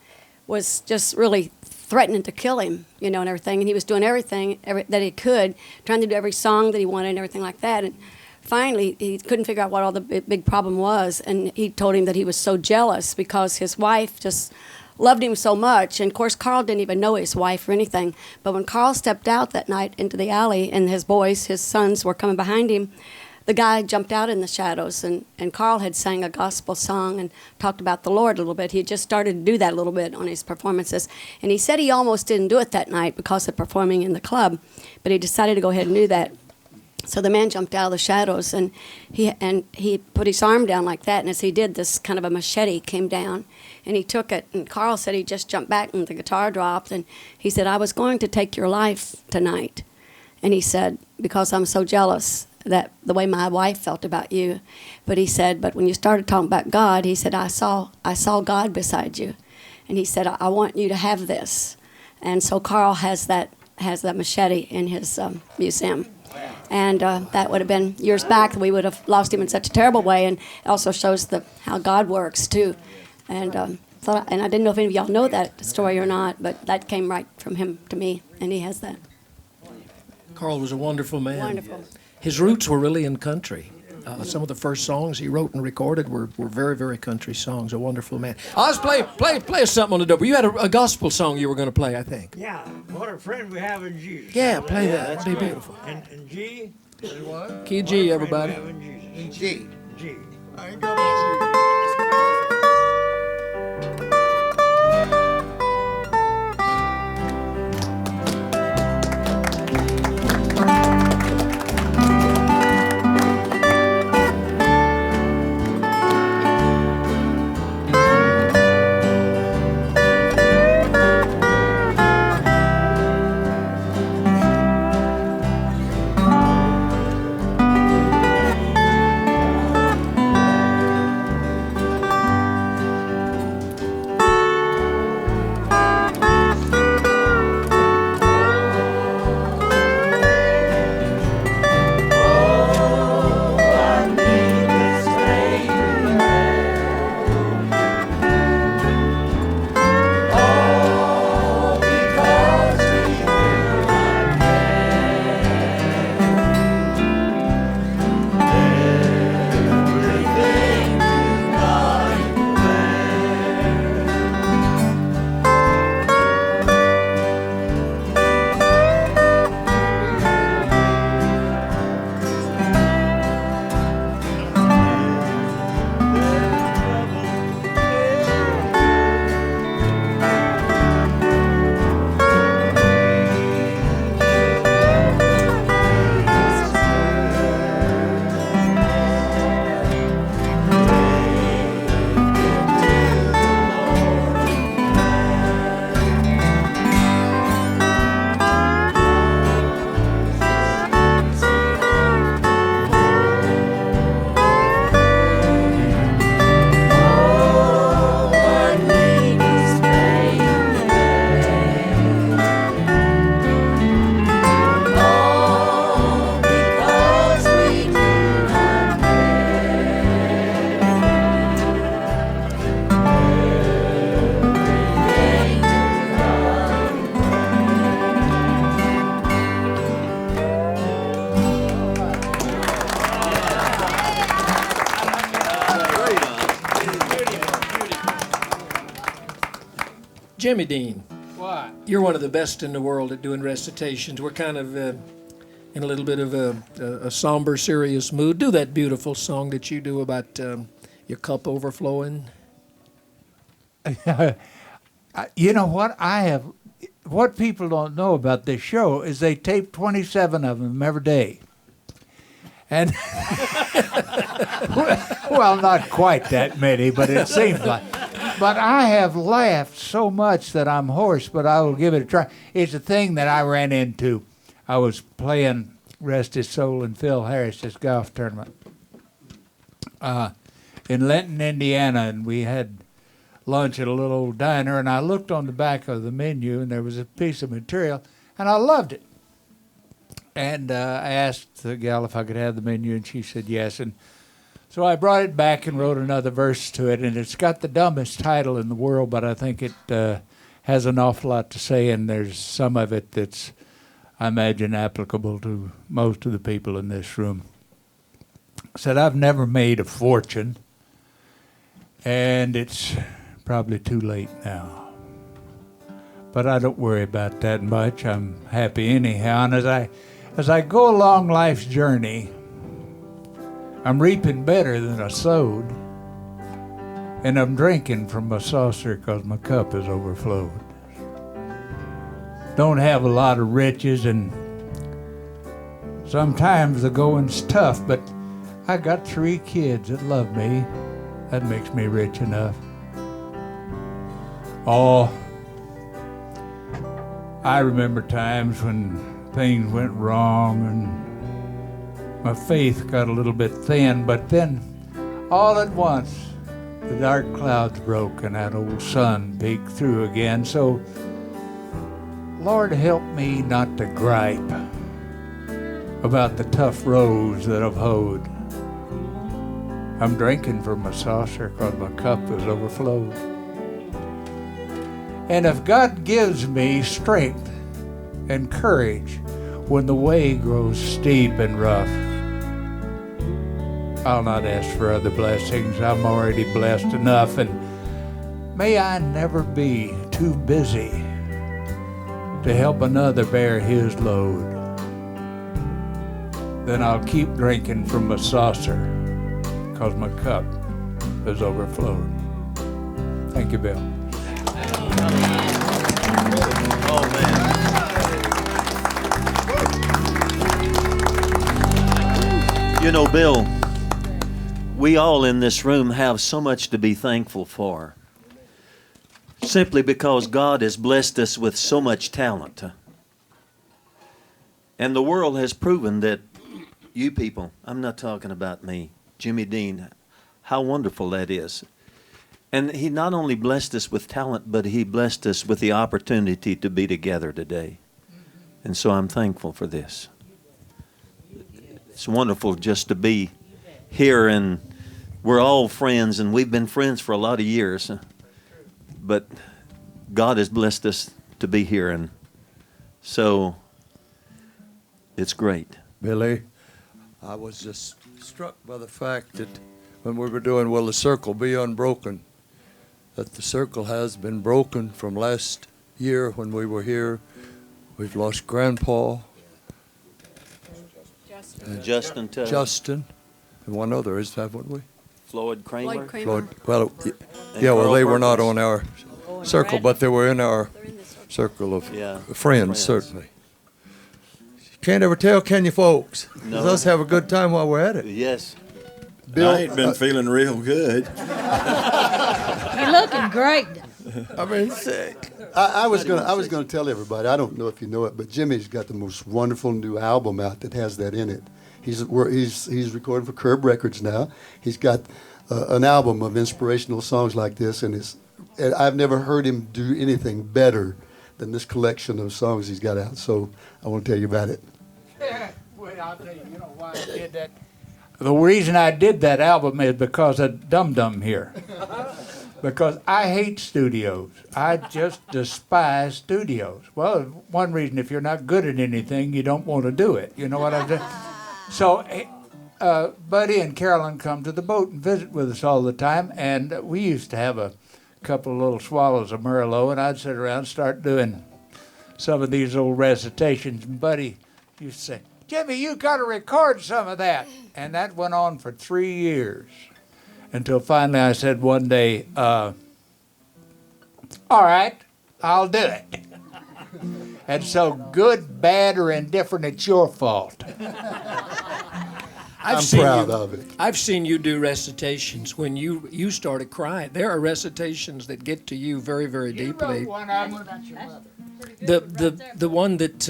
S10: was just really threatening to kill him, you know, and everything. And he was doing everything that he could, trying to do every song that he wanted and everything like that. And finally, he couldn't figure out what all the big problem was. And he told him that he was so jealous because his wife just loved him so much. And, of course, Carl didn't even know his wife or anything. But when Carl stepped out that night into the alley and his boys, his sons, were coming behind him, the guy jumped out in the shadows, and Carl had sang a gospel song and talked about the Lord a little bit. He had just started to do that a little bit on his performances. And he said he almost didn't do it that night because of performing in the club, but he decided to go ahead and do that. So the man jumped out of the shadows, and he put his arm down like that, and as he did, this kind of a machete came down, and he took it, and Carl said he just jumped back, and the guitar dropped, and he said, I was going to take your life tonight. And he said, because I'm so jealous that the way my wife felt about you. But he said, but when you started talking about God, he said, I saw God beside you. And he said, I want you to have this. And so Carl has that machete in his museum. And that would have been years back that we would have lost him in such a terrible way, and it also shows how God works too. And and I didn't know if any of y'all know that story or not, but that came right from him to me, and he has that.
S12: Carl was a wonderful man.
S10: Wonderful.
S12: His roots were really in country. Some of the first songs he wrote and recorded were very, very country songs. A wonderful man. Oz, play us something on the double. You had a gospel song you were going to play, I think.
S19: Yeah, what a friend we have in Jesus.
S12: Yeah, play that. That'd be beautiful.
S19: And G, is what?
S12: Key G, everybody.
S19: In G. G. I ain't got my G.
S12: Jimmy Dean.
S19: What?
S12: You're one of the best in the world at doing recitations. We're kind of in a little bit of a somber, serious mood. Do that beautiful song that you do about your cup overflowing.
S4: You know what? What people don't know about this show is they tape 27 of them every day. And, well, not quite that many, but it seems like. But I have laughed so much that I'm hoarse, but I will give it a try. It's a thing that I ran into. I was playing Rest His Soul in Phil Harris's golf tournament in Linton, Indiana, and we had lunch at a little old diner, and I looked on the back of the menu, and there was a piece of material, and I loved it. And I asked the gal if I could have the menu, and she said yes. And so I brought it back and wrote another verse to it, and it's got the dumbest title in the world, but I think it has an awful lot to say, and there's some of it that's, I imagine, applicable to most of the people in this room. I said, I've never made a fortune, and it's probably too late now. But I don't worry about that much. I'm happy anyhow, and as I go along life's journey, I'm reaping better than I sowed, and I'm drinking from my saucer because my cup is overflowed. Don't have a lot of riches, and Sometimes the going's tough, but I got 3 kids that love me. That makes me rich enough. Oh, I remember times when things went wrong and my faith got a little bit thin, but then all at once the dark clouds broke and that old sun peeked through again. So, Lord, help me not to gripe about the tough roads that I've hoed. I'm drinking from my saucer because my cup is overflowed. And if God gives me strength and courage when the way grows steep and rough, I'll not ask for other blessings. I'm already blessed enough, and may I never be too busy to help another bear his load. Then I'll keep drinking from my saucer, 'cause my cup is overflowed. Thank you, Bill.
S16: Oh, man. You know, Bill, we all in this room have so much to be thankful for, simply because God has blessed us with so much talent. And the world has proven that you people, I'm not talking about me, Jimmy Dean, how wonderful that is. And he not only blessed us with talent, but he blessed us with the opportunity to be together today. And so I'm thankful for this. It's wonderful just to be here, and we're all friends, and we've been friends for a lot of years. But God has blessed us to be here, and so it's great.
S14: Billy, I was just struck by the fact that when we were doing Will the Circle Be Unbroken, that the circle has been broken from last year when we were here. We've lost Grandpa.
S16: Justin.
S14: Justin. And one other, haven't we?
S16: Floyd Kramer.
S14: Floyd. Well, yeah, well, they were not on our circle, but they were in our circle of friends, certainly. You can't ever tell, can you, folks?
S21: No.
S14: Let's have a good time while we're at it.
S16: Yes.
S21: Bill, I ain't been feeling real good.
S17: You're looking great.
S21: I mean, sick.
S13: I was gonna tell everybody. I don't know if you know it, but Jimmy's got the most wonderful new album out that has that in it. He's recording for Curb Records now. He's got an album of inspirational songs like this, and I've never heard him do anything better than this collection of songs he's got out. So I want to tell you about it.
S4: Well, I'll tell you, you know why I did that. The reason I did that album is because of Dum Dum here. Because I hate studios. I just despise studios. Well, one reason, if you're not good at anything, you don't want to do it. You know what I'm saying? So, Buddy and Carolyn come to the boat and visit with us all the time, and we used to have a couple of little swallows of Merlot, and I'd sit around and start doing some of these old recitations, and Buddy used to say, Jimmy, you got to record some of that. And that went on for 3 years until finally I said one day, all right, I'll do it. And so good, bad, or indifferent, it's your fault.
S12: I'm proud of it. I've seen you do recitations when you started crying. There are recitations that get to you very, very deeply.
S4: You wrote one of them.
S12: The one that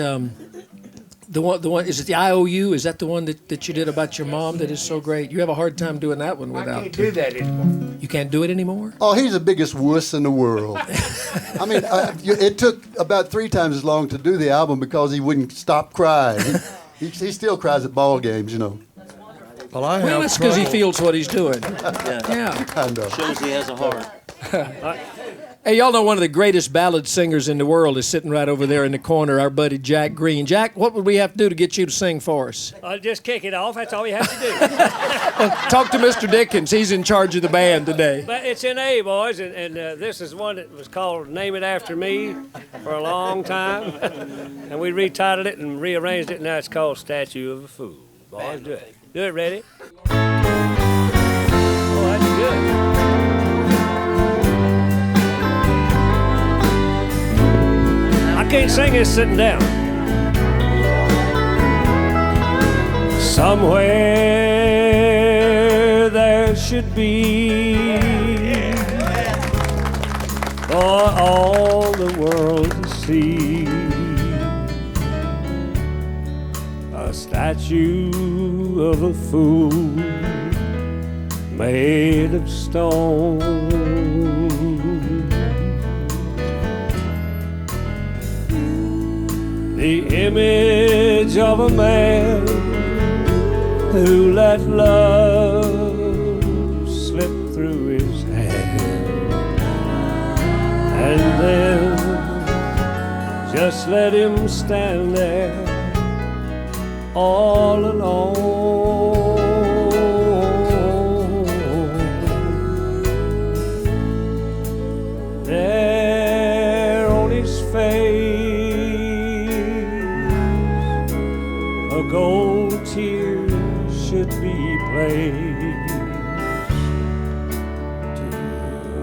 S12: the one is it the IOU? Is that the one that you did about your mom that is so great? You have a hard time doing that one without.
S4: I can't do that anymore.
S12: You can't do it anymore?
S13: Oh, he's the biggest wuss in the world. I mean, it took about 3 times as long to do the album because he wouldn't stop crying. He still cries at ball games, you know.
S12: Well, that's because he feels what he's doing. Yeah.
S13: Kind of.
S16: Shows he has a heart.
S12: Hey, y'all know one of the greatest ballad singers in the world is sitting right over there in the corner, our buddy Jack Green. Jack, what would we have to do to get you to sing for us?
S2: I'll just kick it off. That's all you have to do.
S12: Talk to Mr. Dickens. He's in charge of the band today.
S2: But it's in A, boys, and this is one that was called Name It After Me for a long time. And we retitled it and rearranged it, and now it's called Statue of a Fool. Boys, do it. Do it, ready? Oh, that's good. I can't sing this sitting down. Somewhere there should be for all the world to see a statue of a fool made of stone. The image of a man who let love slip through his hand, and then just let him stand there all alone. There on his face a gold tear should be placed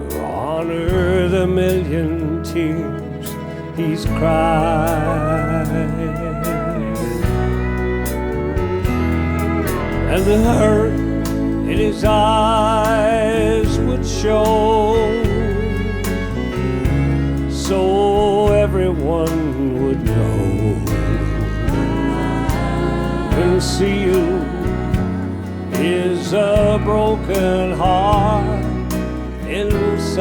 S2: to honor the million tears he's cried, and the hurt in his eyes would show, so everyone would know. Concealed is a broken heart inside.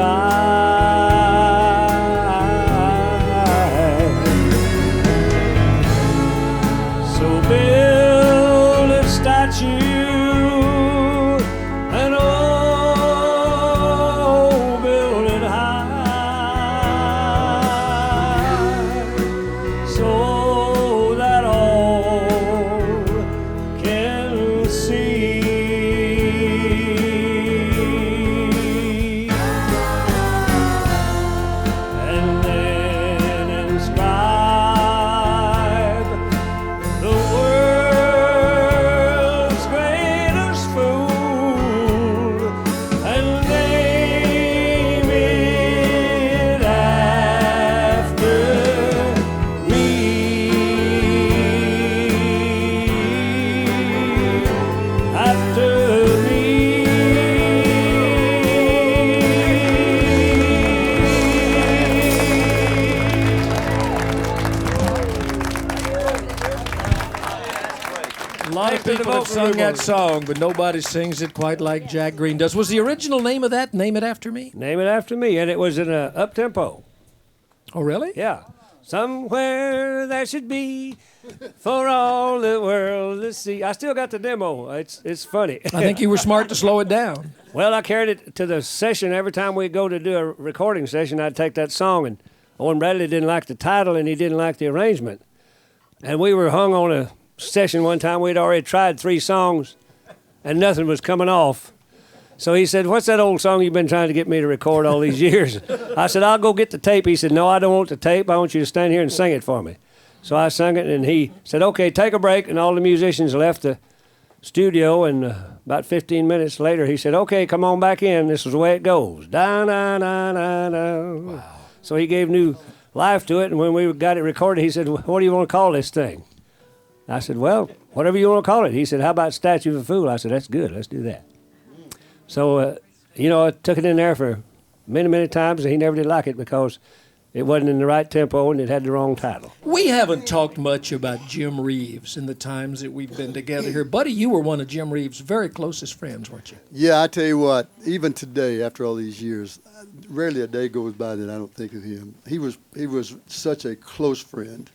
S2: So build a statue and oh, build it high, so that all can see. And then inscribe the world's greatest fool and name it after me. After me.
S12: A lot of people have sung that song, but nobody sings it quite like Jack Green does. Was the original name of that Name It After Me?
S2: Name it after me, and it was in a up tempo.
S12: Oh, really?
S2: Yeah. Somewhere there should be for all the world to see. I still got the demo. It's funny.
S12: I think you were smart to slow it down.
S2: Well, I carried it to the session. Every time we'd go to do a recording session, I'd take that song, and Owen Bradley didn't like the title, and he didn't like the arrangement. And we were hung on a session one time. We'd already tried 3 songs, and nothing was coming off. So he said, "What's that old song you've been trying to get me to record all these years?" I said, "I'll go get the tape." He said, "No, I don't want the tape. I want you to stand here and sing it for me." So I sang it, and he said, "Okay, take a break." And all the musicians left the studio, and about 15 minutes later, he said, "Okay, come on back in. This is the way it goes. Da da da da da." Wow. So he gave new life to it, and when we got it recorded, he said, "What do you want to call this thing?" I said, "Well, whatever you want to call it." He said, "How about Statue of a Fool?" I said, "That's good. Let's do that." So, I took it in there for many, many times, and he never did like it because it wasn't in the right tempo and it had the wrong title.
S12: We haven't talked much about Jim Reeves in the times that we've been together here. Buddy, you were one of Jim Reeves' very closest friends, weren't you?
S13: Yeah, I tell you what, even today, after all these years, rarely a day goes by that I don't think of him. He was such a close friend.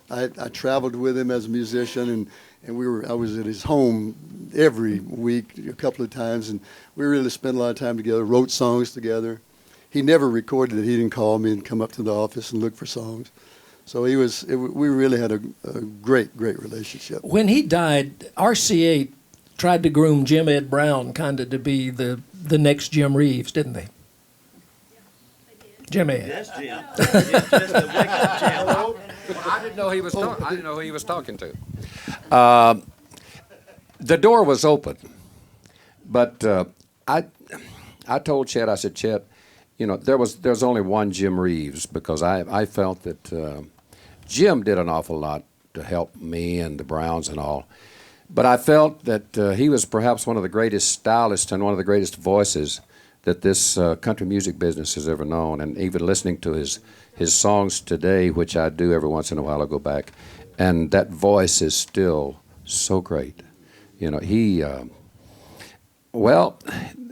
S13: I traveled with him as a musician, and I was at his home every week, a couple of times, and we really spent a lot of time together, wrote songs together. He never recorded it. He didn't call me and come up to the office and look for songs. So we really had a great, great relationship.
S12: When he died, RCA tried to groom Jim Ed Brown kind of to be the next Jim Reeves, didn't they? Jim Ed.
S11: Yes, Jim. Just a wake-up Jim.
S20: I didn't know he was. I didn't know who he was talking to. The door was open, but I told Chet. I said, Chet, there's only one Jim Reeves, because I felt that Jim did an awful lot to help me and the Browns and all, But I felt that he was perhaps one of the greatest stylists and one of the greatest voices that this country music business has ever known. And even listening to his songs today, which I do every once in a while, I'll go back, and that voice is still so great. You know,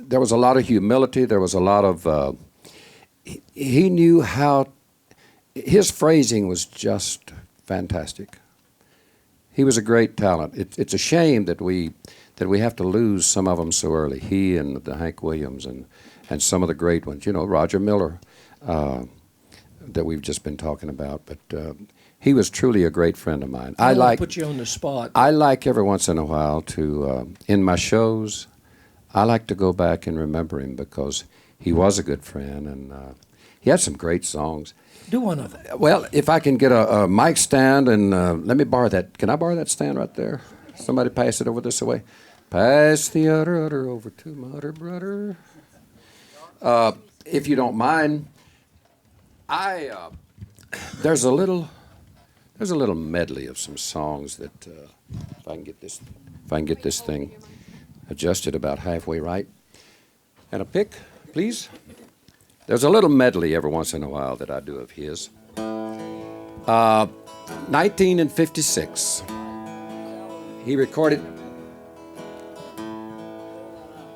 S20: there was a lot of humility. There was a lot of, he knew how, his phrasing was just fantastic. He was a great talent. It's a shame that we have to lose some of them so early. He and the Hank Williams and some of the great ones. You know, Roger Miller, that we've just been talking about. But he was truly a great friend of mine.
S12: I like put you on the spot.
S20: I like every once in a while to in my shows, I like to go back and remember him because he was a good friend and he had some great songs.
S12: Do one of them.
S20: Well, if I can get a mic stand and let me borrow that. Can I borrow that stand right there? Somebody pass it over this way. Pass the udder over to my udder brother. If you don't mind, there's a little medley of some songs that if I can get this thing adjusted about halfway right, and a pick, please. There's a little medley every once in a while that I do of his. 1956. He recorded.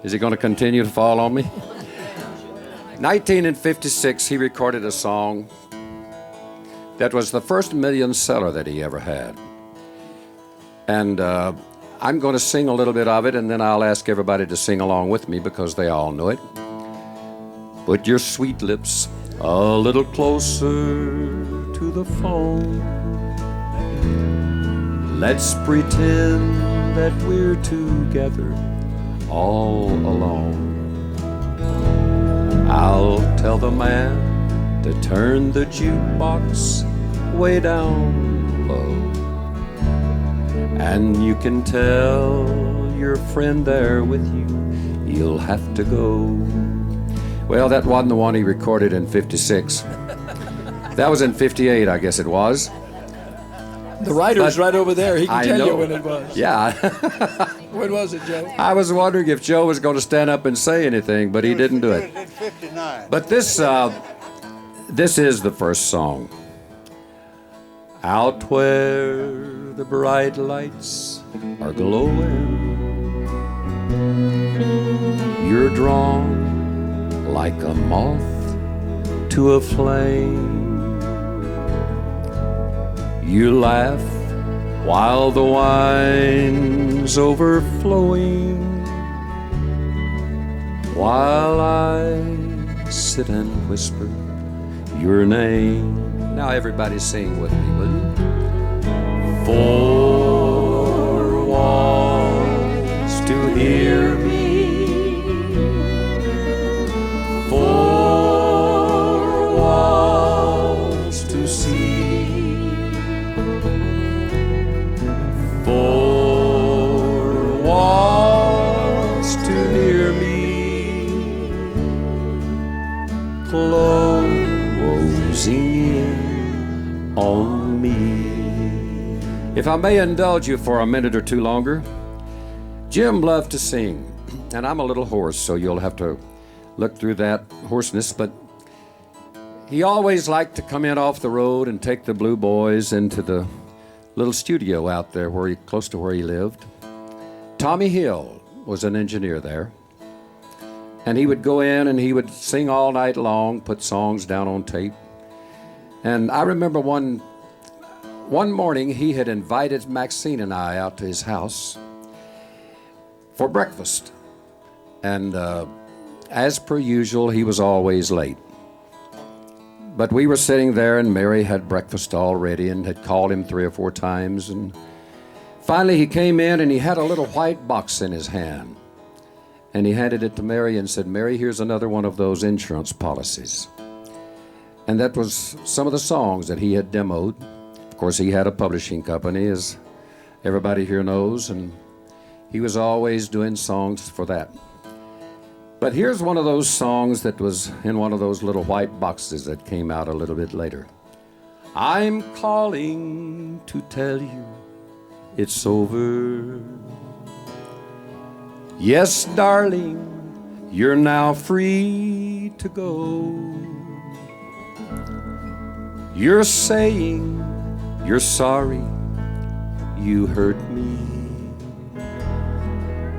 S20: Is he going to continue to fall on me? 1956, he recorded a song that was the first million seller that he ever had. And I'm going to sing a little bit of it, and then I'll ask everybody to sing along with me because they all know it. Put your sweet lips a little closer to the phone. Let's pretend that we're together all alone. I'll tell the man to turn the jukebox way down low. And you can tell your friend there with you, you'll have to go. Well, that wasn't the one he recorded in 56. That was in 58, I guess it was.
S12: The writer's right over there. He can tell you when it was.
S20: Yeah.
S12: When was it, Joe?
S20: I was wondering if Joe was going to stand up and say anything, but he didn't do it.
S3: In 59.
S20: But this is the first song. Out where the bright lights are glowing, you're drawn like a moth to a flame. You laugh while the wine's overflowing, while I sit and whisper your name. Now everybody sing with me, will you? 4 walls to hear me, 4 walls to see, 4 walls to hear me, closing in on me. If I may indulge you for a minute or two longer, Jim loved to sing, and I'm a little hoarse, so you'll have to look through that hoarseness, but he always liked to come in off the road and take the Blue Boys into the little studio out there close to where he lived. Tommy Hill was an engineer there, and he would go in and he would sing all night long, put songs down on tape. And I remember one morning he had invited Maxine and I out to his house for breakfast. And as per usual, he was always late. But we were sitting there and Mary had breakfast all ready and had called him 3 or 4 times. And finally he came in and he had a little white box in his hand. And he handed it to Mary and said, "Mary, here's another one of those insurance policies." And that was some of the songs that he had demoed. Of course, he had a publishing company, as everybody here knows, and he was always doing songs for that. But here's one of those songs that was in one of those little white boxes that came out a little bit later. I'm calling to tell you it's over Yes, darling, you're now free to go. You're saying you're sorry you hurt me,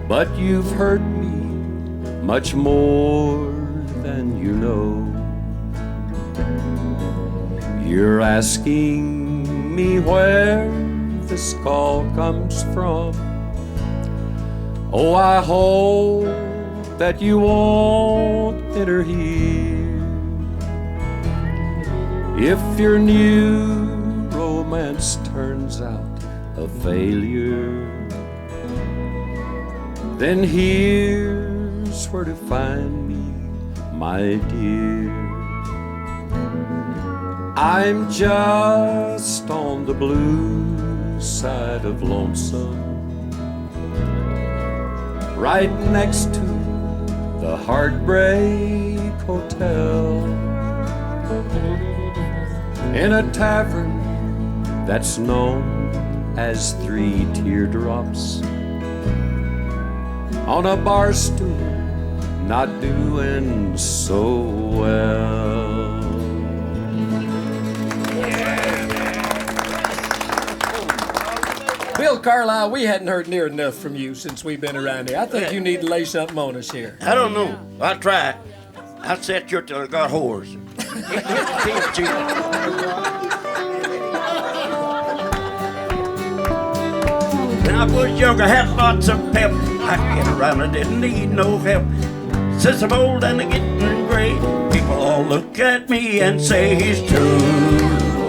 S20: but you've hurt me much more than you know. You're asking me where the skull comes from. Oh, I hope that you won't enter here. If your new romance turns out a failure, then here's where to find me, my dear. I'm just on the blue side of Lonesome, right next to the Heartbreak Hotel, in a tavern that's known as Three Teardrops, on a bar stool not doing so well.
S12: Bill Carlisle, we hadn't heard near enough from you since we've been around here. I think you need to lay something on us here.
S5: I don't know. I tried. I sat here till I got hoarse. When I was young, I had lots of pep. I could get around, I didn't need no help. Since I'm old and I'm getting gray, people all look at me and say he's too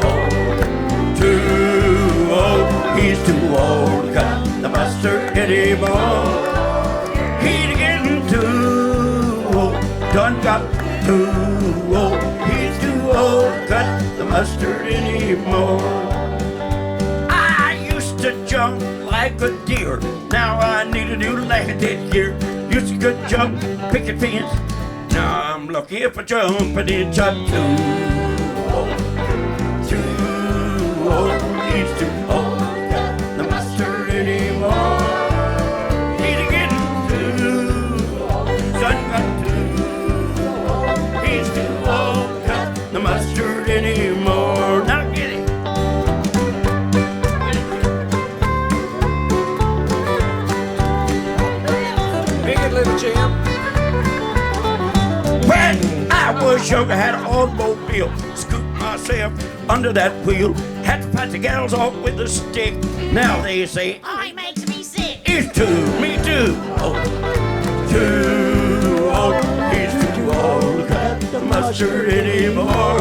S5: old. Too old. He's too old to cut the mustard anymore. He's getting too old. Done got too old. He's too old to cut the mustard anymore. I used to jump like a deer. Now I need a new landing gear. Used to good jump, picket fence. Now I'm lucky if I jump and it's up too old. Too old. He's too old. The mustard anymore. He's getting too old. Son got too old. He's too old. Cut the mustard anymore. Now get it.
S12: Big it, little Jim.
S5: When I was young, I had an automobile. Scoop myself under that wheel. Had to fight the gals off with a stick. Now they say,
S9: oh, he makes me sick.
S5: It's me too old. Too old. He's too old to cut the mustard anymore.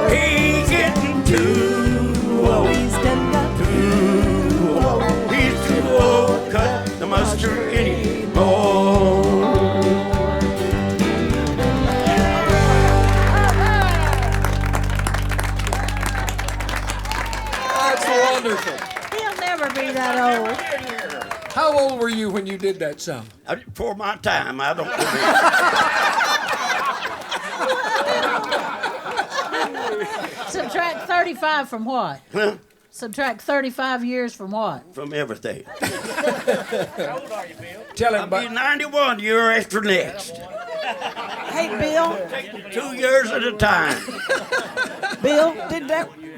S5: He's getting too old. He's getting too old. He's too old to cut the mustard anymore.
S12: Wonderful.
S17: He'll never be that old.
S12: How old were you when you did that song?
S5: Before my time, I don't remember.
S17: Subtract 35 from what?
S5: Huh?
S17: Subtract 35 years from what?
S5: From everything.
S2: How old are you, Bill?
S12: Tell him
S5: I'll be 91 year after next.
S22: Hey, Bill.
S5: Take it 2 years at a time.
S22: Bill,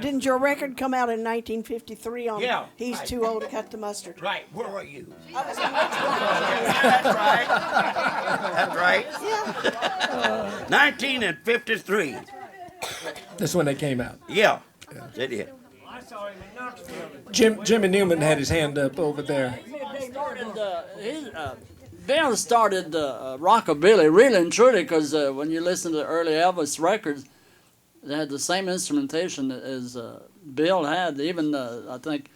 S22: didn't your record come out in 1953 on
S5: Yeah.
S22: He's Too Old to Cut the Mustard?
S5: Right. Where are you?
S22: That's
S5: right. That's right.
S22: Yeah.
S5: 1953.
S12: That's when they came out.
S5: Yeah. That's it.
S2: I saw him in Knoxville.
S12: Jimmy Newman had his hand up over there.
S15: Bill started rockabilly really and truly because when you listen to the early Elvis records, they had the same instrumentation as Bill had. Even I think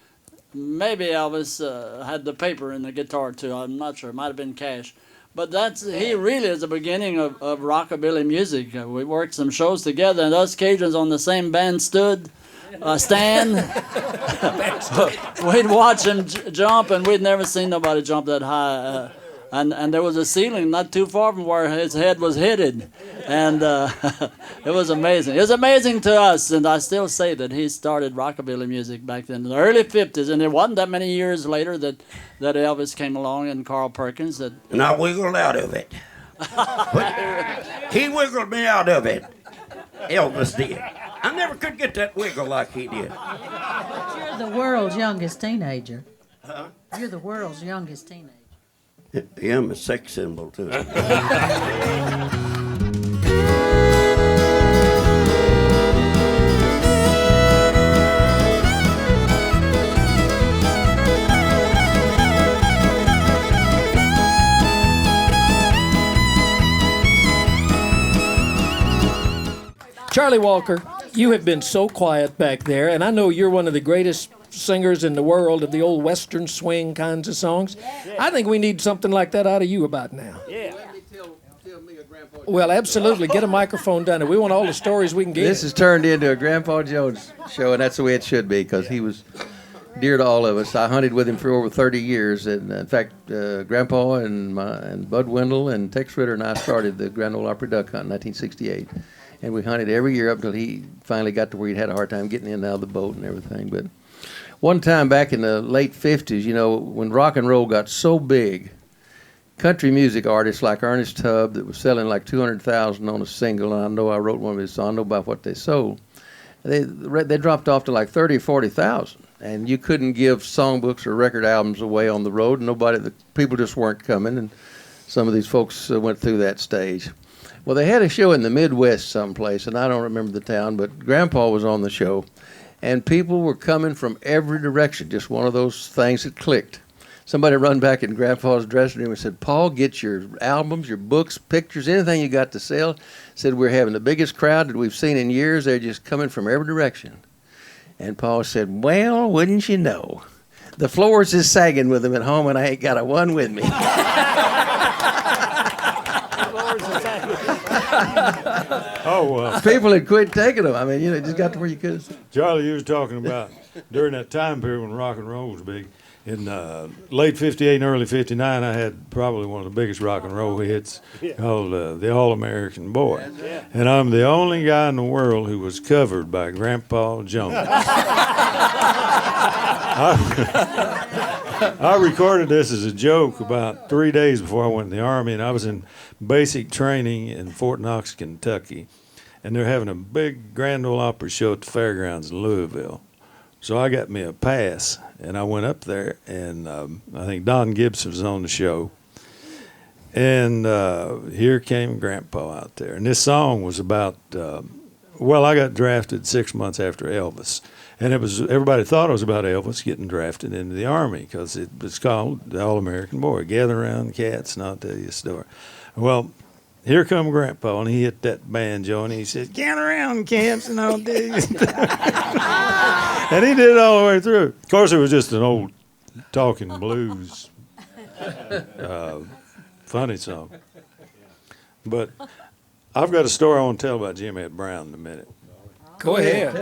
S15: maybe Elvis had the paper and the guitar too. I'm not sure. It might have been Cash. But he really is the beginning of rockabilly music. We worked some shows together, and us Cajuns on the same stand. We'd watch him jump, and we'd never seen nobody jump that high. and there was a ceiling not too far from where his head was headed, and it was amazing. It was amazing to us, and I still say that he started rockabilly music back then in the early '50s, and it wasn't that many years later that Elvis came along and Carl Perkins.
S5: And I wiggled out of it. He wiggled me out of it. Elvis did. I never could get that wiggle like he did.
S17: You're the world's youngest teenager.
S5: Huh?
S17: You're the world's youngest teenager.
S5: Yeah, I'm a sex symbol, too.
S12: Charlie Walker, you have been so quiet back there, and I know you're one of the greatest singers in the world of the old Western swing kinds of songs. I think we need something like that out of you about now.
S2: Yeah.
S12: Well, absolutely. Get a microphone down there. We want all the stories we can get.
S9: This has turned into a Grandpa Jones show, and that's the way it should be, because he was dear to all of us. I hunted with him for over 30 years, and in fact, Grandpa and Bud Wendell and Tex Ritter and I started the Grand Ole Opry duck hunt in 1968. And we hunted every year up until he finally got to where he'd had a hard time getting in and out of the boat and everything. But one time back in the late 50s, you know, when rock and roll got so big, country music artists like Ernest Tubb that was selling like 200,000 on a single, and I know I wrote one of his songs, I know about what they sold, they dropped off to like 30 or 40,000. And you couldn't give songbooks or record albums away on the road. The people just weren't coming, and some of these folks went through that stage. Well, they had a show in the Midwest someplace, and I don't remember the town, but Grandpa was on the show, and people were coming from every direction, just one of those things that clicked. Somebody run back in Grandpa's dressing room and said, Paul, get your albums, your books, pictures, anything you got to sell. Said, we're having the biggest crowd that we've seen in years. They're just coming from every direction. And Paul said, well, wouldn't you know, the floors is sagging with them at home, and I ain't got a one with me.
S18: Oh, well.
S9: People had quit taking them. I mean, you know, it just got to where you could.
S18: Charlie, you was talking about during that time period when rock and roll was big. In late 58 and early 59, I had probably one of the biggest rock and roll hits called The All-American Boy. And I'm the only guy in the world who was covered by Grandpa Jones. I recorded this as a joke about 3 days before I went in the Army, and I was in basic training in Fort Knox, Kentucky. And they're having a big Grand Ole Opry show at the fairgrounds in Louisville. So I got me a pass, and I went up there, and I think Don Gibson was on the show. And here came Grandpa out there. And this song was about, I got drafted 6 months after Elvis. And everybody thought it was about Elvis getting drafted into the Army because it was called The All-American Boy. Gather around, cats, and I'll tell you a story. Well, here come Grandpa, and he hit that banjo, and he said, gather around, cats, and I'll tell you a story. And he did it all the way through. Of course, it was just an old talking blues funny song. But I've got a story I want to tell about Jimmy Ed Brown in a minute.
S12: Go ahead.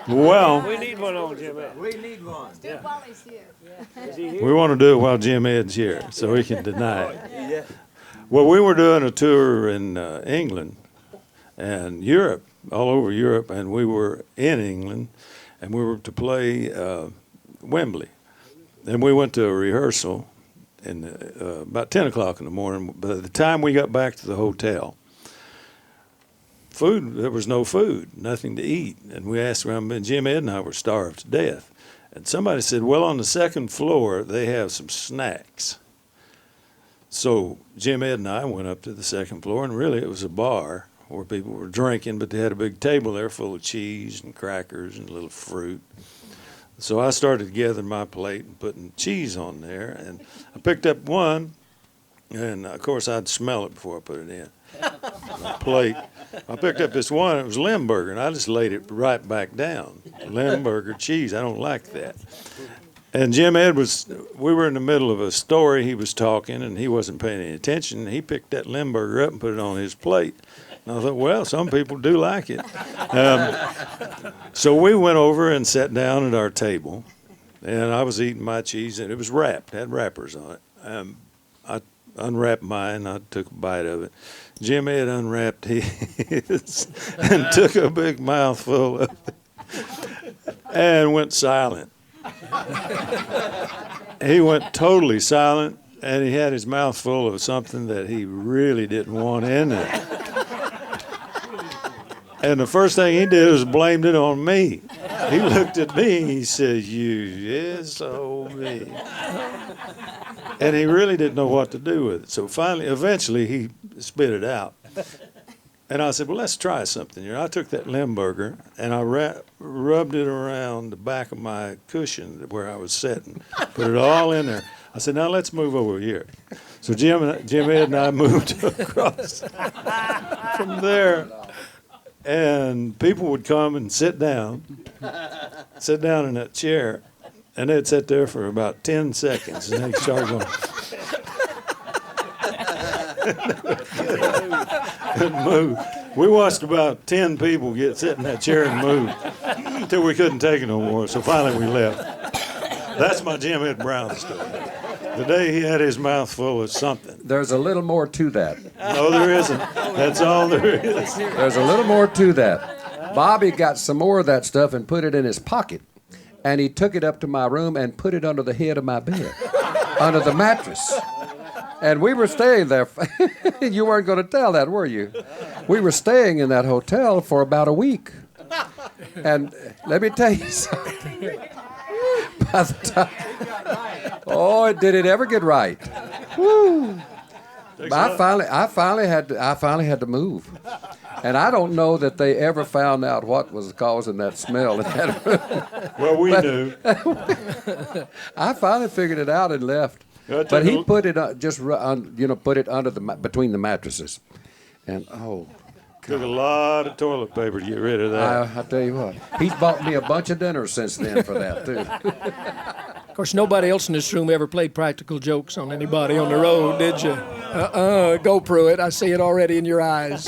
S18: Well,
S2: we need one on Jim Ed.
S11: We need one.
S22: Yeah. While he's here.
S2: Is he here?
S18: we want to do it while Jim Ed's here, so he can deny it.
S2: Yeah.
S18: Well, we were doing a tour in England and Europe, all over Europe, and we were in England, and we were to play Wembley. And we went to a rehearsal about 10 o'clock in the morning. By the time we got back to the hotel, there was no food, nothing to eat. And we asked around, and Jim Ed and I were starved to death. And somebody said, well, on the second floor, they have some snacks. So Jim Ed and I went up to the second floor, and really it was a bar where people were drinking, but they had a big table there full of cheese and crackers and a little fruit. So I started gathering my plate and putting cheese on there, and I picked up one, and of course I'd smell it before I put it in. My plate. I picked up this one, it was Limburger, and I just laid it right back down. Limburger cheese, I don't like that. And Jim Ed we were in the middle of a story, he was talking, and he wasn't paying any attention. He picked that Limburger up and put it on his plate. And I thought, well, some people do like it. So we went over and sat down at our table, and I was eating my cheese, and it was wrapped, had wrappers on it. I unwrapped mine. I took a bite of it. Jimmy had unwrapped his and took a big mouthful of it and went silent. He went totally silent, and he had his mouth full of something that he really didn't want in it. And the first thing he did was blamed it on me. He looked at me and he said, "You SOB." And he really didn't know what to do with it. So eventually he spit it out. And I said, "Well, let's try something here." I took that Limburger and I rubbed it around the back of my cushion where I was sitting, put it all in there. I said, "Now let's move over here." So Jim Ed and I moved across from there. And people would come and sit down in that chair, and they'd sit there for about 10 seconds, and they'd start going, and move. We watched about 10 people sit in that chair and move until we couldn't take it no more, so finally we left. That's my Jim Ed Brown story. The day he had his mouth full of something.
S20: There's a little more to that.
S18: No, there isn't. That's all there is.
S20: There's a little more to that. Bobby got some more of that stuff and put it in his pocket. And he took it up to my room and put it under the head of my bed, under the mattress. And we were staying there. You weren't going to tell that, were you? We were staying in that hotel for about a week. And let me tell you something. By the time, did it ever get right? Woo! I finally had to move, and I don't know that they ever found out what was causing that smell in that room.
S18: Well, we knew.
S20: I finally figured it out and left. But he put it put it under between the mattresses, and
S18: took a lot of toilet paper to get rid of that.
S20: I tell you what, he's bought me a bunch of dinners since then for that too.
S12: Of course, nobody else in this room ever played practical jokes on anybody on the road, did you? Go Pruitt. I see it already in your eyes.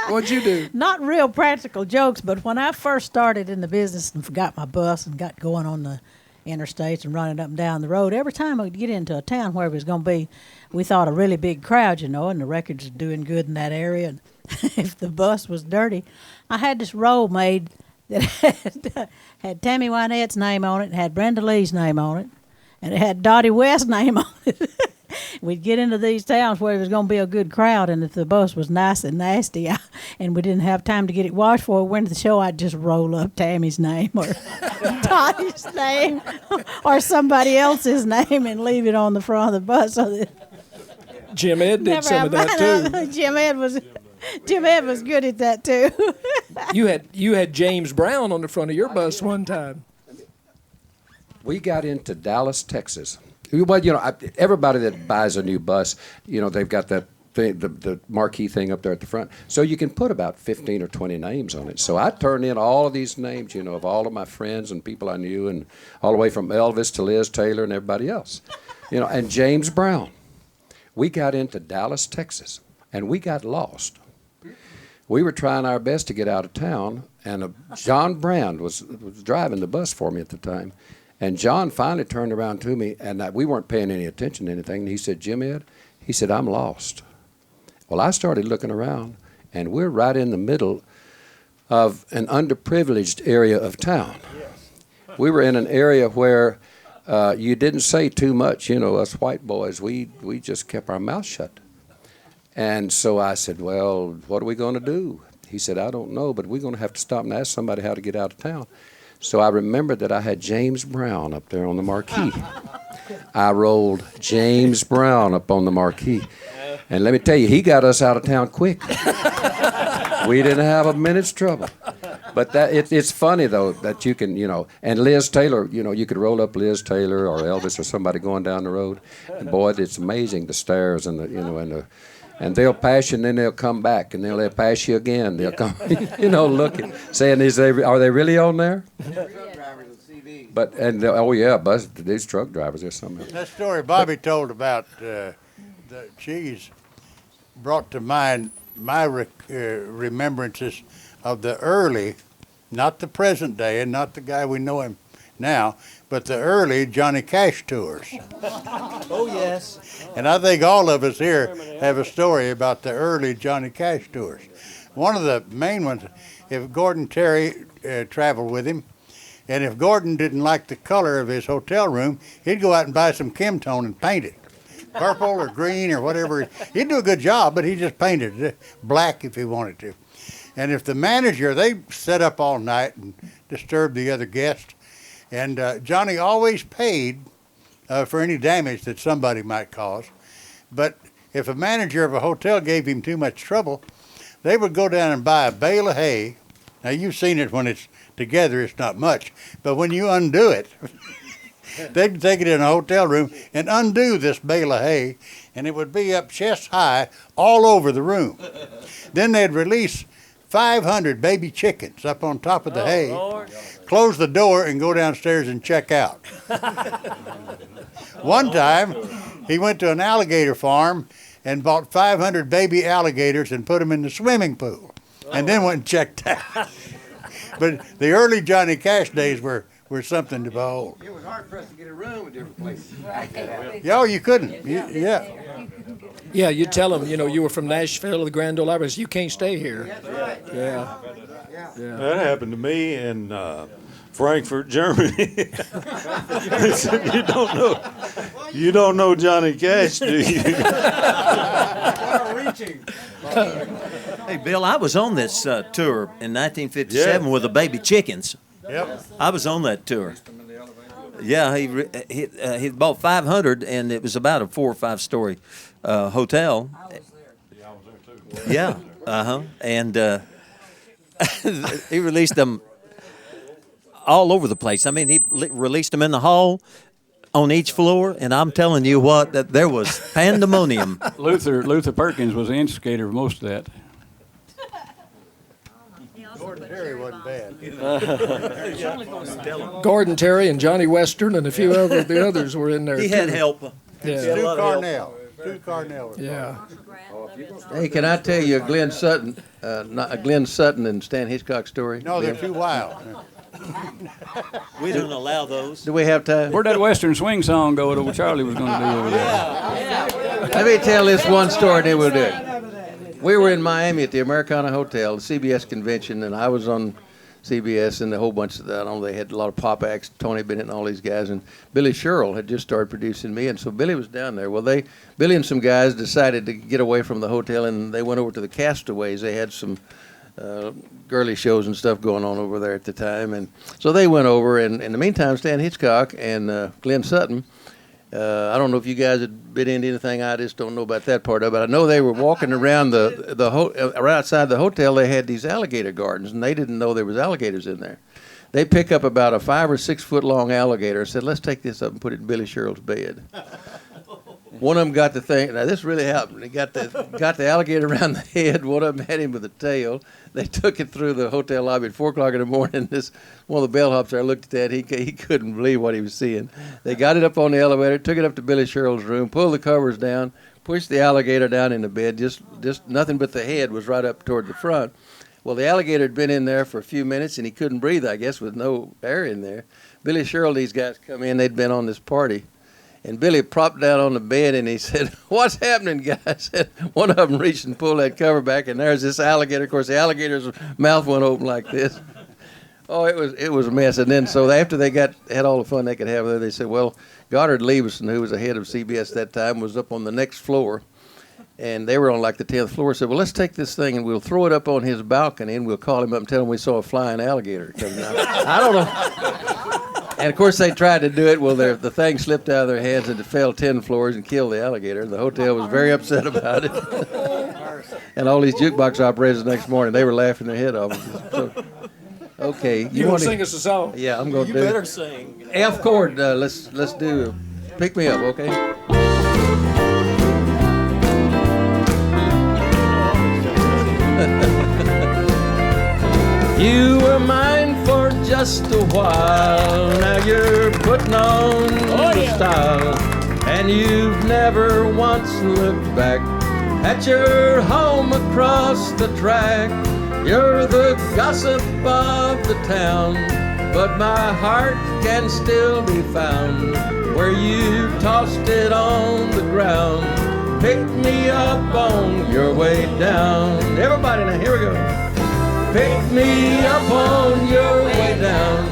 S12: What'd you do?
S17: Not real practical jokes, but when I first started in the business and forgot my bus and got going on the interstates and running up and down the road, every time I'd get into a town where it was going to be, we thought a really big crowd, and the records were doing good in that area. And if the bus was dirty, I had this roll made that had Tammy Wynette's name on it, and had Brenda Lee's name on it, and it had Dottie West's name on it. We'd get into these towns where it was going to be a good crowd, and if the bus was nice and nasty, and we didn't have time to get it washed before we went to the show, I'd just roll up Tammy's name or Dottie's name or somebody else's name and leave it on the front of the bus. So that
S12: Jim Ed did some of that too.
S17: Jim Ed was good at that too.
S12: You had James Brown on the front of your bus one time.
S20: We got into Dallas, Texas. Well, everybody that buys a new bus, they've got that thing, the marquee thing up there at the front. So you can put about 15 or 20 names on it. So I turned in all of these names, of all of my friends and people I knew, and all the way from Elvis to Liz Taylor and everybody else. And James Brown. We got into Dallas, Texas, and we got lost. We were trying our best to get out of town, and John Brand was driving the bus for me at the time. And John finally turned around to me, and we weren't paying any attention to anything. And he said, "Jim Ed," he said, "I'm lost." Well, I started looking around, and we're right in the middle of an underprivileged area of town. We were in an area where you didn't say too much. Us white boys, we just kept our mouth shut. And so I said, "Well, what are we going to do?" He said, "I don't know, but we're going to have to stop and ask somebody how to get out of town." So I remembered that I had James Brown up there on the marquee. I rolled James Brown up on the marquee. And let me tell you, he got us out of town quick. We didn't have a minute's trouble. But it's funny, though, that you can, and Liz Taylor, you could roll up Liz Taylor or Elvis or somebody going down the road. And boy, it's amazing, the stares and and they'll pass you, and then they'll come back, and they'll pass you again. They'll come, looking, saying, "Are they really on there?" But these truck drivers, there's something.
S3: That story Bobby told about the cheese brought to mind my remembrances of the early, not the present day, and not the guy we know him now, but the early Johnny Cash tours.
S11: Oh, yes.
S3: And I think all of us here have a story about the early Johnny Cash tours. One of the main ones, if Gordon Terry traveled with him, and if Gordon didn't like the color of his hotel room, he'd go out and buy some Kimtone and paint it. Purple or green or whatever. He'd do a good job, but he just painted it black if he wanted to. And if the manager, they set up all night and disturbed the other guests, and Johnny always paid for any damage that somebody might cause. But if a manager of a hotel gave him too much trouble, they would go down and buy a bale of hay. Now, you've seen it when it's together, it's not much. But when you undo it, they'd take it in a hotel room and undo this bale of hay, and it would be up chest high all over the room. Then they'd release 500 baby chickens up on top of the hay, Lord. Close the door, and go downstairs and check out. One time, he went to an alligator farm and bought 500 baby alligators and put them in the swimming pool, and then went and checked out. But the early Johnny Cash days were something to behold.
S11: It was hard for us to get a room in different places.
S3: Yeah, you couldn't. Yeah.
S12: Yeah, you tell them, you were from Nashville or the Grand Ole Opry. You can't stay here.
S11: That's right.
S12: Yeah.
S18: That happened to me in Frankfurt, Germany. You don't know Johnny Cash, do you?
S16: Hey, Bill, I was on this tour in 1957 with the Baby Chickens.
S3: Yep.
S16: I was on that tour. Yeah, he bought 500, and it was about a 4 or 5 story hotel.
S18: I was there. Yeah, I was there too.
S16: Yeah, and he released them all over the place. I mean, he released them in the hall, on each floor, and I'm telling you what, that there was pandemonium.
S6: Luther Perkins was the instigator of most of that.
S3: Gordon Terry wasn't bad.
S12: Gordon Terry and Johnny Western and a few of the others were in there.
S16: He had help.
S12: Yeah.
S3: Stu Carnell.
S12: Yeah.
S9: Hey, can I tell you a Glenn Sutton and Stan Hitchcock story?
S3: No, they're too wild.
S16: We don't allow those.
S9: Do we have time?
S6: Where'd that Western swing song go that old Charlie was going to do over there?
S9: Let me tell this one story, and then we'll do it. We were in Miami at the Americana Hotel, the CBS convention, and I was on CBS and a whole bunch of that. I don't know, they had a lot of pop acts, Tony Bennett and all these guys, and Billy Sherrill had just started producing me, and so Billy was down there. Well, Billy and some guys decided to get away from the hotel, and they went over to the Castaways. They had some girly shows and stuff going on over there at the time, and so they went over, and in the meantime, Stan Hitchcock and Glenn Sutton, I don't know if you guys had been into anything. I just don't know about that part of it. I know they were walking around right outside the hotel. They had these alligator gardens, and they didn't know there was alligators in there. They pick up about a 5 or 6 foot long alligator and said, "Let's take this up and put it in Billy Sherrill's bed." One of them got the thing. Now this really happened. He got the alligator around the head. One of them had him with the tail. They took it through the hotel lobby at 4 o'clock in the morning. One of the bellhops there looked at that. He couldn't believe what he was seeing. They got it up on the elevator, took it up to Billy Sherrill's room, pulled the covers down, pushed the alligator down in the bed. Just nothing but the head was right up toward the front. Well, the alligator had been in there for a few minutes, and he couldn't breathe, I guess, with no air in there. Billy Sherrill, these guys come in. They'd been on this party. And Billy propped down on the bed, and he said, "What's happening, guys?" And one of them reached and pulled that cover back, and there's this alligator. Of course, the alligator's mouth went open like this. Oh, it was a mess. And then so after they had all the fun they could have there, they said, well, Goddard Leveson, who was the head of CBS at that time, was up on the next floor, and they were on like the 10th floor. Said, well, let's take this thing and we'll throw it up on his balcony, and we'll call him up and tell him we saw a flying alligator coming out. I don't know. And, of course, they tried to do it. Well, the thing slipped out of their hands and it fell 10 floors and killed the alligator. The hotel was very upset about it. And all these jukebox operators the next morning, they were laughing their head off. So, okay.
S12: You want to sing us a song?
S9: Yeah, I'm going to
S11: You
S9: do
S11: better sing.
S9: F chord. Let's do Pick Me Up, okay? You were mine for just a while. Now you're putting on the style, and you've never once looked back at your home across the track. You're the gossip of the town, but my heart can still be found where you tossed it on the ground. Pick me up on your way down. Everybody now, here we go. Pick me up on your way down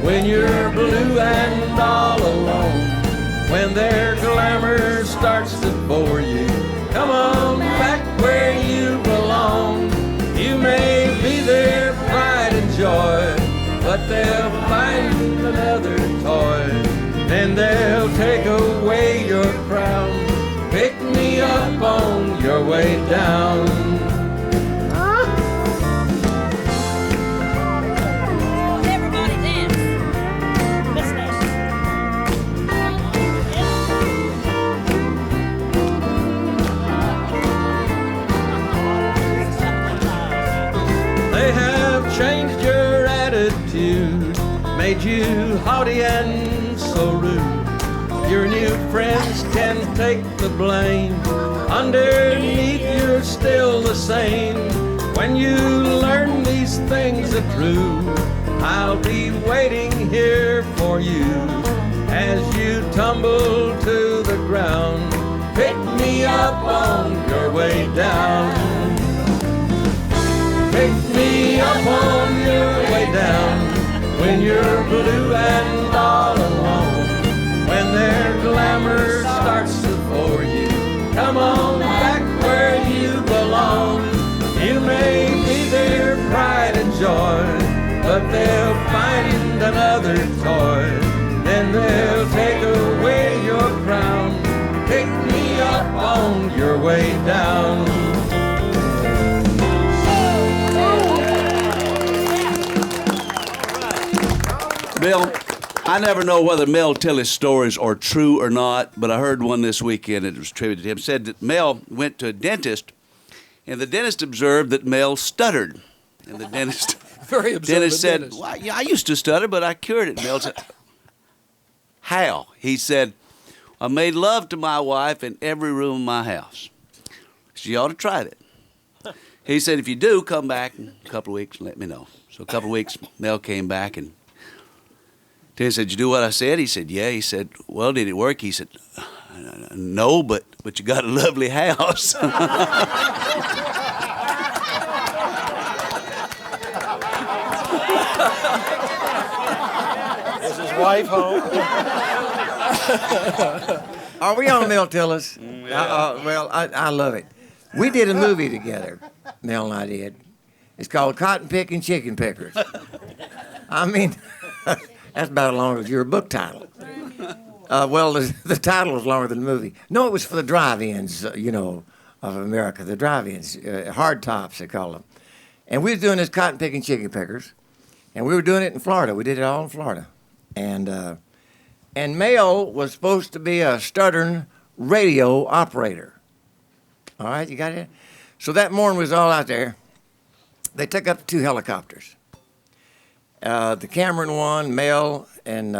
S9: when you're blue and all alone. When their glamour starts to bore you, come on back where you belong. You may be their pride and joy, but they'll find another toy. Then they'll take away your crown. Pick me up on your way down.
S7: Everybody dance.
S9: They have changed your attitude, made you haughty and so rude. Your new friends can take the blame. Underneath you're still the same. When you learn these things are true, I'll be waiting here for you as you tumble to the ground. Pick me up on your way down. Pick me up on your way down when you're blue and all alone. When their glamour starts to bore you, come on back where you belong. You may be their pride and joy, but they'll find another toy. Then they'll take away your crown. Pick me up on your way down.
S8: Bill, I never know whether Mel tell his stories are true or not, but I heard one this weekend, and it was attributed to him. Said that Mel went to a dentist, and the dentist observed that Mel stuttered. And the dentist,
S12: Very observant
S8: dentist said,
S12: dentist.
S8: well, yeah, I used to stutter, but I cured it. Mel said, how? He said, I made love to my wife in every room of my house. She ought to try it. He said, if you do, come back in a couple of weeks and let me know. So a couple of weeks, Mel came back, and Ted said, did you do what I said? He said, yeah. He said, well, did it work? He said, no, but you got a lovely house.
S11: Is his wife home?
S23: Are we on, Mel Tillis? Well, I love it. We did a movie together, Mel and I did. It's called Cotton Picking Chicken Pickers. I mean, that's about as long as your book title. Well, the title was longer than the movie. No, it was for the drive-ins, of America, the drive-ins, hard tops, they call them. And we was doing this Cotton Picking Chicken Pickers, and we were doing it in Florida. We did it all in Florida. And Mel was supposed to be a stuttering radio operator. All right, you got it? So that morning we was all out there. They took up 2 helicopters. The Cameron one, Mel, and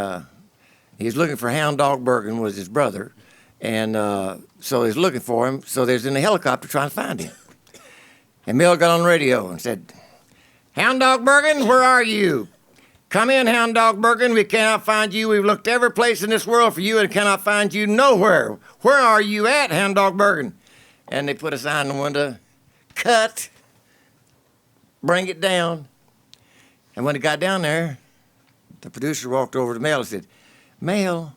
S23: he was looking for Hound Dog Bergen, was his brother. And so he was looking for him. So they was in the helicopter trying to find him. And Mel got on the radio and said, Hound Dog Bergen, where are you? Come in, Hound Dog Bergen. We cannot find you. We've looked every place in this world for you and cannot find you nowhere. Where are you at, Hound Dog Bergen? And they put a sign in the window, cut, bring it down. And when he got down there, the producer walked over to Mel and said, Mel,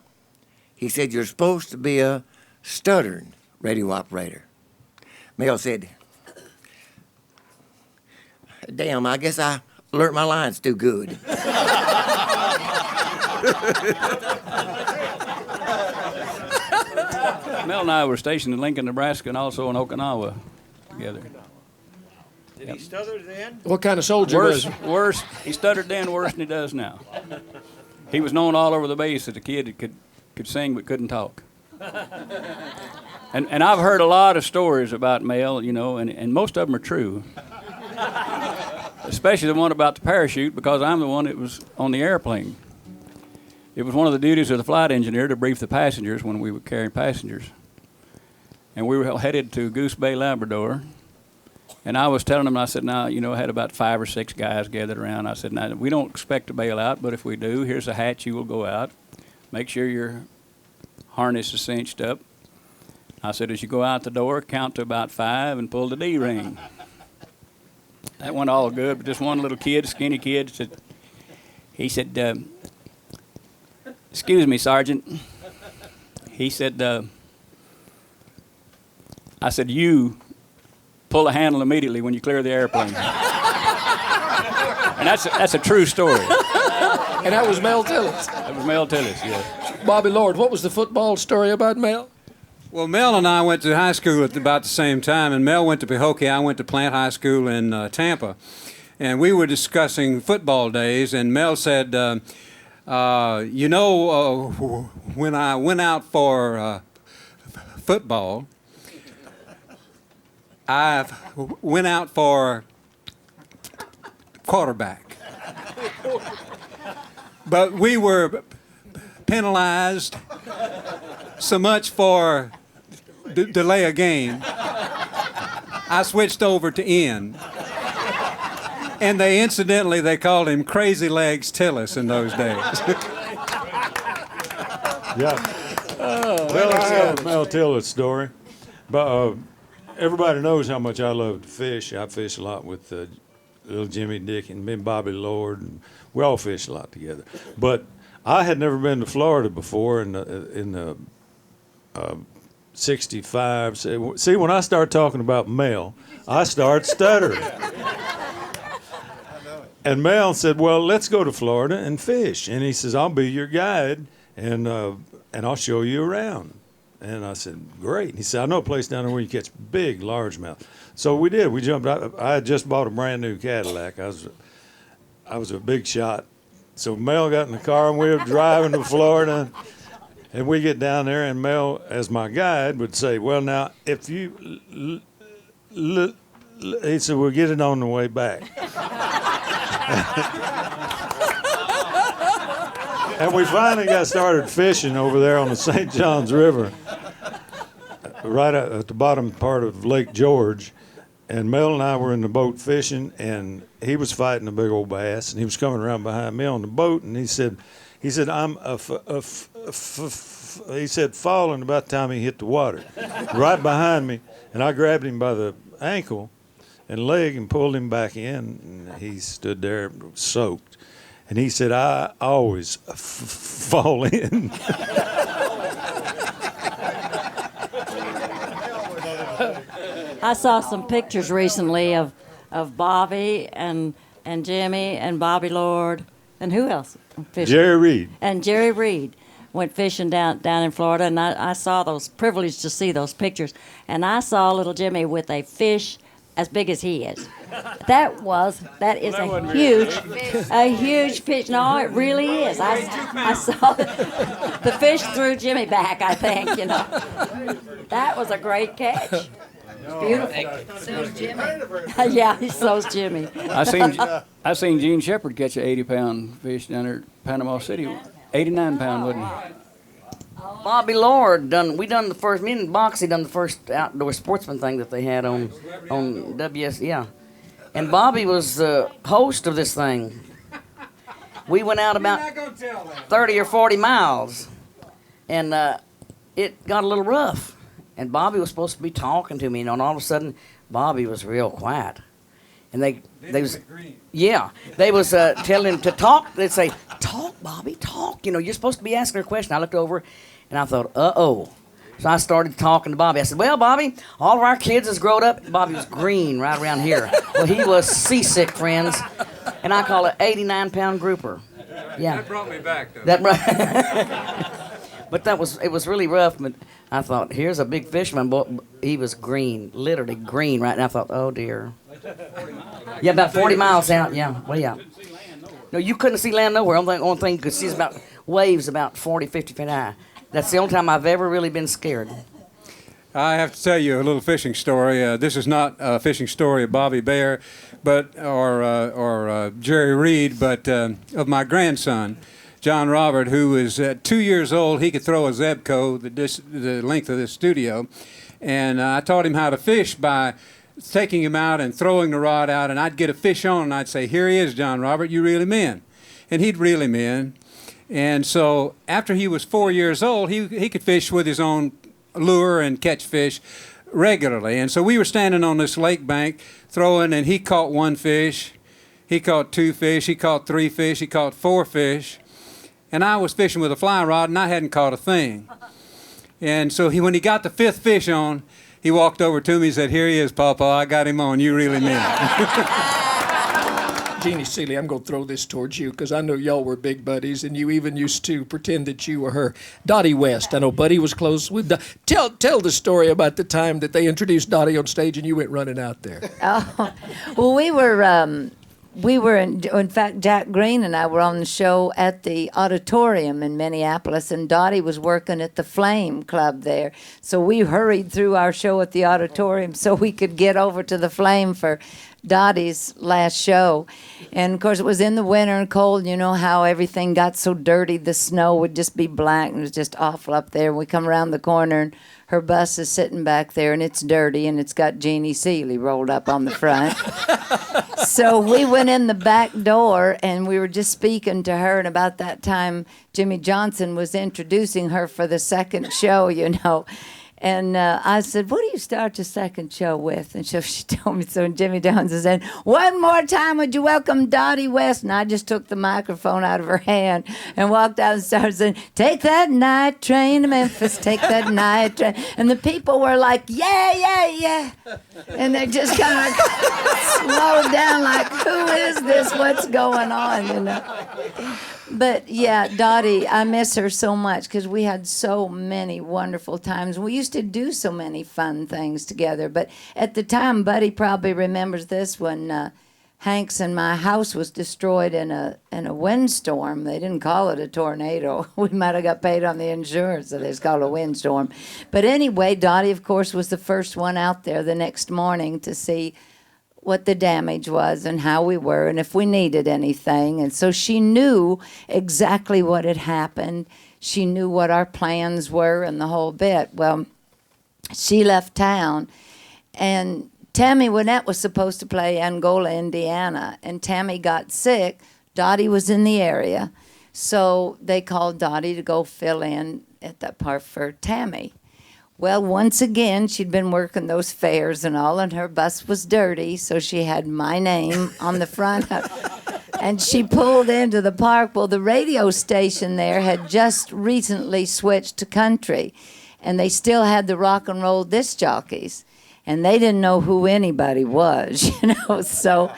S23: he said, you're supposed to be a stuttering radio operator. Mel said, damn, I guess I learned my lines too good.
S6: Mel and I were stationed in Lincoln, Nebraska, and also in Okinawa together.
S11: Did he stutter then?
S12: What kind of soldier
S6: Worse,
S12: was he?
S6: worse. He stuttered then worse than he does now. He was known all over the base as a kid that could sing but couldn't talk. And I've heard a lot of stories about Mel, and most of them are true. Especially the one about the parachute, because I'm the one that was on the airplane. It was one of the duties of the flight engineer to brief the passengers when we were carrying passengers. And we were headed to Goose Bay, Labrador. And I was telling them, I said, now, I had about 5 or 6 guys gathered around. I said, now, we don't expect to bail out, but if we do, here's a hatch you will go out. Make sure your harness is cinched up. I said, as you go out the door, count to about 5 and pull the D-ring. That went all good, but just one little kid, skinny kid, he said, excuse me, Sergeant. He said, I said, you pull the handle immediately when you clear the airplane. And that's a true story.
S12: And that was Mel Tillis.
S6: That was Mel Tillis, yes.
S12: Bobby Lord, what was the football story about Mel?
S1: Well, Mel and I went to high school at about the same time, and Mel went to Pahokee. I went to Plant High School in Tampa. And we were discussing football days, and Mel said, when I went out for football, I went out for quarterback. But we were penalized so much for delay a game. I switched over to end. And they called him Crazy Legs Tillis in those days.
S18: Yeah. Well, I have a Mel Tillis story. But everybody knows how much I love to fish. I fish a lot with little Jimmy Dickens, me and Bobby Lord, and we all fish a lot together. But I had never been to Florida before in the 65. See, when I start talking about Mel, I start stuttering. And Mel said, well, let's go to Florida and fish. And he says, I'll be your guide, and I'll show you around. And I said, great. And he said, I know a place down there where you catch big largemouth. So we did. We jumped out. I had just bought a brand new Cadillac. I was a big shot. So Mel got in the car, and we were driving to Florida. And we get down there, and Mel, as my guide, would say, well, now, if you... he said, we'll get it on the way back. And we finally got started fishing over there on the St. Johns River, right at the bottom part of Lake George. And Mel and I were in the boat fishing, and he was fighting a big old bass, and he was coming around behind me on the boat, and he said, I'm he said, falling about the time he hit the water, right behind me, and I grabbed him by the ankle and leg and pulled him back in, and he stood there soaked. And he said, I always fall in.
S10: I saw some pictures recently of Bobby and Jimmy and Bobby Lord and who else? Fishing.
S18: Jerry Reed.
S10: And Jerry Reed went fishing down in Florida, and I saw those, privileged to see those pictures, and I saw little Jimmy with a fish as big as he is. That is a huge fish. No, it really is. I saw the fish threw Jimmy back, I think, That was a great catch. Beautiful.
S7: So's Jimmy.
S10: Yeah, so's Jimmy.
S6: I seen Gene Shepard catch an 80-pound fish down there at Panama City. 89-pound, wasn't he?
S15: Bobby Lord we done the first, me and Boxy done the first outdoor sportsman thing that they had on WS, yeah. And Bobby was the host of this thing. We went out about 30 or 40 miles, and it got a little rough. And Bobby was supposed to be talking to me, and all of a sudden, Bobby was real quiet. And they was telling him to talk. They'd say, "Talk, Bobby, talk. You're supposed to be asking her a question." I looked over, and I thought, "Uh-oh." So I started talking to Bobby. I said, "Well, Bobby, all of our kids has grown up." Bobby was green right around here. Well, he was seasick, friends, and I call it 89-pound grouper. Yeah.
S1: That brought me back, though.
S15: But it was really rough. But I thought, here's a big fisherman. Boy, he was green, literally green, right? And I thought, oh dear. Yeah, about 40 miles out. Yeah, way out. No, you couldn't see land nowhere. Only thing you could see is about waves about 40, 50 feet high. That's the only time I've ever really been scared.
S1: I have to tell you a little fishing story. This is not a fishing story of Bobby Bear, or Jerry Reed, but of my grandson, John Robert, who is 2 years old. He could throw a Zebco the length of this studio, and I taught him how to fish by taking him out and throwing the rod out, and I'd get a fish on, and I'd say, "Here he is, John Robert, you reel him in." And he'd reel him in. And so after he was 4 years old, he could fish with his own lure and catch fish regularly. And so we were standing on this lake bank throwing, and he caught one fish, he caught two fish, he caught three fish, he caught four fish. And I was fishing with a fly rod, and I hadn't caught a thing. And so when he got the fifth fish on, he walked over to me and said, "Here he is, Papa, I got him on, you reel him in."
S12: Jeannie Seely, I'm going to throw this towards you because I know y'all were big buddies, and you even used to pretend that you were her. Dottie West, I know Buddy was close with. Tell the story about the time that they introduced Dottie on stage and you went running out there.
S14: Oh, well, we were in fact, Jack Green and I were on the show at the auditorium in Minneapolis, and Dottie was working at the Flame Club there. So we hurried through our show at the auditorium so we could get over to the Flame for Dottie's last show. And of course it was in the winter and cold. You know how everything got so dirty, the snow would just be black, and it was just awful up there. We come around the corner and her bus is sitting back there, and it's dirty, and it's got Jeannie Seely rolled up on the front. So we went in the back door, and we were just speaking to her, and about that time Jimmy Johnson was introducing her for the second show, you know. And I said, "What do you start your second show with?" And so she told me so. And Jimmy Johnson said, "One more time, would you welcome Dottie West?" And I just took the microphone out of her hand and walked out and started saying, "Take that night train to Memphis, take that night train." And the people were like, "Yeah, yeah, yeah." And they just kind of slowed down like, "Who is this? What's going on?" You know. But yeah, Dottie, I miss her so much because we had so many wonderful times. We used to do so many fun things together. But at the time, Buddy probably remembers this when Hanks and my house was destroyed in a windstorm. They didn't call it a tornado. We might have got paid on the insurance, so they just called it a windstorm. But anyway, Dottie, of course, was the first one out there the next morning to see what the damage was and how we were and if we needed anything. And so she knew exactly what had happened. She knew what our plans were and the whole bit. Well, she left town, and Tammy Wynette was supposed to play Angola, Indiana, and Tammy got sick. Dottie was in the area, so they called Dottie to go fill in at that part for Tammy. Well, once again, she'd been working those fairs and all, and her bus was dirty, so she had my name on the front. And she pulled into the park. Well, the radio station there had just recently switched to country, and they still had the rock and roll disc jockeys, and they didn't know who anybody was, you know. So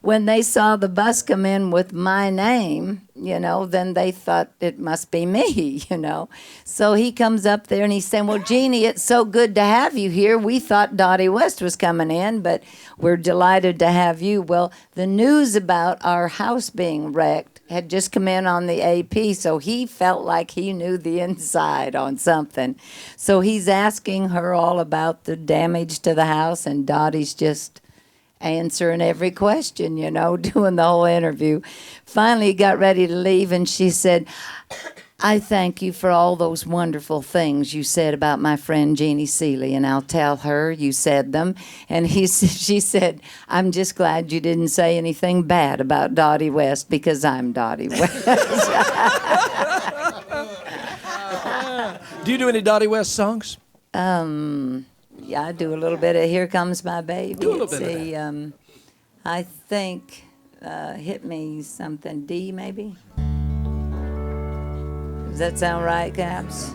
S14: when they saw the bus come in with my name, you know, then they thought it must be me, you know. So he comes up there and he's saying, "Well, Jeannie, it's so good to have you here. We thought Dottie West was coming in, but we're delighted to have you." Well, the news about our house being wrecked had just come in on the AP, so he felt like he knew the inside on something. So he's asking her all about the damage to the house, and Dottie's just answering every question, you know, doing the whole interview. Finally, he got ready to leave, and she said, "I thank you for all those wonderful things you said about my friend Jeannie Seely, and I'll tell her you said them." And she said, "I'm just glad you didn't say anything bad about Dottie West, because I'm Dottie West."
S12: Do you do any Dottie West songs?
S14: Yeah, I do a little bit of "Here Comes My Baby."
S12: Do a little bit of
S14: that. I think "Hit Me Something," D maybe. Does that sound right, Caps?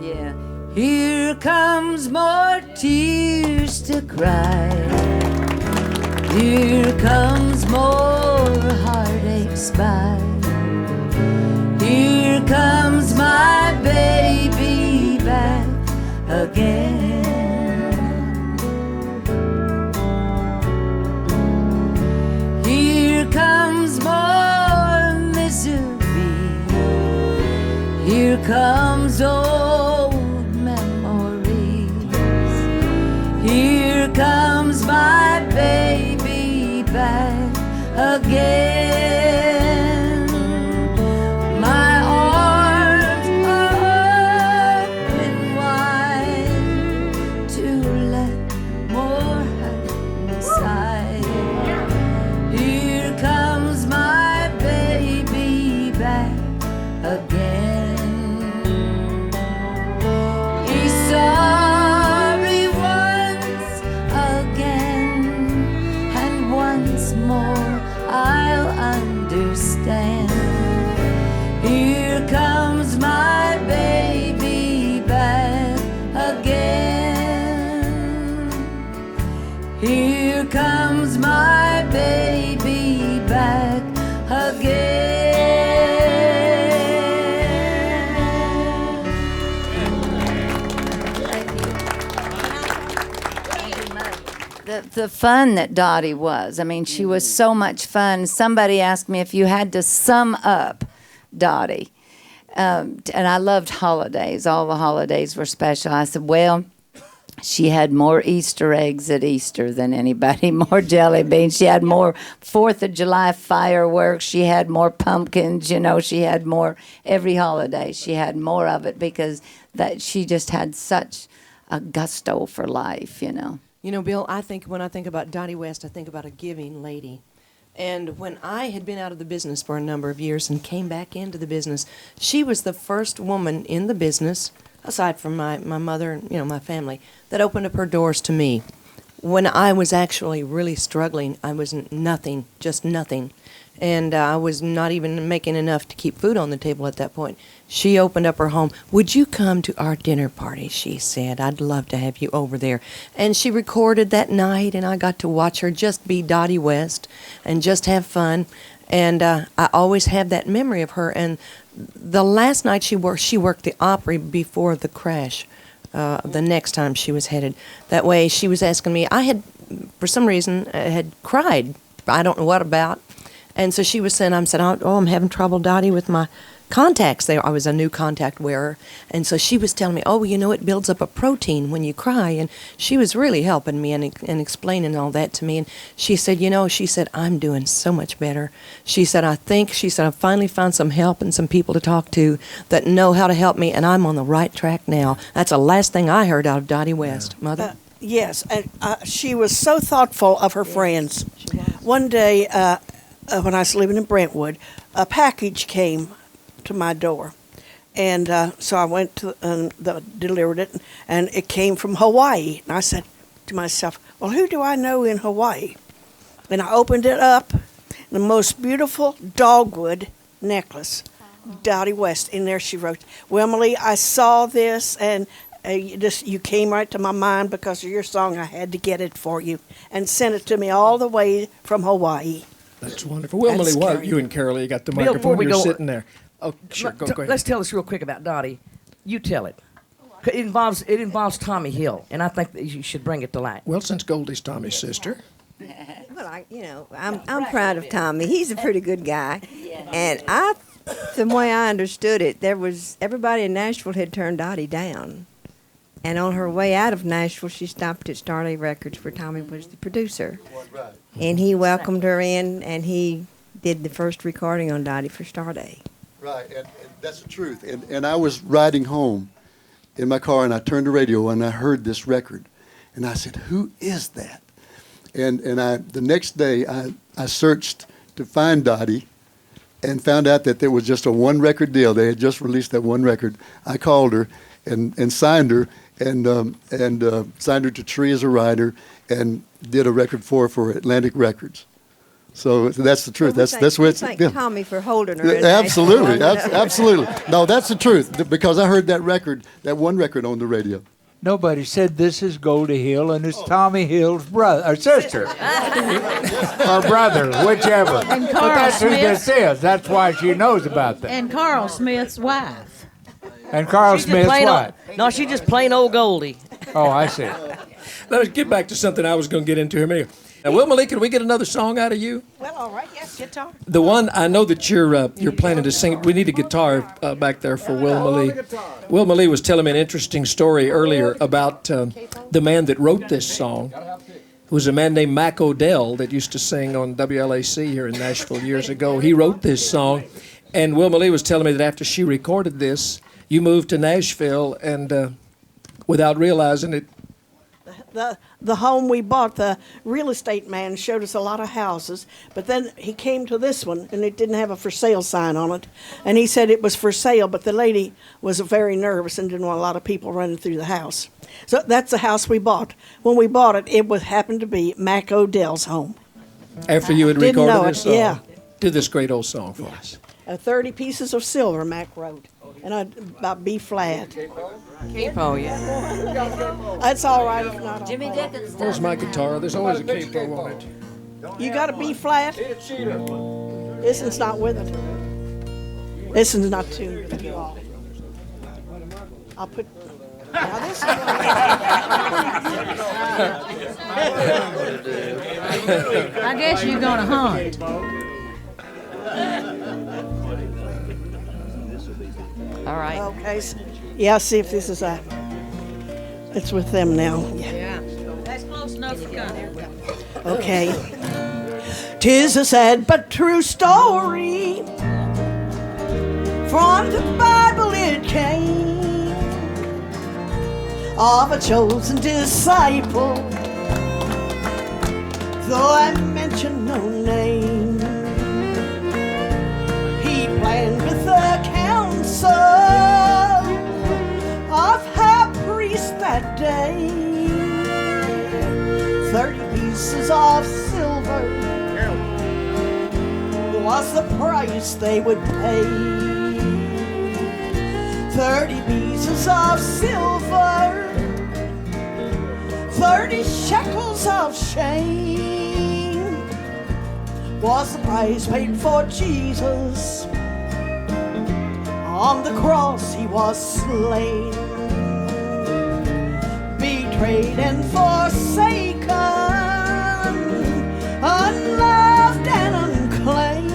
S14: Yeah. Here comes more tears to cry. Here comes more heartaches by. Here comes my baby back again. Here comes more misery. Here comes old memories. Here comes my baby back again. My arms are open wide to let back again. He's sorry once again, and once more I'll understand. Here comes my baby back again. Here comes my baby back again. The fun that Dottie was. I mean, she was so much fun. Somebody asked me if you had to sum up Dottie. And I loved holidays. All the holidays were special. I said, well, she had more Easter eggs at Easter than anybody, more jelly beans. She had more 4th of July fireworks. She had more pumpkins. You know, she had more every holiday. She had more of it because that she just had such a gusto for life, you know.
S4: You know, Bill, when I think about Dottie West, I think about a giving lady. And when I had been out of the business for a number of years and came back into the business, she was the first woman in the business, aside from my mother and, you know, my family, that opened up her doors to me. When I was actually really struggling, I was nothing, just nothing. And I was not even making enough to keep food on the table at that point. She opened up her home. Would you come to our dinner party, she said. I'd love to have you over there. And she recorded that night, and I got to watch her just be Dottie West and just have fun. And I always have that memory of her. And the last night she worked the Opry before the crash, the next time she was headed. That way she was asking me, I had, for some reason, had cried. I don't know what about. And so she was saying, I'm having trouble, Dottie, with my contacts there. I was a new contact wearer. And so she was telling me, it builds up a protein when you cry. And she was really helping me and explaining all that to me. And she said, I'm doing so much better. She said, I finally found some help and some people to talk to that know how to help me, and I'm on the right track now. That's the last thing I heard out of Dottie West, Mother.
S22: Yes, and she was so thoughtful of her friends. One day, when I was living in Brentwood, a package came to my door. And so I went to delivered it, and it came from Hawaii. And I said to myself, well, who do I know in Hawaii? And I opened it up, the most beautiful dogwood necklace, Dottie West. In there she wrote, well, Emily, I saw this, and you came right to my mind because of your song. I had to get it for you, and sent it to me all the way from Hawaii.
S12: That's wonderful. Well, Emily, while you and Carol, you got the
S19: Bill,
S12: microphone, you're
S19: go,
S12: sitting there. Oh, sure, go ahead.
S19: Let's tell this real quick about Dottie. You tell it. It involves Tommy Hill, and I think that you should bring it to light.
S12: Well, since Goldie's Tommy's sister.
S21: Well, I'm proud of Tommy. He's a pretty good guy, and the way I understood it, everybody in Nashville had turned Dottie down, and on her way out of Nashville, she stopped at Starley Records, where Tommy was the producer, and he welcomed her in, and he did the first recording on Dottie for Starday.
S13: Right, and that's the truth. And I was riding home in my car, and I turned the radio, and I heard this record, and I said, "Who is that?" And the next day I searched to find Dottie, and found out that there was just a one-record deal. They had just released that one record. I called her and signed her, and signed her to Tree as a writer, and did a record for Atlantic Records. So that's the truth.
S21: Well,
S13: That's what it's.
S21: Thank
S13: Yeah.
S21: Tommy for holding her.
S13: Absolutely, absolutely. No, that's the truth because I heard that one record on the radio.
S24: Nobody said this is Goldie Hill and it's Tommy Hill's brother or sister or brother, whichever.
S17: And
S24: But
S17: Carl
S24: that's who
S17: Smith.
S24: this is. That's why she knows about that.
S17: And Carl Smith's wife.
S24: And Carl Smith's wife.
S19: No, she's just plain old Goldie.
S24: Oh, I see.
S12: Let's get back to something I was going to get into here a minute. Now, Wilma, can we get another song out of you?
S22: Well, all right, yes, guitar.
S12: The one I know that you're planning to sing. We need a guitar back there for Wilma Lee. Wilma Lee was telling me an interesting story earlier about the man that wrote this song. It was a man named Mac Odell that used to sing on WLAC here in Nashville years ago. He wrote this song, and Wilma Lee was telling me that after she recorded this, you moved to Nashville, and without realizing it,
S22: the home we bought, the real estate man showed us a lot of houses, but then he came to this one and it didn't have a for sale sign on it, and he said it was for sale, but the lady was very nervous and didn't want a lot of people running through the house. So that's the house we bought. When we bought it, it happened to be Mac Odell's home.
S12: After you had
S22: Didn't know
S12: recorded
S22: it,
S12: this song,
S22: yeah.
S12: did this great old song for us.
S22: 30 Pieces of Silver, Mac wrote, and about B flat.
S4: Capo, yeah.
S22: That's all right if not.
S10: Jimmy Dickens.
S12: Where's my guitar? There's always a capo on it.
S22: You got a B flat? This one's not with it. This one's not tuned at all. I'll put. Now this
S17: I guess you're gonna hunt.
S4: All right.
S22: Okay. Yeah, see if this is it's with them now.
S17: Yeah. That's close enough for gun.
S22: Okay. 'Tis a sad but true story. From the Bible it came, of a chosen disciple, though I mention no name. He planned with the council of high priest that day 30 pieces of silver was the price they would pay. 30 pieces of silver, 30 shekels of shame was the price paid for Jesus. On the cross he was slain, betrayed and forsaken, unloved and unclaimed.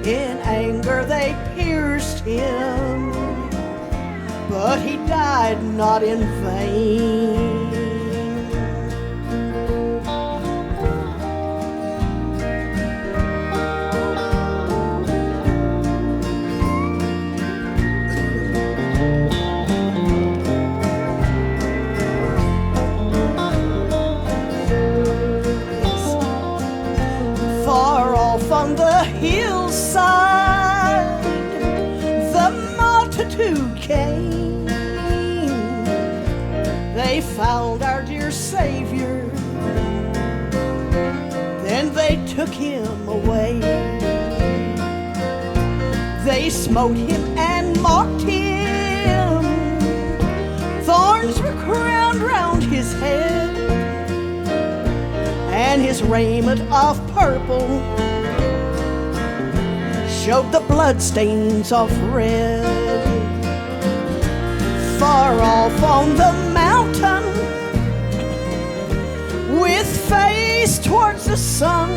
S22: In anger they pierced him, but he died not in vain. Far off on the hillside, the multitude came. They found our dear Savior, then they took him away. They smote him and mocked him, thorns were crowned round his head, and his raiment of purple showed the bloodstains of red. Far off on the mountain, with face towards the sun,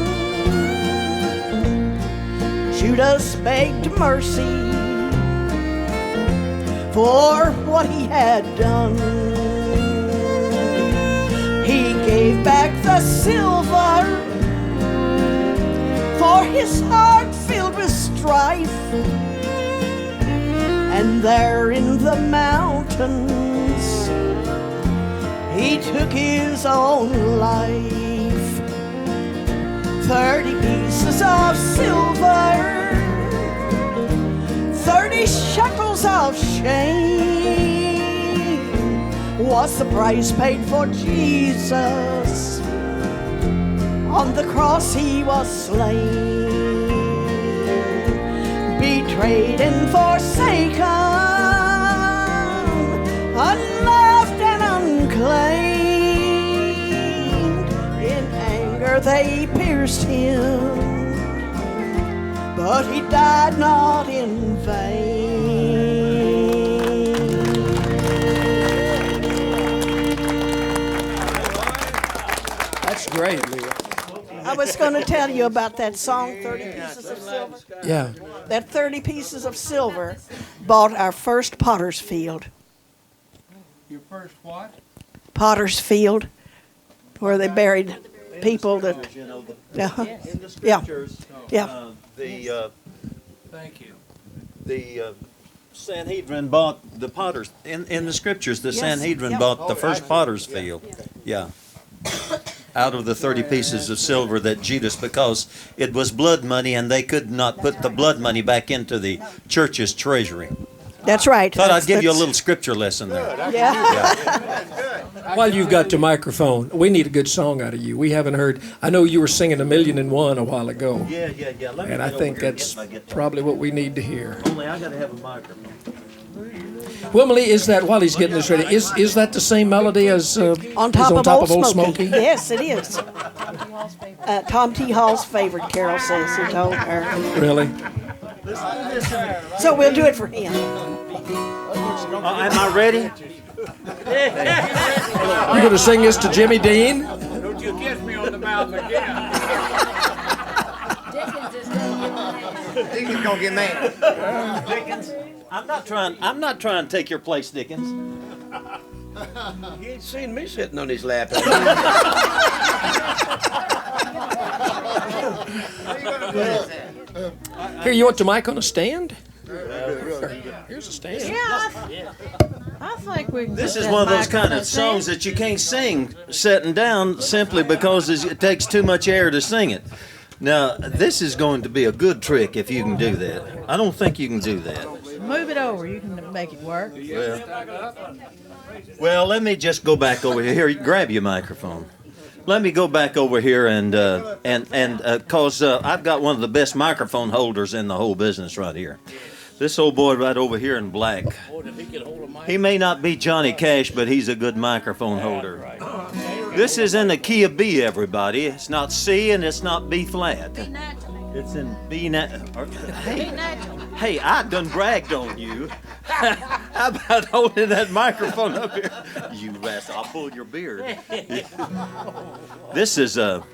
S22: Judas begged mercy for what he had done. He gave back the silver, for his heart filled with strife. And there in the mountains, he took his own life. 30 pieces of silver, 30 shekels of shame was the price paid for Jesus. On the cross he was slain, betrayed and forsaken, unloved and unclaimed. In anger they pierced him, but he died not in vain.
S12: That's great, Leah.
S22: I was going to tell you about that song, 30 Pieces of Silver.
S12: Yeah.
S22: That 30 Pieces of Silver bought our first potter's field.
S12: Your first what?
S22: Potter's Field, where they buried people that. Uh-huh.
S16: In the
S22: Yeah.
S16: scriptures,
S22: Yeah.
S16: the
S12: Thank you.
S16: the Sanhedrin bought the potters. In the scriptures, the
S21: Yes,
S16: Sanhedrin
S21: yeah.
S16: bought the first potter's field. Yeah. Out of the 30 pieces of silver that Judas, because it was blood money and they could not put the blood money back into the church's treasury.
S22: That's right.
S16: Thought I'd give you a little scripture lesson there.
S12: While you've got your microphone, we need a good song out of you. We haven't heard. I know you were singing "1,000,001" a while ago.
S16: Yeah. Let me
S12: And I
S16: get
S12: think
S16: over here and
S12: that's
S16: get my guitar.
S12: probably what we need to hear.
S16: Only I gotta have a microphone.
S12: Willie, is that while he's getting this ready? Is that the same melody as
S22: On top,
S12: is
S22: of, Old
S12: Smoky?
S22: Yes, it is. Tom T. Hall's favorite, Carol says he told her.
S12: Really?
S22: So we'll do it for him.
S16: Am I ready?
S12: You going to sing this to Jimmy Dean?
S11: Don't you kiss me on the mouth again.
S23: Dickens gonna get mad.
S16: Dickens, I'm not trying to take your place, Dickens.
S23: You ain't seen me sitting on his lap.
S12: Here, you want the mic on a stand? Here's a stand.
S17: I think we can.
S16: This
S17: put
S16: is
S17: that
S16: one of those
S17: mic
S16: kind
S17: on
S16: of songs that you can't sing sitting down simply because it takes too much air to sing it. Now, this is going to be a good trick if you can do that. I don't think you can do that.
S17: Move it over. You can make it work.
S16: Well, let me just go back over here. Here, grab your microphone. Let me go back over here and cause I've got one of the best microphone holders in the whole business right here. This old boy right over here in black. He may not be Johnny Cash, but he's a good microphone holder. This is in the key of B, everybody. It's not C and it's not B flat. It's in B natural. Hey, I done bragged on you. How about holding that microphone up here? You rascal, I'll pull your beard. This is a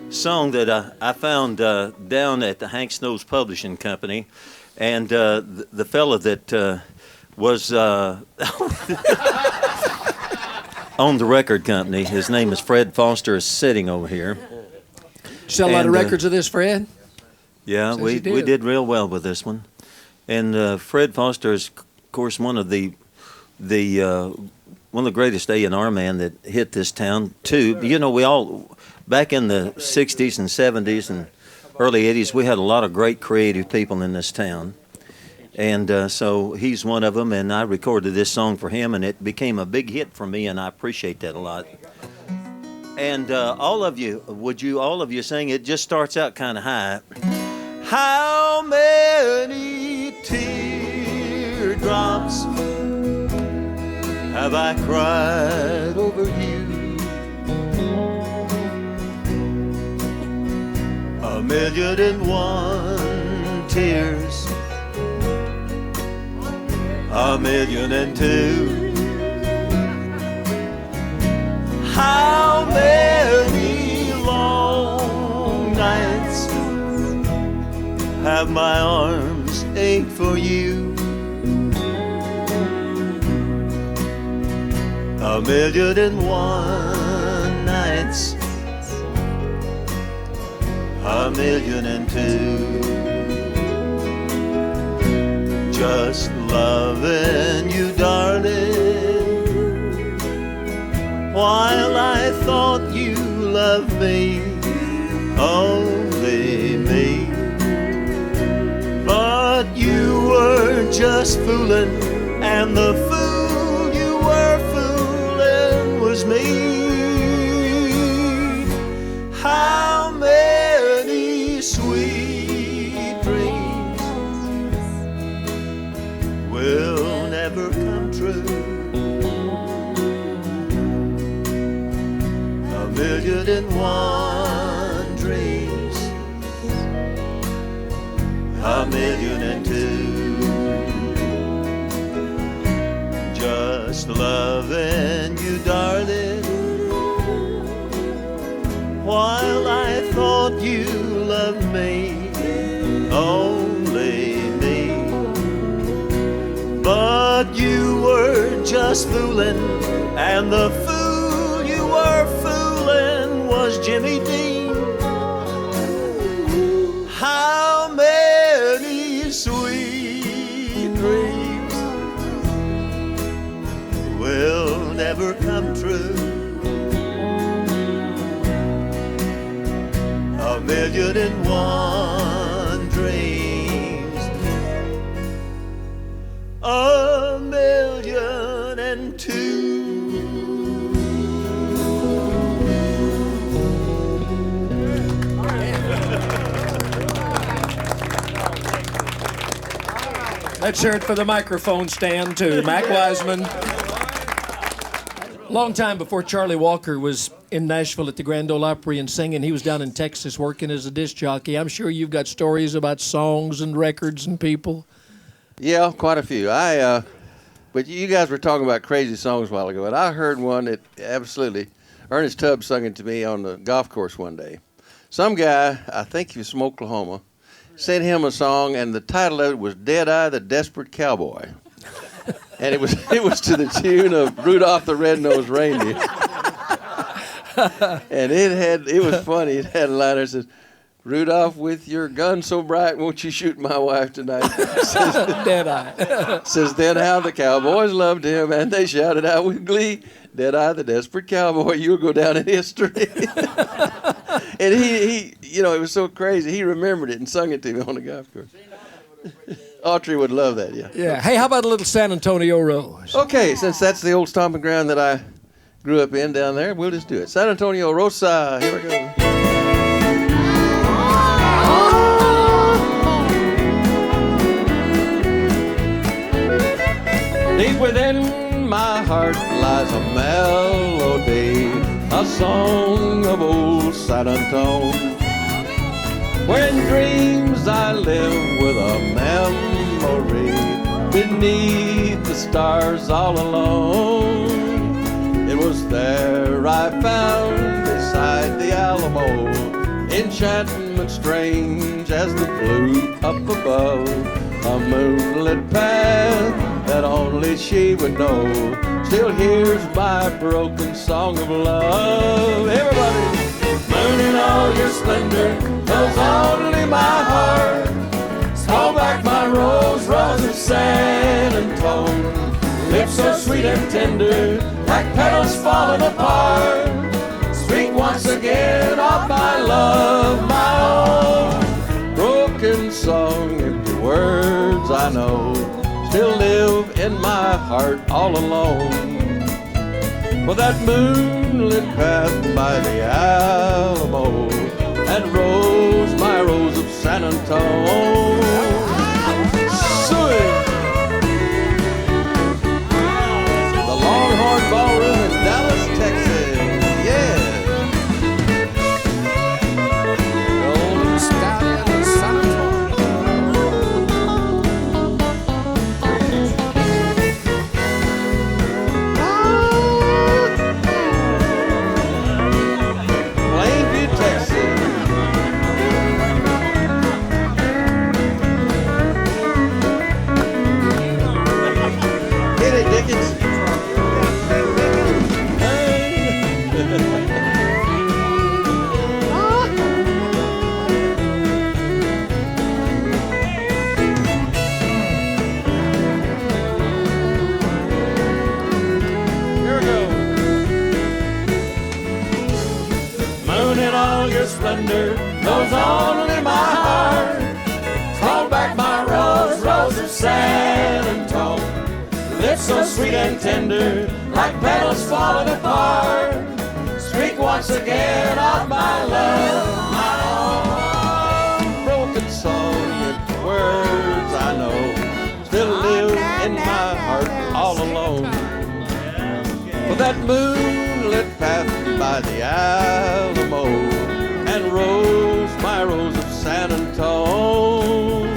S16: song that I found down at the Hank Snow's Publishing Company. And the fella that was on the record company, his name is Fred Foster, is sitting over here.
S12: Sell a lot of records of this, Fred?
S16: Yeah,
S12: Says
S16: we
S12: you did.
S16: did real well with this one. And Fred Foster is, of course, one of the greatest A&R man that hit this town too. You know, we all back in the '60s and '70s and early '80s, we had a lot of great creative people in this town. And so he's one of them, and I recorded this song for him, and it became a big hit for me, and I appreciate that a lot. And all of you sing? It just starts out kind of high. How many teardrops have I cried over you? 1,000,001 tears, 1,000,002. How many long nights have my arms ached for you? 1,000,001 nights, 1,000,002. Just loving you, darling, while I thought you loved me, only me. But you were just fooling, and the fool you were fooling was me. How many sweet dreams will never come true? 1,000,001 dreams, 1,000,002. Just loving you, darling, while I thought you loved me, only me. But you were just fooling, and the fool you were fooling was Jimmy Dean. How many sweet dreams
S12: Let's hear it for the microphone stand, too. Mac Wiseman. Long time before Charlie Walker was in Nashville at the Grand Ole Opry and singing, he was down in Texas working as a disc jockey. I'm sure you've got stories about songs and records and people.
S9: Yeah, quite a few. But you guys were talking about crazy songs a while ago, and I heard one that absolutely, Ernest Tubb sung it to me on the golf course one day. Some guy, I think he was from Oklahoma, sent him a song, and the title of it was Deadeye the Desperate Cowboy. And it was to the tune of Rudolph the Red-Nosed Reindeer. And it was funny. It had a line that says, Rudolph, with your gun so bright, won't you shoot my wife tonight?
S12: Deadeye.
S9: Says, then how the cowboys loved him, and they shouted out with glee, Deadeye the Desperate Cowboy, you'll go down in history. And he, it was so crazy. He remembered it and sung it to me on the golf course. Autry would love that, yeah.
S12: Yeah. Hey, how about a little San Antonio Rose?
S9: Okay, since that's the old stomping ground that I grew up in down there, we'll just do it. San Antonio Rosa, here we go. Deep within my heart lies a melody, a song of old San Antone. When dreams I live with a memory beneath the stars all alone. It was there I found beside the Alamo enchantment strange as the blue up above, a moonlit path that only she would know. Still here's my broken song of love. Everybody! Moon in all your splendor knows only my heart. Hold back my rose, rose of San Antone. Lips so sweet and tender, like petals falling apart. Speak once again of my love, my own. Broken song, empty words I know, still live in my heart all alone. For that moonlit path by the Alamo, and rose, my rose of San Antone. Suey! The Longhorn Ballroom in Dallas, Texas. Yeah! Golden Stallion of San Splendor knows only my heart. Hold back my rose, rose of San Antone. Lips so sweet and tender, like petals falling apart. Speak once again of my love, my own. Broken song, empty words I know, still live in my heart all alone. For that moonlit path by the Alamo, and rose, my rose of San Antone,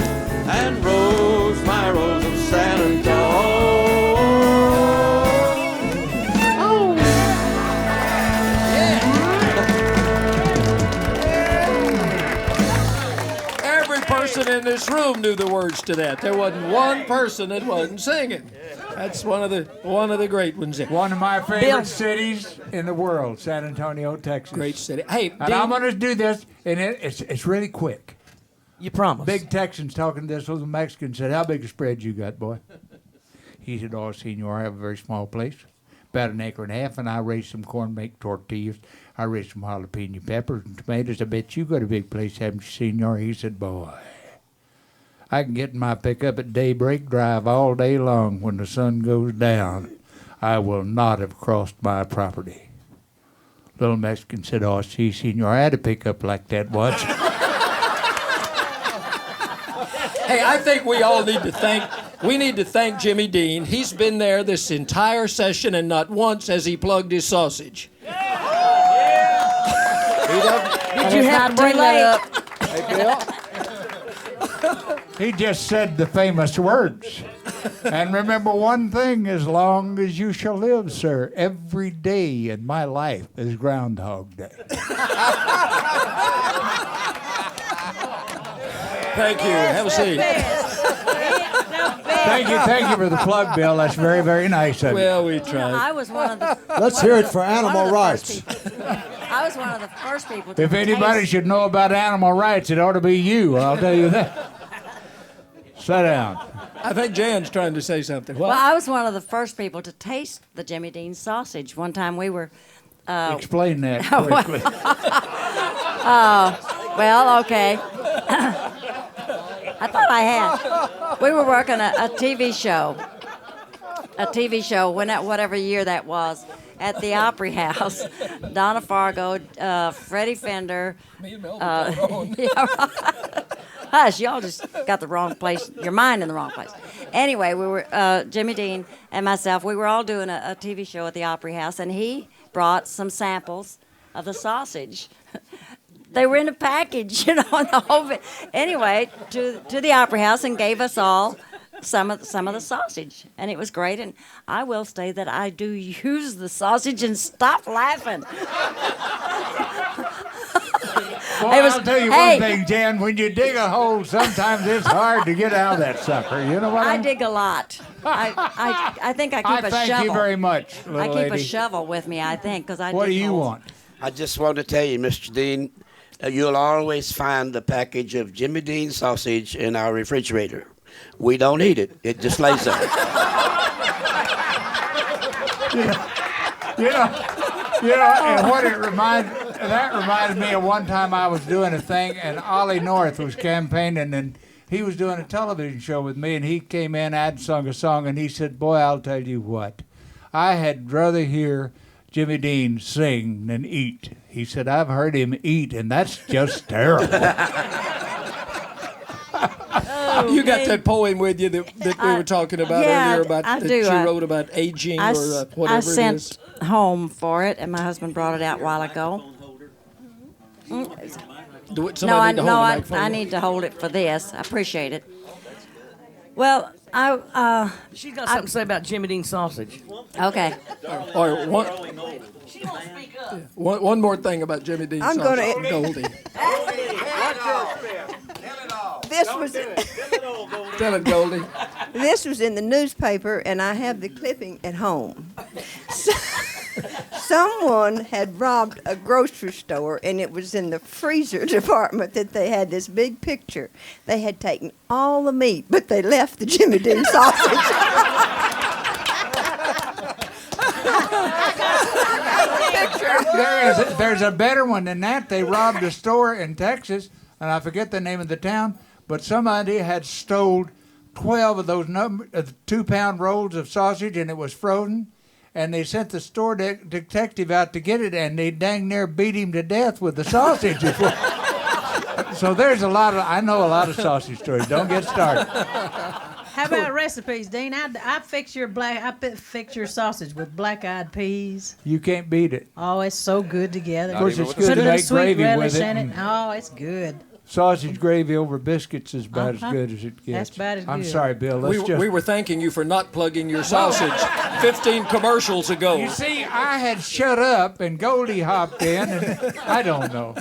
S9: and rose, my rose of San Antone. Oh.
S12: Yeah. Every person in this room knew the words to that. There wasn't one person that wasn't singing. That's one of the great ones.
S24: One of my favorite cities in the world, San Antonio, Texas.
S12: Great city. Hey,
S24: and I'm going to do this, and it's really quick.
S19: You promise.
S24: Big Texans talking to this little Mexican said, "How big a spread you got, boy?" He said, "Oh, senor, I have a very small place, about an acre and a half, and I raise some corn, make tortillas. I raise some jalapeno peppers and tomatoes. I bet you got a big place, haven't you, senor?" He said, "Boy, I can get in my pickup at daybreak, drive all day long when the sun goes down. I will not have crossed my property. Little Mexican said, "Oh, see, senor, I had to pick up like that once."
S12: Hey, I think we all need to thank Jimmy Dean. He's been there this entire session, and not once has he plugged his sausage.
S19: Did you have to bring that up?
S24: Hey, Bill. He just said the famous words. And remember one thing, as long as you shall live, sir, every day in my life is Groundhog Day.
S12: Thank you. Have a seat.
S24: Thank you for the plug, Bill. That's very, very nice of you.
S12: Well, we tried.
S10: I was one of the.
S2: Let's hear it for animal rights.
S10: I was one of the first people to
S24: If anybody
S10: taste-
S24: should know about animal rights, it ought to be you. I'll tell you that. Sit down.
S12: I think Jan's trying to say something.
S10: Well, I was one of the first people to taste the Jimmy Dean sausage. One time we were.
S24: Explain that quickly.
S10: Well, okay. I thought I had. We were working a TV show. A TV show, whatever year that was, at the Opry House. Donna Fargo, Freddie Fender.
S12: Me and Mel
S10: Yeah, right. Hush, y'all just got the wrong place, your mind in the wrong place. Anyway, we were, Jimmy Dean and myself, we were all doing a TV show at the Opry House, and he brought some samples of the sausage. They were in a package, and the whole bit. Anyway, to the Opry House, and gave us all some of the sausage, and it was great. And I will say that I do use the sausage and stop laughing.
S24: Well, I'll tell you one thing, Jan. When you dig a hole, sometimes it's hard to get out of that sucker. You know what
S10: I dig a lot. I think I keep a shovel.
S24: Thank you very much, little
S10: I keep
S24: lady.
S10: a shovel with me, I think, because I
S24: What do
S10: dig
S24: you
S10: holes.
S24: want?
S3: I just want to tell you, Mr. Dean, you'll always find the package of Jimmy Dean sausage in our refrigerator. We don't eat it. It just lays there.
S24: You know, and what that reminded me of one time I was doing a thing, and Ollie North was campaigning, and he was doing a television show with me, and he came in, I'd sung a song, and he said, "Boy, I'll tell you what, I had rather hear Jimmy Dean sing than eat." He said, "I've heard him eat, and that's just terrible."
S12: You got that poem with you that we were talking about earlier about
S10: I
S12: that
S10: do.
S12: you wrote about aging or whatever
S10: I
S12: it
S10: sent
S12: is.
S10: home for it, and my husband brought it out a while ago.
S12: Somebody need to hold the microphone.
S10: I need to hold it for this. I appreciate it. Well,
S19: She's got something to say about Jimmy Dean sausage.
S10: Okay.
S12: Or one more thing about Jimmy Dean
S21: I'm
S12: sausage
S21: gonna-
S12: from Goldie.
S21: This was
S12: Tell it, Goldie.
S21: this was in the newspaper, and I have the clipping at home. Someone had robbed a grocery store, and it was in the freezer department that they had this big picture. They had taken all the meat, but they left the Jimmy Dean sausage.
S24: There's a better one than that. They robbed a store in Texas, and I forget the name of the town, but somebody had stole 12 of those 2-pound rolls of sausage, and it was frozen. And they sent the store detective out to get it, and they dang near beat him to death with the sausage. So there's I know a lot of sausage stories. Don't get started.
S17: How about recipes, Dean? I fix your sausage with black-eyed peas.
S24: You can't beat it.
S17: Oh, it's so good together.
S24: Of course, it's
S17: Put
S24: good
S17: a
S24: to
S17: little
S24: make
S17: sweet
S24: gravy
S17: relish
S24: with it.
S17: in it. Oh, it's good.
S24: Sausage gravy over biscuits is about
S17: Uh-huh.
S24: as good as it gets.
S17: That's about as
S24: I'm
S17: good.
S24: sorry, Bill.
S12: We were thanking you for not plugging your sausage 15 commercials ago.
S24: You see, I had shut up, and Goldie hopped in, and I don't know.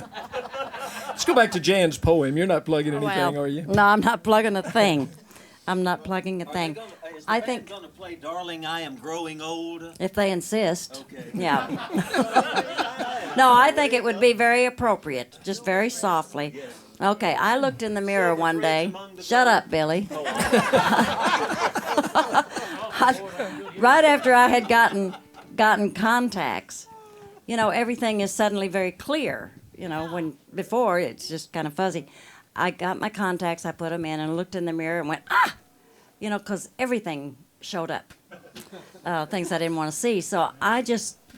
S12: Let's go back to Jan's poem. You're not plugging anything, are you?
S10: No, I'm not plugging a thing. I'm not plugging a thing. I think
S5: going to play "Darling, I Am Growing Old"?
S10: if they insist. Okay. Yeah. No, I think it would be very appropriate, just very softly. Okay, I looked in the mirror one day. Shut up, Billy. Right after I had gotten contacts, everything is suddenly very clear. When before it's just kind of fuzzy. I got my contacts, I put them in, and looked in the mirror and went, because everything showed up. things I didn't want to see. So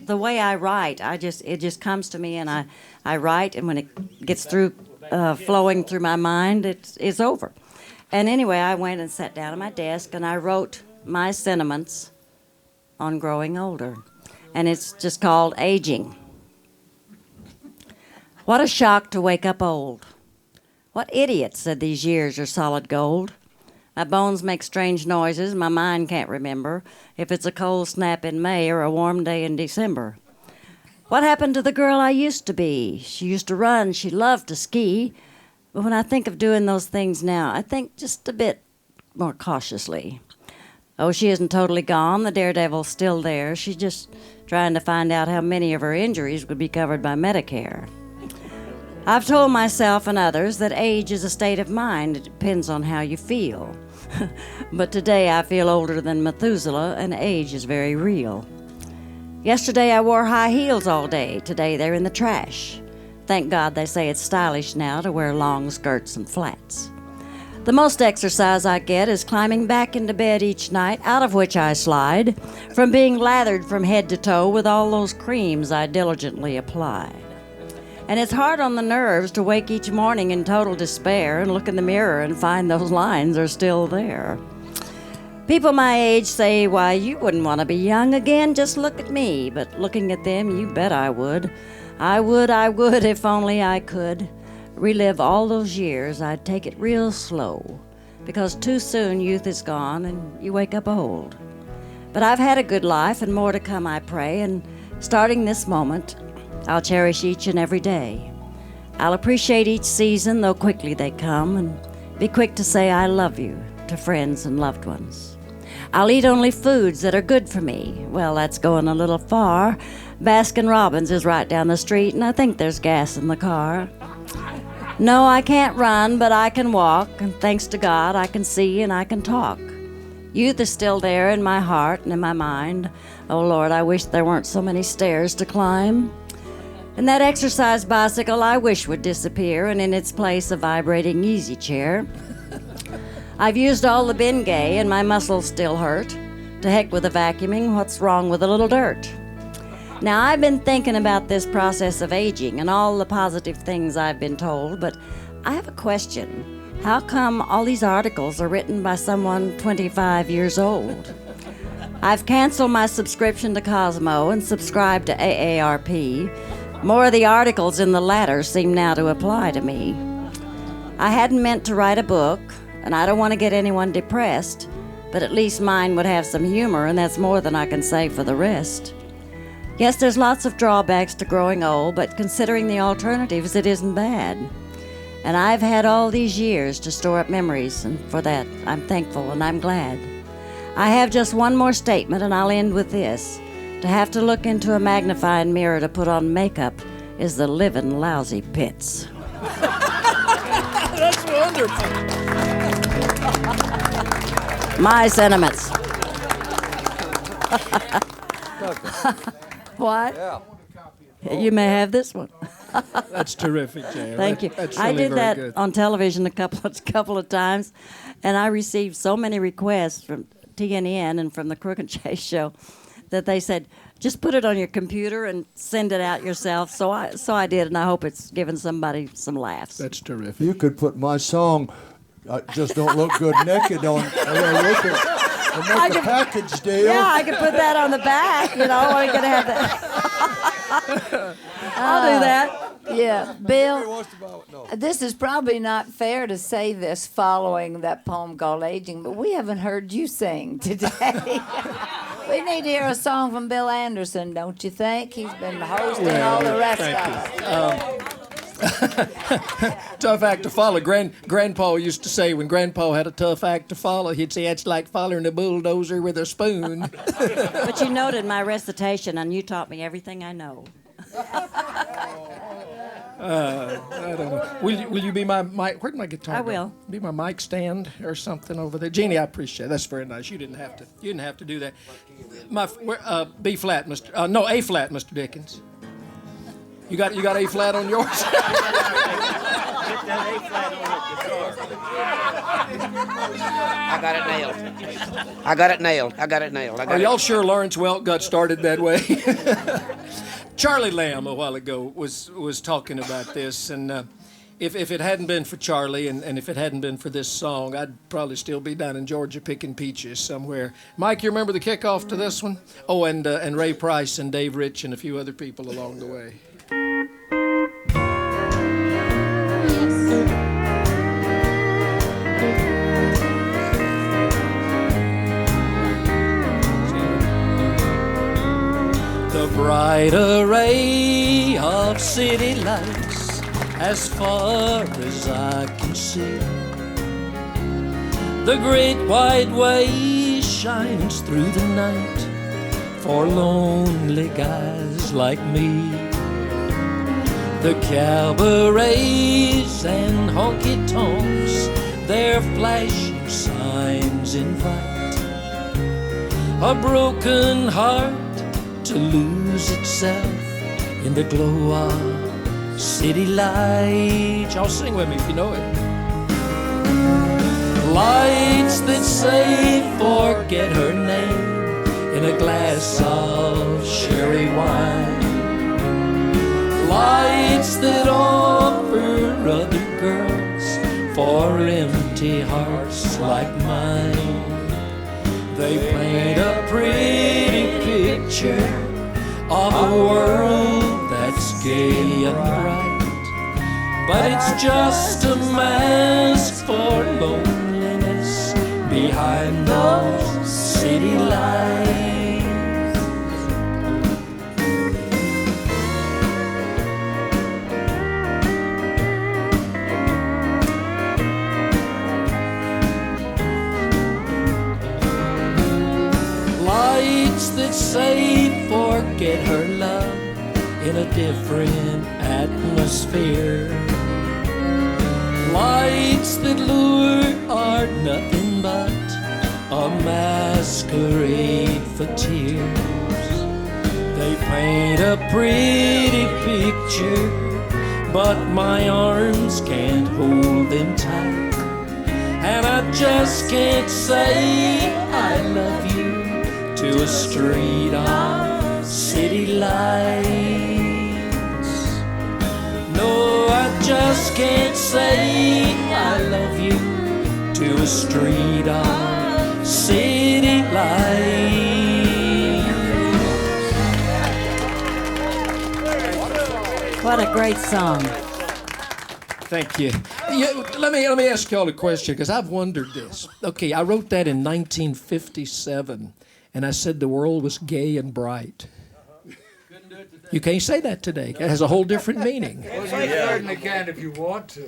S10: the way I write, it just comes to me, and I write, and when it gets through, flowing through my mind, it's over. And anyway, I went and sat down at my desk, and I wrote my sentiments on growing older. And it's just called Aging. What a shock to wake up old. What idiot said these years are solid gold? My bones make strange noises, my mind can't remember if it's a cold snap in May or a warm day in December. What happened to the girl I used to be? She used to run, she loved to ski. But when I think of doing those things now, I think just a bit more cautiously. Oh, she isn't totally gone. The daredevil's still there. She's just trying to find out how many of her injuries would be covered by Medicare. I've told myself and others that age is a state of mind. It depends on how you feel. But today I feel older than Methuselah, and age is very real. Yesterday I wore high heels all day. Today they're in the trash. Thank God they say it's stylish now to wear long skirts and flats. The most exercise I get is climbing back into bed each night, out of which I slide, from being lathered from head to toe with all those creams I diligently apply. And it's hard on the nerves to wake each morning in total despair and look in the mirror and find those lines are still there. People my age say, why, you wouldn't want to be young again, just look at me. But looking at them, you bet I would. I would, if only I could. Relive all those years, I'd take it real slow, because too soon youth is gone and you wake up old. But I've had a good life and more to come, I pray, and starting this moment, I'll cherish each and every day. I'll appreciate each season, though quickly they come, and be quick to say I love you to friends and loved ones. I'll eat only foods that are good for me. Well, that's going a little far. Baskin Robbins is right down the street, and I think there's gas in the car. No, I can't run, but I can walk, and thanks to God, I can see and I can talk. Youth is still there in my heart and in my mind. Oh, Lord, I wish there weren't so many stairs to climb. And that exercise bicycle I wish would disappear, and in its place a vibrating easy chair. I've used all the Bengay, and my muscles still hurt. To heck with the vacuuming, what's wrong with a little dirt? Now, I've been thinking about this process of aging and all the positive things I've been told, but I have a question. How come all these articles are written by someone 25 years old? I've canceled my subscription to Cosmo and subscribed to AARP. More of the articles in the latter seem now to apply to me. I hadn't meant to write a book, and I don't want to get anyone depressed, but at least mine would have some humor, and that's more than I can say for the rest. Yes, there's lots of drawbacks to growing old, but considering the alternatives, it isn't bad. And I've had all these years to store up memories, and for that, I'm thankful and I'm glad. I have just one more statement, and I'll end with this. To have to look into a magnifying mirror to put on makeup is the living lousy pits.
S12: That's wonderful.
S10: My sentiments. What?
S12: Yeah.
S10: You may have this one.
S12: That's terrific, Jan.
S10: Thank you.
S12: That's
S10: I
S12: really
S10: did
S12: very
S10: that
S12: good.
S10: on television a couple of times, and I received so many requests from TNN and from the Crook and Chase show that they said, just put it on your computer and send it out yourself. So I did, and I hope it's given somebody some laughs.
S12: That's terrific.
S2: You could put my song, Just Don't Look Good Naked, on and make a package deal.
S10: Yeah, I could put that on the back. You know, I'm going to have that. I'll do that.
S14: Yeah, Bill, this is probably not fair to say this following that poem called Aging, but we haven't heard you sing today. We need to hear a song from Bill Anderson, don't you think? He's been hosting all the rest of us.
S12: Tough act to follow. Grandpa used to say when Grandpa had a tough act to follow, he'd say, it's like following a bulldozer with a spoon.
S10: But you noted my recitation, and you taught me everything I know.
S12: I don't know. Will you be my mic? Where'd my guitar
S10: I
S12: go?
S10: will.
S12: Be my mic stand or something over there. Jeannie, I appreciate it. That's very nice. You didn't have to do that. B flat, Mr. No, A flat, Mr. Dickens. You got A flat on yours?
S5: that A flat on the guitar.
S3: I got it nailed.
S12: Are y'all sure Lawrence Welk got started that way? Charlie Lamb a while ago was talking about this, and if it hadn't been for Charlie and if it hadn't been for this song, I'd probably still be down in Georgia picking peaches somewhere. Mike, you remember the kickoff to this one? Oh, and Ray Price and Dave Rich and a few other people along the way. The bright array of city lights as far as I can see. The great wide way shines through the night for lonely guys like me. The cabarets and honky-tonks, their flashing signs invite a broken heart to lose itself in the glow of city lights. Y'all sing with me if you know it. Lights that say forget her name in a glass of sherry wine. Lights that offer other girls for empty hearts like mine. They paint a pretty picture of a world that's gay and bright, but it's just a mask for loneliness behind those city lights. Lights that say forget her love in a different atmosphere. Lights that lure are nothing but a masquerade for tears. They paint a pretty picture, but my arms can't hold them tight, and I just can't say I love you to a street of city lights. No, I just can't say I love you to a street of city lights.
S10: What a great song.
S12: Thank you. Let me ask y'all a question, because I've wondered this. Okay, I wrote that in 1957. And I said the world was gay and bright. You can't say that today. It has a whole different meaning.
S24: Well, you certainly can if you want to.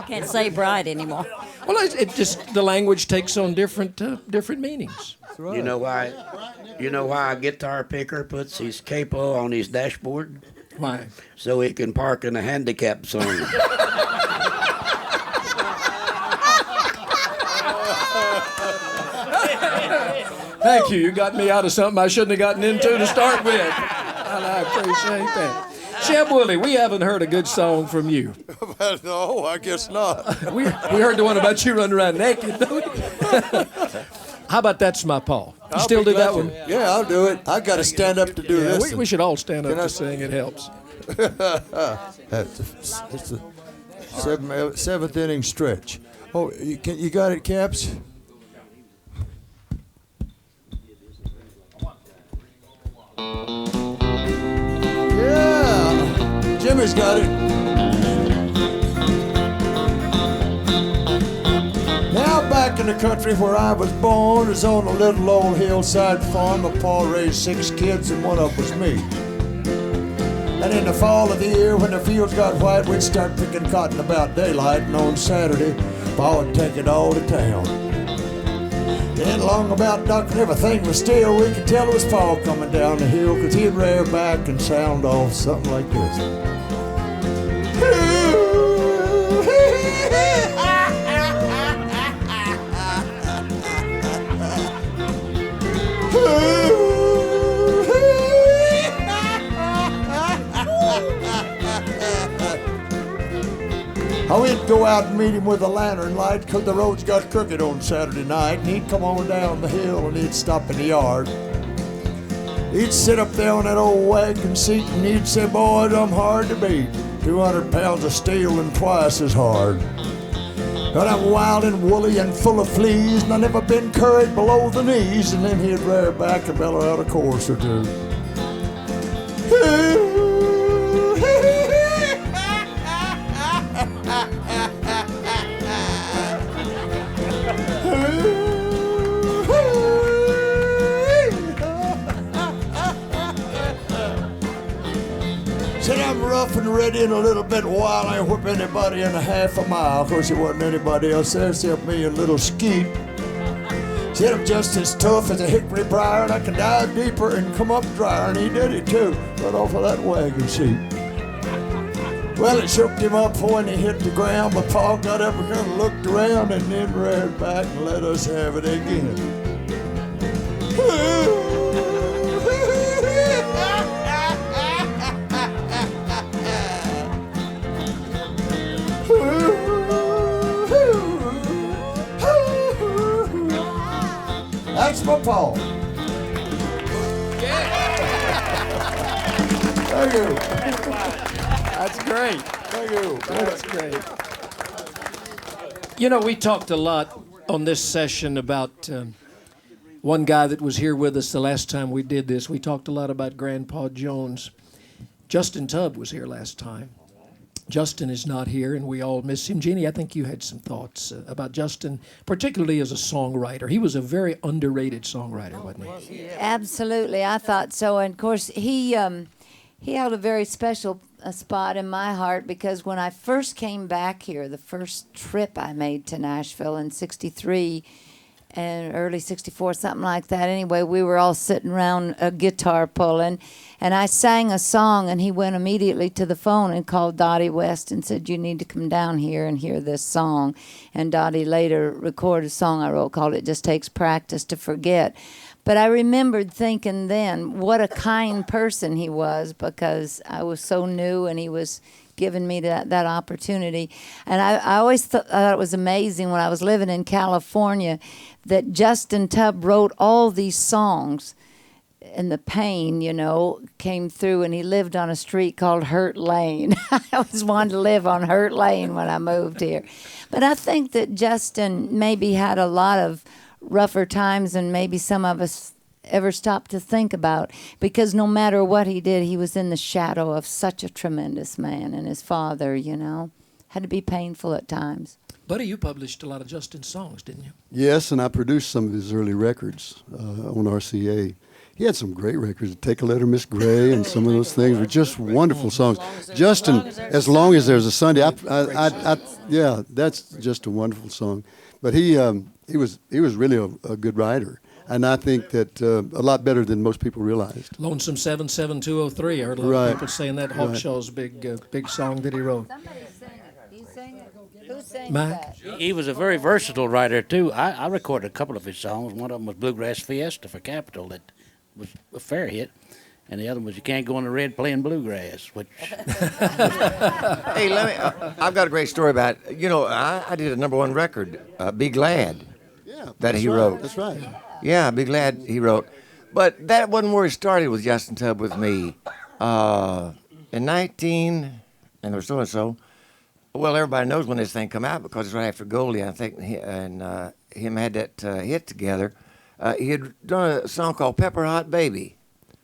S10: Can't say bride anymore.
S12: Well, it just the language takes on different meanings.
S3: Right. You know why a guitar picker puts his capo on his dashboard?
S12: Why?
S3: So he can park in a handicap zone.
S12: Thank you. You got me out of something I shouldn't have gotten into to start with. And I appreciate that. Shep Willie, we haven't heard a good song from you.
S2: No, I guess not.
S12: We heard the one about you running around naked. How about That's My Paw? You still do that one?
S2: Yeah, I'll do it. I got to stand up to do this.
S12: We should all stand up to sing. It helps.
S2: It's the seventh inning stretch. Oh, you got it, Caps? Yeah, Jimmy's got it. Now back in the country where I was born is on a little old hillside farm. My pa raised 6 kids and one of them was me. And in the fall of the year when the fields got white, we'd start picking cotton about daylight, and on Saturday, pa would take it all to town. Then along about dark and everything was still, we could tell it was fall coming down the hill, 'cause he'd rear back and sound off something like this. go out and meet him with a lantern light, 'cause the roads got crooked on Saturday night. And he'd come on down the hill and he'd stop in the yard. He'd sit up there on that old wagon seat and he'd say, boys, I'm hard to beat. 200 pounds of steel and twice as hard. But I'm wild and woolly and full of fleas, and I never been curried below the knees. And then he'd rear back and bellow out a chorus or two. Said I'm rough and ready in a little bit while. I ain't whip anybody in a half a mile. Of course, there wasn't anybody else there except me and little Skeet. Said I'm just as tough as a hickory briar, and I can dive deeper and come up drier. And he did it too, right off of that wagon seat. Well, it shook him up when he hit the ground, but Pa got up and kind of looked around and then reared back and let us have it again. That's my Paul. Thank you.
S12: That's great.
S2: Thank you.
S12: That's great. You know, we talked a lot on this session about one guy that was here with us the last time we did this. We talked a lot about Grandpa Jones. Justin Tubb was here last time. Justin is not here, and we all miss him. Jeannie, I think you had some thoughts about Justin, particularly as a songwriter. He was a very underrated songwriter, wasn't he?
S14: Absolutely, I thought so. And of course, he held a very special spot in my heart, because when I first came back here, the first trip I made to Nashville in '63 and early '64, something like that. Anyway, we were all sitting around a guitar pulling, and I sang a song, and he went immediately to the phone and called Dottie West and said, you need to come down here and hear this song. And Dottie later recorded a song I wrote called It Just Takes Practice to Forget. But I remembered thinking then what a kind person he was, because I was so new and he was giving me that opportunity. And I always thought it was amazing when I was living in California that Justin Tubb wrote all these songs, and the pain, you know, came through, and he lived on a street called Hurt Lane. I always wanted to live on Hurt Lane when I moved here. But I think that Justin maybe had a lot of rougher times than maybe some of us ever stopped to think about, because no matter what he did, he was in the shadow of such a tremendous man, and his father, you know, had to be painful at times.
S12: Buddy, you published a lot of Justin's songs, didn't you?
S13: Yes, and I produced some of his early records on RCA. He had some great records, Take a Letter, Miss Gray, and some of those things were just wonderful songs. Justin, As Long as There's a Sunday, yeah, that's just a wonderful song. But he was really a good writer, and I think that a lot better than most people realized.
S12: Lonesome 77203. I heard a lot of people saying that Hawkshaw's big song that he wrote. Mike?
S7: He was a very versatile writer, too. I recorded a couple of his songs. One of them was Bluegrass Fiesta for Capitol, that was a fair hit. And the other one was You Can't Go on the Red Playing Bluegrass, which...
S23: Hey, I've got a great story about, I did a #1 record, Be Glad, that he wrote.
S13: That's right.
S23: Yeah, Be Glad he wrote. But that wasn't where it started with Justin Tubb with me. In 19, and or so-and-so, well, everybody knows when this thing come out because it's right after Goldie, I think, and him had that hit together. He had done a song called Pepper Hot Baby.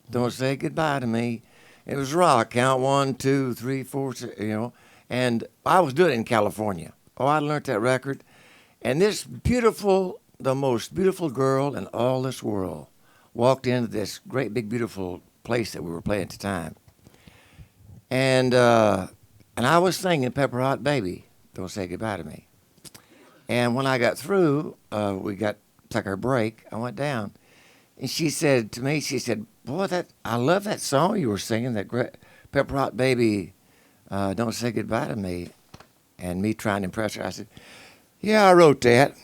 S23: Don't Say Goodbye to Me. It was rock, count 1, 2, 3, 4, and I was doing it in California. Oh, I learned that record. And this the most beautiful girl in all this world walked into this great big beautiful place that we were playing at the time. And I was singing Pepper Hot Baby, Don't Say Goodbye to Me. And when I got through, we took our break, I went down. And she said to me, boy, I love that song you were singing, that great Pepper Hot Baby, Don't Say Goodbye to Me. And me trying to impress her, I said, yeah, I wrote that.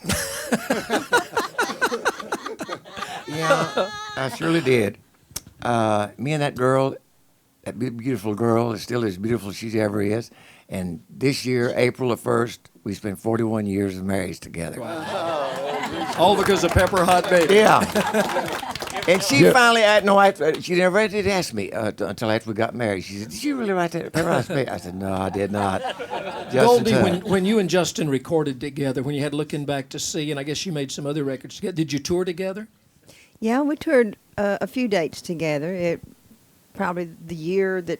S23: Yeah, I surely did. Me and that girl, that beautiful girl, is still as beautiful as she ever is. And this year, April the 1st, we spent 41 years of marriage together.
S12: All because of Pepper Hot Baby.
S23: Yeah. And she finally, she never did ask me until after we got married. She said, "Did you really write that Pepper Hot Baby?" I said, "No, I did not."
S12: Goldie, when you and Justin recorded together, when you had Looking Back to See, and I guess you made some other records together, did you tour together?
S21: Yeah, we toured a few dates together. Probably the year that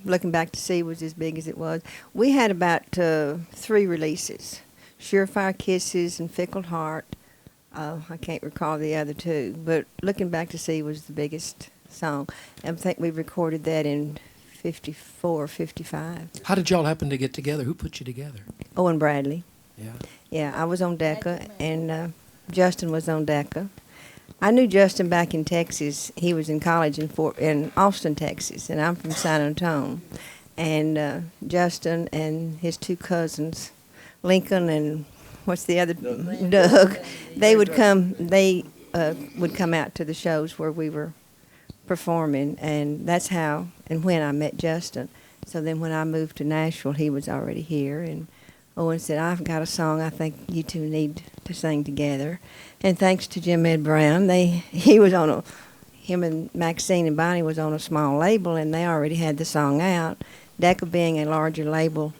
S21: Looking Back to See was as big as it was. We had about 3 releases, Surefire Kisses and Fickle Heart. I can't recall the other 2, but Looking Back to See was the biggest song. I think we recorded that in 54, 55.
S12: How did y'all happen to get together? Who put you together?
S21: Owen Bradley.
S12: Yeah.
S21: Yeah, I was on Decca, and Justin was on Decca. I knew Justin back in Texas. He was in college in Austin, Texas, and I'm from San Antonio. And Justin and his 2 cousins, Lincoln and what's the other? Doug. They would come. They would come out to the shows where we were performing, and that's how and when I met Justin. So then when I moved to Nashville, he was already here, and Owen said, "I've got a song I think you 2 need to sing together." And thanks to Jim Ed Brown, him and Maxine and Bonnie was on a small label, and they already had the song out. Decca being a larger label,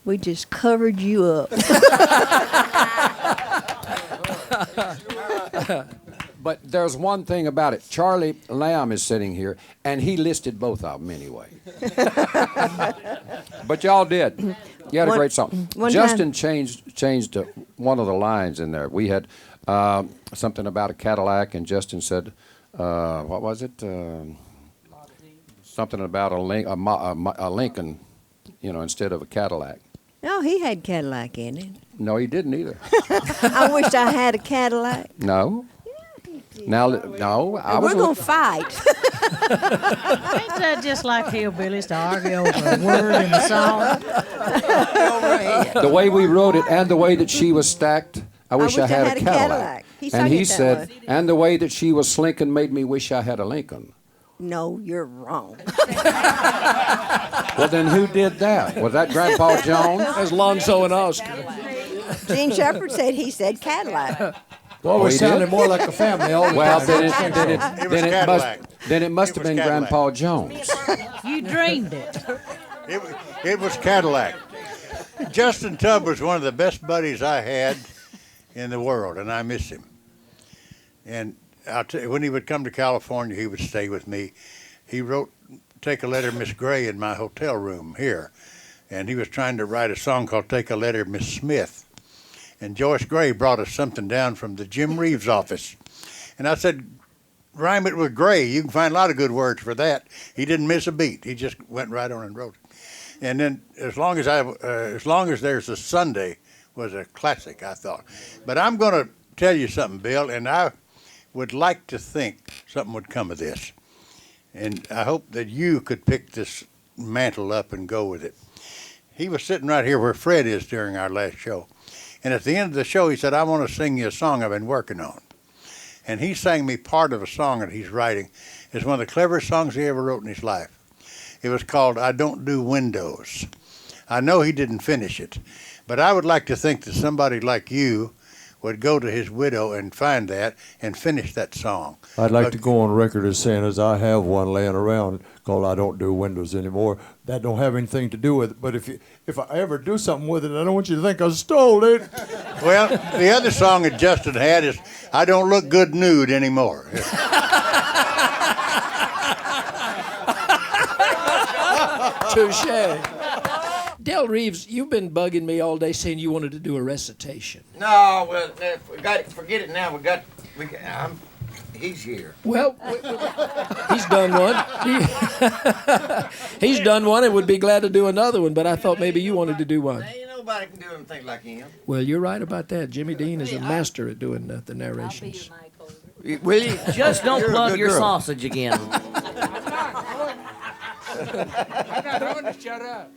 S21: we just covered you up.
S6: But there's one thing about it. Charlie Lamb is sitting here, and he listed both of them anyway. But y'all did. You had a great song. Justin changed one of the lines in there. We had something about a Cadillac, and Justin said, what was it? Something about a Lincoln, instead of a Cadillac.
S21: No, he had Cadillac in it.
S6: No, he didn't either.
S21: I wished I had a Cadillac.
S6: No. Now, no,
S21: we're going to fight.
S17: Ain't that just like hillbillies to argue over a word in the song?
S6: The way we wrote it and the way that she was stacked, I wish I had a Cadillac.
S21: And
S6: he said, and the way that she was slinking made me wish I had a Lincoln.
S21: No, you're wrong.
S6: Well, then who did that? Was that Grandpa Jones?
S12: That's Lonzo and Oscar.
S21: Gene Shepard said he said Cadillac.
S2: Well, we sounded more like a family all the
S6: well,
S2: time.
S6: Then it must have been
S2: Cadillac.
S6: Grandpa Jones.
S17: You dreamed it.
S8: It was Cadillac. Justin Tubb was one of the best buddies I had in the world, and I miss him. And I'll tell you, when he would come to California, he would stay with me. He wrote Take a Letter, Miss Gray in my hotel room here. And he was trying to write a song called Take a Letter, Miss Smith. And Joyce Gray brought us something down from the Jim Reeves office. And I said, rhyme it with Gray. You can find a lot of good words for that. He didn't miss a beat. He just went right on and wrote it. And then as long as there's a Sunday was a classic, I thought. But I'm going to tell you something, Bill, and I would like to think something would come of this. And I hope that you could pick this mantle up and go with it. He was sitting right here where Fred is during our last show. And at the end of the show, he said, I want to sing you a song I've been working on. And he sang me part of a song that he's writing. It's one of the cleverest songs he ever wrote in his life. It was called I Don't Do Windows. I know he didn't finish it, but I would like to think that somebody like you would go to his widow and find that and finish that song.
S2: I'd like to go on record as saying as I have one laying around called I Don't Do Windows Anymore. That don't have anything to do with it, but if I ever do something with it, I don't want you to think I stole it.
S8: Well, the other song that Justin had is I Don't Look Good Nude Anymore.
S12: Touche. Del Reeves, you've been bugging me all day saying you wanted to do a recitation.
S23: No, well, forget it now. He's here.
S12: Well, he's done one. He's done one and would be glad to do another one, but I thought maybe you wanted to do one.
S23: Ain't nobody can do anything like him.
S12: Well, you're right about that. Jimmy Dean is a master at doing the narrations.
S23: Will you?
S19: Just don't plug your sausage again.
S11: I got Owen to shut up.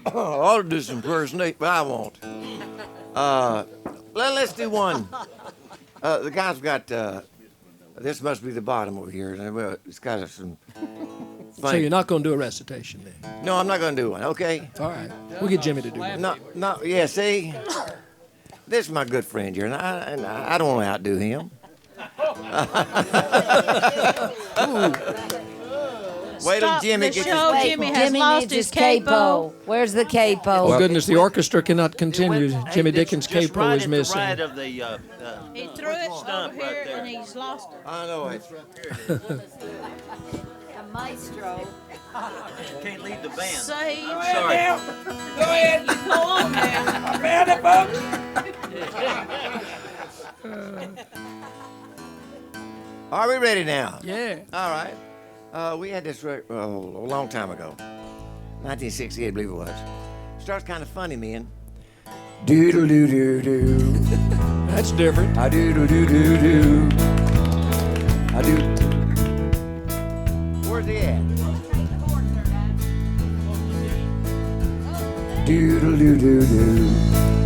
S23: I ought to do some impersonation, but I won't. Let's do one. The guy's got, this must be the bottom over here. It's got some
S12: So you're not going to do a recitation then?
S23: No, I'm not going to do one. Okay.
S12: All right. We'll get Jimmy to do one.
S23: No. Yeah. See, this is my good friend here, and I don't want to outdo him. Wait till Jimmy gets his
S14: Jimmy has lost his capo. Where's the capo?
S12: Oh, goodness, the orchestra cannot continue. Jimmy Dickens'
S16: Just
S12: capo
S16: right
S12: is
S16: at the
S12: missing.
S16: right of the,
S17: He threw it over here and he's lost it.
S23: I know it.
S14: The maestro.
S16: Can't lead the band.
S17: Say,
S16: Sorry.
S17: Go ahead. You go on there.
S16: I found it, folks.
S23: Are we ready now?
S12: Yeah.
S23: All right. We had this a long time ago. 1968, I believe it was. Starts kind of funny, man. Doodle doo doo doo.
S12: That's different.
S23: I doodle doo doo doo. I do. Where's he at? Doodle doo doo doo.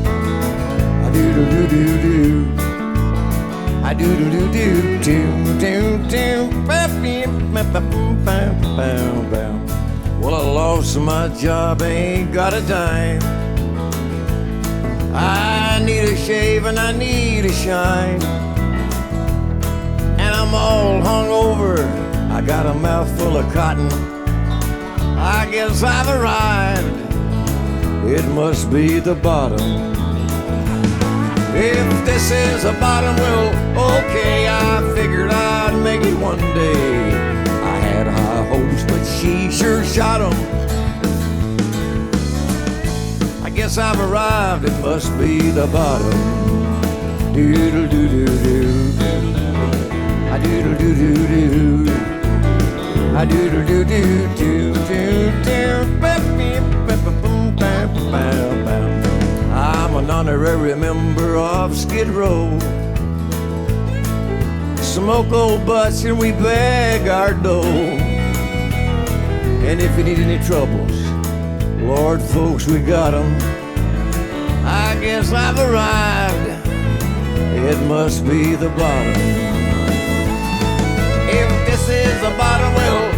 S23: I doodle doo doo doo. I doodle doo doo doo doo doo. Well, I lost my job, ain't got a dime. I need a shave and I need a shine. And I'm all hung over. I got a mouthful of cotton. I guess I've arrived. It must be the bottom. If this is the bottom, well, okay, I figured I'd make it one day. I had high hopes, but she sure shot 'em. I guess I've arrived, it must be the bottom. Doodle doo doo doo. I doodle doo doo doo. I doodle doo doo doo doo doo. I'm an honorary member of Skid Row. Smoke old butts and we bag our dough. And if you need any troubles, Lord, folks, we got 'em. I guess I've arrived. It must be the bottom. If this is the bottom, well,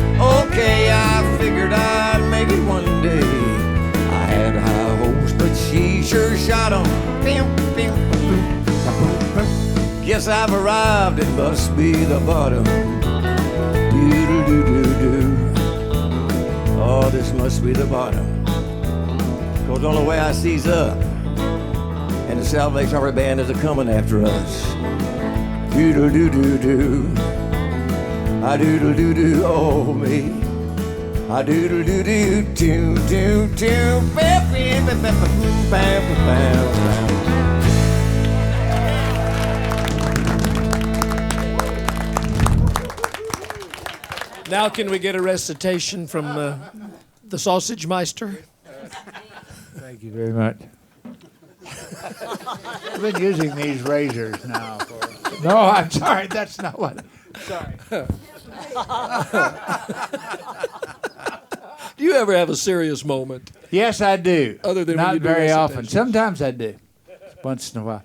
S23: okay, I figured I'd make it one day. I had high hopes, but she sure shot 'em. Guess I've arrived, it must be the bottom. Doodle doo doo doo. Oh, this must be the bottom. 'Cause the only way I sees up, and the Salvation Army band is a-coming after us. Doodle doo doo doo. I doodle doo doo, oh me. I doodle doo doo doo doo doo.
S12: Now can we get a recitation from the Sausage Meister?
S24: Thank you very much. I've been using these razors now. No, I'm sorry. That's not what. Sorry.
S12: Do you ever have a serious moment?
S24: Yes, I do.
S12: Other than when
S24: not
S12: you do
S24: very often.
S12: recitations?
S24: Sometimes I do. Once in a while.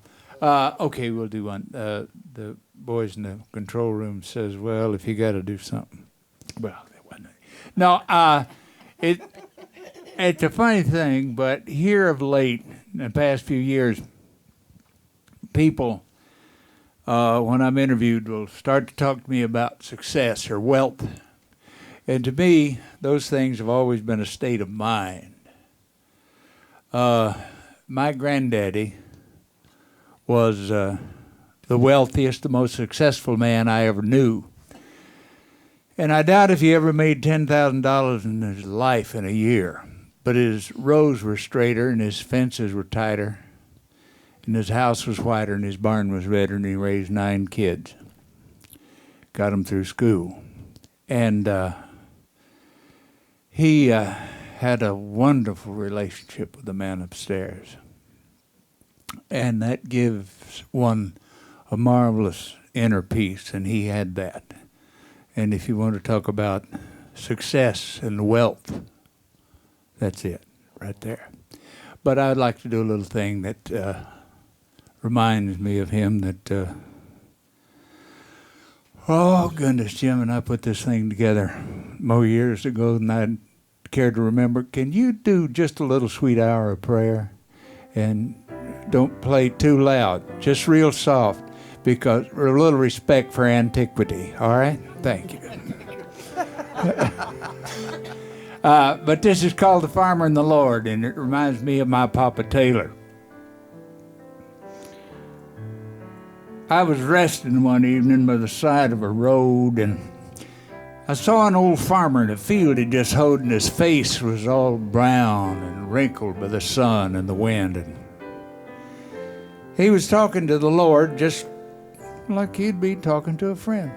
S24: Okay, we'll do one. The boys in the control room says, "Well, if you got to do something." Well, there wasn't any. No, it's a funny thing, but here of late, in the past few years, people, when I'm interviewed, will start to talk to me about success or wealth. And to me, those things have always been a state of mind. My granddaddy was the wealthiest, the most successful man I ever knew. And I doubt if he ever made $10,000 in his life in a year. But his rows were straighter and his fences were tighter. And his house was whiter and his barn was redder, and he raised 9 kids. Got them through school. And he had a wonderful relationship with the man upstairs. And that gives one a marvelous inner peace, and he had that. And if you want to talk about success and wealth, that's it, right there. But I'd like to do a little thing that reminds me of him, that Oh, goodness, Jim and I put this thing together more years ago than I care to remember. Can you do just a little sweet hour of prayer? And don't play too loud, just real soft, because a little respect for antiquity, all right? Thank you. But this is called The Farmer and the Lord, and it reminds me of my Papa Taylor. I was resting one evening by the side of a road, and I saw an old farmer in a field he just hoed, and his face was all brown and wrinkled by the sun and the wind. And he was talking to the Lord just like he'd be talking to a friend.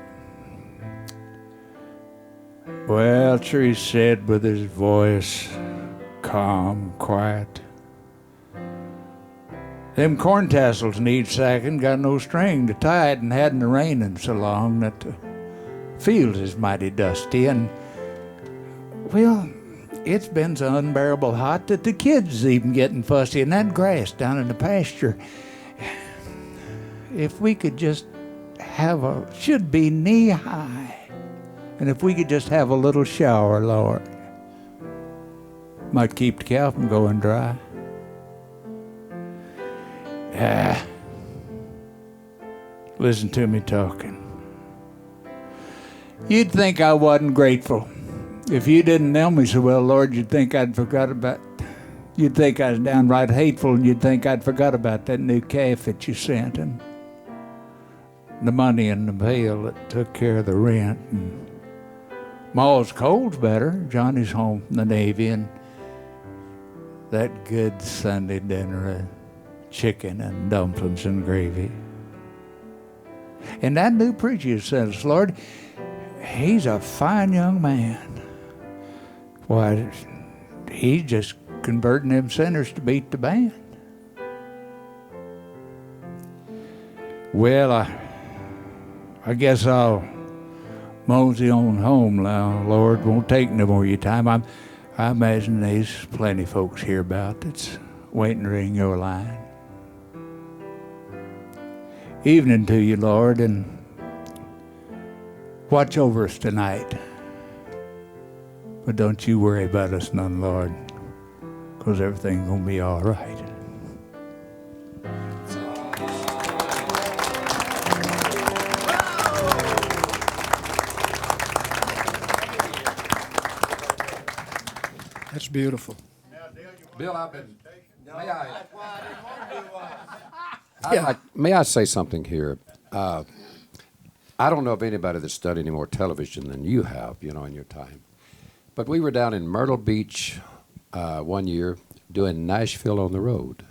S24: Well, sure, he said with his voice calm, quiet, them corn tassels need sacking, got no string to tie it, and hadn't a raining so long that the field is mighty dusty. And, well, it's been so unbearable hot that the kids even getting fussy, and that grass down in the pasture, if we could just have should be knee high, and if we could just have a little shower, Lord, might keep the cow from going dry. Listen to me talking. You'd think I wasn't grateful. If you didn't know me so well, Lord, you'd think I'd forgot about. You'd think I was downright hateful, and you'd think I'd forgot about that new calf that you sent, and the money in the pail that took care of the rent. And Ma's cold's better. Johnny's home from the Navy, and that good Sunday dinner of chicken and dumplings and gravy. And that new preacher says, Lord, he's a fine young man. Why, he's just converting them sinners to beat the band. Well, I guess I'll mosey on home now. Lord, won't take no more of your time. I imagine there's plenty folks hereabout that's waiting to ring your line. Evening to you, Lord, and watch over us tonight. But don't you worry about us none, Lord, because everything's going to be all right.
S12: That's beautiful.
S6: Bill, I've been. May I say something here? I don't know of anybody that's done any more television than you have, in your time. But we were down in Myrtle Beach one year doing Nashville on the Road.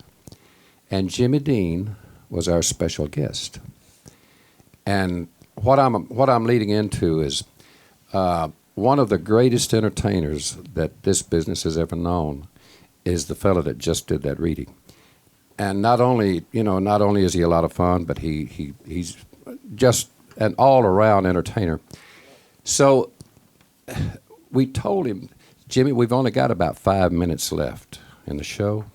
S6: And Jimmy Dean was our special guest. And what I'm leading into is one of the greatest entertainers that this business has ever known is the fellow that just did that reading. And not only is he a lot of fun, but he's just an all-around entertainer. So we told him, Jimmy, we've only got about 5 minutes left in the show.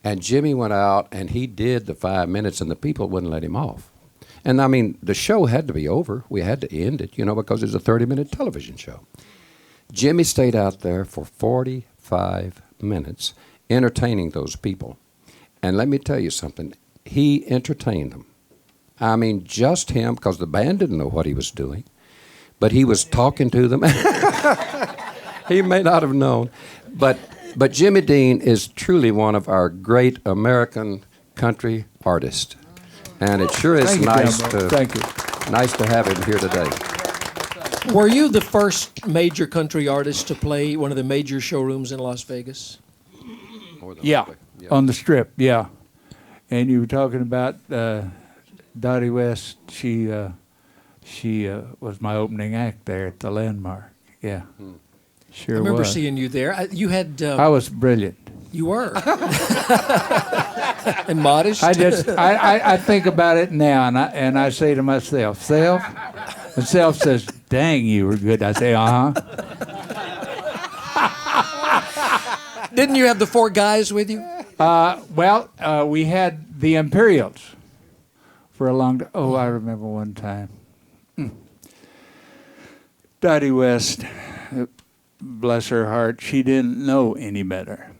S6: And Jimmy went out and he did the 5 minutes, and the people wouldn't let him off. And I mean, the show had to be over. We had to end it, because it's a 30-minute television show. Jimmy stayed out there for 45 minutes entertaining those people. And let me tell you something, he entertained them. I mean, just him, because the band didn't know what he was doing, but he was talking to them. He may not have known. But Jimmy Dean is truly one of our great American country artists. And it sure is nice to have him here today.
S12: Were you the first major country artist to play one of the major showrooms in Las Vegas?
S24: Yeah, on the Strip, yeah. And you were talking about Dottie West. She was my opening act there at the Landmark. Yeah, sure
S12: I remember
S24: was.
S12: seeing you there. You had.
S24: I was brilliant.
S12: You were. And modest.
S24: I think about it now, and I say to myself, Self, and Self says, "Dang, you were good." I say,
S12: Didn't you have the four guys with you?
S24: We had the Imperials for a long time. Oh, I remember one time. Dottie West, bless her heart, she didn't know any better.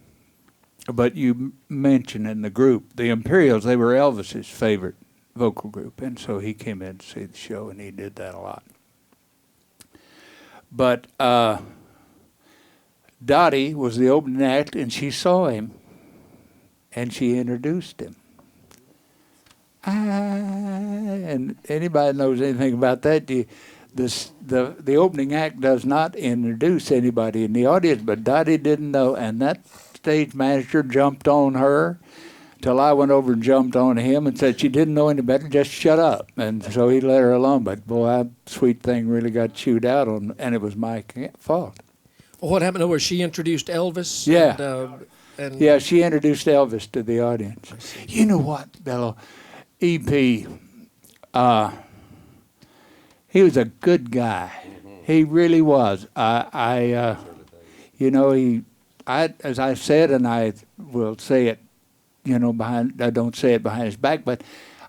S24: But you mentioned in the group, the Imperials, they were Elvis's favorite vocal group, and so he came in to see the show, and he did that a lot. But Dottie was the opening act, and she saw him, and she introduced him. And anybody knows anything about that, the opening act does not introduce anybody in the audience, but Dottie didn't know, and that stage manager jumped on her till I went over and jumped on him and said she didn't know any better, just shut up. And so he let her alone. But boy, that sweet thing really got chewed out on, and it was my fault.
S12: Well, what happened over? She introduced Elvis.
S24: Yeah.
S12: And
S24: yeah, she introduced Elvis to the audience. You know what, Bello? EP, he was a good guy. He really was. You know, as I said, and I will say it, you know, I don't say it behind his back, but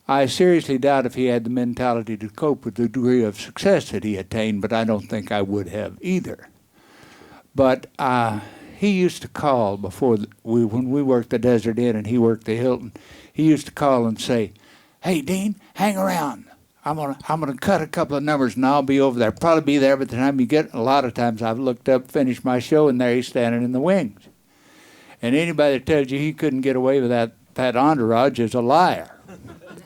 S24: I seriously doubt if he had the mentality to cope with the degree of success that he attained, but I don't think I would have either. But he used to call when we worked the Desert Inn and he worked the Hilton, he used to call and say, "Hey, Dean, hang around. I'm gonna cut a couple of numbers and I'll be over there. Probably be there by the time you get." A lot of times I've looked up, finished my show, and there he's standing in the wings. And anybody that tells you he couldn't get away with that entourage is a liar.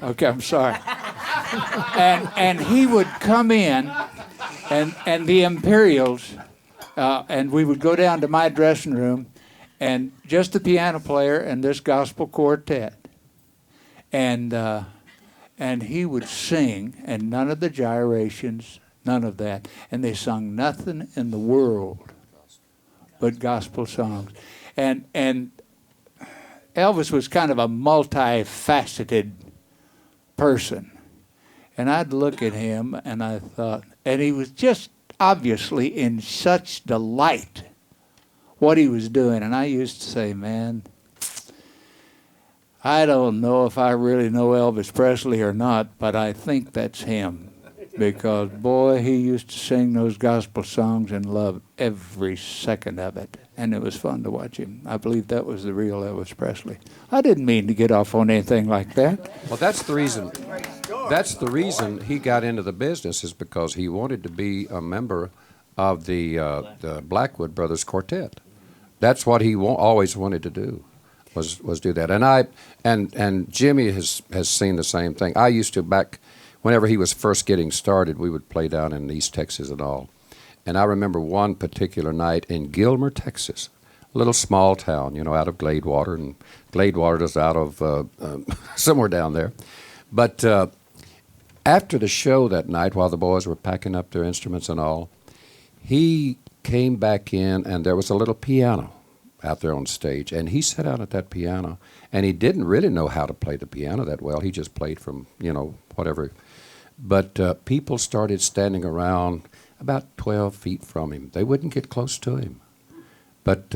S24: Okay, I'm sorry. and he would come in, and the Imperials, and we would go down to my dressing room, and just the piano player and this gospel quartet, and he would sing, and none of the gyrations, none of that, and they sung nothing in the world but gospel songs. And Elvis was kind of a multifaceted person. And I'd look at him and I thought, and he was just obviously in such delight what he was doing. And I used to say, man, I don't know if I really know Elvis Presley or not, but I think that's him. Because, boy, he used to sing those gospel songs and love every second of it. And it was fun to watch him. I believe that was the real Elvis Presley. I didn't mean to get off on anything like that.
S6: Well, that's the reason. That's the reason he got into the business, is because he wanted to be a member of the Blackwood Brothers Quartet. That's what he always wanted to do, was do that. And Jimmy has seen the same thing. I used to whenever he was first getting started, we would play down in East Texas and all. And I remember one particular night in Gilmer, Texas, a little small town, you know, out of Gladewater, and Gladewater is out of somewhere down there. But after the show that night, while the boys were packing up their instruments and all, he came back in, and there was a little piano out there on stage, and he sat down at that piano, and he didn't really know how to play the piano that well. He just played from, you know, whatever. But people started standing around about 12 feet from him. They wouldn't get close to him. But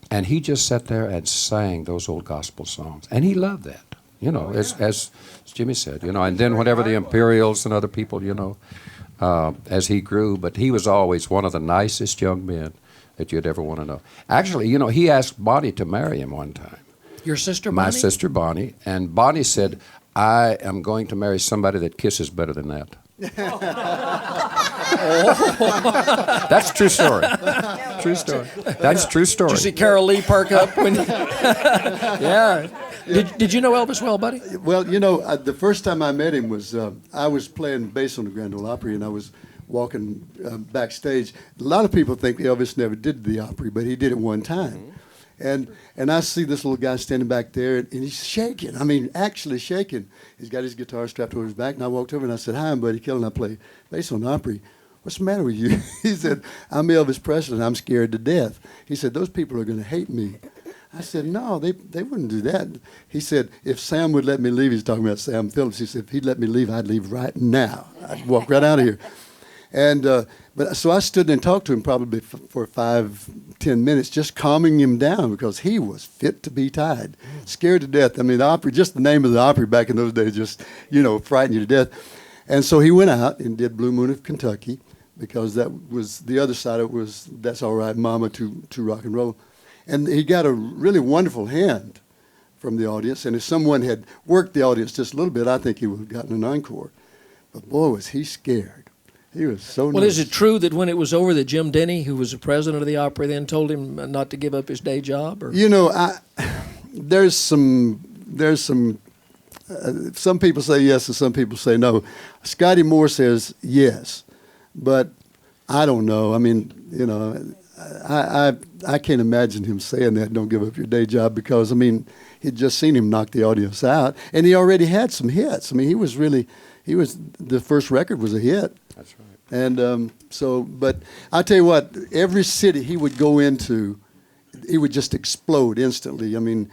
S6: and he just sat there and sang those old gospel songs, and he loved that, you know, as Jimmy said, you know. And then whenever the Imperials and other people, you know, as he grew, but he was always one of the nicest young men that you'd ever want to know. Actually, you know, he asked Bonnie to marry him one time.
S12: Your sister Bonnie?
S6: My sister Bonnie. And Bonnie said, "I am going to marry somebody that kisses better than that." That's a true story. True story. That's a true story.
S12: Did you see Carol Lee perk up when? Yeah. Did you know Elvis well, buddy?
S13: Well, you know, the first time I met him was I was playing bass on the Grand Ole Opry, and I was walking backstage. A lot of people think Elvis never did the Opry, but he did it one time. And I see this little guy standing back there, and he's shaking. I mean, actually shaking. He's got his guitar strapped over his back, and I walked over and I said, "Hi, I'm Buddy Kell, and I play bass on Opry. What's the matter with you?" He said, "I'm Elvis Presley, and I'm scared to death." He said, "Those people are going to hate me." I said, "No, they wouldn't do that." He said, "If Sam would let me leave," he's talking about Sam Phillips, he said, "if he'd let me leave, I'd leave right now. I'd walk right out of here." And but so I stood and talked to him probably for 5-10 minutes, just calming him down, because he was fit to be tied, scared to death. I mean, the Opry, just the name of the Opry back in those days, just, you know, frightened you to death. And so he went out and did Blue Moon of Kentucky. because that was the other side of it was That's All Right, Mama, to rock and roll. And he got a really wonderful hand from the audience. And if someone had worked the audience just a little bit, I think he would have gotten an encore. But boy, was he scared. He was so
S12: Well,
S13: nervous.
S12: is it true that when it was over that Jim Denny, who was the president of the opera then, told him not to give up his day job? Or?
S13: You know, there's some people say yes and some people say no. Scotty Moore says yes, but I don't know. I mean, you know, I can't imagine him saying that, don't give up your day job, because, I mean, he'd just seen him knock the audience out, and he already had some hits. I mean, the first record was a hit.
S6: That's right.
S13: And but I tell you what, every city he would go into, he would just explode instantly. I mean,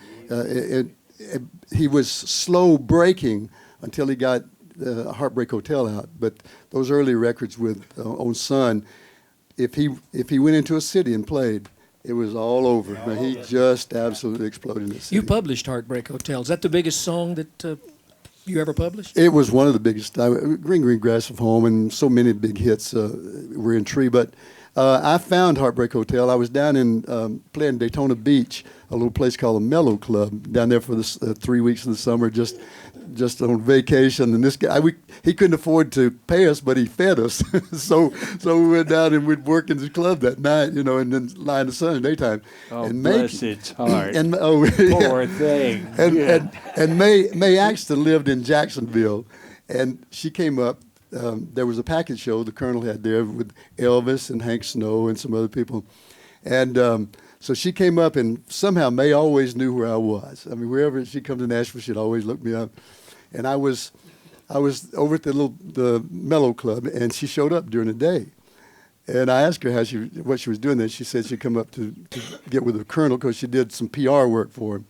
S13: he was slow breaking until he got Heartbreak Hotel out. But those early records with On Sun, if he went into a city and played, it was all over. I mean, he just absolutely exploded in the city.
S12: You published Heartbreak Hotel. Is that the biggest song that you ever published?
S13: It was one of the biggest. Green Green Grass of Home and so many big hits were in Tree. But I found Heartbreak Hotel. I was down in playing Daytona Beach, a little place called the Mellow Club, down there for the 3 weeks of the summer, just on vacation. And this guy, he couldn't afford to pay us, but he fed us. so we went down and we'd work in the club that night, you know, and then lie in the sun in the daytime.
S11: Oh,
S13: and
S11: bless its heart.
S13: And,
S11: Poor thing.
S13: And Mae Axton lived in Jacksonville, and she came up. There was a package show the Colonel had there with Elvis and Hank Snow and some other people. And so she came up, and somehow Mae always knew where I was. I mean, wherever she come to Nashville, she'd always look me up. And I was over at the Mellow Club, and she showed up during the day. And I asked her what she was doing there. She said she'd come up to get with the Colonel because she did some PR work for him.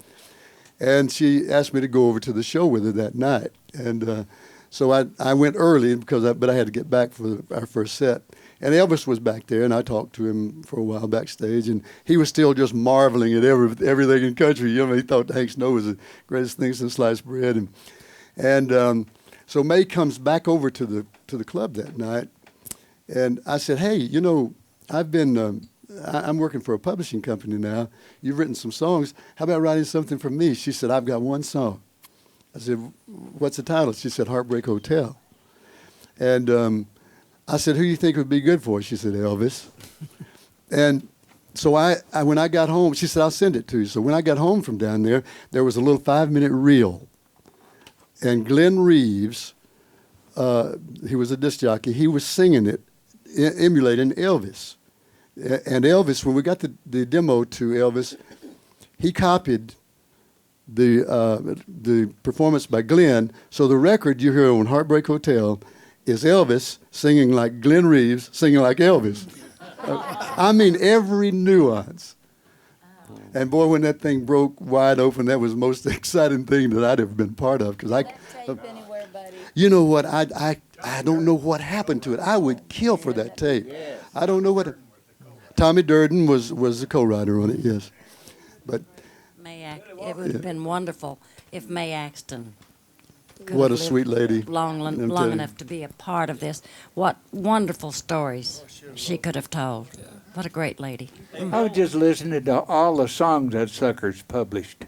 S13: And she asked me to go over to the show with her that night. And so I went early but I had to get back for our first set. And Elvis was back there, and I talked to him for a while backstage, and he was still just marveling at everything in country. You know, he thought Hank Snow was the greatest thing since sliced bread. And so Mae comes back over to the club that night, and I said, "Hey, you know, I'm working for a publishing company now. You've written some songs. How about writing something for me?" She said, "I've got one song." I said, "What's the title?" She said, "Heartbreak Hotel." And I said, "Who do you think would be good for it?" She said, "Elvis." And so when I got home, she said, "I'll send it to you." So when I got home from down there, there was a little 5-minute reel. And Glenn Reeves, he was a disc jockey, he was singing it, emulating Elvis. And Elvis, when we got the demo to Elvis, he copied the performance by Glenn. So the record you hear on Heartbreak Hotel is Elvis singing like Glenn Reeves, singing like Elvis. I mean, every nuance. And boy, when that thing broke wide open, that was the most exciting thing that I'd ever been part of. Because you know what? I don't know what happened to it. I would kill for that tape. I don't know what. Tommy Durden was the co-writer on it. Yes, but
S10: it would have been wonderful if Mae Axton.
S13: What a sweet lady.
S10: Long enough to be a part of this. What wonderful stories she could have told. What a great lady.
S11: I was just listening to all the songs that sucker's published.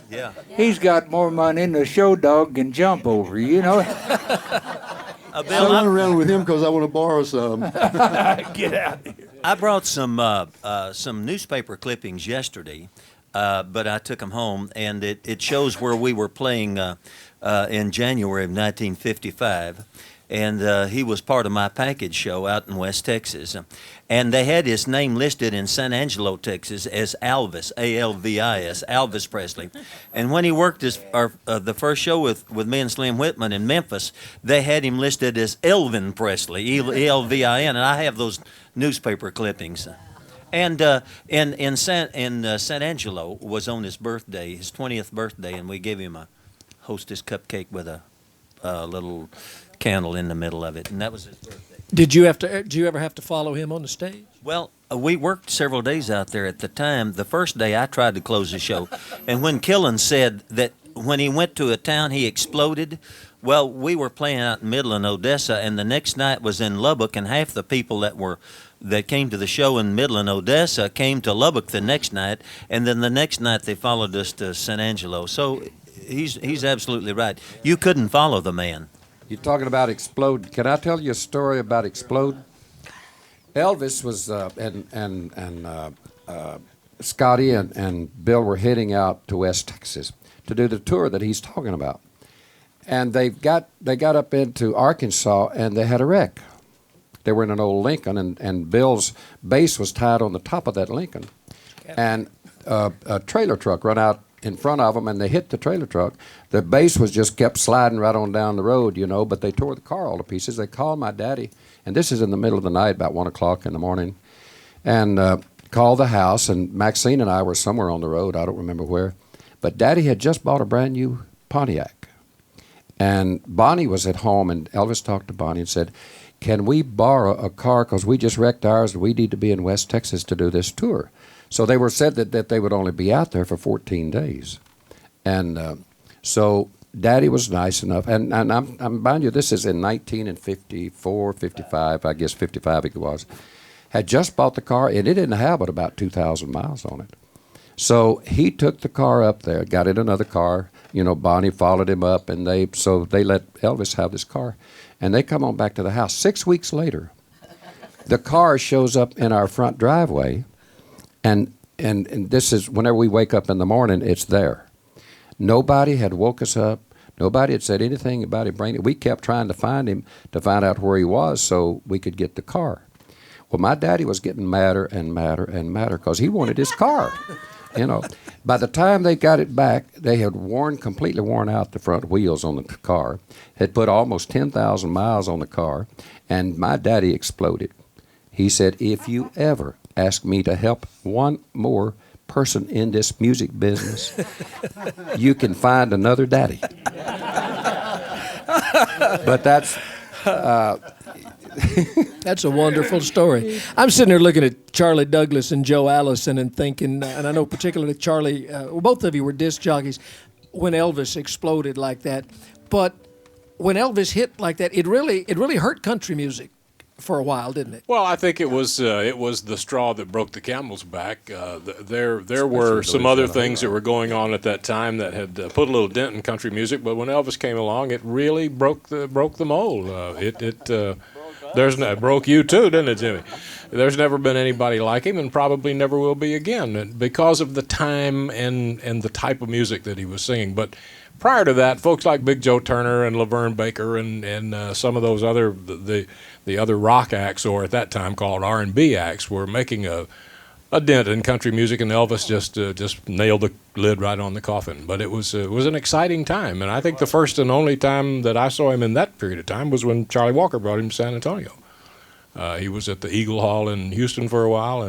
S16: Yeah.
S11: He's got more money than a show dog can jump over, you know?
S13: I run around with him because I want to borrow some.
S11: Get out of here.
S16: I brought some newspaper clippings yesterday, but I took them home, and it shows where we were playing in January of 1955. And he was part of my package show out in West Texas. And they had his name listed in San Angelo, Texas as Alvis, A-L-V-I-S, Alvis Presley. And when he worked the first show with me and Slim Whitman in Memphis, they had him listed as Elvin Presley, E-L-V-I-N. And I have those newspaper clippings. And in San Angelo was on his birthday, his 20th birthday, and we gave him a Hostess cupcake with a little candle in the middle of it, and that was his birthday.
S12: Did you ever have to follow him on the stage?
S16: Well, we worked several days out there at the time. The first day I tried to close the show, and when Killen said that when he went to a town he exploded, Well, we were playing out in Midland, Odessa, and the next night was in Lubbock, and half the people that came to the show in Midland, Odessa, came to Lubbock the next night, and then the next night they followed us to San Angelo. So he's absolutely right. You couldn't follow the man.
S6: You're talking about Explode. Can I tell you a story about Explode? Elvis was Scotty and Bill were heading out to West Texas to do the tour that he's talking about, and they got up into Arkansas and they had a wreck. They were in an old Lincoln, and Bill's bass was tied on the top of that Lincoln, and a trailer truck run out in front of them, and they hit the trailer truck. The bass was just kept sliding right on down the road, you know, but they tore the car all to pieces. They called my daddy, and this is in the middle of the night, about 1 o'clock in the morning, and called the house, and Maxine and I were somewhere on the road, I don't remember where, but Daddy had just bought a brand new Pontiac, and Bonnie was at home, and Elvis talked to Bonnie and said, can we borrow a car, because we just wrecked ours, and we need to be in West Texas to do this tour. So they were said that they would only be out there for 14 days. And so Daddy was nice enough, and I'm mind you, this is in 1954, 55, I guess 55 it was, had just bought the car, and it didn't have but about 2,000 miles on it. So he took the car up there, got in another car, you know, Bonnie followed him up, and they let Elvis have this car, and they come on back to the house. 6 weeks later, the car shows up in our front driveway, and this is, whenever we wake up in the morning, it's there. Nobody had woke us up. Nobody had said anything about him bringing it. We kept trying to find him to find out where he was so we could get the car. Well, my daddy was getting madder and madder and madder because he wanted his car. You know, by the time they got it back, they had completely worn out the front wheels on the car, had put almost 10,000 miles on the car, and my daddy exploded. He said, if you ever ask me to help one more person in this music business, you can find another daddy. But that's...
S12: That's a wonderful story. I'm sitting there looking at Charlie Douglas and Joe Allison and thinking, and I know particularly Charlie, both of you were disc jockeys when Elvis exploded like that. But when Elvis hit like that, it really hurt country music for a while, didn't it?
S1: Well, I think it was the straw that broke the camel's back. There were some other things that were going on at that time that had put a little dent in country music, but when Elvis came along, it really broke the mold. It broke you too, didn't it, Jimmy? There's never been anybody like him, and probably never will be again, because of the time and the type of music that he was singing. But prior to that, folks like Big Joe Turner and Laverne Baker and some of those other the other rock acts, or at that time called R&B acts, were making a dent in country music, and Elvis just nailed the lid right on the coffin. But it was an exciting time, and I think the first and only time that I saw him in that period of time was when Charlie Walker brought him to San Antonio. He was at the Eagle Hall in Houston for a while,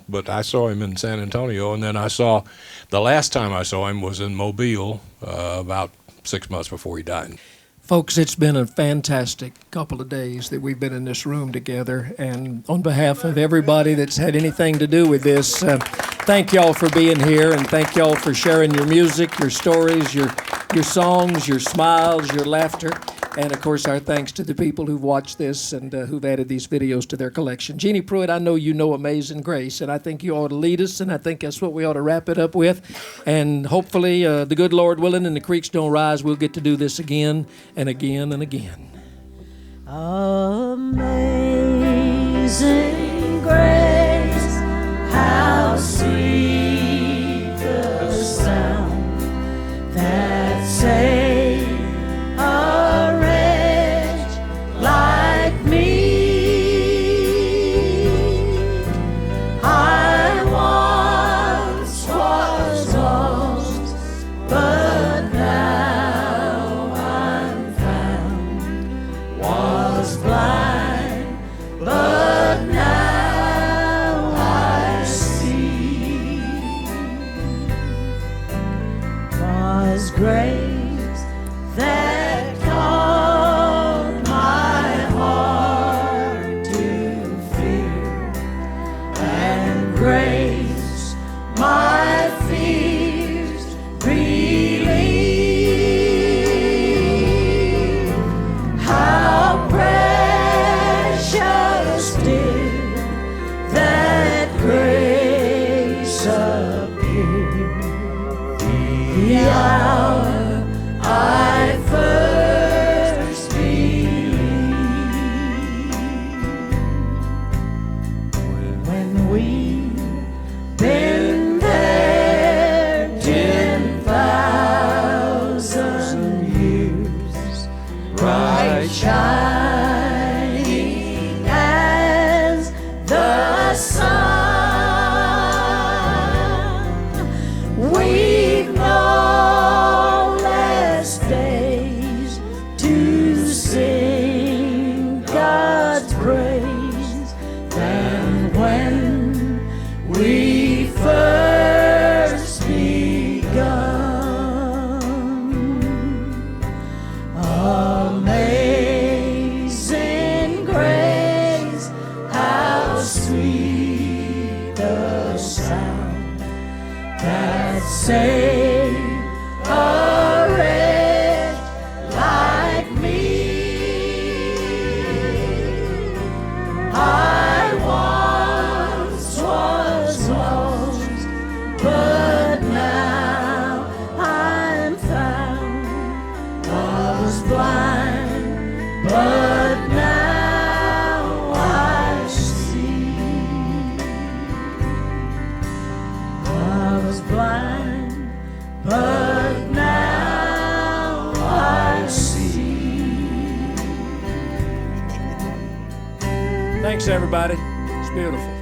S1: but I saw him in San Antonio, and then the last time I saw him was in Mobile about 6 months before he died.
S12: Folks, it's been a fantastic couple of days that we've been in this room together, and on behalf of everybody that's had anything to do with this, thank y'all for being here, and thank y'all for sharing your music, your stories, your songs, your smiles, your laughter, and of course our thanks to the people who've watched this and who've added these videos to their collection. Jeannie Pruitt, I know you know Amazing Grace, and I think you ought to lead us, and I think that's what we ought to wrap it up with, and hopefully the good Lord willing and the creeks don't rise, we'll get to do this again and again and again.
S15: Amazing grace, how sweet the sound that saved a wretch like me. I once was lost, but now I'm found. Was blind, but now I see. 'Twas grace that taught my heart to fear, and grace my fears relieved. the hour I first believed. When we've been there 10,000 years, bright shining as the sun. We've no less days to sing God's praise than when we first begun. Amazing grace, how sweet the sound that saved a wretch like me. I once was lost, but now I'm found. I was blind, but now I see. I was blind, but now I see.
S12: Thanks, everybody. It's beautiful.